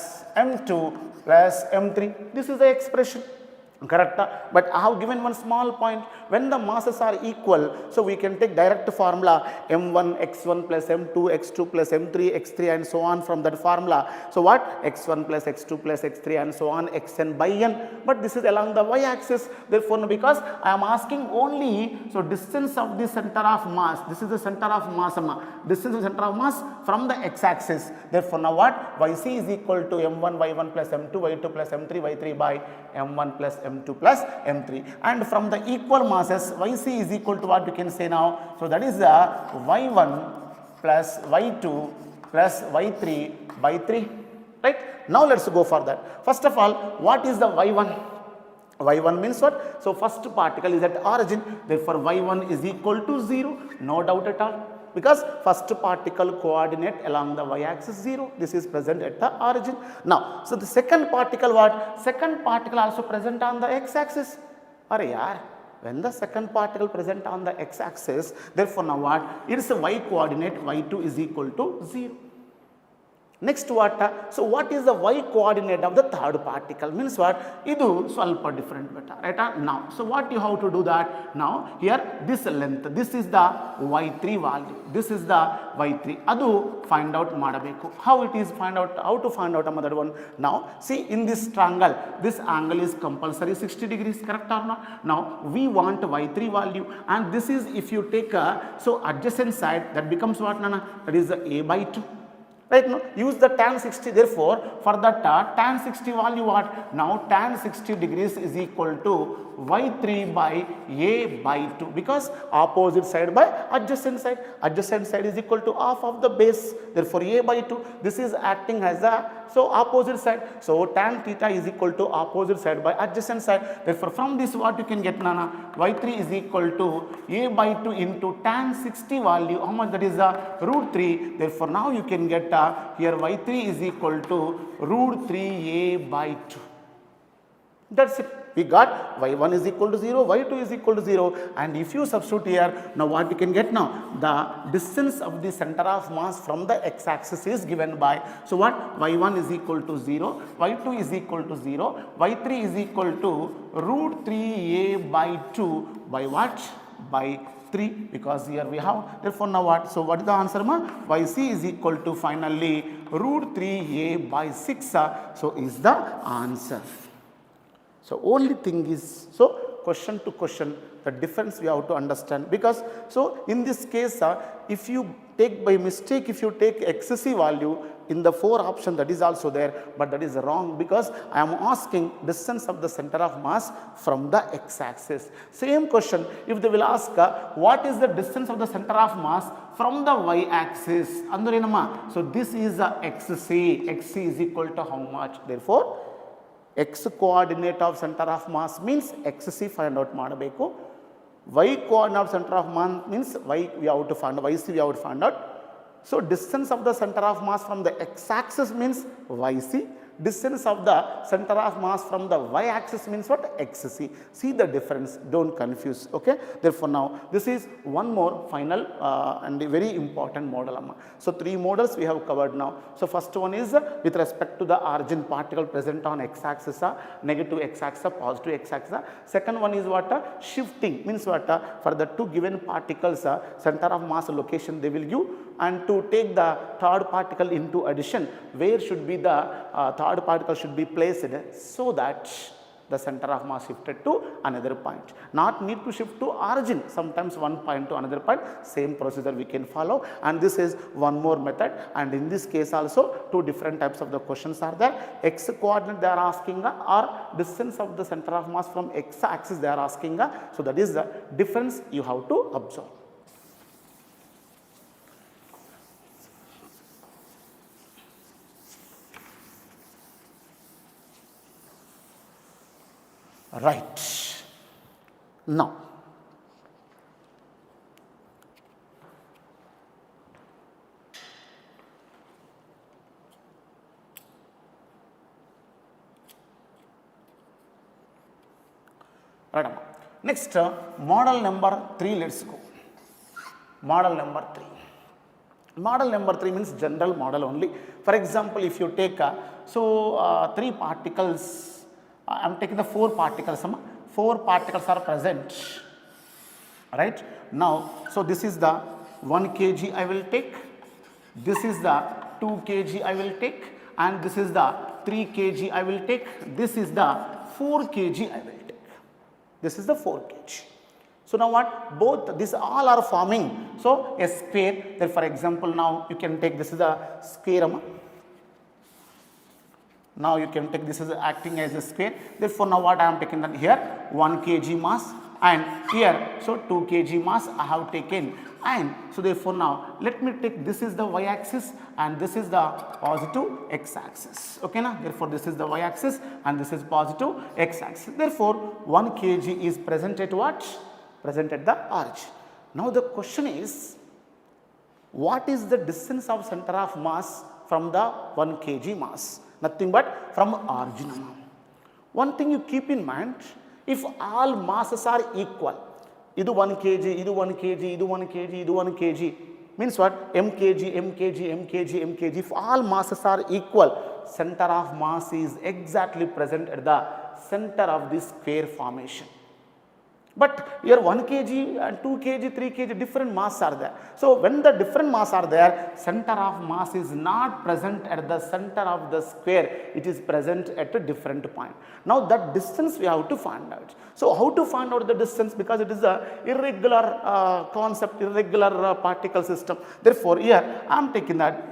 m2 plus m3. This is the expression. Correct, but I have given one small point. When the masses are equal, so we can take direct formula m1 x1 plus m2 x2 plus m3 x3 and so on from that formula. So what? x1 plus x2 plus x3 and so on xn by n, but this is along the y-axis. Therefore because I am asking only so distance of the center of mass, this is the center of mass, distance of the center of mass from the x-axis. Therefore now what? yc is equal to m1 y1 plus m2 y2 plus m3 y3 by m1 plus m2 plus m3, and from the equal masses yc is equal to what we can say now? So that is the y1 plus y2 plus y3 by 3, right? Now let's go for that. First of all, what is the y1? y1 means what? So first particle is at origin, therefore y1 is equal to 0, no doubt at all, because first particle coordinate along the y-axis 0, this is present at the origin. Now so the second particle what? Second particle also present on the x-axis. Are yaar, when the second particle present on the x-axis, therefore now what? It is a y coordinate, y2 is equal to 0. Next what? So what is the y coordinate of the third particle? Means what? Idu swalpa different beta, right? Now so what you have to do that? Now here this length, this is the y3 value, this is the y3, adu find out madabeku. How it is find out? How to find out another one? Now see, in this triangle, this angle is compulsory 60 degrees, correct or not? Now we want y3 value, and this is if you take a so adjacent side, that becomes what, nana? That is the a by 2. Right, no? Use the tan 60, therefore for that tan 60 value what? Now tan 60 degrees is equal to y3 by a by 2, because opposite side by adjacent side is equal to half of the base, therefore a by 2, this is acting as a so opposite side, so tan theta is equal to opposite side by adjacent side. Therefore from this what you can get, nana? y3 is equal to a by 2 into tan 60 value, how much? That is root 3. Therefore now you can get here y3 is equal to root 3a by 2. That's it. We got y1 is equal to 0, y2 is equal to 0, and if you substitute here, now what you can get now? The distance of the center of mass from the x-axis is given by, so what? y1 is equal to 0, y2 is equal to 0, y3 is equal to root 3a by 2 by what? By 3, because here we have, therefore now what? So what is the answer, ma? yc is equal to finally root 3a by 6, so is the answer. So only thing is, so question to question, the difference we have to understand, because so in this case if you take by mistake, if you take excessive value in the 4 option, that is also there, but that is wrong, because I am asking distance of the center of mass from the x-axis. Same question if they will ask what is the distance of the center of mass from the y-axis, andre enama? So this is xc is equal to how much? Therefore x coordinate of center of mass means xc find out ಮಾಡಬೇಕು, y coordinate of center of mass means y we have to find, yc we have to find out. So distance of the center of mass from the x-axis means yc, distance of the center of mass from the y-axis means what? xc. See the difference, don't confuse, okay? Therefore now this is one more final and very important model, amma. So 3 models we have covered now. So first one is with respect to the origin particle present on x-axis, negative x-axis, positive x-axis. Second one is what? Shifting means what? For the 2 given particles center of mass location they will give, and to take the third particle into addition, where should be the third particle should be placed so that the center of mass shifted to another point. Not need to shift to origin, sometimes one point to another point, same procedure we can follow, and this is one more method. And in this case also 2 different types of the questions are there. X coordinate they are asking, or distance of the center of mass from x axis they are asking, so that is the difference you have to observe. Right. Now Right. Next, model number 3, let's go. Model number 3. Model number 3 means general model only. For example, if you take 3 particles, I am taking the 4 particles. 4 particles are present, right? Now, so this is the 1 kg I will take, this is the 2 kg I will take, and this is the 3 kg I will take, this is the 4 kg I will take. This is the 4 kg. So now what? Both these all are forming, so a square. Then for example, now you can take this is a square. Now you can take this as acting as a square. Therefore now what I am taking that here 1 kg mass, and here so 2 kg mass I have taken, and so therefore now let me take this is the y axis and this is the positive x axis. Okay na? Therefore this is the y axis and this is positive x axis. Therefore 1 kg is present at what? Present at the origin. Now the question is, what is the distance of center of mass from the 1 kg mass? Nothing but from origin. One thing you keep in mind, if all masses are equal, idu 1 kg, idu 1 kg, idu 1 kg, idu 1 kg, means what? m kg, m kg, m kg, m kg. If all masses are equal, center of mass is exactly present at the center of this square formation. But here 1 kg and 2 kg, 3 kg different mass are there. So when the different mass are there, center of mass is not present at the center of the square, it is present at a different point. Now that distance we have to find out. So how to find out the distance? Because it is a irregular concept, irregular particle system. Therefore here I am taking that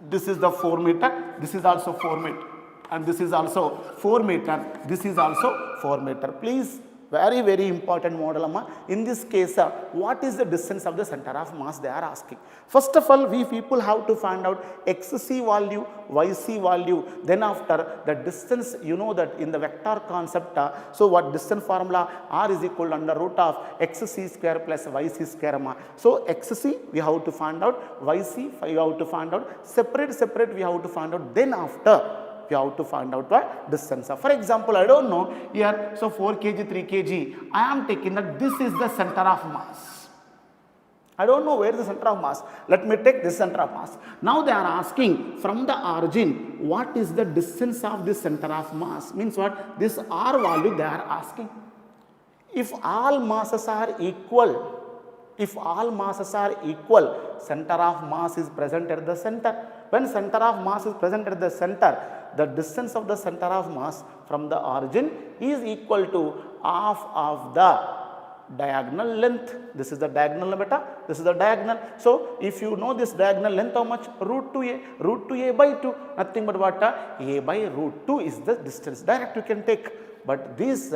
this is the 4 meter, this is also 4 meter, and this is also 4 meter, this is also 4 meter. Please, very, very important model. In this case, what is the distance of the center of mass they are asking. First of all, we people have to find out xc value, yc value. Then after the distance, you know that in the vector concept, so what distance formula? R is equal to under root of xc square plus yc square. So xc we have to find out, yc we have to find out, separate we have to find out. Then after we have to find out what distance. For example, I don't know here, so 4 kg, 3 kg, I am taking that this is the center of mass. I don't know where is the center of mass. Let me take this center of mass. Now they are asking from the origin, what is the distance of this center of mass? Means what? This R value they are asking. If all masses are equal, center of mass is present at the center. When center of mass is present at the center, the distance of the center of mass from the origin is equal to half of the diagonal length. This is the diagonal beta, this is the diagonal. So if you know this diagonal length, how much? Root 2a by 2, nothing but what? A by root 2 is the distance. Direct you can take, but these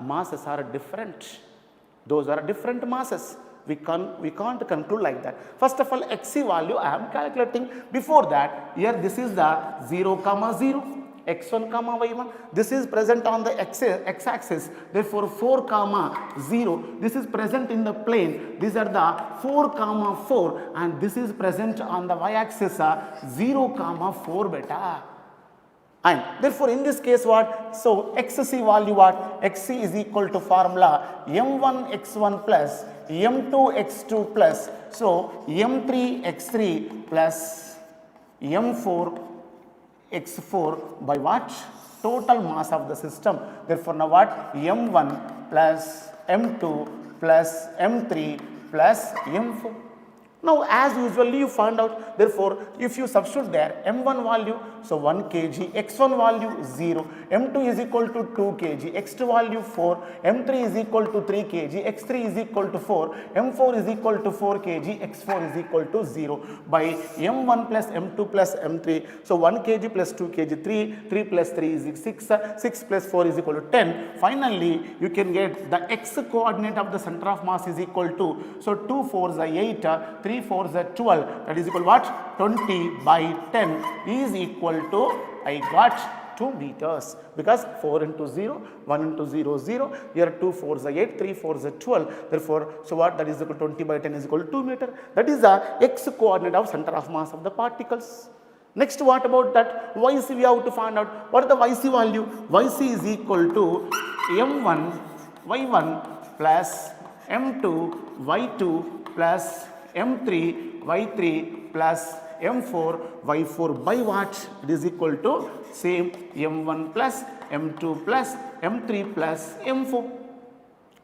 masses are different. Those are different masses. We can't conclude like that. First of all, xc value I am calculating. Before that, here this is the 0, 0, x1, y1. This is present on the x-axis. Therefore, 4, 0. This is present in the plane. These are the 4, 4, and this is present on the y-axis 0, 4 beta. And therefore, in this case what? So, xc value what? xc is equal to formula m1 x1 plus m2 x2 plus, so m3 x3 plus m4 x4 by what? Total mass of the system. Therefore, now what? m1 plus m2 plus m3 plus m4. Now, as usually you find out, therefore, if you substitute there m1 value, so 1 kg, x1 value 0, m2 is equal to 2 kg, x2 value 4, m3 is equal to 3 kg, x3 is equal to 4, m4 is equal to 4 kg, x4 is equal to 0 by m1 plus m2 plus m3. So, 1 kg plus 2 kg, 3 plus 3 is 6, 6 plus 4 is equal to 10. Finally, you can get the x coordinate of the center of mass is equal to, so 2 4s are 8, 3 4s are 12, that is equal to what? 20 by 10 is equal to, I got 2 meters, because 4 into 0, 1 into 0, 0, here 2 4s are 8, 3 4s are 12, therefore, so what? That is equal to 20 by 10 is equal to 2 meter. That is the x coordinate of center of mass of the particles. Next, what about that yc? We have to find out what is the yc value. Yc is equal to m1 y1 plus m2 y2 plus m3 y3 plus m4 y4 by what? It is equal to same m1 plus m2 plus m3 plus m4.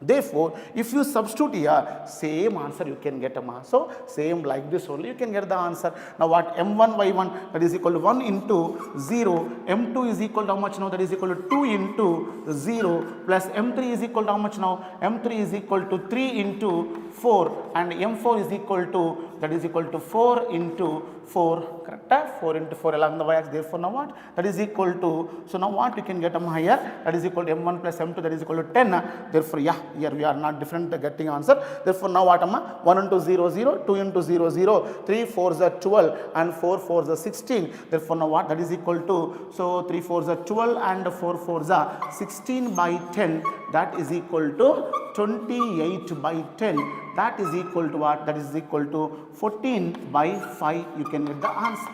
Therefore, if you substitute here, same answer you can get. So, same like this only you can get the answer. Now, what m1 y1 that is equal to 1 into 0, m2 is equal to how much now? That is equal to 2 into 0 plus m3 is equal to how much now? M3 is equal to 3 into 4 and m4 is equal to, that is equal to 4 into 4, correct? 4 into 4 along the y-axis. Therefore, now what? That is equal to, so now what you can get here? That is equal to m1 plus m2, that is equal to 10. Therefore, yeah, here we are not different getting answer. Therefore, now what? 1 into 0, 0, 2 into 0, 0, 3 4s are 12 and 4 4s are 16. Therefore, now what? That is equal to, so 3 4s are 12 and 4 4s are 16 by 10. That is equal to 28 by 10. That is equal to what? That is equal to 14 by 5. You can get the answer.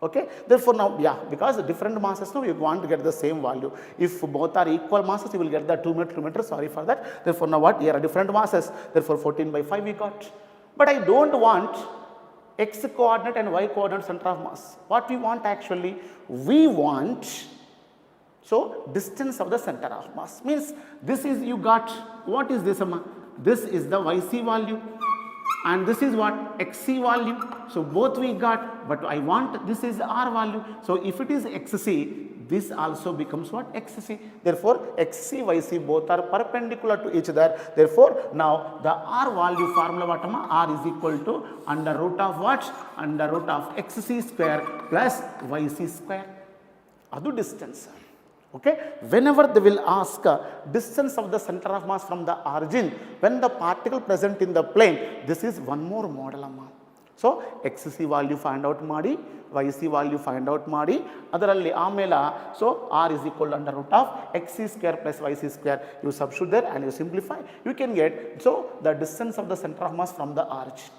Okay. Therefore, now, yeah, because different masses, now you want to get the same value. If both are equal masses, you will get the 2 meter, sorry for that. Therefore, now what? Here are different masses. Therefore, 14 by 5 we got. But I don't want x coordinate and y coordinate center of mass. What we want actually? We want, so distance of the center of mass. Means this is, you got, what is this? This is the yc value. And this is what? Xc value. So, both we got, but I want, this is R value. So, if it is Xc, this also becomes what? Xc. Therefore, Xc, Yc both are perpendicular to each other. Therefore, now the R value formula what? R is equal to under root of what? Under root of Xc square plus Yc square. Adu distance. Okay. Whenever they will ask distance of the center of mass from the origin, when the particle present in the plane, this is one more model. So, xc value find out ಮಾಡಿ, yc value find out ಮಾಡಿ, ಅದರಲ್ಲಿ ಆಮೇಲೆ, so r is equal under root of xc square plus yc square. You substitute there and you simplify. You can get, so the distance of the center of mass from the origin.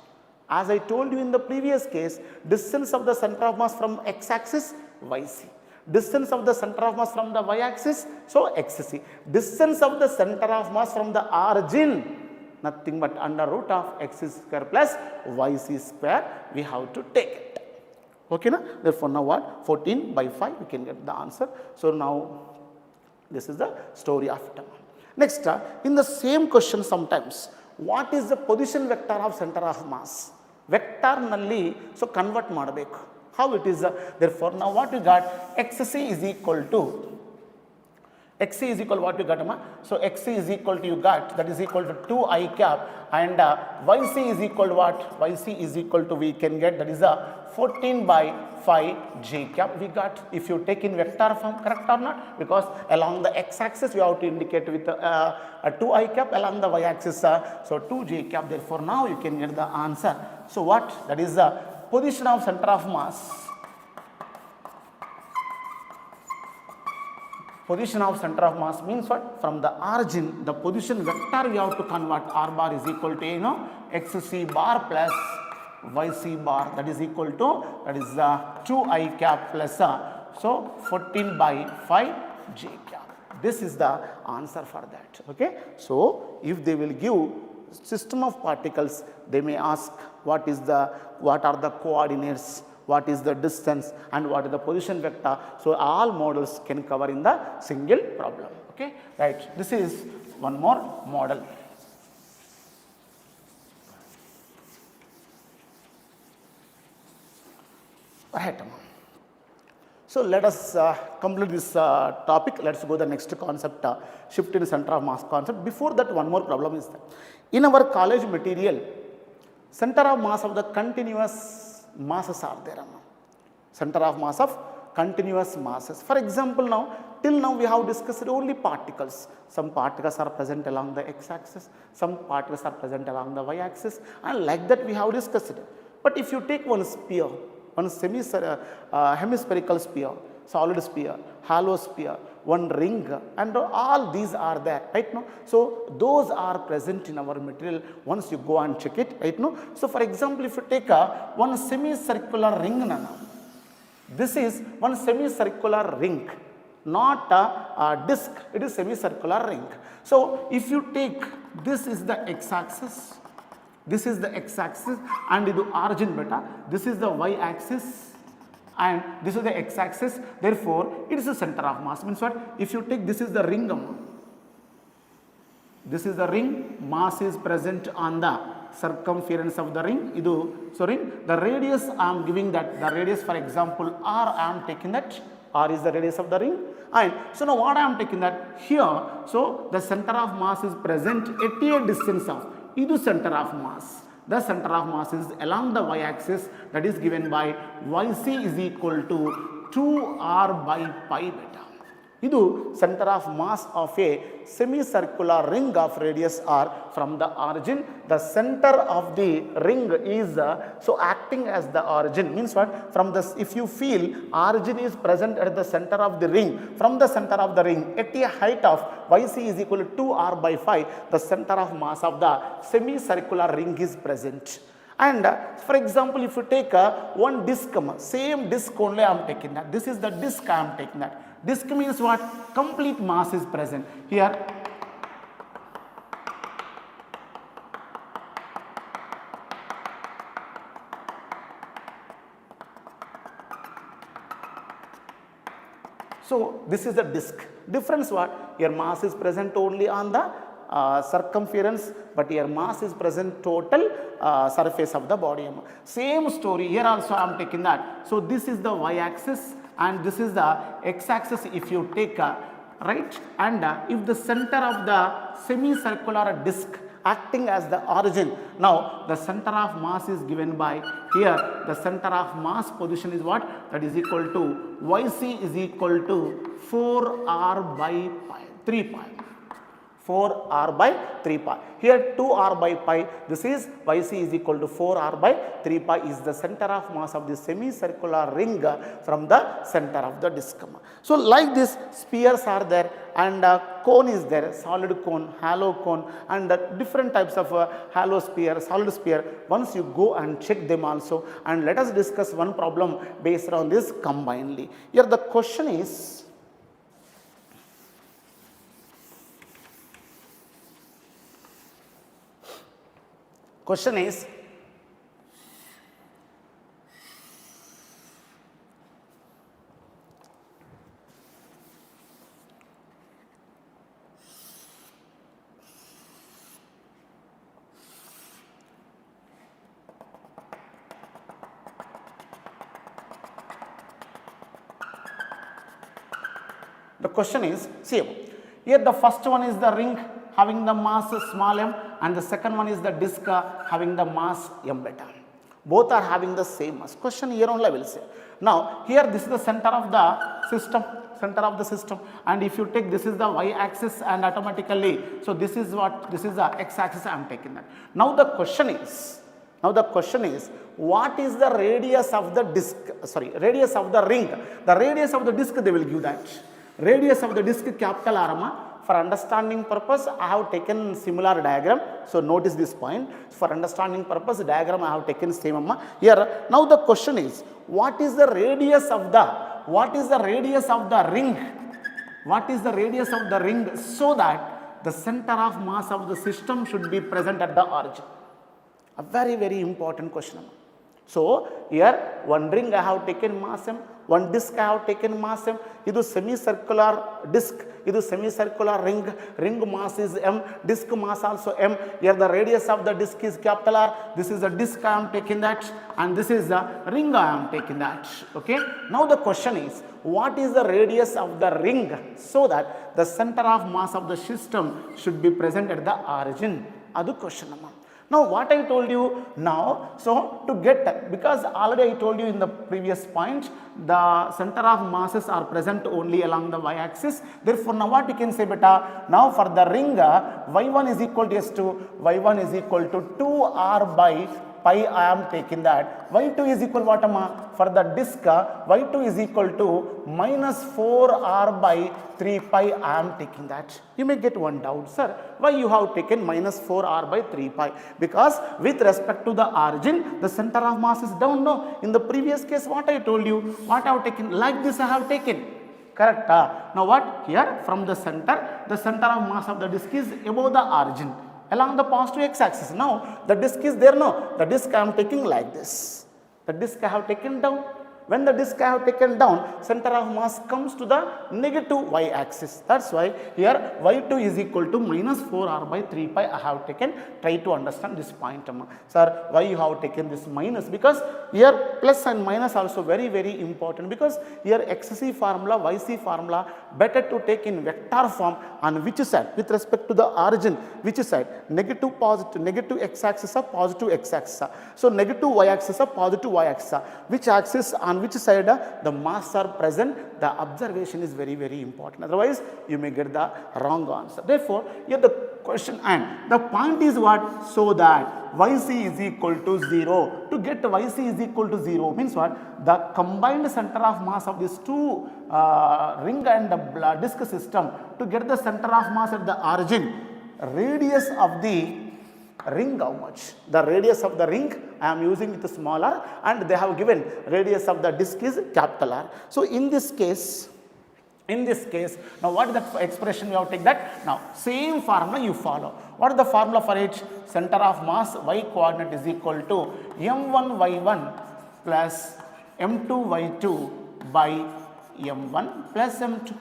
As I told you in the previous case, distance of the center of mass from x axis, yc. Distance of the center of mass from the y-axis, so xc. Distance of the center of mass from the origin, nothing but under root of x square plus yc square, we have to take it. Okay, na? Therefore, now what? 14 by 5, we can get the answer. So, now this is the story of it. Next, in the same question sometimes, what is the position vector of center of mass? Vector nalli, so convert ಮಾಡಬೇಕು. How it is? Therefore, now what you got? Xc is equal to, Xc is equal to what you got? So, Xc is equal to, you got, that is equal to 2I cap, and Yc is equal to what? Yc is equal to, we can get, that is a 14 by 5 j cap we got. If you take in vector form, correct or not? Because along the x axis you have to indicate with a 2I cap, along the y axis, so 2j cap. Therefore, now you can get the answer. So, what? That is the position of center of mass. Position of center of mass means what? From the origin, the position vector we have to convert. R bar is equal to, you know, xc bar plus yc bar, that is equal to, that is 2I cap plus, so 14 by 5 j cap. This is the answer for that. Okay. So, if they will give system of particles, they may ask what are the coordinates, what is the distance, and what is the position vector. So, all models can cover in the single problem. Okay, right. This is one more model. Right. So, let us complete this topic. Let us go to the next concept, shift in center of mass concept. Before that, one more problem is that in our college material, center of mass of the continuous masses are there. Center of mass of continuous masses. For example, now, till now we have discussed only particles. Some particles are present along the x-axis, some particles are present along the y-axis, and like that we have discussed it. But if you take one sphere, one hemispherical sphere, solid sphere, hollow sphere, one ring, and all these are there, right now. So, those are present in our material once you go and check it, right now. So, for example, if you take one semicircular ring, this is one semicircular ring. not a disc, it is semicircular ring. So if you take, this is the x-axis, this is the x-axis and idu origin beta, this is the y-axis and this is the x-axis, therefore it is the center of mass. Means what? If you take, this is the ring, this is the ring, mass is present on the circumference of the ring, so ring, the radius I am giving that, the radius for example r, I am taking that, r is the radius of the ring, and so now what I am taking that here, so the center of mass is present at a distance of, center of mass. The center of mass is along the y-axis, that is given by yc is equal to 2r by pi beta. Idu center of mass of a semicircular ring of radius r from the origin. The center of the ring is so acting as the origin, means what? From this, if you feel origin is present at the center of the ring, from the center of the ring at a height of yc is equal to 2r by 5, the center of mass of the semicircular ring is present. And for example, if you take one disc, same disc only I am taking that, this is the disc I am taking that. Disc means what? Complete mass is present here. So this is the disc. Difference what? Your mass is present only on the circumference, but your mass is present total surface of the body. Same story here also I am taking that. So this is the y-axis and this is the x-axis if you take right, and if the center of the semicircular disc acting as the origin, now the center of mass is given by here, the center of mass position is what? That is equal to yc is equal to 4r by pi, 3 pi. 4r by 3 pi. Here 2r by pi, this is yc is equal to 4r by 3 pi is the center of mass of the semicircular ring from the center of the disc. So like this, spheres are there and cone is there, solid cone, hollow cone and different types of hollow sphere, solid sphere. Once you go and check them also, and let us discuss one problem based on this combinedly. Here the question is, see here the first one is the ring having the mass small m and the second one is the disc having the mass m beta. Both are having the same mass. Question here only I will say. Now here this is the center of the system, and if you take, this is the y-axis and automatically, so this is what? This is the x-axis I am taking that. Now the question is, what is the radius of the disc, radius of the ring? The radius of the disc they will give that. Radius of the disc capital R. For understanding purpose, I have taken similar diagram. So notice this point. For understanding purpose, diagram I have taken same here. Now the question is, what is the radius of the ring? What is the radius of the ring so that the center of mass of the system should be present at the origin? A very, very important question. So here one ring I have taken mass m, one disc I have taken mass m. This semicircular disc, this semicircular ring mass is m, disc mass also m. Here the radius of the disc is capital R. This is the disc I am taking that, and this is the ring I am taking that. Okay. Now the question is, what is the radius of the ring so that the center of mass of the system should be present at the origin? That's question. Now what I told you now, so to get, because already I told you in the previous point, the center of masses are present only along the y-axis. Therefore now what you can say beta, now for the ring y1 is equal to S2, y1 is equal to 2r by pi I am taking that. Y2 is equal what for the disc, y2 is equal to minus 4r by 3 pi I am taking that. You may get one doubt, sir, why you have taken minus 4r by 3 pi? Because with respect to the origin, the center of mass is down. No, in the previous case what I told you, what I have taken, like this I have taken. Correct. Now what? Here from the center of mass of the disk is above the origin along the positive x-axis. Now the disk is there, no? The disk I am taking like this. The disk I have taken down. When the disk I have taken down, center of mass comes to the negative y-axis. That's why here y2 is equal to minus 4r by 3 pi I have taken. Try to understand this point. Sir, why you have taken this minus? Because here plus and minus also very, very important, because here xc formula, yc formula better to take in vector form. On which side? With respect to the origin, which side? Negative, positive, negative x-axis or positive x-axis. So negative y-axis or positive y-axis. Which axis, on which side the mass are present, the observation is very, very important. Otherwise you may get the wrong answer. Therefore here the question, and the point is what? So that yc is equal to 0. To get yc is equal to 0 means what? The combined center of mass of these two ring and disk system, to get the center of mass at the origin, radius of the ring, how much? The radius of the ring I am using with small r, and they have given radius of the disk is capital R. So in this case, now what is the expression we have to take that? Now same formula you follow. What is the formula for each? Center of mass y coordinate is equal to m1 y1 plus m2 y2 by m1 plus m2.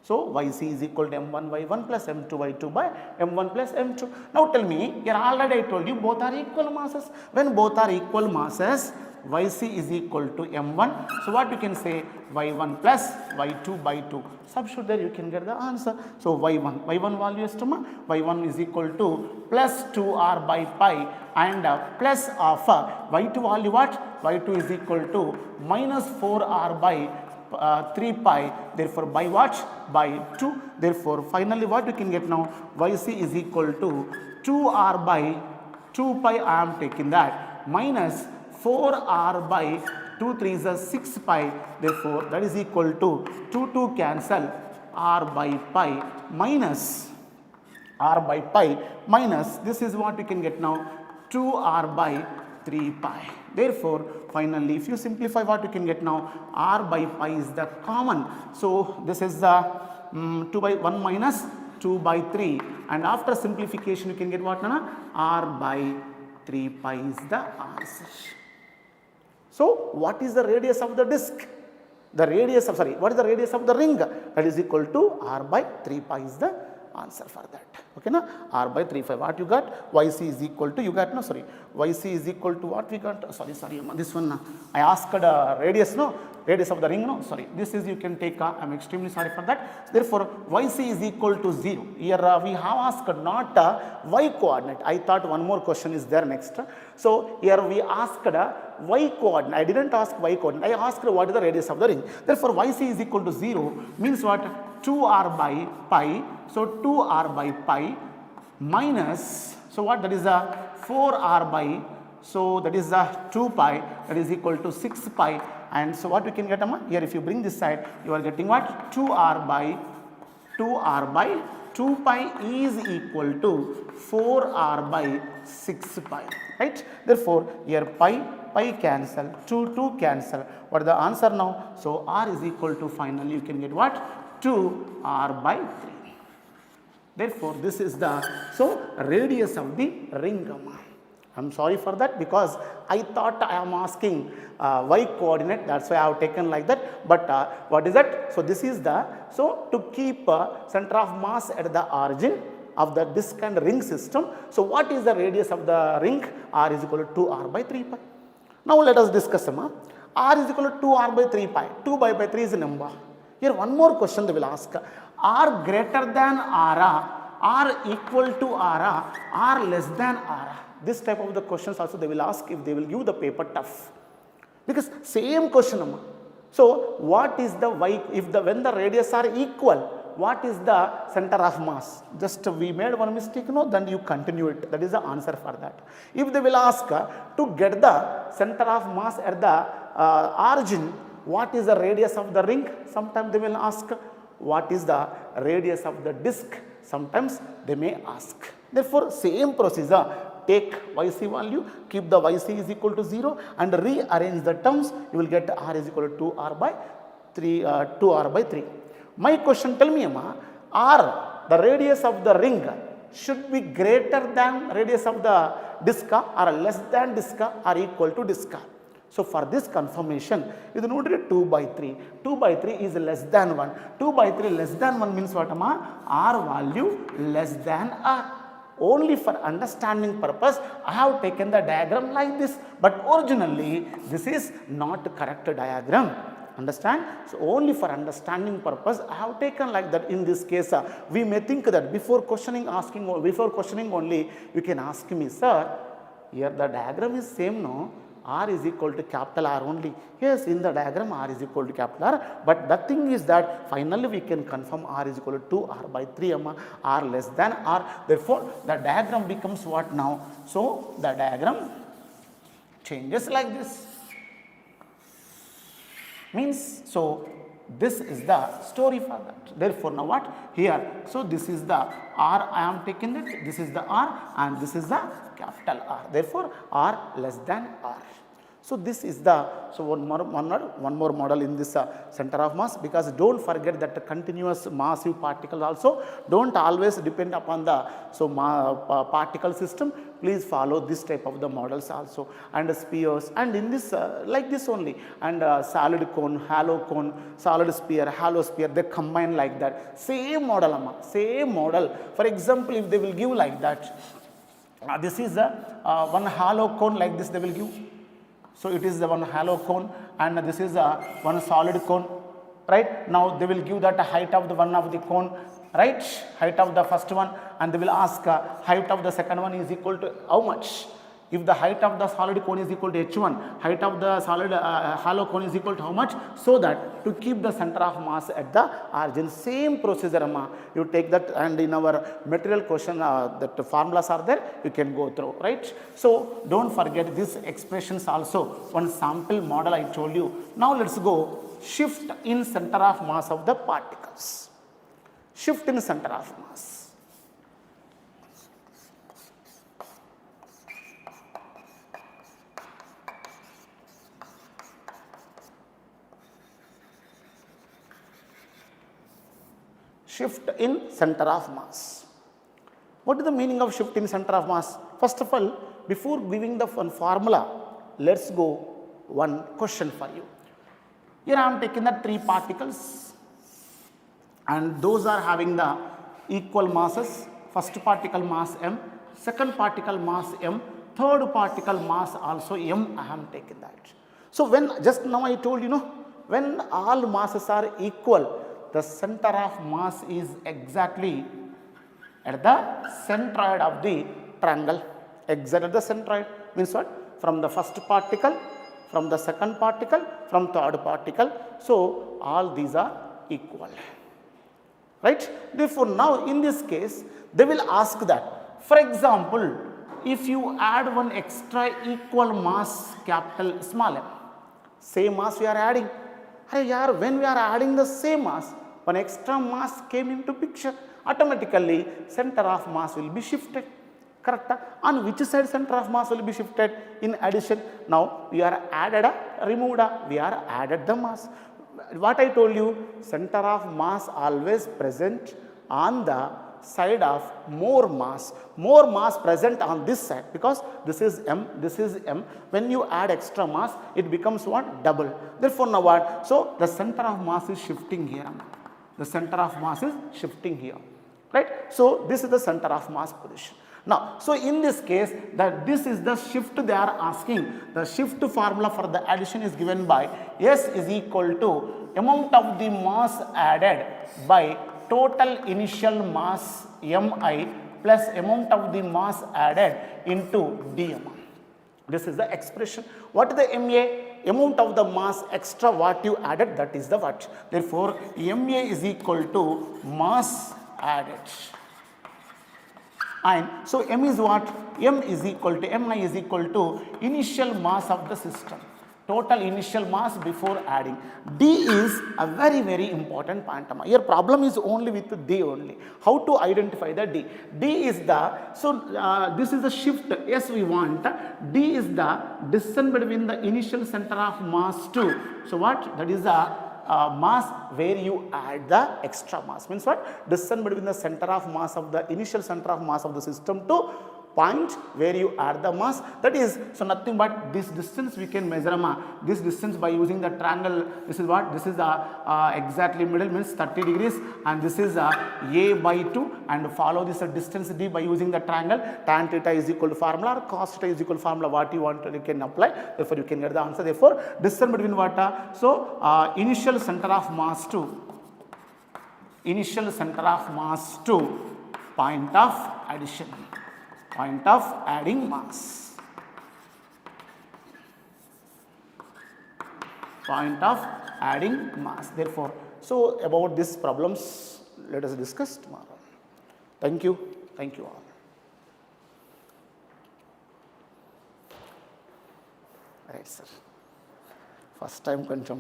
So yc is equal to m1 y1 plus m2 y2 by m1 plus m2. Now tell me, here already I told you both are equal masses. When both are equal masses, yc is equal to m1. So what you can say? y1 plus y2 by 2. Substitute there, you can get the answer. So y1 value is y1 is equal to plus 2r by pi and plus of y2 value what? y2 is equal to minus 4r by 3 pi, therefore by what? By 2. Therefore finally what you can get now? yc is equal to 2r by 2 pi, I am taking that, minus 4r by 2 3 is a 6 pi, therefore that is equal to 2 cancel, r by pi minus this is what you can get now, 2r by 3 pi. Therefore finally if you simplify, what you can get now? R by pi is the common. So this is the 2 by 1 minus 2 by 3, and after simplification you can get what? R by 3 pi is the answer. So what is the radius of the disk? What is the radius of the ring? That is equal to r by 3 pi is the answer for that. Okay, na? R by 3 pi. What you got? Yc is equal to, you got, no, sorry, Yc is equal to what we got? Sorry, this one I asked radius, no, radius of the ring, no, sorry, this is you can take, I am extremely sorry for that. Therefore Yc is equal to 0. Here we have asked not y coordinate. I thought one more question is there next. So here we asked y coordinate. I didn't ask y coordinate. I asked what is the radius of the ring. Therefore Yc is equal to 0 means what? 2r by pi. So 2r by pi minus, so what? That is a 4r by, so that is a 2 pi, that is equal to 6 pi. And so what we can get, here if you bring this side, you are getting what? 2r by 2 pi is equal to 4r by 6 pi, right? Therefore here pi cancel, 2 cancel. What is the answer now? So r is equal to, finally you can get what? 2r by 3. Therefore this is the radius of the ring. I am sorry for that, because I thought I am asking y coordinate, that's why I have taken like that. But what is that? So this is the, to keep center of mass at the origin of the disk and ring system. So what is the radius of the ring? R is equal to 2r by 3 pi. Now let us discuss. R is equal to 2r by 3 pi. 2 by 3 is a number. Here one more question they will ask. R greater than R, R equal to R, R less than R. This type of the questions also they will ask if they will give the paper tough. Because same question. So what is the y, when the radius are equal, what is the center of mass? Just we made one mistake, then you continue it. That is the answer for that. If they will ask to get the center of mass at the origin, what is the radius of the ring? Sometimes they will ask what is the radius of the disk. Sometimes they may ask. Therefore same procedure. Take yc value, keep the yc is equal to 0 and rearrange the terms, you will get r is equal to 2r by 2r by 3. My question, tell me Amma, r, the radius of the ring should be greater than radius of the disc or less than disc or equal to disc. So for this confirmation, you noted 2 by 3. 2 by 3 is less than 1. 2 by 3 less than 1 means what Amma? R value less than R. Only for understanding purpose, I have taken the diagram like this. But originally, this is not correct diagram. Understand? So only for understanding purpose, I have taken like that. In this case, we may think that before questioning only, you can ask me, sir, here the diagram is same, no? R is equal to capital R only. Yes, in the diagram R is equal to capital R, but the thing is that finally we can confirm R is equal to 2R by 3, R less than R. Therefore, the diagram becomes what now? So, the diagram changes like this. Means, so this is the story for that. Therefore, now what? Here, so this is the R, I am taking it, this is the R and this is the capital R. Therefore, R less than R. So this is the, so one more model in this center of mass, because don't forget that the continuous massive particles also don't always depend upon the particle system. Please follow this type of the models also, and spheres, and in this like this only, and solid cone, hollow cone, solid sphere, hollow sphere, they combine like that. Same model, same model. For example, if they will give like that, this is one hollow cone like this they will give. So it is the one hollow cone, and this is one solid cone, right? Now they will give that height of the one of the cone, right? Height of the first one, and they will ask height of the second one is equal to how much? If the height of the solid cone is equal to h1, height of the solid hollow cone is equal to how much? So that to keep the center of mass at the origin. Same procedure, you take that, and in our material question that formulas are there, you can go through, right? So don't forget these expressions also, one sample model I told you. Now let's go shift in center of mass of the particles. Shift in center of mass. Shift in center of mass. What is the meaning of shift in center of mass? First of all, before giving the one formula, let's go one question for you. Here I am taking the 3 particles, and those are having the equal masses. First particle mass m, second particle mass m, third particle mass also m. I am taking that. So when just now I told you, when all masses are equal, the center of mass is exactly at the centroid of the triangle. Exact at the centroid means what? From the first particle, from the second particle, from third particle. So all these are equal, right? Therefore, now in this case, they will ask that, for example, if you add one extra equal mass, capital small m, same mass we are adding. When we are adding the same mass, one extra mass came into picture, automatically center of mass will be shifted. Correct? On which side center of mass will be shifted? In addition, now we are removed, we are added the mass. What I told you, center of mass always present on the side of more mass present on this side, because this is m, this is m. When you add extra mass, it becomes what? Double. Therefore, now what? So the center of mass is shifting here. The center of mass is shifting here, right? So this is the center of mass position. Now, so in this case, that this is the shift they are asking. The shift formula for the addition is given by S is equal to amount of the mass added by total initial mass mi plus amount of the mass added into dm. This is the expression. What is the MA? Amount of the mass extra what you added, that is the what. Therefore, MA is equal to mass added. And so M is what? M is equal to, Mi is equal to initial mass of the system. Total initial mass before adding. D is a very, very important point. Your problem is only with D only. How to identify the D? D is the, so this is the shift, yes we want. D is the distance between the initial center of mass to, so what? That is the mass where you add the extra mass. Means what? Distance between the center of mass of the initial center of mass of the system to point where you add the mass, that is, so nothing but this distance we can measure this distance by using the triangle. This is what? This is the exactly middle, means 30 degrees, and this is a by 2, and follow this distance d by using the triangle. Tan theta is equal to formula, or cos theta is equal to formula, what you want you can apply, therefore you can get the answer. Therefore distance between what? Initial center of mass to point of addition, point of adding mass, point of adding mass. Therefore, so about these problems let us discuss tomorrow. Thank you all. Right, sir. First time కొంచెం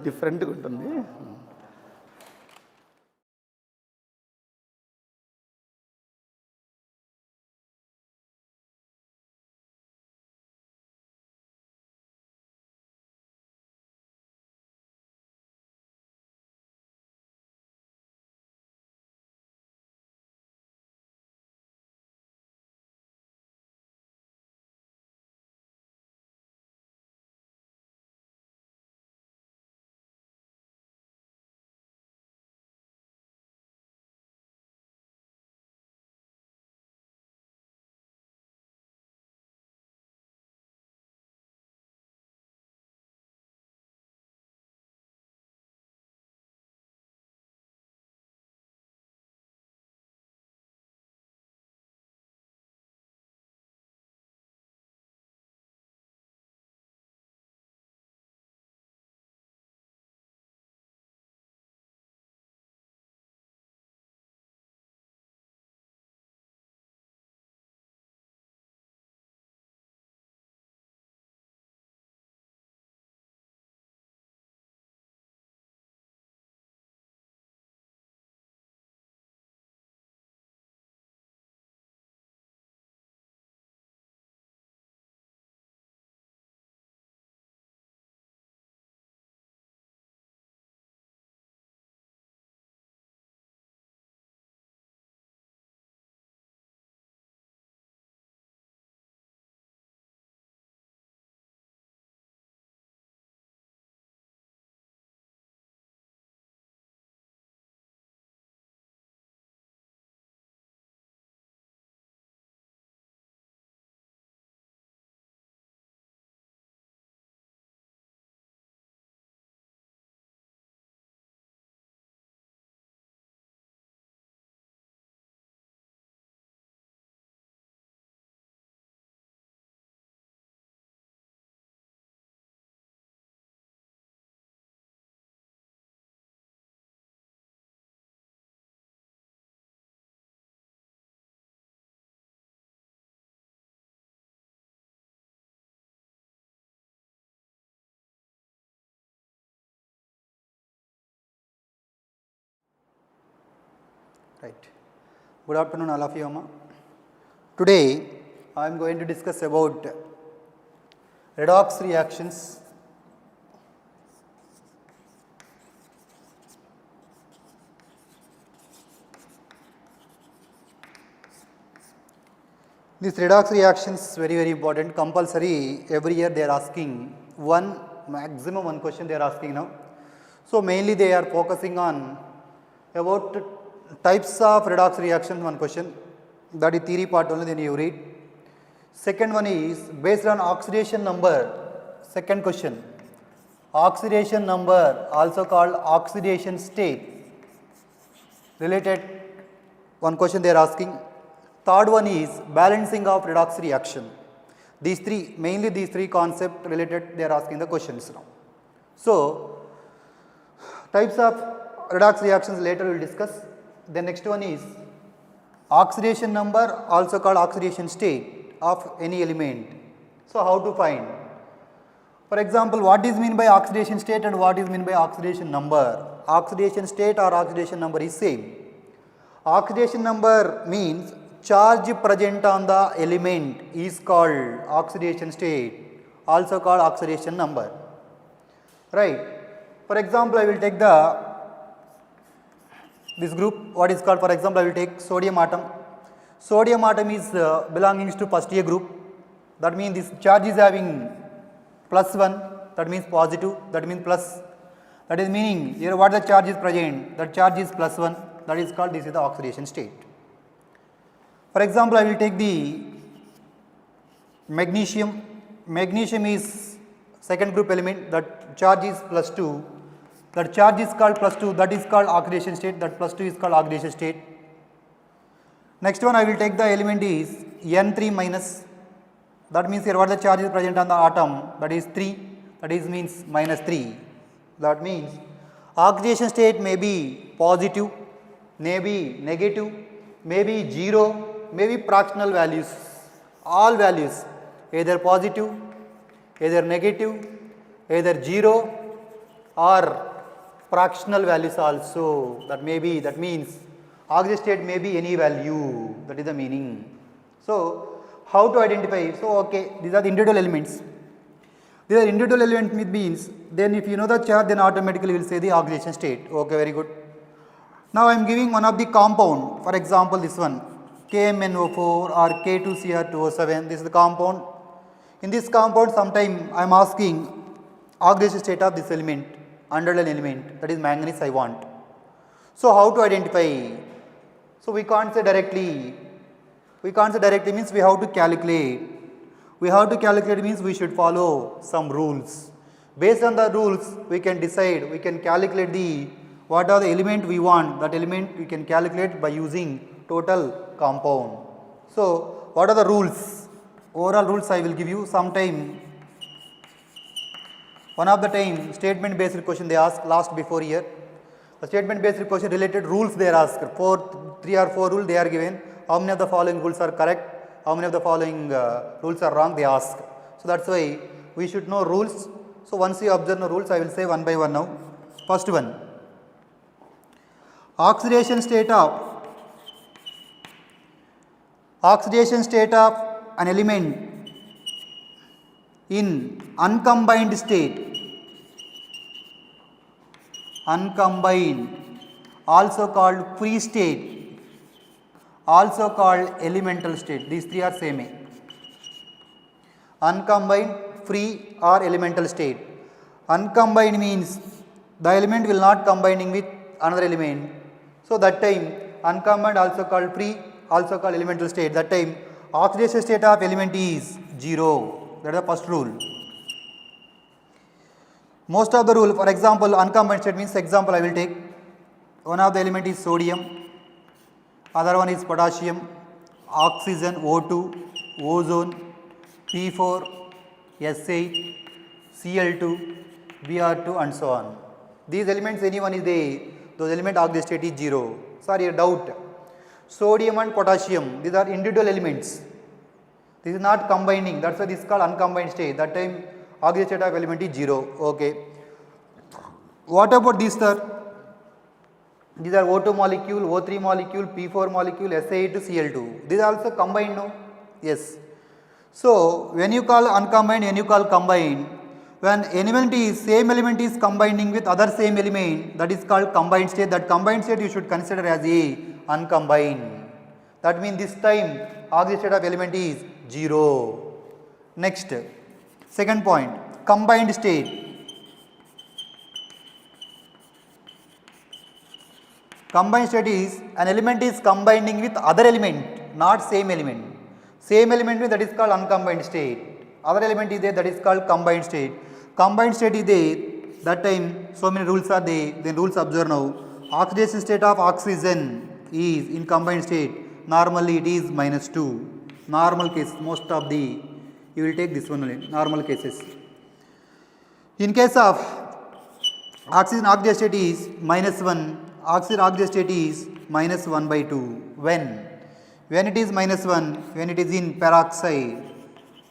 different ఉంటుంది. Right. Good afternoon, all of you. Today, I am going to discuss about redox reactions. These redox reactions very important, compulsory. Every year they are asking maximum one question they are asking now. So mainly they are focusing on about types of redox reactions, one question, that is theory part only, then you read. Second one is based on oxidation number, second question, oxidation number also called oxidation state, related one question they are asking. Third one is balancing of redox reaction. These three, mainly these three concepts related they are asking the questions now. So types of redox reactions later we will discuss. The next one is oxidation number, also called oxidation state of any element. So how to find? For example, what is mean by oxidation state and what is mean by oxidation number? Oxidation state or oxidation number is same. Oxidation number means charge present on the element is called oxidation state, also called oxidation number, right? For example, I will take this group, what is called, for example, I will take sodium atom. Sodium atom is belonging to first A group. That means this charge is having +1, that means positive, that means plus. That is meaning here what the charge is present, that charge is +1, that is called, this is the oxidation state. For example, I will take the magnesium. Magnesium is second group element, that charge is +2, that charge is called +2, that is called oxidation state, that +2 is called oxidation state. Next one I will take the element is N3 minus, that means here what the charge is present on the atom, that is 3, that is means -3. That means oxidation state may be positive, may be negative, may be 0, may be fractional values, all values either positive, either negative, either 0 or fractional values also, that may be, that means oxidation state may be any value, that is the meaning. So, how to identify? So, okay, these are the individual elements. These are individual element means, then if you know the charge, then automatically we will say the oxidation state. Okay, very good. Now, I am giving one of the compound, for example, this one KMNO4 or K2Cr2O7, this is the compound. In this compound, sometime I am asking oxidation state of this element, underlying element, that is manganese I want. So, how to identify? So, we can't say directly, means we have to calculate. We have to calculate means we should follow some rules. Based on the rules, we can decide, we can calculate the, what are the element we want, that element we can calculate by using total compound. So, what are the rules? Overall rules I will give you sometime. One of the time statement based question they asked last before year. The statement based question related rules they are asked. 3 or 4 rules they are given. How many of the following rules are correct? How many of the following rules are wrong? They ask. So that's why we should know rules. So once you observe the rules, I will say one by one now. First one, oxidation state of an element in uncombined state, also called free state, also called elemental state. These three are same. Uncombined, free or elemental state. Uncombined means the element will not combining with another element. So that time uncombined also called free, also called elemental state. That time oxidation state of element is 0. That is the first rule. Most of the rule, for example, uncombined state means, example I will take. One of the element is sodium, other one is potassium, oxygen O2, ozone, P4, S8, Cl2, Br2 and so on. These elements, any one is there, those element oxidation state is 0. Sorry, a doubt. Sodium and potassium, these are individual elements. This is not combining, that's why this is called uncombined state. That time oxidation state of element is 0. Okay. What about these, sir? These are O2 molecule, O3 molecule, P4 molecule, SA8 to Cl2. These are also combined, no? Yes. So, when you call uncombined, when you call combined, when element is, same element is combining with other same element, that is called combined state. That combined state you should consider as a uncombined. That means this time oxidation state of element is 0. Next, second point, combined state. Combined state is an element is combining with other element, not same element. Same element means that is called uncombined state. Other element is there, that is called combined state. Combined state is there, that time so many rules are there, then rules observe now. Oxidation state of oxygen is in combined state, normally it is -2. Normal case, most of the, you will take this one only, normal cases. In case of oxygen oxidation state is -1, oxygen oxidation state is -1/2. When it is -1, when it is in peroxide,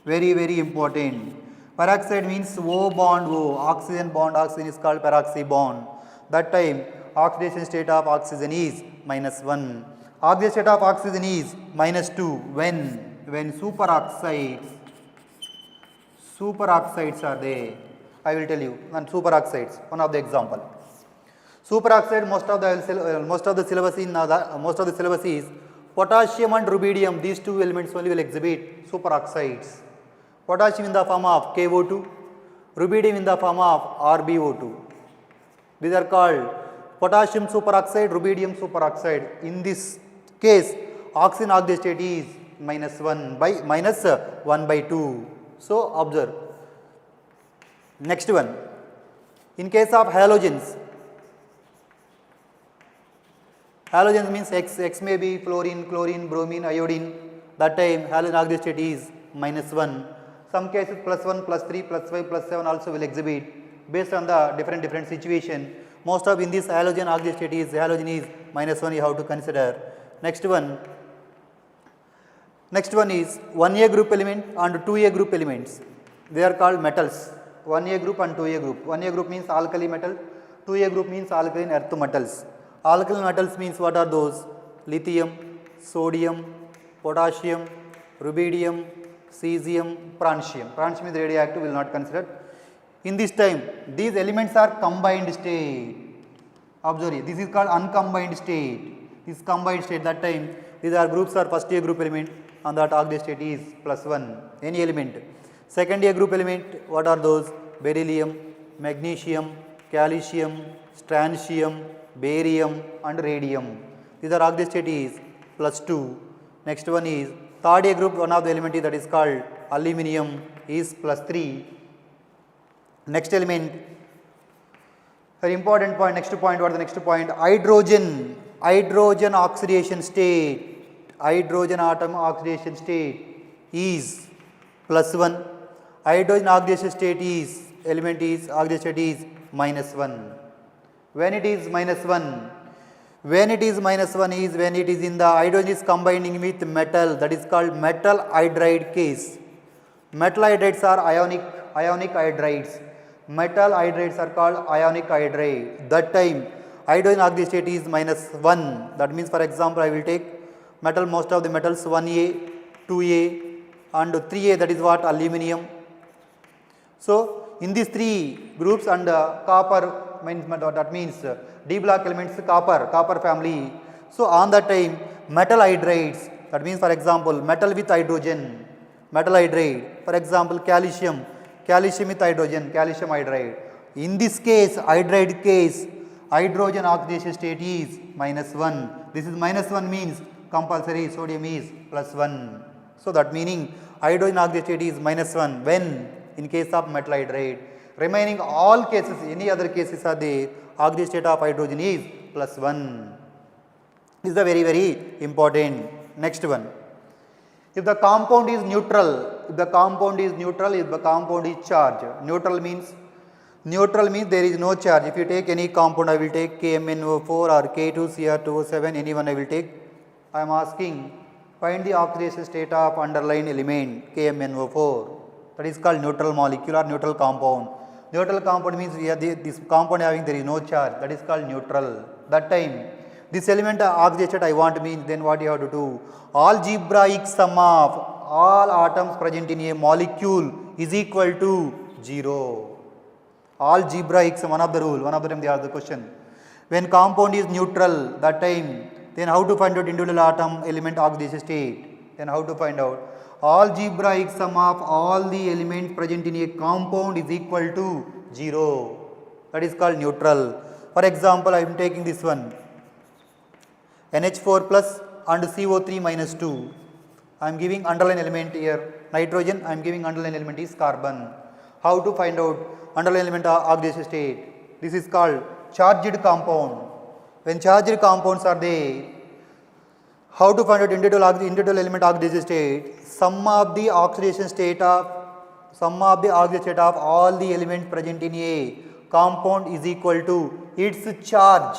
very important. Peroxide means O bond O, oxygen bond oxygen is called peroxide bond. That time oxidation state of oxygen is -1. Oxidation state of oxygen is -2 when superoxides are there. I will tell you. And superoxides, one of the example. Superoxide, most of the syllabus is potassium and rubidium. These two elements only will exhibit superoxides. Potassium in the form of KO2, rubidium in the form of RbO2. These are called potassium superoxide, rubidium superoxide. In this case, oxygen oxidation state is -1 by 2. So observe. Next one. In case of halogens, halogens means X may be fluorine, chlorine, bromine, iodine. That time halogen oxidation state is -1. Some cases +1, +3, +5, +7 also will exhibit based on the different situation. Most of in this halogen oxidation state is halogen is -1, you have to consider. Next one is 1A group element and 2A group elements. They are called metals. 1A group and 2A group. 1A group means alkali metal, 2A group means alkaline earth metals. Alkaline metals means what are those? Lithium, sodium, potassium, rubidium, cesium, francium. Francium is radioactive, will not consider. In this time, these elements are combined state. Observe, this is called uncombined state. This combined state, that time, these are groups are first A group element and that oxidation state is +1, any element. Second A group element, what are those? Beryllium, magnesium, calcium, strontium, barium and radium. These are oxidation state is +2. Next one is third A group, one of the element is that is called aluminium is +3. Next element, very important point, next point, what is the next point? Hydrogen oxidation state, hydrogen atom oxidation state is +1. Hydrogen oxidation state is, element is, oxidation state is -1. When it is -1, when it is -1 is when it is in the hydrogen is combining with metal, that is called metal hydride case. Metal hydrides are ionic hydrides. Metal hydrides are called ionic hydride. That time hydrogen oxidation state is -1. That means, for example, I will take metal, most of the metals 1A, 2A and 3A, that is what? Aluminium. So in these three groups and copper means, that means D block elements copper family. So on that time metal hydrides, that means, for example, metal with hydrogen, metal hydride. For example, calcium with hydrogen, calcium hydride. In this case, hydride case, hydrogen oxidation state is -1. This is -1 means compulsory sodium is +1. So that meaning hydrogen oxidation state is -1 when in case of metal hydride. Remaining all cases, any other cases are there, oxidation state of hydrogen is +1. This is the very important. Next one. If the compound is neutral, if the compound is charged, neutral means there is no charge. If you take any compound, I will take KMnO4 or K2Cr2O7, anyone I will take. I am asking, find the oxidation state of underlying element KMnO4. That is called neutral molecule or neutral compound. Neutral compound means we have this compound having there is no charge, that is called neutral. That time this element oxidation state I want means, then what you have to do? Algebraic sum of all atoms present in a molecule is equal to 0. Algebraic sum, one of the time they ask the question. When compound is neutral, that time, then how to find out individual atom element oxidation state? Then how to find out? Algebraic sum of all the elements present in a compound is equal to 0. That is called neutral. For example, I am taking this one, NH4 plus and CO3 minus 2. I am giving underlying element here, nitrogen, I am giving underlying element is carbon. How to find out underlying element oxidation state? This is called charged compound. When charged compounds are there, how to find out individual element oxidation state? Sum of the oxidation state of all the elements present in a compound is equal to its charge.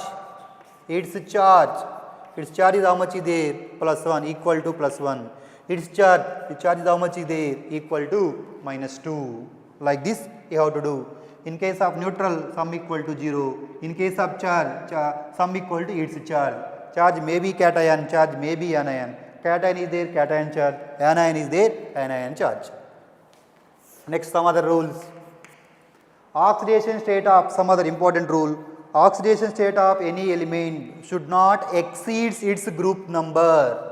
Its charge is how much is there? +1, equal to +1. Its charge is how much is there? Equal to -2. Like this you have to do. In case of neutral, sum equal to 0. In case of charge, sum equal to its charge. Charge may be cation, charge may be anion. Cation is there, cation charge. Anion is there, anion charge. Next, some other rules. Oxidation state of some other important rule. Oxidation state of any element should not exceed its group number.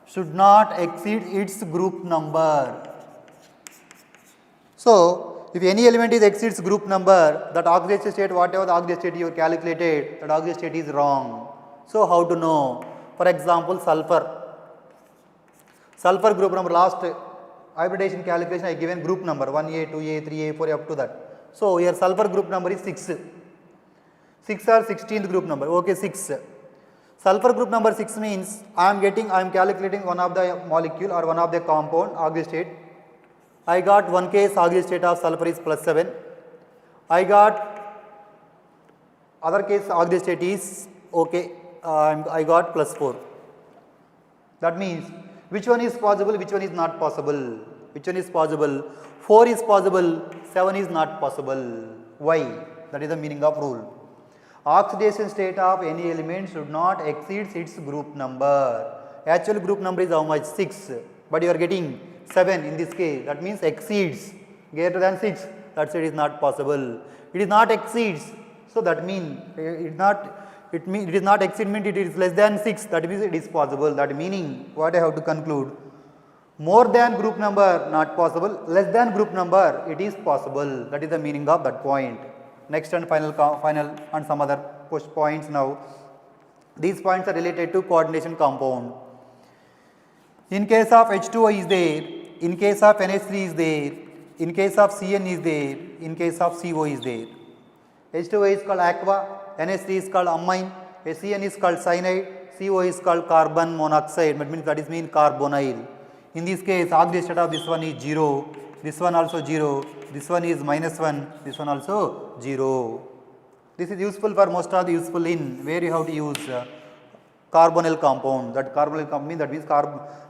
Should not exceed its group number. So, if any element is exceeds group number, that oxidation state, whatever the oxidation state you calculated, that oxidation state is wrong. So, how to know? For example, sulfur. Sulfur group number, last hybridization calculation I given group number 1A, 2A, 3A, 4A up to that. So, here sulfur group number is 6. 6 or 16th group number, okay 6. Sulfur group number 6 means I am calculating one of the molecule or one of the compound oxidation state. I got one case oxidation state of sulfur is +7. I got other case oxidation state is okay, I got +4. That means which one is possible, which one is not possible? Which one is possible? 4 is possible, 7 is not possible. Why? That is the meaning of rule. Oxidation state of any element should not exceed its group number. Actual group number is how much? 6. But you are getting 7 in this case. That means exceeds greater than 6. That's it is not possible. It is not exceeds. So that means it is not exceed means it is less than 6. That means it is possible. That meaning what I have to conclude? More than group number not possible. Less than group number it is possible. That is the meaning of that point. Next and final and some other points now. These points are related to coordination compound. In case of H2O is there, in case of NH3 is there, in case of CN is there, in case of CO is there. H2O is called aqua, NH3 is called amine, CN is called cyanide, CO is called carbon monoxide, that means carbonyl. In this case, oxidation state of this one is 0, this one also 0, this one is -1, this one also 0. This is useful for most of the useful in where you have to use carbonyl compound. That carbonyl compound that means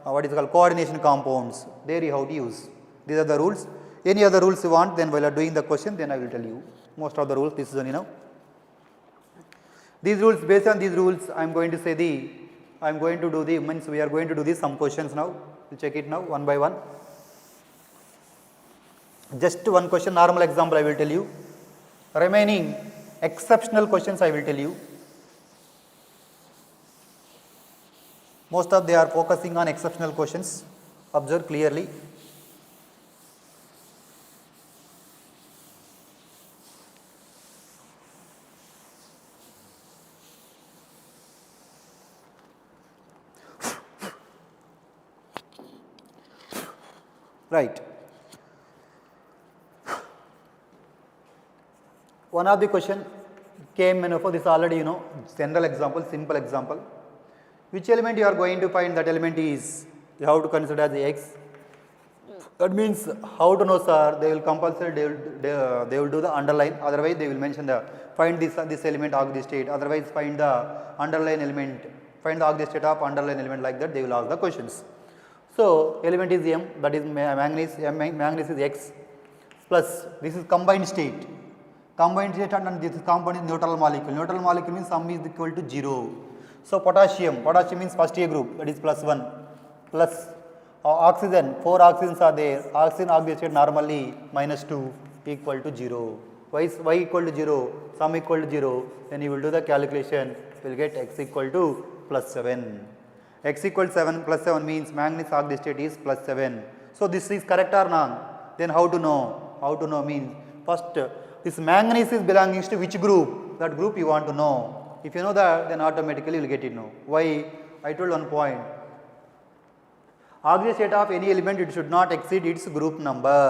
what is called coordination compounds. There you have to use. These are the rules. Any other rules you want, then while you are doing the question, then I will tell you. Most of the rules, this is only now. These rules, based on these rules, I am going to say we are going to do some questions now. We'll check it now one by one. Just one question, normal example I will tell you. Remaining exceptional questions I will tell you. Most of they are focusing on exceptional questions. Observe clearly. Right. One of the question came for this already general example, simple example. Which element you are going to find, that element is you have to consider as X. That means how to know, sir? They will compulsory they will do the underline, otherwise they will mention find this element oxidation state, otherwise find the underline element, find the oxidation state of underline element, like that they will ask the questions. So element is M, that is manganese, manganese is X, plus this is combined state. Combined state and this compound is neutral molecule. Neutral molecule means sum is equal to 0. So potassium means first A group, that is +1, plus oxygen, 4 oxygens are there. Oxygen oxidation state normally -2 equal to 0. Y equal to 0, sum equal to 0. Then you will do the calculation, you will get X equal to +7. X equal to 7 plus 7 means manganese oxidation state is +7. So this is correct or not? Then how to know? How to know means first this manganese is belonging to which group? That group you want to know. If you know that, then automatically you will get it know. Why? I told one point. Oxidation state of any element, it should not exceed its group number.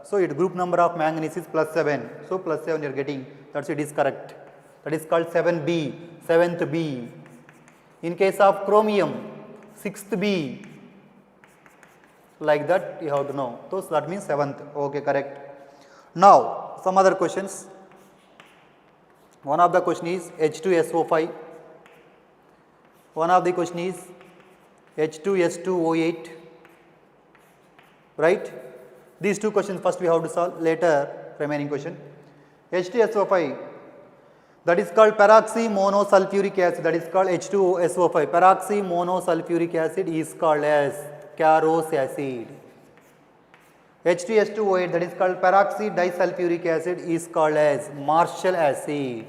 So its group number of manganese is +7. So +7 you are getting. That's it is correct. That is called 7B, 7th B. In case of chromium, 6th B. Like that you have to know. So that means 7th. Okay, correct. Now some other questions. One of the question is H2SO5. One of the question is H2S2O8. Right? These two questions first we have to solve. Later remaining question. H2SO5. That is called peroxymonosulfuric acid. That is called H2SO5. Peroxymonosulfuric acid is called as Carros acid. H2S2O8, that is called peroxy disulfuric acid, is called as Marshall acid.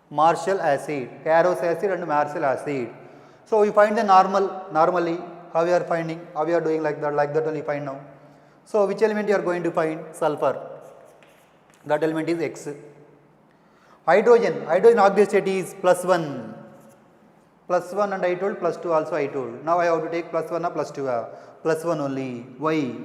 Marshall acid, Caros acid and Marshall acid. So we find the normally, how we are finding, how we are doing like that only find now. So which element you are going to find? Sulfur. That element is X. Hydrogen oxidation state is +1. +1 and I told, +2 also I told. Now I have to take +1 or +2, +1 only. Why?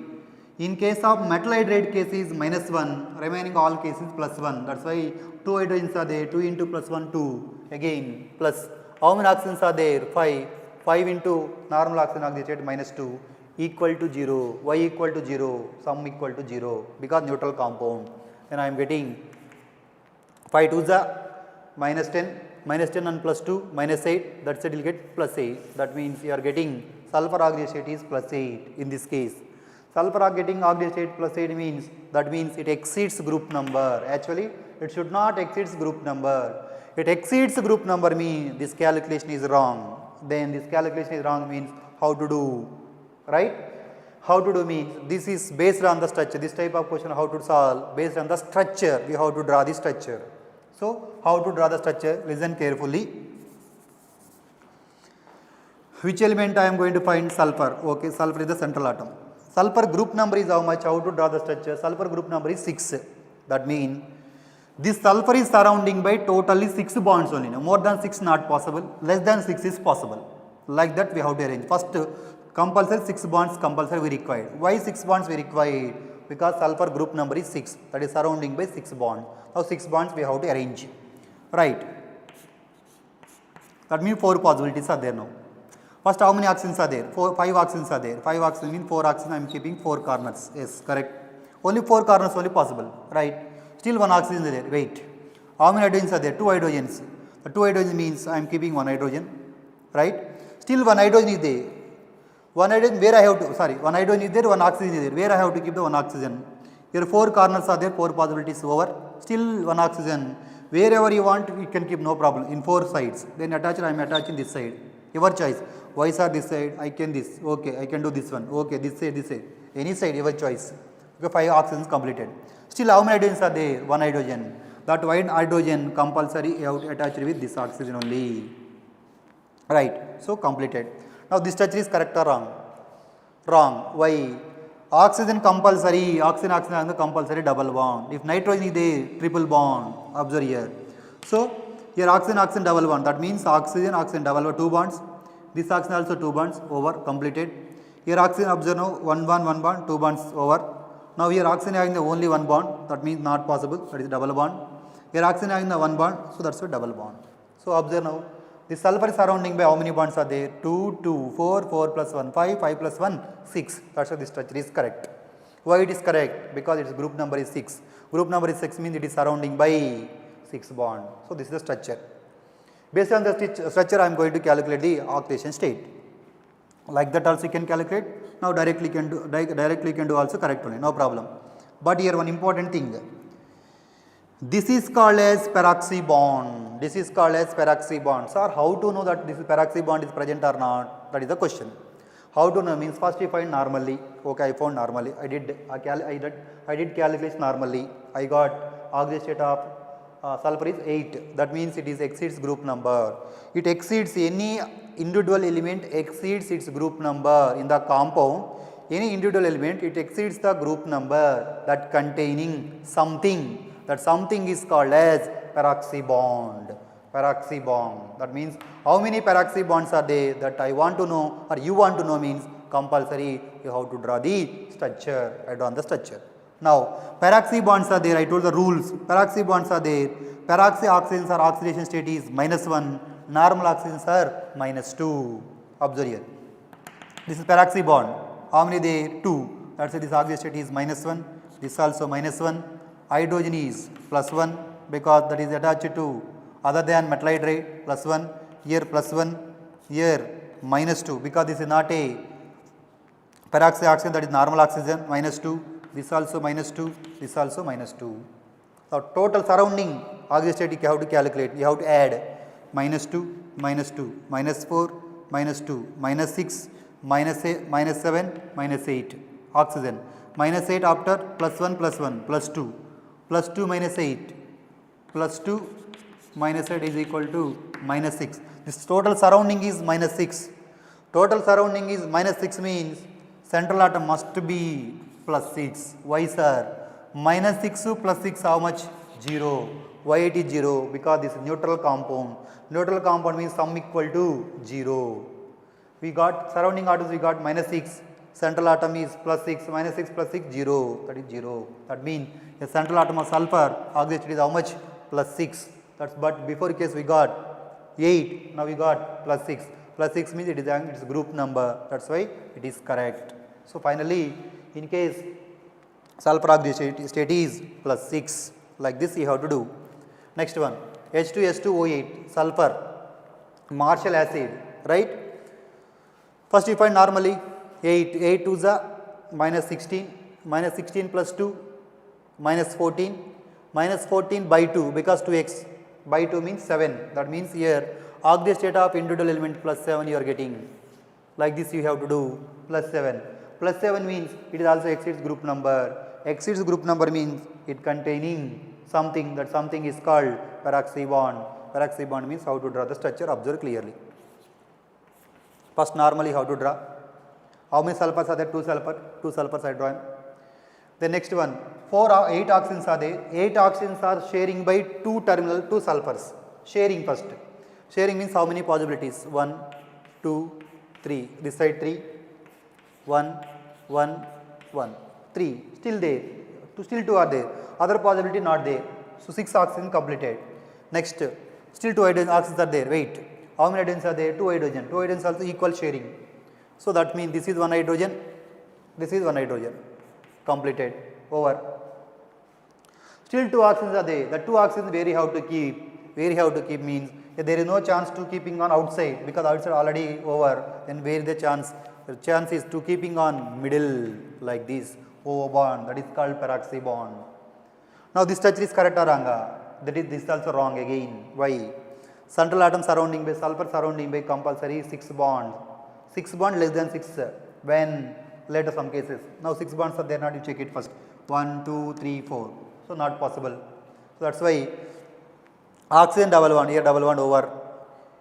In case of metal hydride case is -1, remaining all cases +1. That's why 2 hydrogens are there, 2 into +1, 2. Again plus. How many oxygens are there? 5. 5 into normal oxygen oxidation state -2 equal to 0. Why equal to 0? Sum equal to 0 because neutral compound. Then I am getting 5 2s are -10. -10 and +2 -8, that's it, will get +8. That means you are getting sulfur oxidation state is +8 in this case. Sulfur getting oxidation state +8 means, that means it exceeds group number. Actually it should not exceeds group number. It exceeds group number means this calculation is wrong. Then this calculation is wrong means how to do, right? How to do means this is based on the structure. This type of question how to solve based on the structure. We have to draw the structure. So how to draw the structure? Listen carefully. Which element I am going to find? Sulfur. Okay, sulfur is the central atom. Sulfur group number is how much? How to draw the structure? Sulfur group number is 6. That means this sulfur is surrounding by totally 6 bonds only. Now, more than 6 not possible, less than 6 is possible. Like that we have to arrange. First compulsory 6 bonds compulsory we require. Why 6 bonds we require? Because sulfur group number is 6, that is surrounding by 6 bonds. Now 6 bonds we have to arrange, right? That means 4 possibilities are there now. First how many oxygens are there? 5 oxygens are there. 5 oxygens means 4 oxygens, I am keeping 4 corners. Yes, correct. Only 4 corners only possible, right? Still 1 oxygen is there. Wait. How many hydrogens are there? 2 hydrogens. The 2 hydrogens means I am keeping 1 hydrogen, right? Still 1 hydrogen is there. 1 hydrogen where I have to, sorry, 1 hydrogen is there, 1 oxygen is there. Where I have to keep the 1 oxygen? Here 4 corners are there, 4 possibilities over. Still 1 oxygen. Wherever you want, you can keep no problem in 4 sides. Then attach, I am attaching this side. Your choice. Y's are this side, I can this. Okay, I can do this one. Okay, this side, this side. Any side, your choice. Okay, 5 oxygens completed. Still how many hydrogens are there? 1 hydrogen. That 1 hydrogen compulsory you have to attach with this oxygen only. Right. So completed. Now this structure is correct or wrong? Wrong. Why? Oxygen compulsory, oxygen is the compulsory double bond. If nitrogen is there, triple bond. Observe here. So here oxygen double bond. That means oxygen double bond, 2 bonds. This oxygen also 2 bonds over, completed. Here oxygen observe now 1 bond, 2 bonds over. Now here oxygen having the only 1 bond, that means not possible, that is double bond. Here oxygen having the 1 bond, so that's a double bond. So observe now, the sulfur is surrounding by how many bonds are there? 2, 2, 4, 4 plus 1, 5, 5 plus 1, 6. That's why this structure is correct. Why it is correct? Because its group number is 6. Group number is 6 means it is surrounding by 6 bond. So this is the structure. Based on the structure, I am going to calculate the oxidation state. Like that also you can calculate. Now directly can do also correct only, no problem. But here one important thing. This is called as peroxy bond. This is called as peroxy bond. Sir, how to know that this peroxy bond is present or not? That is the question. How to know means first we find normally. Okay, I found normally. I did calculation normally. I got oxidation state of sulfur is 8. That means it is exceeds group number. It exceeds any individual element exceeds its group number in the compound. Any individual element it exceeds the group number that containing something. That something is called as peroxy bond. Peroxy bond. That means how many peroxy bonds are there that I want to know or you want to know means compulsory you have to draw the structure. I draw the structure. Now peroxy bonds are there. I told the rules. Peroxy bonds are there. Peroxy oxygens or oxidation state is -1. Normal oxygens are -2. Observe here. This is peroxy bond. How many there? 2. That's why this oxidation state is -1. This also -1. Hydrogen is +1 because that is attached to other than metal hydride +1. Here +1. Here -2 because this is not a peroxy oxygen, that is normal oxygen, -2. This also -2. This also -2. So total surrounding oxidation state you have to calculate. You have to add -2, -2, -4, minus 2, minus 6, minus 8, minus 7, minus 8. Oxygen. Minus 8 after plus 1, plus 2. Plus 2 minus 8. Plus 2 minus 8 is equal to minus 6. This total surrounding is minus 6. Total surrounding is minus 6 means central atom must be plus 6. Why sir? Minus 6 plus 6 how much? 0. Why it is 0? Because this is neutral compound. Neutral compound means sum equal to 0. We got surrounding atoms, we got minus 6. Central atom is plus 6. Minus 6 plus 6, 0. That is 0. That means the central atom of sulfur oxygen is how much? Plus 6. That's, but before case we got 8. Now we got plus 6. Plus 6 means it is group number. That's why it is correct. So finally, in case sulfur oxygen state is plus 6. Like this you have to do. Next one, H2SO8, sulfur, Marshall acid, right? First you find normally 8 to the minus 16, minus 16 plus 2, minus 14, minus 14 by 2 because 2x by 2 means 7. That means here oxygen state of individual element plus 7 you are getting. Like this you have to do plus 7. Plus 7 means it is also exceeds group number. Exceeds group number means it containing something, that something is called peroxy bond. Peroxy bond means how to draw the structure, observe clearly. First normally how to draw. How many sulfurs are there? 2 sulfur. 2 sulfurs I draw. The next one, 8 oxygens are there. 8 oxygens are sharing by 2 terminal 2 sulfurs. Sharing first. Sharing means how many possibilities? 1, 2, 3. This side 3. 1, 1, 1. 3. Still there. Still 2 are there. Other possibility not there. So 6 oxygen completed. Next, still 2 oxygens are there. Wait. How many hydrogens are there? 2 hydrogen. 2 hydrogens also equal sharing. So that means this is 1 hydrogen. This is 1 hydrogen. Completed. Over. Still 2 oxygens are there. The 2 oxygens where you have to keep. Where you have to keep means there is no chance to keeping on outside because outside already over. Then where is the chance? The chance is to keeping on middle like this. O bond, that is called peroxy bond. Now this structure is correct or wrong? That is, this is also wrong again. Why? Central atom surrounding by sulfur surrounding by compulsory 6 bonds. 6 bond less than 6 when later some cases. Now 6 bonds are there not, you check it first. 1, 2, 3, 4. So not possible. So that's why oxygen double bond, here double bond over.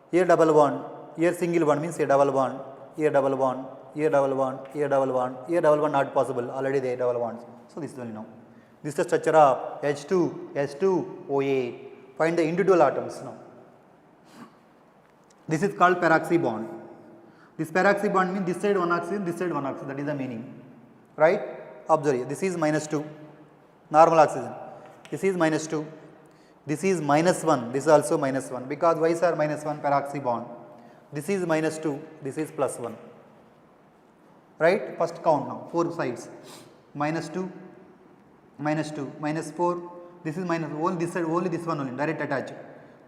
Here double bond, here single bond means here double bond, here double bond. Here double bond, here double bond, here double bond not possible, already there double bonds. So this is only now. This is the structure of H2SO8. Find the individual atoms now. This is called peroxy bond. This peroxy bond means this side 1 oxygen, this side 1 oxygen, that is the meaning. Right? Observe here. This is minus 2, normal oxygen. This is minus 2. This is minus 1, this is also minus 1 because why sir minus 1 peroxy bond. This is minus 2, this is plus 1. Right? First count now, 4 sides. Minus 2, minus 2, minus 4. This is minus, only this side, only this one only, direct attach.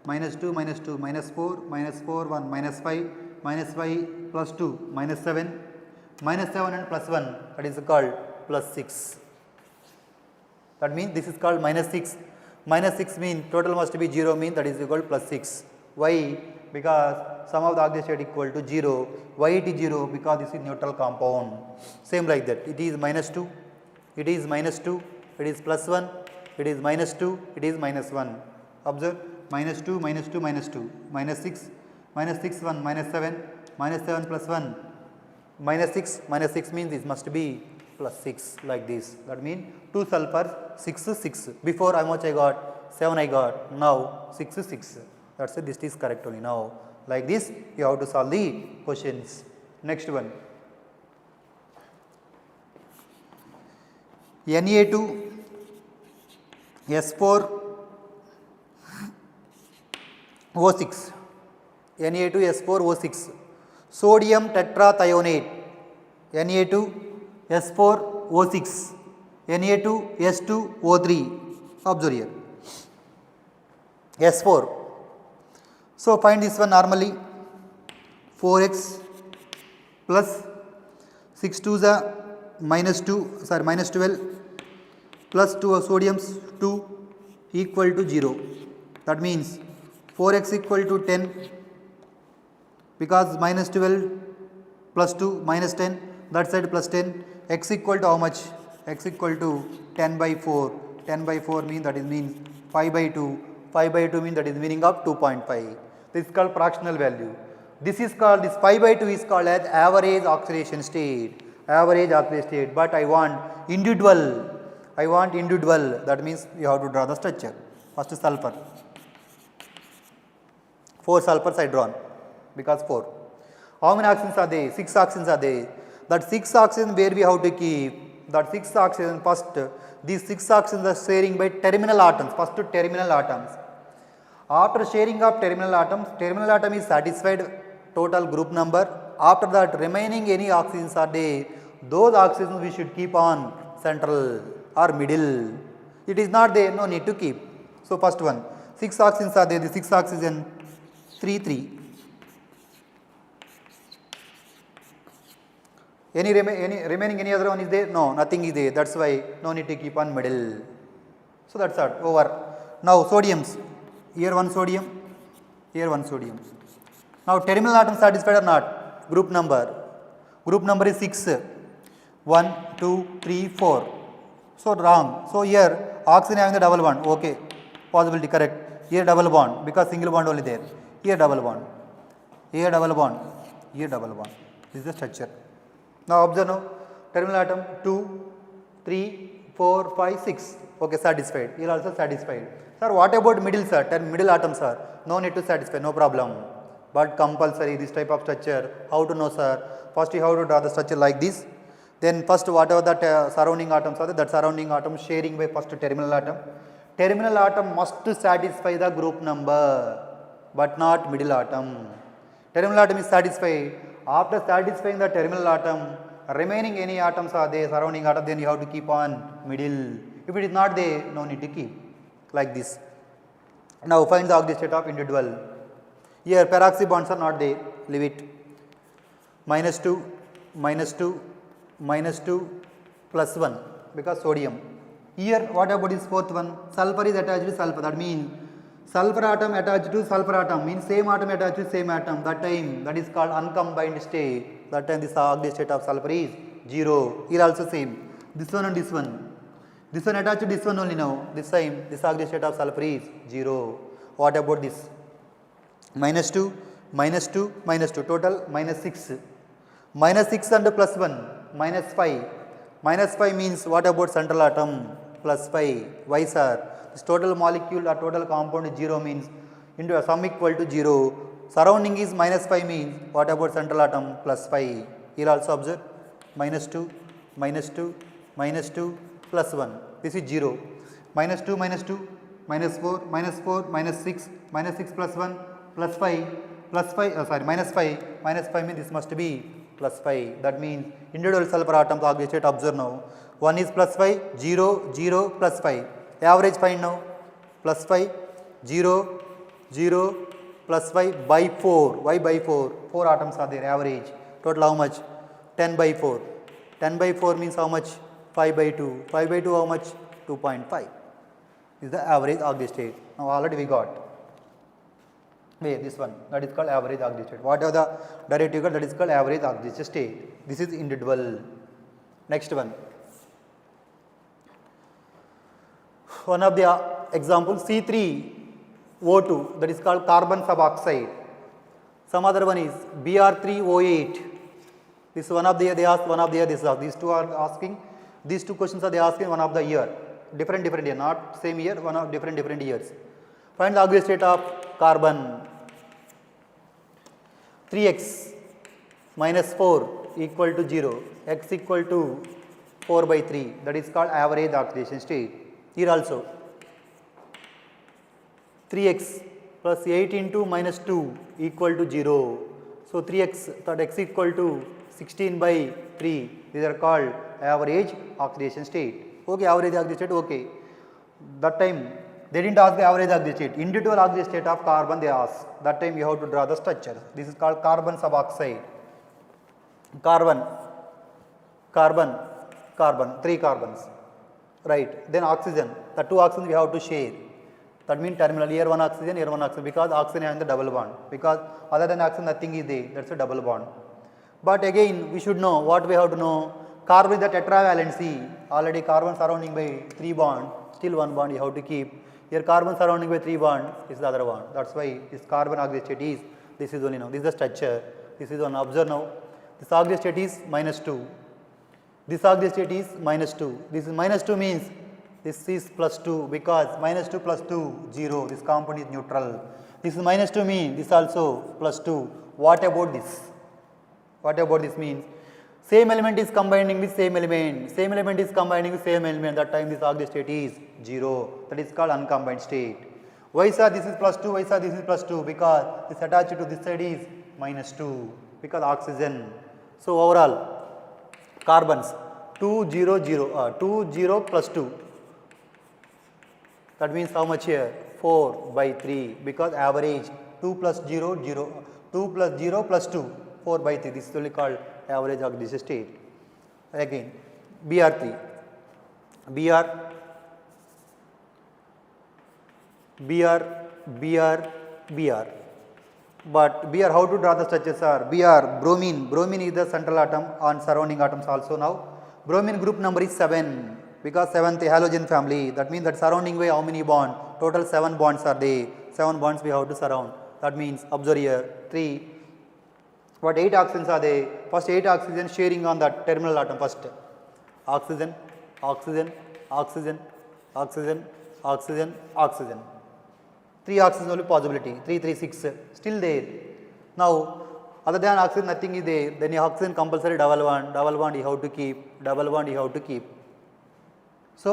Minus 2, minus 2, minus 4, 1, minus 5, minus 5, plus 2, minus 7, minus 7 and plus 1, that is called plus 6. That means this is called minus 6. Minus 6 means total must be 0 means that is equal to plus 6. Why? Because sum of the oxygen state equal to 0. Why it is 0? Because this is neutral compound. Same like that. It is minus 2. It is minus 2. It is plus 1. It is minus 2. It is minus 1. Observe. Minus 2, minus 2, minus 2. Minus 6. Minus 6, 1. Minus 7. Minus 7 plus 1. Minus 6. Minus 6 means this must be plus 6 like this. That means 2 sulfur, 6, 6. Before how much I got? 7 I got. Now 6, 6. That's it. This is correct only now. Like this, you have to solve the questions. Next one. Na2, S4, O6. Na2, S4, O6. Sodium tetrathionate. Na2, S4, O6. Na2, S2, O3. Observe here. S4. So find this one normally. 4x plus 6 to the minus 2, sorry minus 12 plus 2 of sodiums 2 equal to 0. That means 4x equal to 10 because minus 12 plus 2 minus 10, that side plus 10, x equal to how much? X equal to 10 by 4, 10 by 4 means that is means 5 by 2, 5 by 2 means that is meaning of 2.5. This is called fractional value. This is called, this 5 by 2 is called as average oxidation state, average oxidation state, but I want individual, that means you have to draw the structure. First sulfur, 4 sulfurs I drawn because 4. How many oxygens are there? 6 oxygens are there. That 6 oxygen where we have to keep, that 6 oxygen first, these 6 oxygens are sharing by terminal atoms, first to terminal atoms. After sharing of terminal atom is satisfied total group number. After that remaining any oxygens are there, those oxygens we should keep on central or middle. It is not there, no need to keep. So first one, 6 oxygens are there, the 6 oxygen 3. Any remaining any other one is there? No, nothing is there. That's why no need to keep on middle. So that's all over. Now sodiums. Here one sodium, here one sodium. Now terminal atom satisfied or not? Group number is 6. 1, 2, 3, 4. So wrong. So here oxygen having the double bond. Okay, possibility correct. Here double bond because single bond only there. Here double bond. Here double bond. Here double bond. This is the structure. Now observe now. Terminal atom 2, 3, 4, 5, 6. Okay, satisfied. Here also satisfied. Sir, what about middle, sir? Middle atom, sir. No need to satisfy, no problem. But compulsory this type of structure. How to know, sir? First you have to draw the structure like this. Then first whatever that surrounding atoms are there, that surrounding atom sharing by first terminal atom. Terminal atom must satisfy the group number, but not middle atom. Terminal atom is satisfied. After satisfying the terminal atom, remaining any atoms are there, surrounding atom, then you have to keep on middle. If it is not there, no need to keep. Like this. Now find the oxidation state of individual. Here peroxy bonds are not there, leave it. Minus 2, minus 2, minus 2, plus 1 because sodium. Here what about this fourth one? Sulfur is attached to sulfur, that means sulfur atom attached to sulfur atom means same atom attached to same atom. That time that is called uncombined state. That time this oxidation state of sulfur is 0. Here also same. This one and this one. This one attached to this one only now. This time this oxidation state of sulfur is 0. What about this? Minus 2, minus 2, minus 2. Total minus 6. Minus 6 and plus 1. Minus 5. Minus 5 means what about central atom? Plus 5. Why, sir? This total molecule or total compound is 0 means into a sum equal to 0. Surrounding is minus 5 means what about central atom? Plus 5. Here also observe. Minus 2, minus 2, minus 2. Plus 1, this is 0, minus 2, minus 2, minus 4, minus 4, minus 6 plus 1, plus 5, minus 5 means this must be plus 5. That means individual sulfur atoms oxidation state observe now. 1 is plus 5, 0, 0, plus 5. Average find now. Plus 5, 0, 0, plus 5 by 4. Why by 4? 4 atoms are there, average. Total how much? 10 by 4. 10 by 4 means how much? 5 by 2. 5 by 2 how much? 2.5 is the average oxidation state. Now already we got. Wait, this one, that is called average oxidation state. Whatever the derivative got, that is called average oxidation state. This is individual. Next one. One of the examples C3O2, that is called carbon suboxide. Some other one is Br3O8. This is one of the, they asked one of the year, these two are asking. These two questions are they asking one of the year, different year, not same year, one of different years. Find the oxidation state of carbon. 3x minus 4 equal to 0, x equal to 4 by 3, that is called average oxidation state. Here also 3x plus 8 into minus 2 equal to 0. So 3x, that x equal to 16 by 3, these are called average oxidation state. Okay, average oxidation state, okay. That time they didn't ask the average oxidation state, individual oxidation state of carbon they asked. That time you have to draw the structure. This is called carbon suboxide. Carbon, 3 carbons, right. Then oxygen, the 2 oxygens we have to share. That means terminal, here one oxygen, because oxygen having the double bond, because other than oxygen nothing is there, that is a double bond. But again we should know, what we have to know, carbon is the tetravalency, already carbon surrounding by 3 bond, still 1 bond you have to keep. Here carbon surrounding by 3 bond is the other one, that is why this carbon oxygen state is, this is only now, this is the structure, this is one, observe now, this oxygen state is -2, this oxygen state is -2, this is -2 means this is +2, because -2 plus 2, 0, this compound is neutral. This is -2 means this also +2. What about this? What about this means? Same element is combining with same element, same element is combining with same element, that time this oxygen state is 0, that is called uncombined state. Why sir this is +2, why sir this is +2? Because this attached to this side is -2, because oxygen. So overall carbons 2 0 0 2 0 plus 2, that means how much here? 4/3, because average 2 plus 0 0, 2 plus 0 plus 2, 4/3, this is only called average of this state. Again Br3, Br, but Br, how to draw the structures are? Br, bromine is the central atom on surrounding atoms also now. Bromine group number is 7, because 7th halogen family, that means that surrounding by how many bond? Total 7 bonds are there, 7 bonds we have to surround, that means observe here 3, what 8 oxygens are there? First 8 oxygen sharing on that terminal atom, first oxygen, oxygen, oxygen, oxygen, oxygen, oxygen, 3 oxygen only possibility, 3 3 6 still there. Now other than oxygen nothing is there, then oxygen compulsory double bond you have to keep, double bond you have to keep. So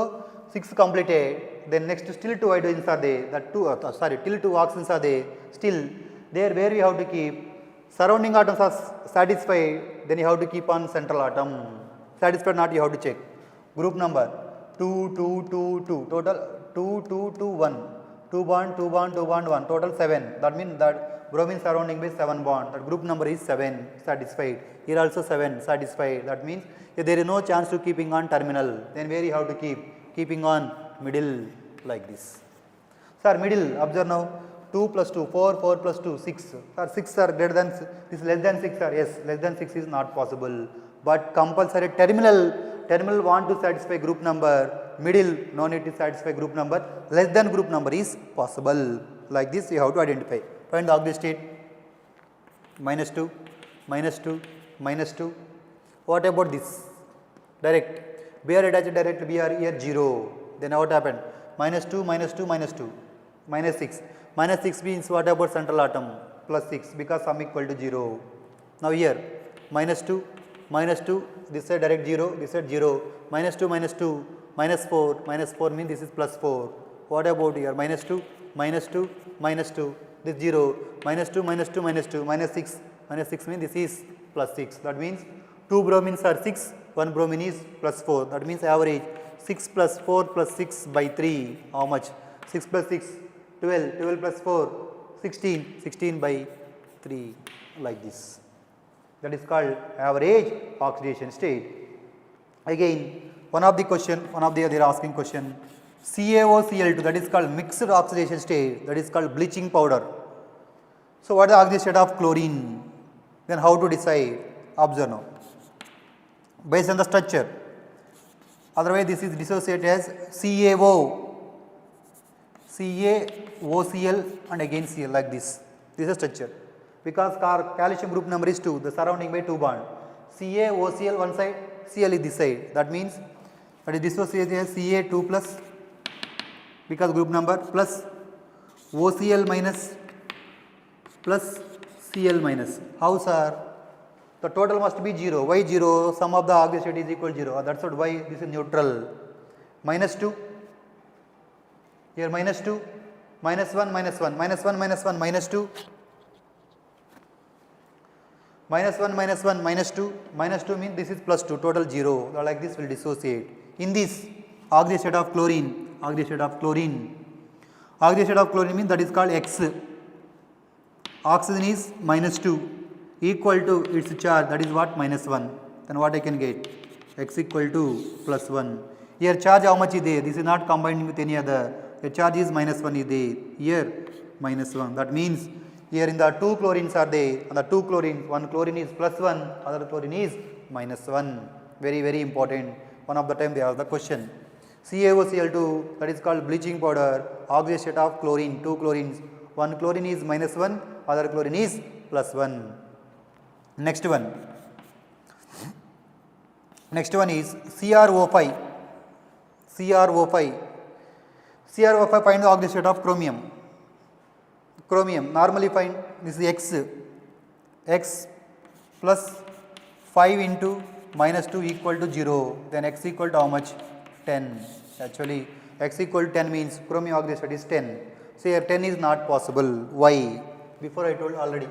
6 completed, then next still 2 hydrogens are there, that till 2 oxygens are there, still there where we have to keep, surrounding atoms are satisfied, then you have to keep on central atom, satisfied not you have to check. Group number 2 2 2 2, total 2 2 2 1, 2 bond 2 bond 2 bond 1, total 7, that means that bromine surrounding by 7 bond, that group number is 7, satisfied. Here also 7, satisfied, that means if there is no chance to keeping on terminal, then where you have to keeping on middle like this. Sir middle, observe now, 2 plus 2, 4, 4 plus 2, 6. Sir 6 are greater than, this less than 6 sir, yes, less than 6 is not possible, but compulsory terminal want to satisfy group number, middle no need to satisfy group number, less than group number is possible, like this you have to identify. Find the oxygen state, -2, -2, -2. What about this? Direct, Br attached direct, Br here 0, then what happened? -2, -2, -2, -6. -6 means what about central atom? +6, because sum equal to 0. Now here -2, -2, this side direct 0, this side 0, -2, -2, -4 means this is +4. What about here? -2, -2, -2, this 0, -2, -2, -2, -6 means this is +6. That means 2 bromines are 6, 1 bromine is +4. That means average 6 plus 4 plus 6/3, how much? 6 plus 6, 12, 12 plus 4, 16, 16/3, like this. That is called average oxidation state. Again, one of the they are asking question, CaOCl2, that is called mixed oxidation state, that is called bleaching powder. So what is the oxidation state of chlorine? Then how to decide? Observe now. Based on the structure, otherwise this is dissociated as CaOCl and again Cl, like this. This is structure. Because calcium group number is 2, the surrounding by 2 bond. CaOCl one side, Cl is this side. That means that is dissociated as Ca2 plus, because group number, plus OCl minus plus Cl minus. How sir? The total must be 0. Why 0? Sum of the oxidation state is equal to 0. That's what why this is neutral. -2. Here -2, -1, -1, -1, -1, -2, -1, -1, -2, -2 means this is +2, total 0. Like this will dissociate. In this oxidation state of chlorine, oxidation state of chlorine means that is called X. Oxygen is -2 equal to its charge, that is what? -1. Then what I can get? X equal to +1. Here charge how much is there? This is not combining with any other. a charge is minus 1 is there, here minus 1. That means here in the 2 chlorines are there, and the 2 chlorines, one chlorine is plus 1, other chlorine is minus 1. Very, very important. One of the time they ask the question. CaOCl2, that is called bleaching powder, oxide state of chlorine, 2 chlorines. One chlorine is minus 1, other chlorine is plus 1. Next one. Next one is CrO5. CrO5. CrO5 find the oxide state of chromium. Chromium normally find this is X. X plus 5 into minus 2 equal to 0. Then X equal to how much? 10. Actually X equal to 10 means chromium oxide state is 10. So here 10 is not possible. Why? Before I told already.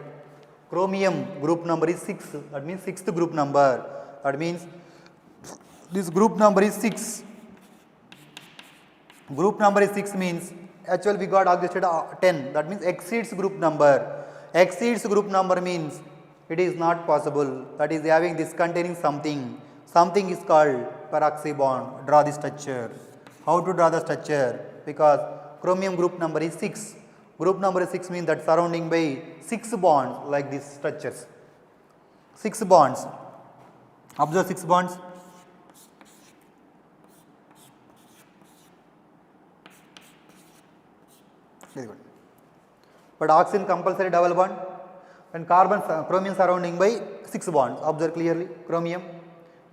Chromium group number is 6. That means 6th group number. That means this group number is 6. Group number is 6 means actually we got oxide state 10. That means exceeds group number. Exceeds group number means it is not possible. That is having this containing something. Something is called peroxy bond. Draw the structure. How to draw the structure? Because chromium group number is 6. Group number is 6 means that surrounding by 6 bonds like these structures. 6 bonds. Observe 6 bonds. Very good. But oxygen compulsory double bond and carbon chromium surrounding by 6 bonds. Observe clearly. Chromium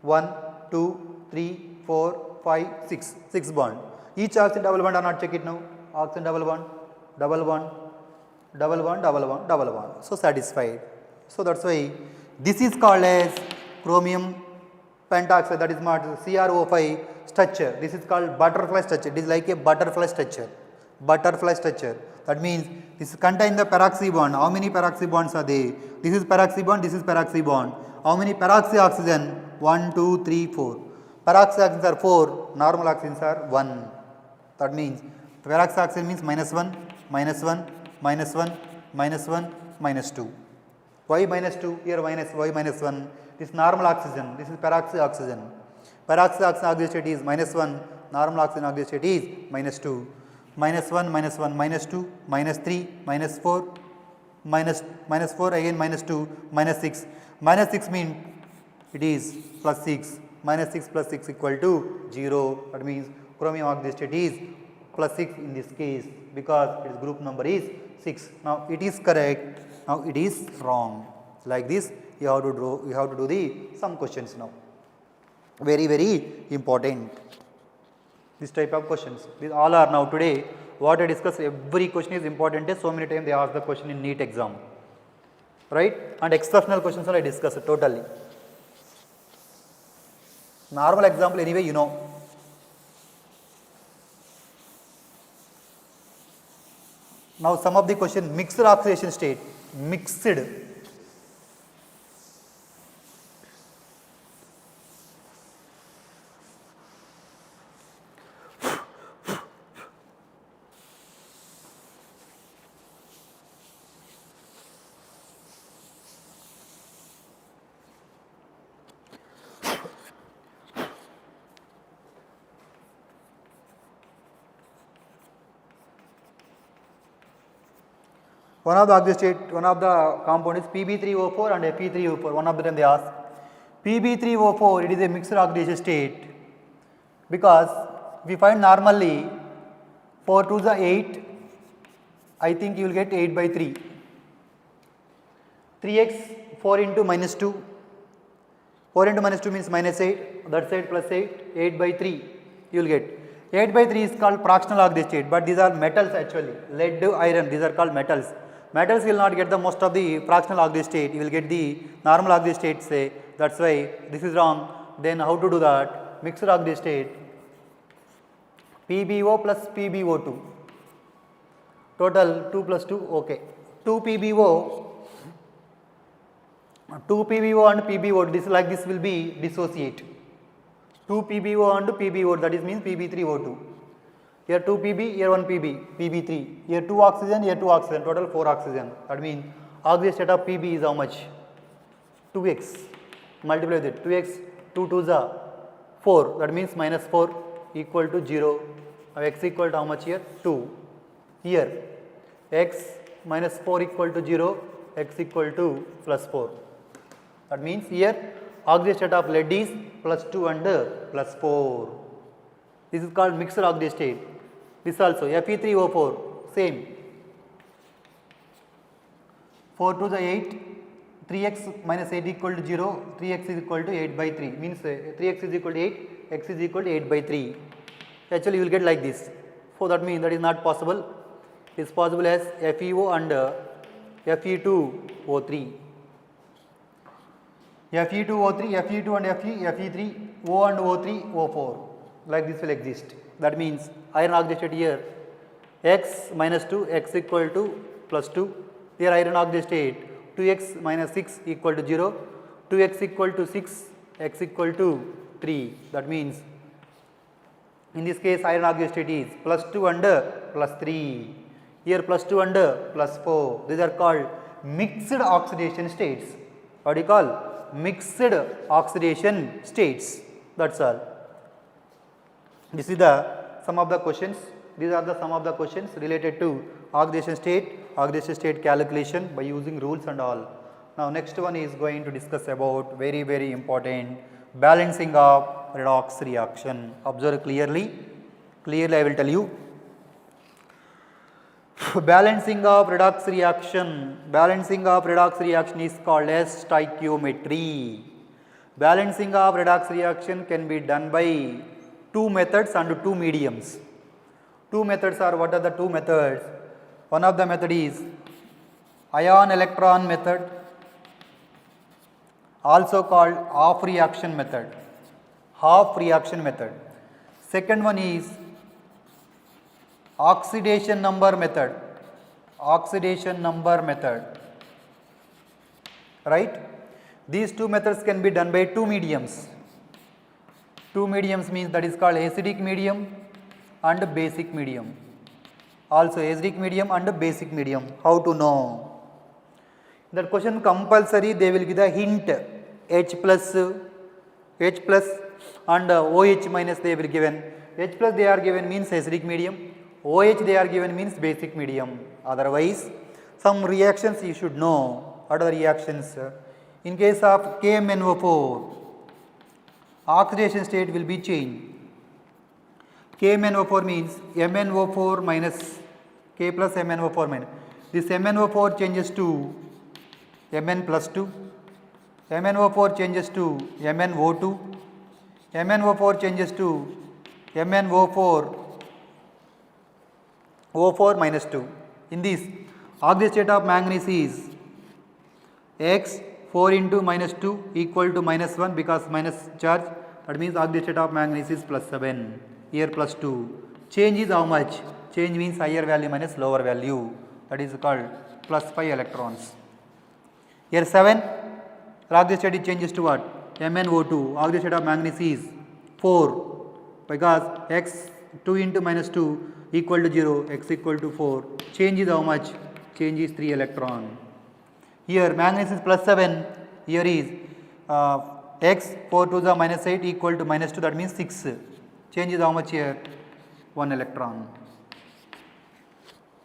1, 2, 3, 4, 5, 6. 6 bond. Each oxygen double bond or not, check it now. Oxygen double bond, double bond, double bond, double bond, double bond. So satisfied. So that's why this is called as chromium pentoxide, that is not CrO5 structure. This is called butterfly structure. It is like a butterfly structure. Butterfly structure. That means this contains the peroxy bond. How many peroxy bonds are there? This is peroxy bond, this is peroxy bond. How many peroxy oxygen? 1, 2, 3, 4. Peroxy oxygens are 4, normal oxygens are 1. That means peroxy oxygen means minus 1, minus 1, minus 1, minus 1, minus 2. Why minus 2? Here minus, why minus 1? This is normal oxygen, this is peroxy oxygen. Peroxy oxygen oxygen state is minus 1, normal oxygen oxygen state is minus 2. Minus 1, minus 1, minus 2, minus 3, minus 4, minus 4 again minus 2, minus 6. Minus 6 means it is plus 6. Minus 6 plus 6 equal to 0. That means chromium oxide state is plus 6 in this case because its group number is 6. Now it is correct. Now it is wrong. Like this you have to draw. You have to do the some questions now. Very, very important. This type of questions. These all are now today. What I discuss, every question is important. So many times they ask the question in NEET exam, right? And exceptional questions I discuss totally. Normal example anyway you know. Now some of the question, mixed oxidation state, mixed. One of the oxide state, one of the compound is Pb3O4 and Fe3O4. One of the time they ask Pb3O4, it is a mixed oxidation state because we find normally 4 to the 8, I think you will get 8 by 3. 3x 4 into minus 2. 4 into minus 2 means minus 8, that side plus 8, 8 by 3 you will get. 8 by 3 is called fractional oxidation state, but these are metals actually, lead, iron, these are called metals. Metals will not get the most of the fractional oxidation state, you will get the normal oxidation state say, that is why this is wrong. Then how to do that? Mixed oxidation state, PbO plus PbO2, total 2 plus 2, okay. 2 PbO and PbO, this like this will be dissociate. 2 PbO and PbO, that is means Pb3O2. Here 2 Pb, here 1 Pb, Pb3. Here 2 oxygen, here 2 oxygen, total 4 oxygen. That means oxidation state of Pb is how much? 2x. Multiply with it. 2x, 2 2s are 4. That means minus 4 equal to 0. Now x equal to how much here? 2. Here x minus 4 equal to 0, x equal to plus 4. That means here oxidation state of lead is plus 2 and plus 4. This is called mixed oxidation state. This also Fe3O4 same. 4 to the 8, 3x minus 8 equal to 0, 3x is equal to 8 by 3 means 3x is equal to 8, x is equal to 8 by 3. Actually you will get like this. So that means that is not possible. It is possible as FeO and Fe2O3. Fe2O3, Fe2 and Fe, Fe3, O and O3, O4. Like this will exist. That means iron oxidation state here x minus 2, x equal to plus 2. Here iron oxidation state 2x minus 6 equal to 0, 2x equal to 6, x equal to 3. That means in this case iron oxidation state is plus 2 and plus 3. Here plus 2 and plus 4. These are called mixed oxidation states. What do you call? Mixed oxidation states. That's all. This is the some of the questions. These are the some of the questions related to oxidation state calculation by using rules and all. Now next one is going to discuss about very important balancing of redox reaction. Observe clearly I will tell you. Balancing of redox reaction is called as stoichiometry. Balancing of redox reaction can be done by two methods and two mediums. Two methods are, what are the two methods? One of the method is ion electron method, also called half reaction method. Second one is oxidation number method. Right? These two methods can be done by two mediums. Two mediums means that is called acidic medium and basic medium. Also acidic medium and basic medium. How to know? That question compulsory they will give the hint H plus and OH minus they will given. H plus they are given means acidic medium. OH they are given means basic medium. Otherwise some reactions you should know. What are the reactions? In case of KMnO4, oxidation state will be changed. KMnO4 means MnO4 minus K plus MnO4 minus. This MnO4 changes to Mn plus 2. MnO4 changes to MnO2. MnO4 changes to MnO4 O4 minus 2. In this oxidation state of manganese is X 4 into minus 2 equal to minus 1 because minus charge, that means oxidation state of manganese is plus 7, here plus 2. Change is how much? Change means higher value minus lower value, that is called plus 5 electrons. Here 7, oxidation state changes to what? MnO2, oxidation state of manganese is 4 because X 2 into minus 2 equal to 0, X equal to 4. Change is how much? Change is 3 electron. Here manganese is plus 7, here is X 4 to the minus 8 equal to minus 2, that means 6. Change is how much here? 1 electron.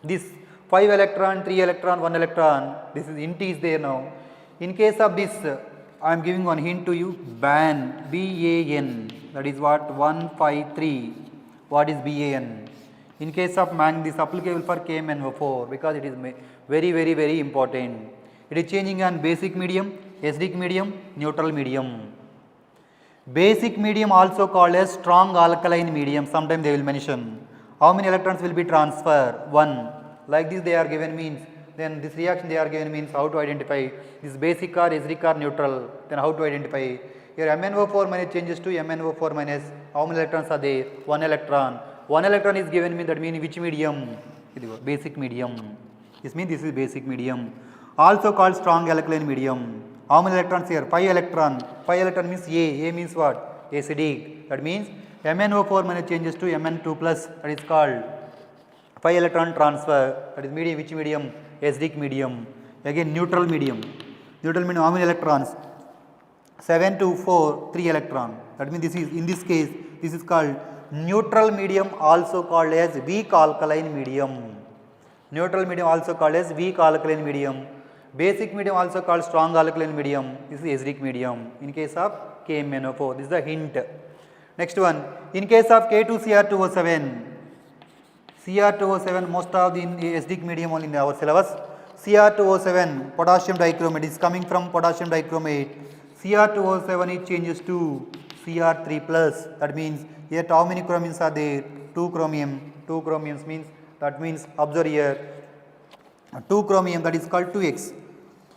This 5 electron, 3 electron, 1 electron, this is hint is there now. In case of this, I am giving one hint to you, BAN, B-A-N, that is what? 153. What is BAN? In case of this applicable for KMnO4 because it is very important. It is changing on basic medium, acidic medium, neutral medium. Basic medium also called as strong alkaline medium, sometimes they will mention. How many electrons will be transferred? 1. Like this they are given means, then this reaction they are given means how to identify this basic or acidic or neutral, then how to identify. Here MnO4 minus changes to MnO4 minus, how many electrons are there? 1 electron. 1 electron is given means, that means which medium? Basic medium. This means this is basic medium. Also called strong alkaline medium. How many electrons here? 5 electron. 5 electron means A. A means what? Acidic. That means MnO4 minus changes to Mn2 plus, that is called 5 electron transfer. That is medium, which medium? Acidic medium. Again neutral medium. Neutral medium, how many electrons? 7 to 4, 3 electron. That means this is, in this case, this is called neutral medium also called as weak alkaline medium. Neutral medium also called as weak alkaline medium. Basic medium also called strong alkaline medium. This is acidic medium in case of KMnO4. This is the hint. Next one, in case of K2Cr2O7, Cr2O7 most of the acidic medium only in our syllabus. Cr2O7 potassium dichromate is coming from potassium dichromate. Cr2O7 it changes to Cr3 plus. That means here how many chromiums are there? 2 chromium. 2 chromiums means, that means observe here 2 chromium, that is called 2x.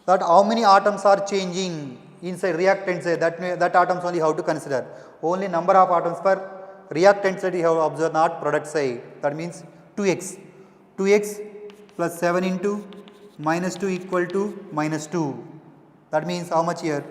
That how many atoms are changing inside reactant side, that atoms only how to consider. Only number of atoms for reactant side you have observed, not product side. That means 2x. 2x plus 7 into minus 2 equal to minus 2. That means how much here?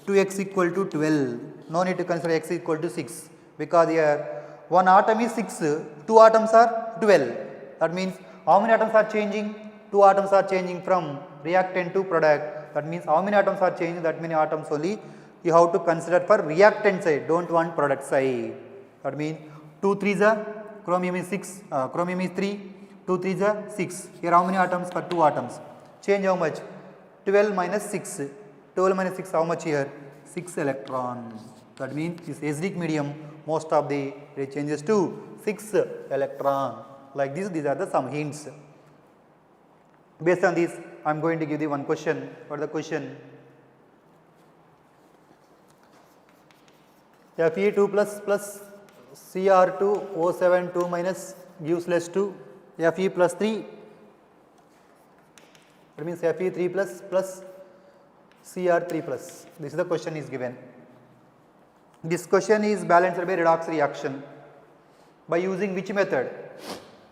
2x equal to 12. No need to consider x equal to 6, because here one atom is 6, 2 atoms are 12. That means how many atoms are changing? 2 atoms are changing from reactant to product. That means how many atoms are changing? That many atoms only you have to consider for reactant side, don't want product side. That means 2 3s are chromium is 6, chromium is 3, 2 3s are 6. Here how many atoms? For 2 atoms. Change how much? 12 minus 6. 12 minus 6 how much here? 6 electron. That means this acidic medium most of the it changes to 6 electron. Like this, these are the some hints. Based on this, I am going to give you one question. What is the question? Fe2 plus Cr2O7 2 minus gives less to Fe plus 3. That means Fe3 plus Cr3 plus. This is the question is given. This question is balanced by redox reaction. By using which method?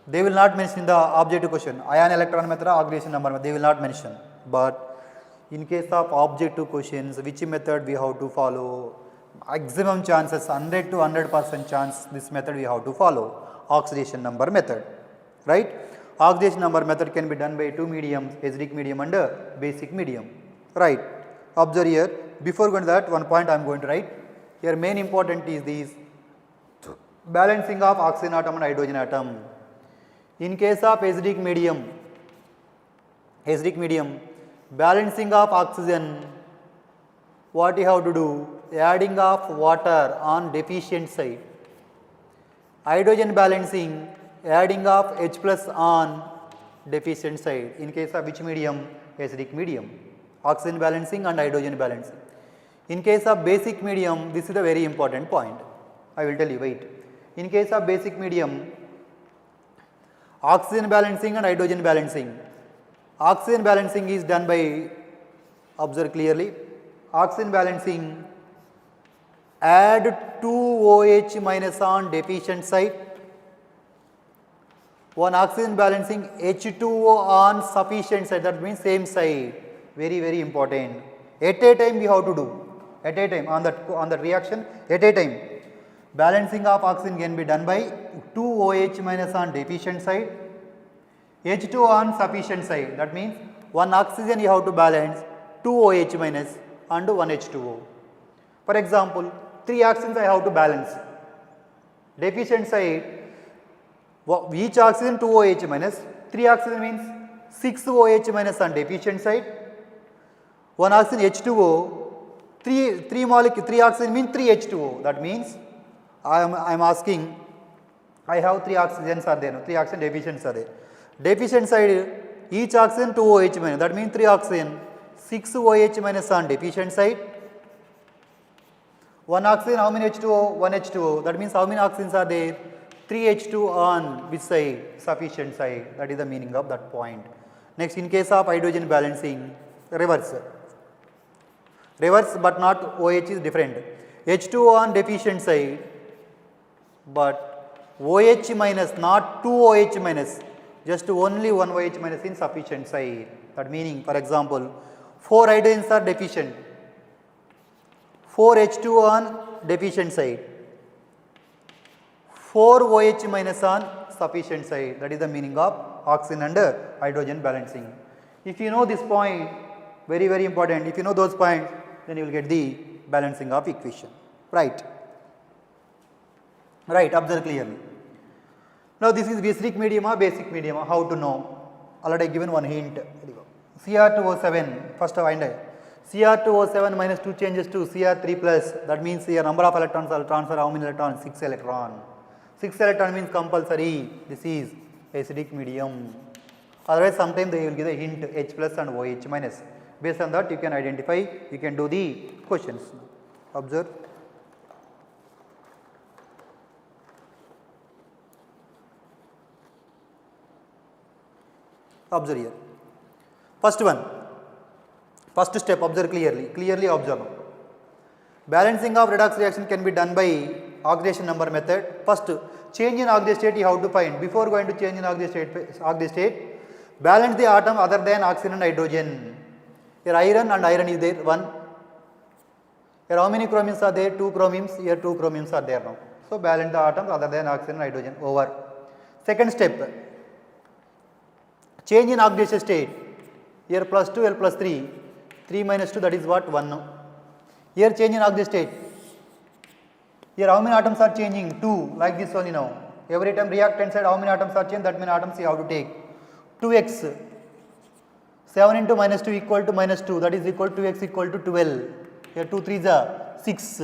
They will not mention in the objective question. Ion electron method or oxidation number method, they will not mention. But in case of objective questions, which method we have to follow? Maximum chances, 100 to 100% chance this method we have to follow. Oxidation number method. Right? Oxidation number method can be done by two mediums, acidic medium and basic medium. Right? Observe here. Before going to that, one point I am going to write. Here main important is this balancing of oxygen atom and hydrogen atom. In case of acidic medium, balancing of oxygen, what you have to do? Adding of water on deficient side. Hydrogen balancing, adding of H plus on deficient side. In case of which medium? Acidic medium. Oxygen balancing and hydrogen balancing. In case of basic medium, this is a very important point. I will tell you, wait. In case of basic medium, oxygen balancing and hydrogen balancing. Oxygen balancing is done by, observe clearly, oxygen balancing, add 2 OH minus on deficient side, one oxygen balancing H2O on sufficient side, that means same side, very very important. At a time we have to do, at a time on that reaction, at a time. Balancing of oxygen can be done by 2 OH minus on deficient side, H2O on sufficient side. That means one oxygen you have to balance 2 OH minus and 1 H2O. For example, 3 oxygens I have to balance. Deficient side, each oxygen 2 OH minus, 3 oxygen means 6 OH minus on deficient side, 1 oxygen H2O, 3 oxygen means 3 H2O. That means I am asking, I have 3 oxygens are there, no? 3 oxygen deficients are there. Deficient side, each oxygen 2 OH minus, that means 3 oxygen, 6 OH minus on deficient side. 1 oxygen, how many H2O? 1 H2O, that means how many oxygens are there? 3 H2 on which side? Sufficient side. That is the meaning of that point. Next, in case of hydrogen balancing, reverse. Reverse but not OH is different. H2O on deficient side, but OH minus, not 2 OH minus, just only 1 OH minus in sufficient side. That meaning, for example, 4 hydrogens are deficient, 4 H2O on deficient side, 4 OH minus on sufficient side. That is the meaning of oxygen and hydrogen balancing. If you know this point, very very important, if you know those points, then you will get the balancing of equation. Right. Right, observe clearly. Now this is acidic medium or basic medium, how to know? Already given one hint. Cr2O7, first find it. Cr2O7 minus 2 changes to Cr3 plus, that means here number of electrons will transfer how many electrons? 6 electron. 6 electron means compulsory, this is acidic medium. Otherwise sometimes they will give a hint H plus and OH minus. Based on that you can identify, you can do the questions. Observe. Observe here. First one, first step, observe clearly observe. Balancing of redox reaction can be done by oxidation number method. First, change in oxidation state you have to find. Before going to change in oxidation state, balance the atom other than oxygen and hydrogen. Here iron and iron is there, 1. Here how many chromiums are there? 2 chromiums, here 2 chromiums are there now. So balance the atoms other than oxygen and hydrogen, over. Second step, change in oxidation state. Here plus 2, here plus 3. 3 minus 2, that is what? 1. Here change in oxidation state. Here how many atoms are changing? 2, like this only now. Every time reactant side how many atoms are changed, that many atoms you have to take. 2x. 7 into minus 2 equal to minus 2, that is equal to 2x equal to 12. Here 2 3s are 6.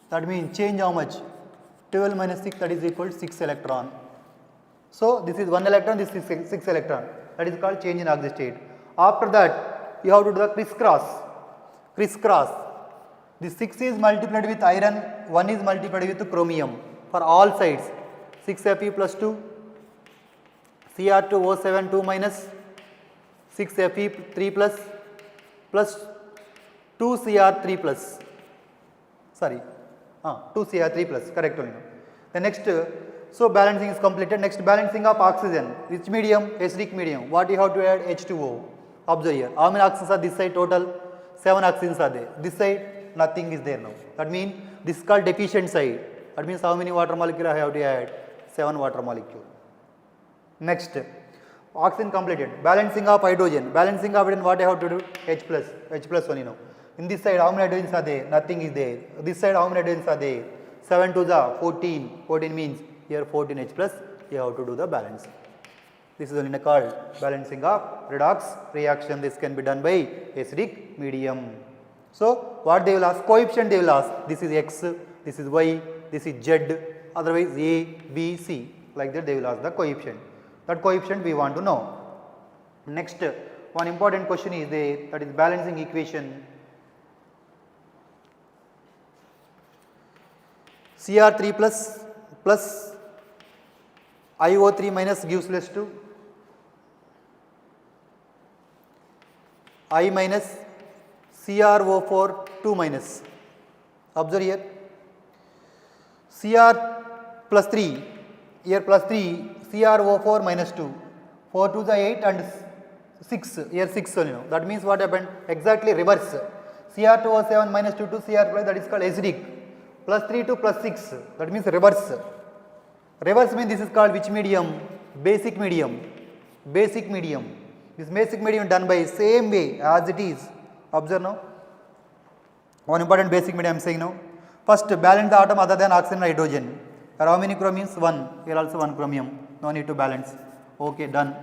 That means change how much? 12 minus 6, that is equal to 6 electron. So this is 1 electron, this is 6 electron. That is called change in oxidation state. After that, you have to do the crisscross. Crisscross. This 6 is multiplied with iron, 1 is multiplied with chromium for all sides. 6Fe plus 2, Cr2O7 2 minus, 6Fe3 plus, plus 2Cr3 plus. Sorry, 2Cr3 plus, correct only. The next, so balancing is completed. Next, balancing of oxygen. Which medium? Acidic medium. What you have to add? H2O. Observe here. How many oxygens are this side total? 7 oxygens are there. This side, nothing is there now. That means this is called deficient side. That means how many water molecule I have to add? 7 water molecule. Next, oxygen completed. Balancing of hydrogen. Balancing of hydrogen, what I have to do? H plus only now. In this side, how many hydrogens are there? Nothing is there. This side, how many hydrogens are there? 7 to the 14. 14 means here 14H plus, you have to do the balance. This is only called balancing of redox reaction. This can be done by acidic medium. So what they will ask? Coefficient they will ask. This is X, this is Y, this is Z, otherwise A, B, C. Like that they will ask the coefficient. That coefficient we want to know. Next, one important question is there, that is balancing equation. Cr3 plus IO3 minus gives less to I minus CrO4 2 minus. Observe here. Cr plus 3, here plus 3, CrO4 minus 2. 4 to the 8 and 6, here 6 only now. That means what happened? Exactly reverse. Cr2O7 minus 2 to Cr plus, that is called acidic. Plus 3 to plus 6, that means reverse. Reverse means this is called which medium? Basic medium. Basic medium. This basic medium done by same way as it is. Observe now. One important basic medium I am saying now. First, balance the atom other than oxygen and hydrogen. Here how many chromiums? 1. Here also 1 chromium. No need to balance. Okay, done.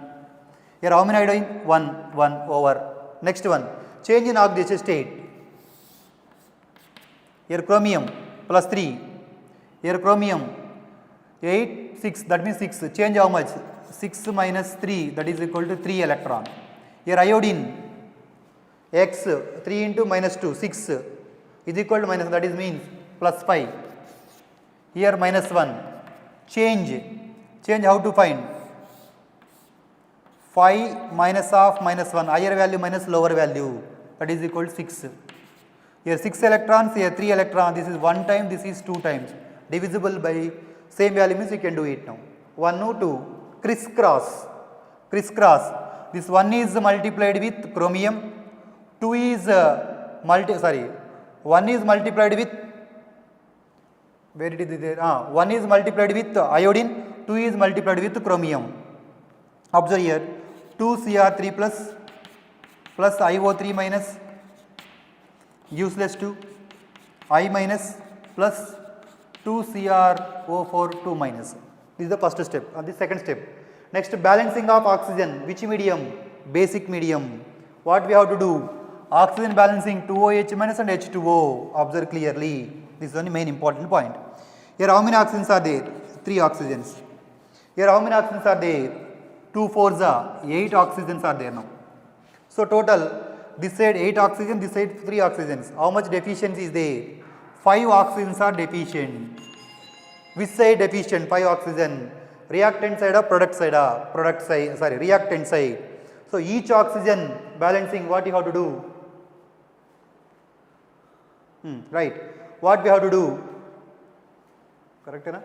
Here how many hydrogen? 1 over. Next one. Change in oxidation state. Here chromium plus 3. Here chromium 8, 6, that means 6. Change how much? 6 minus 3, that is equal to 3 electron. Here iodine X, 3 into minus 2, 6 is equal to minus, that is means plus 5. Here minus 1. Change how to find? 5 minus of minus 1, higher value minus lower value, that is equal to 6. Here 6 electrons, here 3 electrons, this is 1 time, this is 2 times. Divisible by same value means you can do it now. 1 no 2. Crisscross. Crisscross. This 1 is multiplied with chromium, 2 is 1 is multiplied with, where it is there? 1 is multiplied with iodine, 2 is multiplied with chromium. Observe here, 2Cr3 plus IO3 minus useless to I minus plus 2CrO4 2 minus. This is the first step. The second step. Next, balancing of oxygen. Which medium? Basic medium. What we have to do? Oxygen balancing 2OH minus and H2O. Observe clearly. This is the main important point. Here how many oxygens are there? 3 oxygens. Here how many oxygens are there? 2 4s are 8 oxygens are there now. So total, this side 8 oxygen, this side 3 oxygens. How much deficiency is there? 5 oxygens are deficient. Which side deficient? 5 oxygen. Reactant side or product side? Reactant side. So each oxygen balancing, what you have to do? Right. What we have to do? Correct, na?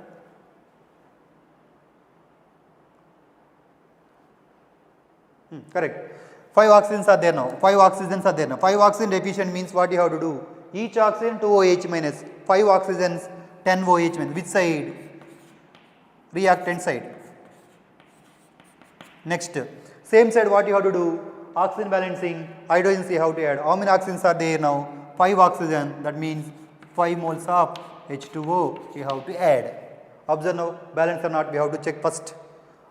Correct. 5 oxygens are there now. 5 oxygens are there now. 5 oxygen deficient means what you have to do? Each oxygen 2 OH minus. 5 oxygens 10 OH minus. Which side? Reactant side. Next. Same side what you have to do? Oxygen balancing. Hydrogens you have to add. How many oxygens are there now? 5 oxygen. That means 5 moles of H2O you have to add. Observe now. Balance or not we have to check first.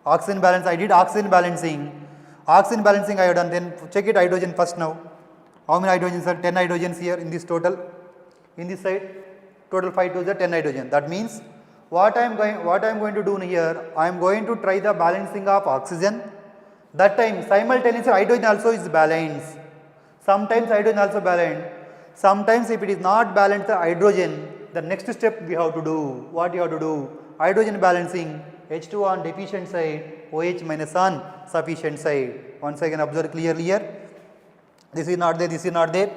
Oxygen balance. I did oxygen balancing. Oxygen balancing I have done, then check it hydrogen first now. How many hydrogens are? 10 hydrogens here in this total. In this side, total 5 to the 10 hydrogen. That means what I am going to do here, I am going to try the balancing of oxygen. That time simultaneously hydrogen also is balanced. Sometimes hydrogen also balanced. Sometimes if it is not balanced the hydrogen, the next step we have to do. What you have to do? Hydrogen balancing. H2 on deficient side, OH minus on sufficient side. Once again observe clearly here. This is not there, this is not there.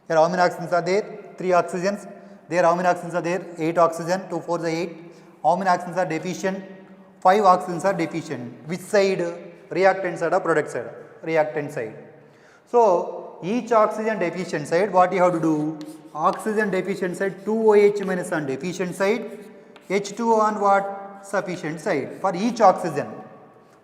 Here how many oxygens are there? 3 oxygens. There how many oxygens are there? 8 oxygen, 2 4 is 8. How many oxygens are deficient? 5 oxygens are deficient. Which side? Reactant side or product side? Reactant side. So each oxygen deficient side, what you have to do? Oxygen deficient side 2 OH minus on deficient side, H2O on what? Sufficient side for each oxygen.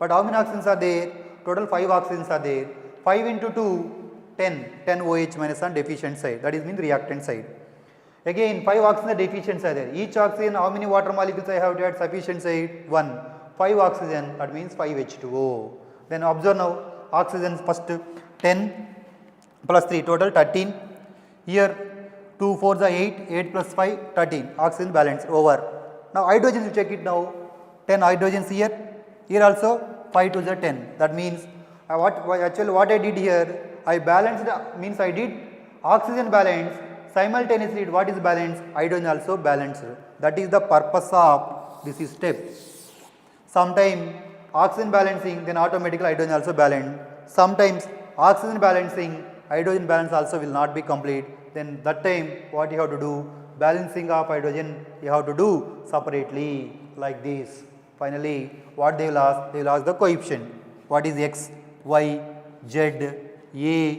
But how many oxygens are there? Total 5 oxygens are there. 5 into 2, 10. 10 OH minus on deficient side. That is mean reactant side. Again 5 oxygen deficient side there. Each oxygen, how many water molecules I have to add? Sufficient side 1. 5 oxygen, that means 5 H2O. Then observe now oxygen first 10 plus 3 total 13. Here 2 4 is 8. 8 plus 5 13. Oxygen balance over. Now hydrogens you check it now. 10 hydrogens here. Here also 5 to the 10. That means what I did here, I balanced means I did oxygen balance simultaneously. What is balanced? Hydrogen also balanced. That is the purpose of this step. Sometimes oxygen balancing, then automatically hydrogen also balanced. Sometimes oxygen balancing, hydrogen balance also will not be complete. Then that time what you have to do? Balancing of hydrogen you have to do separately like this. Finally, what they will ask? They will ask the coefficient. What is x, y, z, a,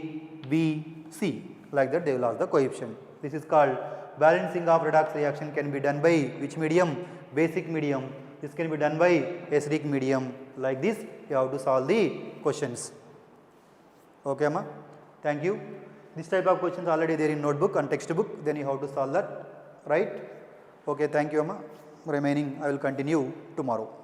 b, c? Like that they will ask the coefficient. This is called balancing of redox reaction can be done by which medium? Basic medium. This can be done by acidic medium. Like this you have to solve the questions. Okay, ma? Thank you. This type of questions already there in notebook and textbook. Then you have to solve that, right? Okay, thank you, Amma. Remaining I will continue tomorrow.